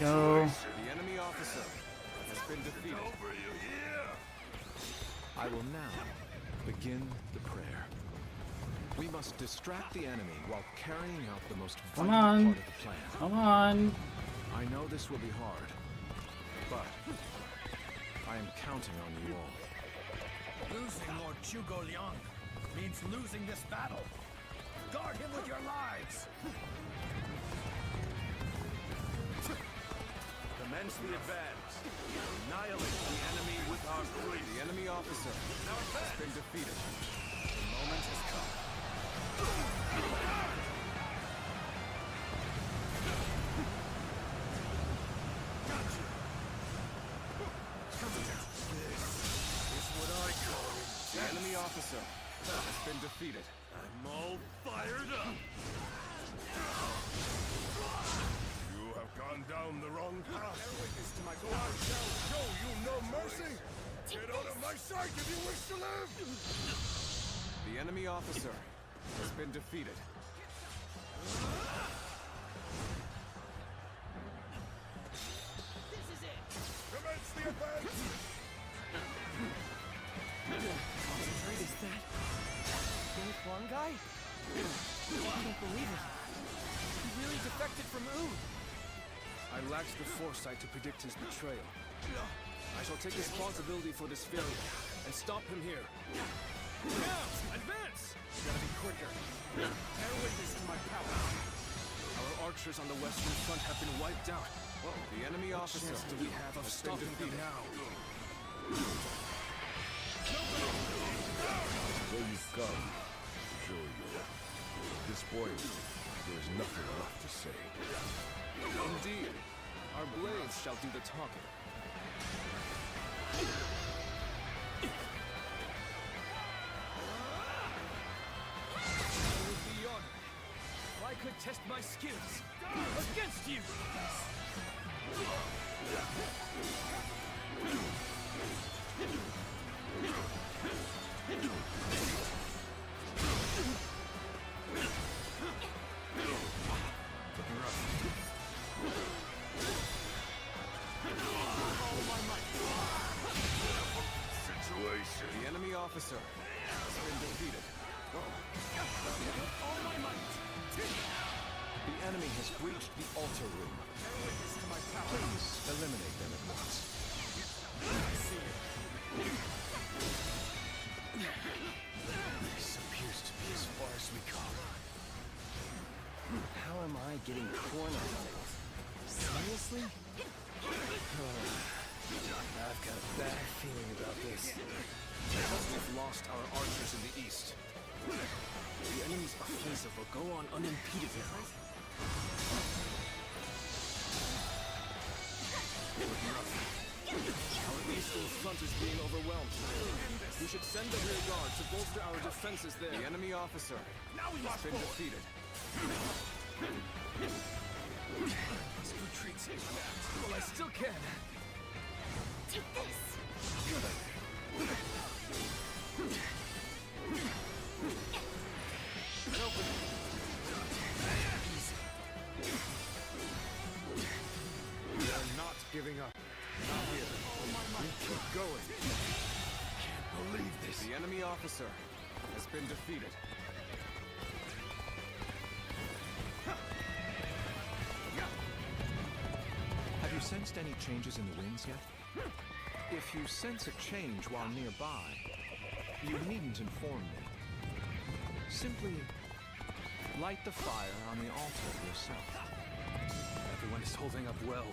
Go. The enemy officer has been defeated. I will now begin the prayer. We must distract the enemy while carrying out the most Come vital on. part of the plan. Come on. I know this will be hard, but I am counting on you all. Losing Lord Zhuge Liang means losing this battle. Guard him with your lives! Commence the advance. Annihilate the enemy with our fleet. The enemy officer has been defeated. The moment has come. Gotcha! This is what I call it. The enemy officer has been defeated. I'm all fired up. You have gone down the wrong path. So I shall show you no mercy. Get out of my sight if you wish to live. The enemy officer has been defeated. Commence the advance. Concentrate, is that the Huang guy? I can't believe it. He really defected from Wu. I lacked the foresight to predict his betrayal. I shall take responsibility for this failure and stop him here. Now, advance! Gotta be quicker. Bear witness to my power. Our archers on the western front have been wiped out. The enemy What officer chance do we have of stopping them now? So you've come. Show you. At this point, there is nothing left to say. Indeed. Our blades shall do the talking. It would be honor if I could test my skills against you! The enemy officer has been defeated. The enemy has breached the altar room. Please eliminate them at once. This appears to be as far as we come. How am I getting cornered? Seriously? I've got a bad feeling about this. We've lost our archers in the east. The enemy's offensive will go on unimpeded now. Our eastern front is being overwhelmed. We should send the rear guard to bolster our defenses there. The enemy officer has been defeated. Let's retreat. Well, I still can. Take this! We are not giving up. Not here. We keep going. Can't believe this. The enemy officer has been defeated. Have you sensed any changes in the winds yet? If you sense a change while nearby, you needn't inform me. Simply light the fire on the altar yourself. Everyone is holding up well,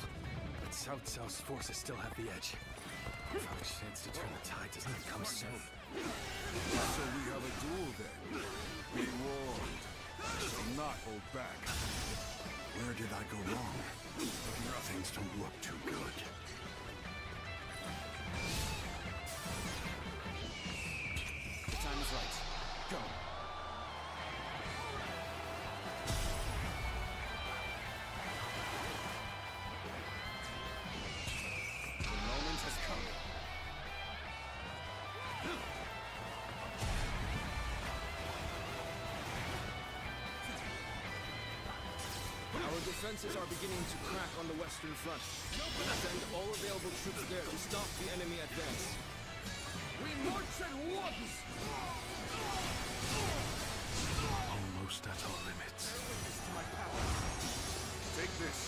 but Cao Cao's forces still have the edge. Our chance to turn the tide does not come soon. So we have a duel then. Be warned. I shall not hold back. Where did I go wrong? Things don't look too good. The time is right. Go. The moment has come. Our defenses are beginning to crack on the western front. Send all available troops there to stop the enemy advance. We march at once! Almost at our limits. Take this.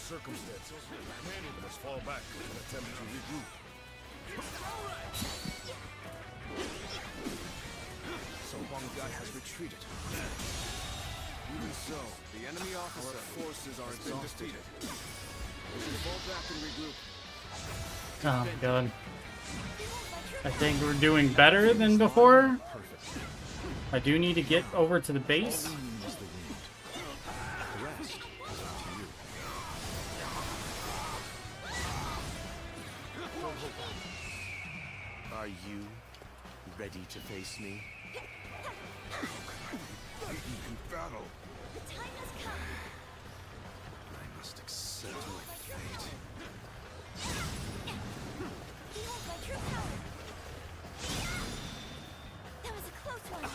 Circumstances. Let us fall back and attempt to regroup. So Huang Gai has retreated. Even so, the enemy officer forces are exhausted. We should fall back and regroup. Oh my god. I think we're doing better than before. I do need to get over to the base. Are you ready to face me? Beaten in battle. The time has come. I must accept my fate. Behold my true power. That was a close one.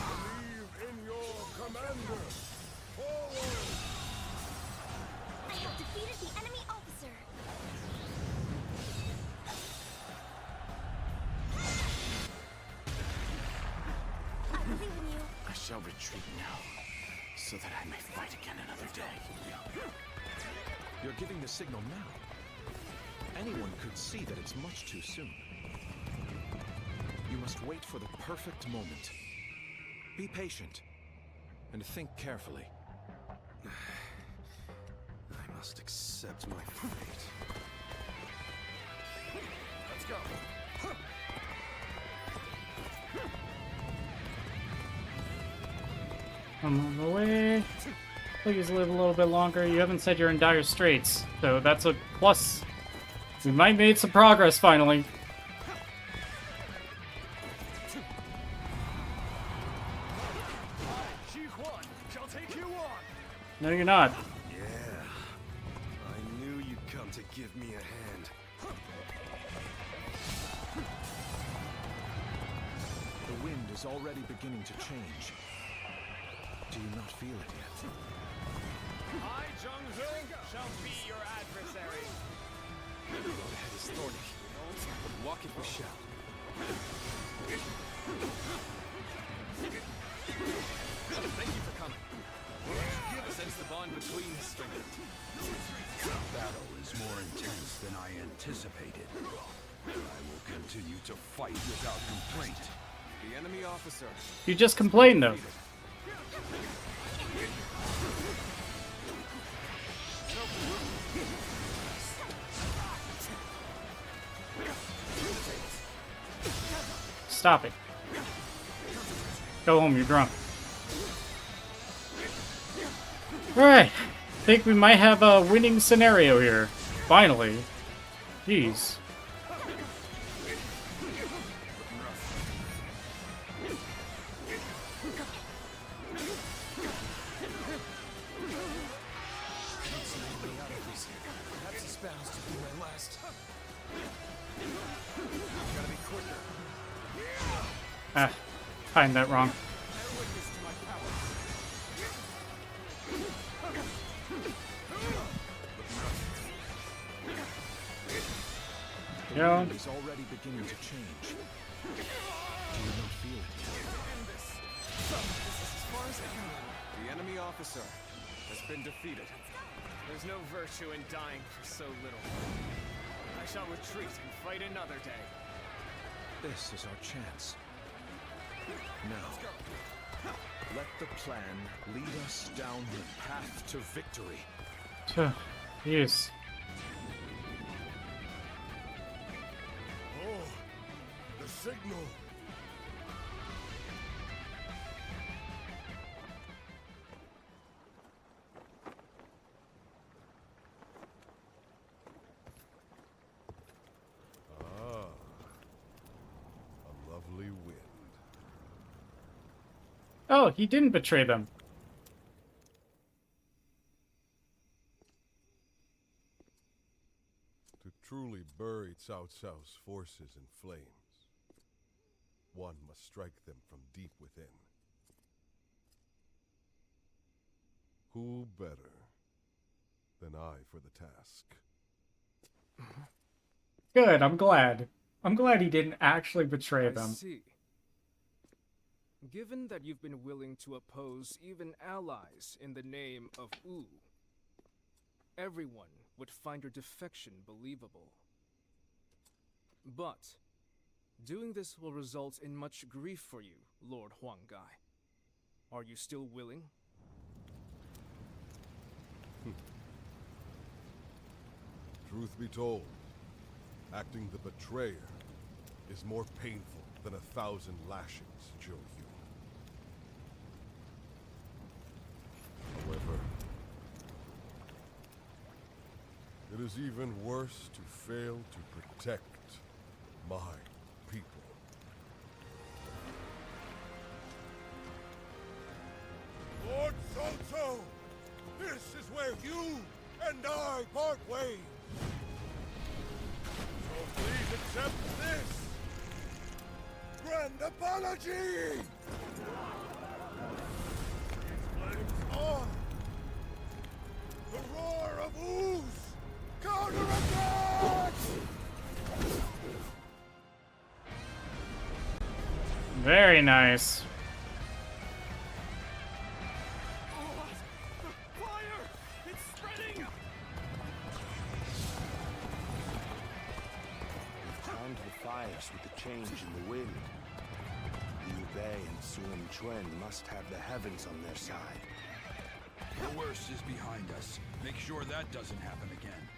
Believe in your commander. Forward! I have defeated the enemy officer. I believe in you. I shall retreat now, so that I may fight again another day. You're giving the signal now. Anyone could see that it's much too soon. You must wait for the perfect moment. Be patient, and think carefully. I must accept my fate. Let's go. I'm on the way. Please live a little bit longer. You haven't said you're in dire straits, so that's a plus. We might make some progress finally. No, you're not. Yeah. I knew you'd come to give me a hand. The wind is already beginning to change. Do you not feel it yet? I, Zheng shall be your adversary. The road ahead is thorny, but walk it we shall. Thank you for coming. I sense the bond between us strengthened. The battle is more intense than I anticipated. I will continue to fight without complaint. The enemy officer. You just complained though. Stop it. Go home, you're drunk. Alright. Think we might have a winning scenario here. Finally. Jeez. Ah, timed that wrong. Yeah. Is already beginning to change. Do you not feel it yet? The enemy officer has been defeated. There's no virtue in dying for so little. I shall retreat and fight another day. This is our chance. Now, let the plan lead us down the path to victory. Yes. Oh, the signal. Ah, a lovely wind. Oh, he didn't betray them. truly bury Cao Cao's forces in flames, one must strike them from deep within. Who better than I for the task? Good, I'm glad. I'm glad he didn't actually betray I them. see. Given that you've been willing to oppose even allies in the name of Wu, everyone would find your defection believable. But doing this will result in much grief for you, Lord Huanggai. Are you still willing? Truth be told, acting the betrayer is more painful than 1,000 lashings, Zhou Yu. However, it is even worse to fail to protect my people. Lord Cao, this is where you and I part ways. So please accept this grand apology! Flames on! The roar of ooze! Counterattack! Very nice. With the change in the wind, Liu Bei and Sun Quan must have the heavens on their side. The worst is behind us. Make sure that doesn't happen again.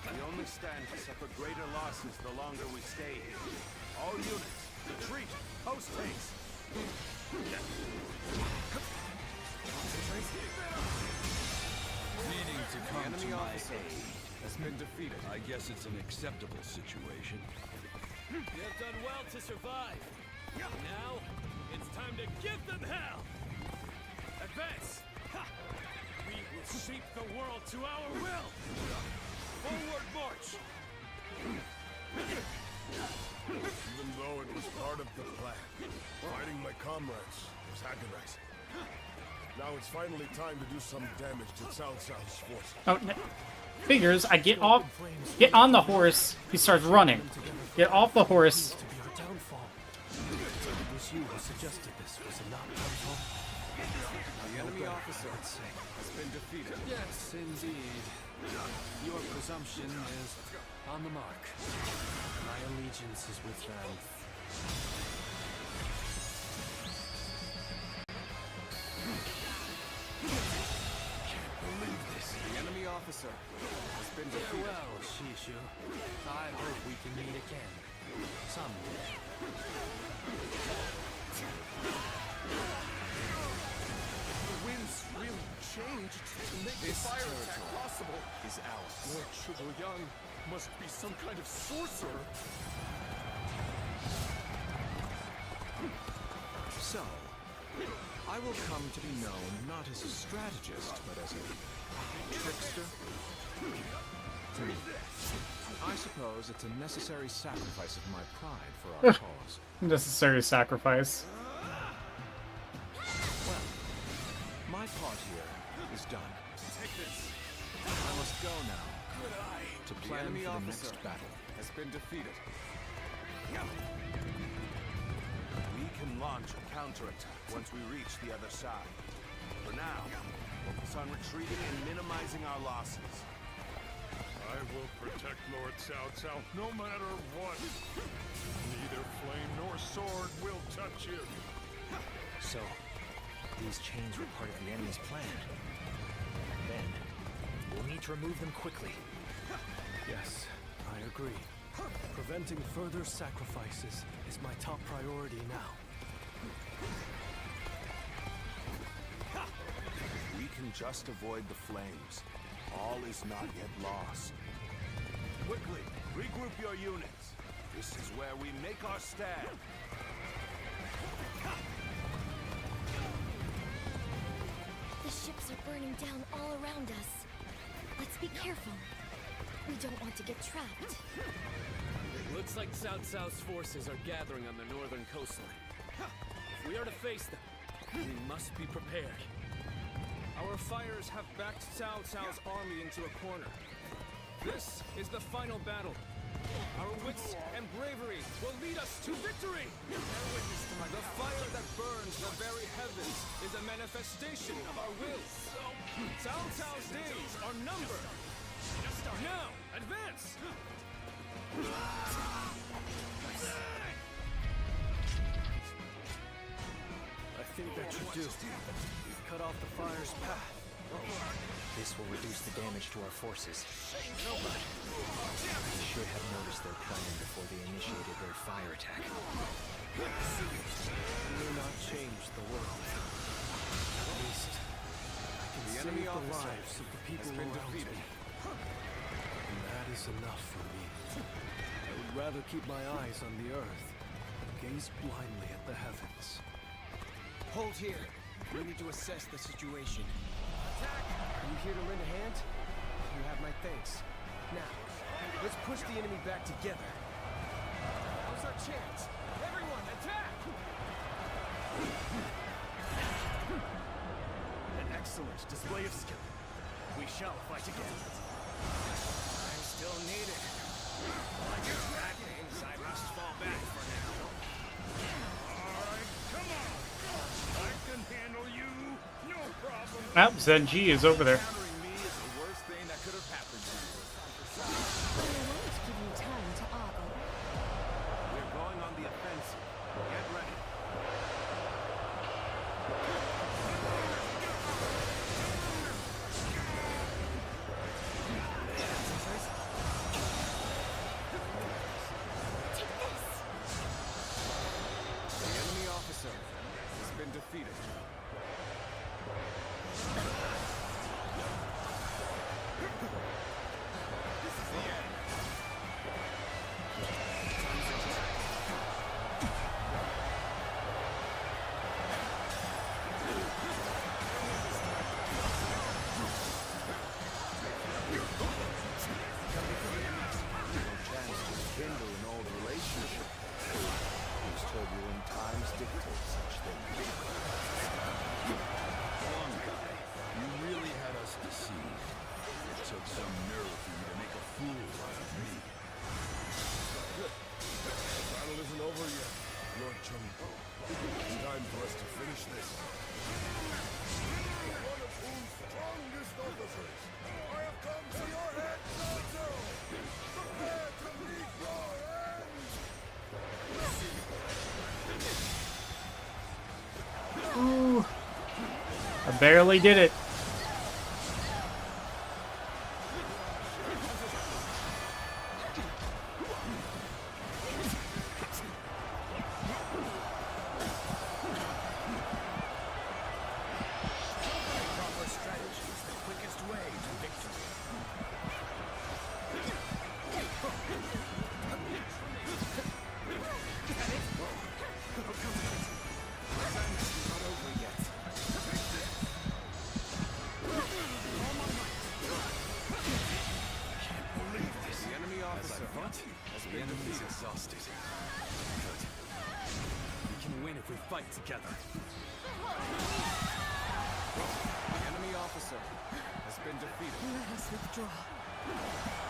We only stand to suffer greater losses the longer we stay here. All units, retreat, post haste. Needing to come to my aid has been defeated. I guess it's an acceptable situation. You have done well to survive. Now, it's time to give them hell! Advance! We will shape the world to our will! Forward march! Even though it was part of the plan, fighting my comrades was agonizing. Now it's finally time to do some damage to Cao Cao's forces. Oh, figures, I get off, get on the horse, he starts running. Get off the horse. To be our downfall. It was you who suggested this, was it not, Downfall? The enemy officer has been defeated. Yes, indeed. Your presumption is on the mark. My allegiance is with them. The enemy officer has been defeated. Farewell, Shishu. I hope we can meet again. Someday. The winds really changed to make the fire attack possible. Is ours. Lord Zhuge must be some kind of sorcerer. So, I will come to be known not as a strategist, but as a trickster. I suppose it's a necessary sacrifice of my pride for our cause. Necessary sacrifice. Well, my part here is done. Take this. I must go now to plan enemy for the officer next battle. has been defeated. We can launch a counterattack once we reach the other side. For now, focus on retreating and minimizing our losses. I will protect Lord Cao Cao no matter what. Neither flame nor sword will touch him. So, these chains were part of the enemy's plan. Then, we'll need to remove them quickly. Yes, I agree. Preventing further sacrifices is my top priority now. We can just avoid the flames. All is not yet lost. Quickly, regroup your units. This is where we make our stand. The ships are burning down all around us. Let's be careful. We don't want to get trapped. It looks like Cao Cao's forces are gathering on the northern coastline. If we are to face them, we must be prepared. Our fires have backed Cao Cao's army into a corner. This is the final battle. Our wits and bravery will lead us to victory! The fire that burns the very heavens is a manifestation of our will. Cao Cao's days are numbered. Now, advance! I think that should do. We've cut off the fire's path. This will reduce the damage to our forces. They should have noticed their plan before they initiated their fire attack. It may not change the world. At least, I can save the lives of the people around me. And that is enough for me. I would rather keep my eyes on the earth, gaze blindly at the heavens. Hold here. We need to assess the situation. Are you here to lend a hand? You have my thanks. Now, let's push the enemy back together. How's our chance? Everyone, attack! An excellent display of skill. We shall fight again. I'm still needed. Like that means I must fall back for now. Alright, come on! I can handle you, no problem. Oh, Zenji is over there. Countering me is the worst thing that could have happened to you. I won't give you time to ogle. We're going on the offensive. Get ready. Take this! The enemy officer has been defeated. This is the end. Chance to rekindle an old relationship. These turbulent times dictate such things. One guy, you really had us deceived. It took some nerve for you to make a fool out of me. The battle isn't over yet, Lord Chung. It's time for us to finish this. One of whose strongest officers, I have come to your head, Sanzo! Prepare to meet your end! Ooh. I barely did it. Proper strategy is the quickest way to victory. Not over yet. Can't believe this. The enemy officer has been defeated. Exhausted. Good. We can win if we fight together. The enemy officer has been defeated. Let us withdraw.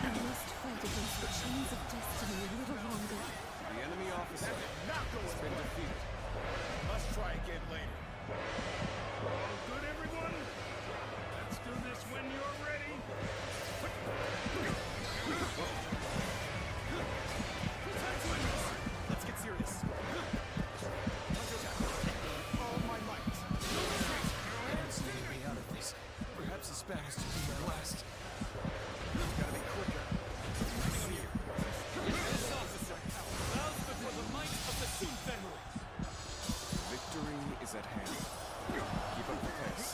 We must fight against the chains of destiny a little longer. The enemy officer has been defeated. Let's try again later. All good, everyone? Let's do this when you're ready. Let's get serious. All my might. I don't see any way out of this. Perhaps this battle's to be my last. Gotta be quicker. This officer bows before the might of the Sun family. Victory is at hand. Keep up the pace.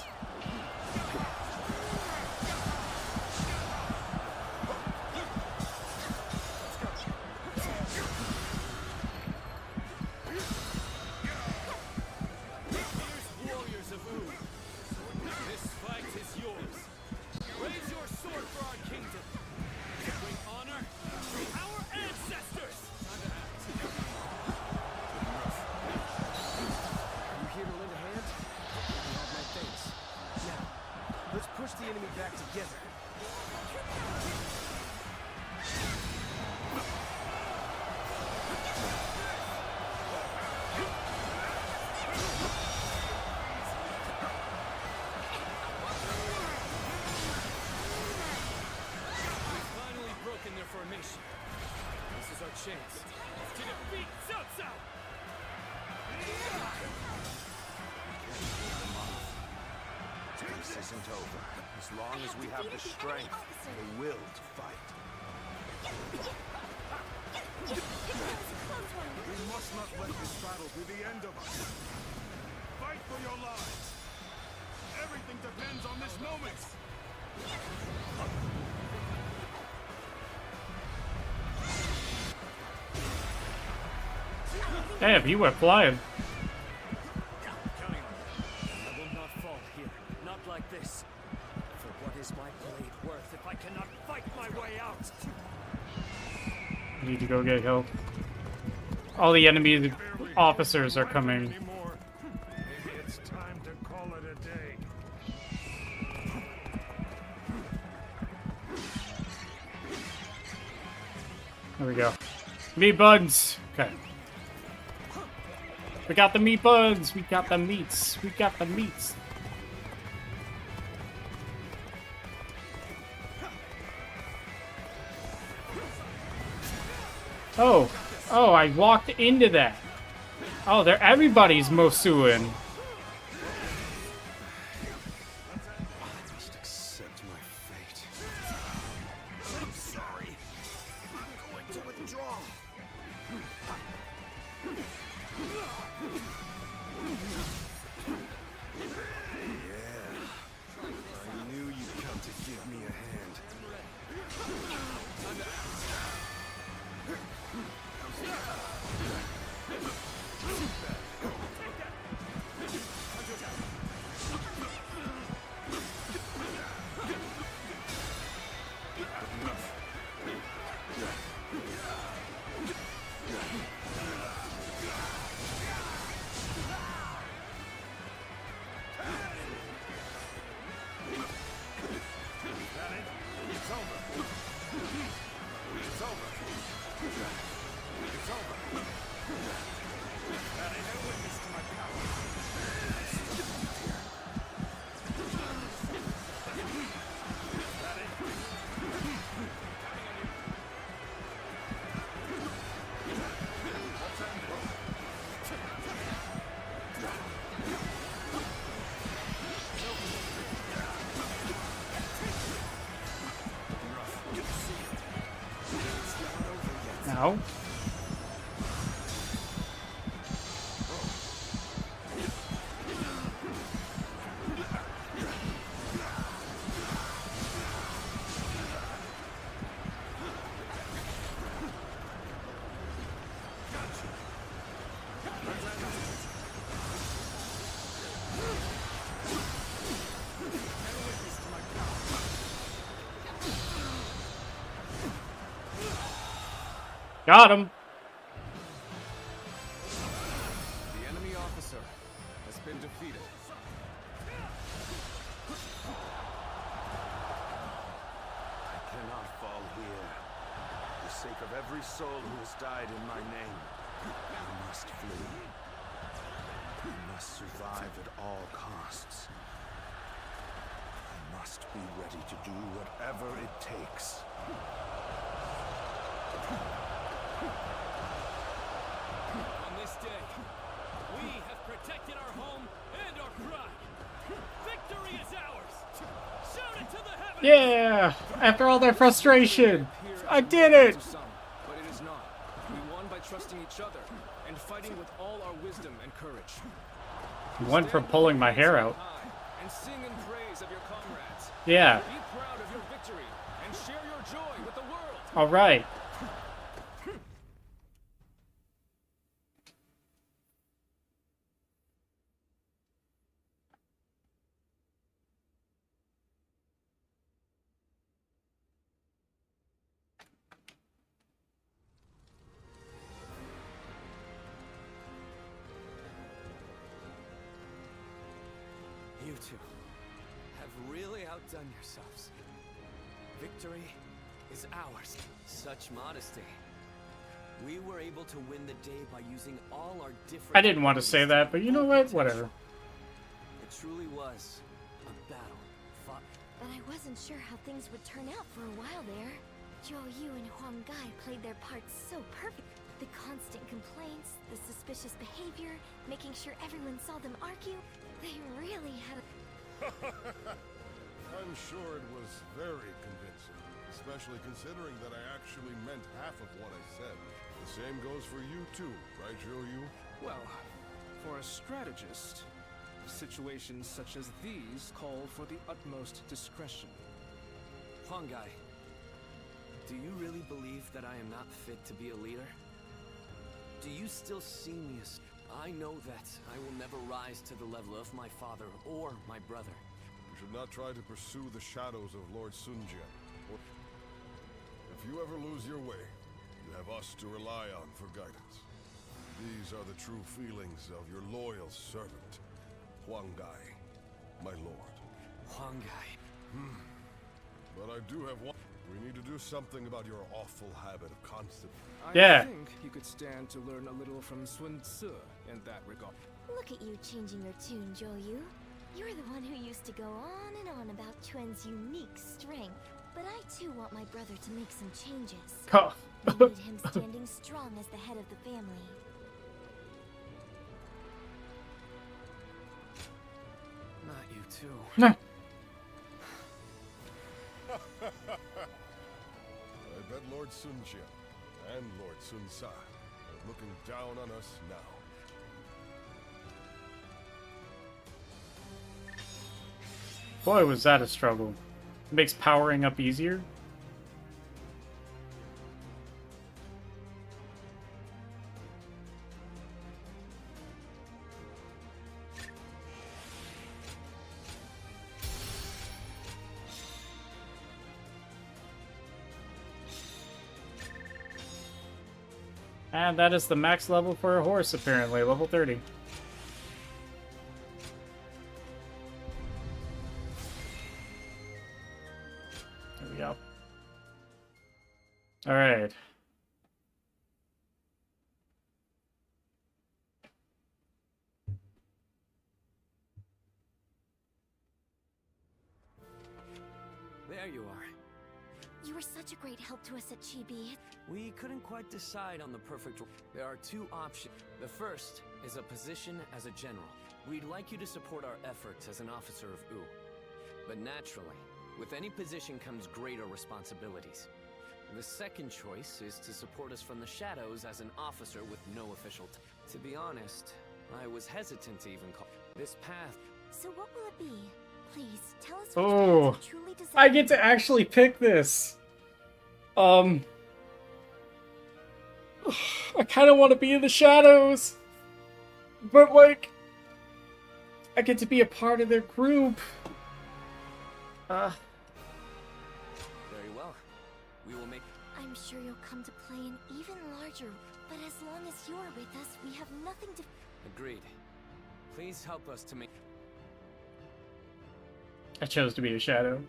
back together. Finally broken their formation. This is our chance to defeat Cao Cao! This isn't over. As long as we have the strength, the will to fight. We must not let this battle be the end of us. Fight for your lives. Everything depends on this moment. Damn, you went flying. I will not fall here. Not like this. For what is my blade worth if I cannot fight my way out? Need to go get help. All the enemy officers are coming. Maybe it's time to call it a day. There we go. Meat buns. Okay. We got the meat buns. We got the meats. We got the meats. Oh. Oh, I walked into that. Oh, they're everybody's Mosuin. I must accept my fate. I'm sorry. I'm going to withdraw. Yeah. I knew you'd come to give me a hand. Ow. Got him. The enemy officer has been defeated. I cannot fall here. For the sake of every soul who has died in my name, I must flee. I must survive at all costs. I must be ready to do whatever it takes. On this day, we have protected our home and our pride. Victory is ours. Shout it to the heavens. Yeah! After all that frustration, I did it! But it is not. We won by trusting each other and fighting with all our wisdom and courage. One for pulling my hair out. And sing in praise of your comrades. Yeah. Be proud of your victory and share your joy with the world. All right. You two have really outdone outdone yourselves. Victory is ours. Such modesty. We were able to win the day by using all our different... I didn't want to say that, but you know what? Whatever. It truly was a battle fought. But I wasn't sure how things would turn out for a while there. Zhou Yu and Huang Gai played their parts so perfect. The constant complaints, the suspicious behavior, making sure everyone saw them argue. They really had a... I'm sure it was very convincing, especially considering that I actually meant half of what I said. The same goes for you too, right, Zhou Yu? Well, for a strategist, situations such as these call for the utmost discretion. Huang Gai, do you really believe that I am not fit to be a leader? Do you still see me as... I know that I will never rise to the level of my father or my brother. You should not try to pursue the shadows of Lord Sun Jian. If you ever lose your way, you have us to rely on for guidance. These are the true feelings of your loyal servant, Huang Gai, my lord. Huang Gai. But I do have one. We need to do something about your awful habit of constant... I think you could stand to learn a little from Sun Tzu in that regard. Look at you changing your tune, Zhou Yu. You're the one who used to go on and on about Quen's unique strength. But I too want my brother to make some changes. We need him standing strong as the head of the family. Not you too. No. I bet Lord Sun Jian and Lord Sun Sa are looking down on us now. Boy, was that a struggle. It makes powering up easier. And that is the max level for a horse, apparently, level 30. There we go. Alright. There you are. You were such a great help to us at Chibi. We couldn't quite decide on the perfect... There are two options. The first is a position as a general. We'd like you to support our efforts as an officer of U. But naturally, with any position comes greater responsibilities. The second choice is to support us from the shadows as an officer with no official To be honest, I was hesitant to even call this path. So what will it be? Please, tell us Oh, which path you truly desire. I get to actually pick this. I kind of want to be in the shadows, but like, I get to be a part of their group. Very well. We will make... I'm sure you'll come to play an even larger, but as long as you're with us, we have nothing to... Agreed. Please help us to make... I chose to be a shadow.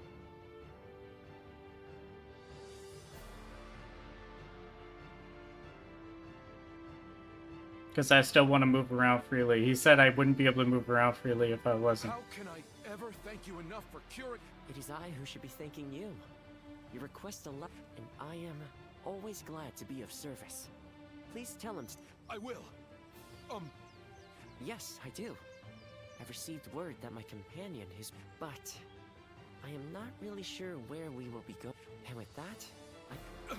Because I still want to move around freely. He said I wouldn't be able to move around freely if I wasn't. How can I ever thank you enough for curing... It is I who should be thanking you. You request a lot, and I am always glad to be of service. Please tell him... I will. Yes, I do. I've received word that my companion is... But... I am not really sure where we will be going. And with that, I...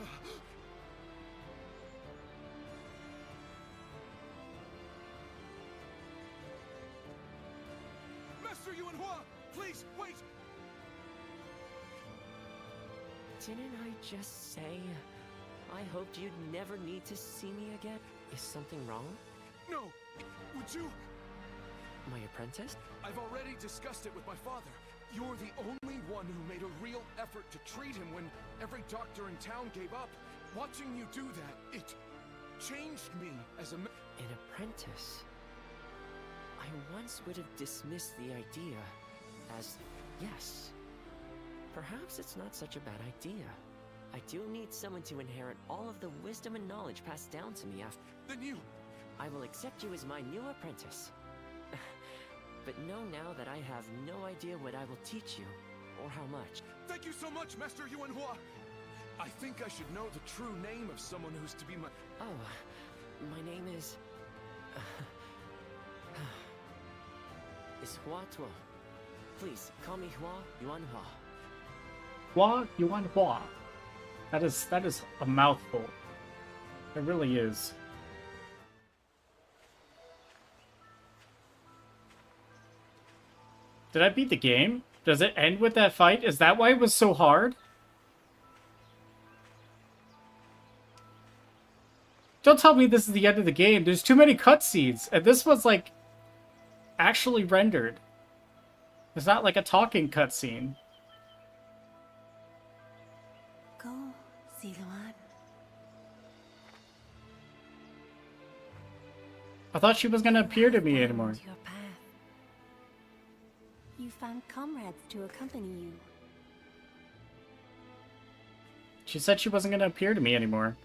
Master Yuanhua! Please, wait! Didn't I just say I hoped you'd never need to see me again? Is something wrong? No! Would you? My apprentice? I've already discussed it with my father. You're the only one who made a real effort to treat him when every doctor in town gave up. Watching you do that, it changed me as a man. An apprentice? I once would have dismissed the idea as, yes, Perhaps it's not such a bad idea. I do need someone to inherit all of the wisdom and knowledge passed down to me after... Then you... I will accept you as my new apprentice. But know now that I have no idea what I will teach you, or how much. Thank you so much, Master Yuanhua! I think I should know the true name of someone who's to be my... Oh, my name is... is Hua Tuo. Please, call me Hua Yuanhua. Hua Yuanhua. That is a mouthful. It really is. Did I beat the game? Does it end with that fight? Is that why it was so hard? Don't tell me this is the end of the game. There's too many cutscenes. And this was, like, actually rendered. It's not like a talking cutscene. Go, Ziluan. I thought she was gonna appear to me anymore. Your path. You found comrades to accompany you. She said she wasn't gonna appear to me anymore.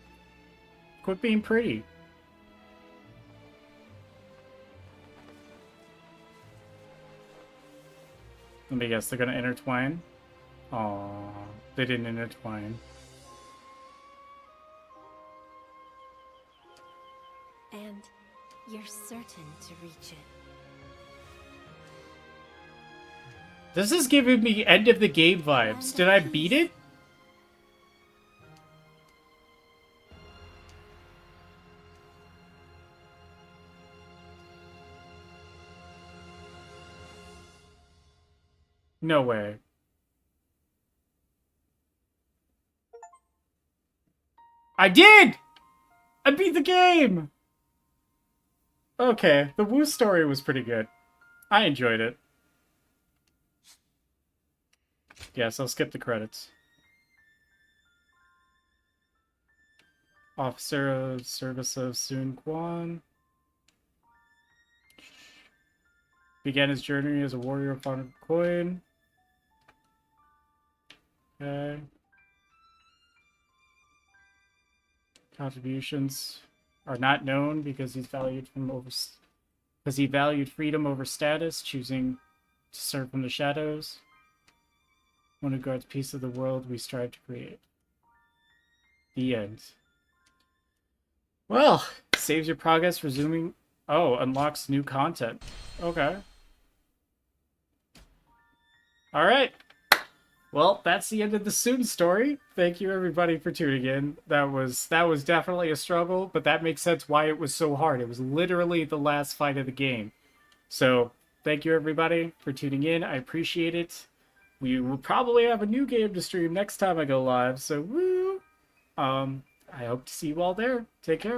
Quit being pretty. Let me guess, they're gonna intertwine? Aww, they didn't intertwine. And you're certain to reach it. This is giving me end of the game vibes. Did I beat it? No way. I did! I beat the game! Okay, the Wu story was pretty good. I enjoyed it. Yes, I'll skip the credits. Officer of Service of Sun Quan. Began his journey as a warrior upon a coin. Okay. Contributions are not known because he valued freedom over status, choosing to serve from the shadows. One who guards peace of the world we strive to create. The end. Well, saves your progress, resuming... Oh, unlocks new content. Okay. Alright. Well, that's the end of the Sun story. Thank you everybody for tuning in. That was definitely a struggle, but that makes sense why it was so hard. It was literally the last fight of the game. So, thank you everybody for tuning in. I appreciate it. We will probably have a new game to stream next time I go live, so woo! I hope to see you all there. Take care.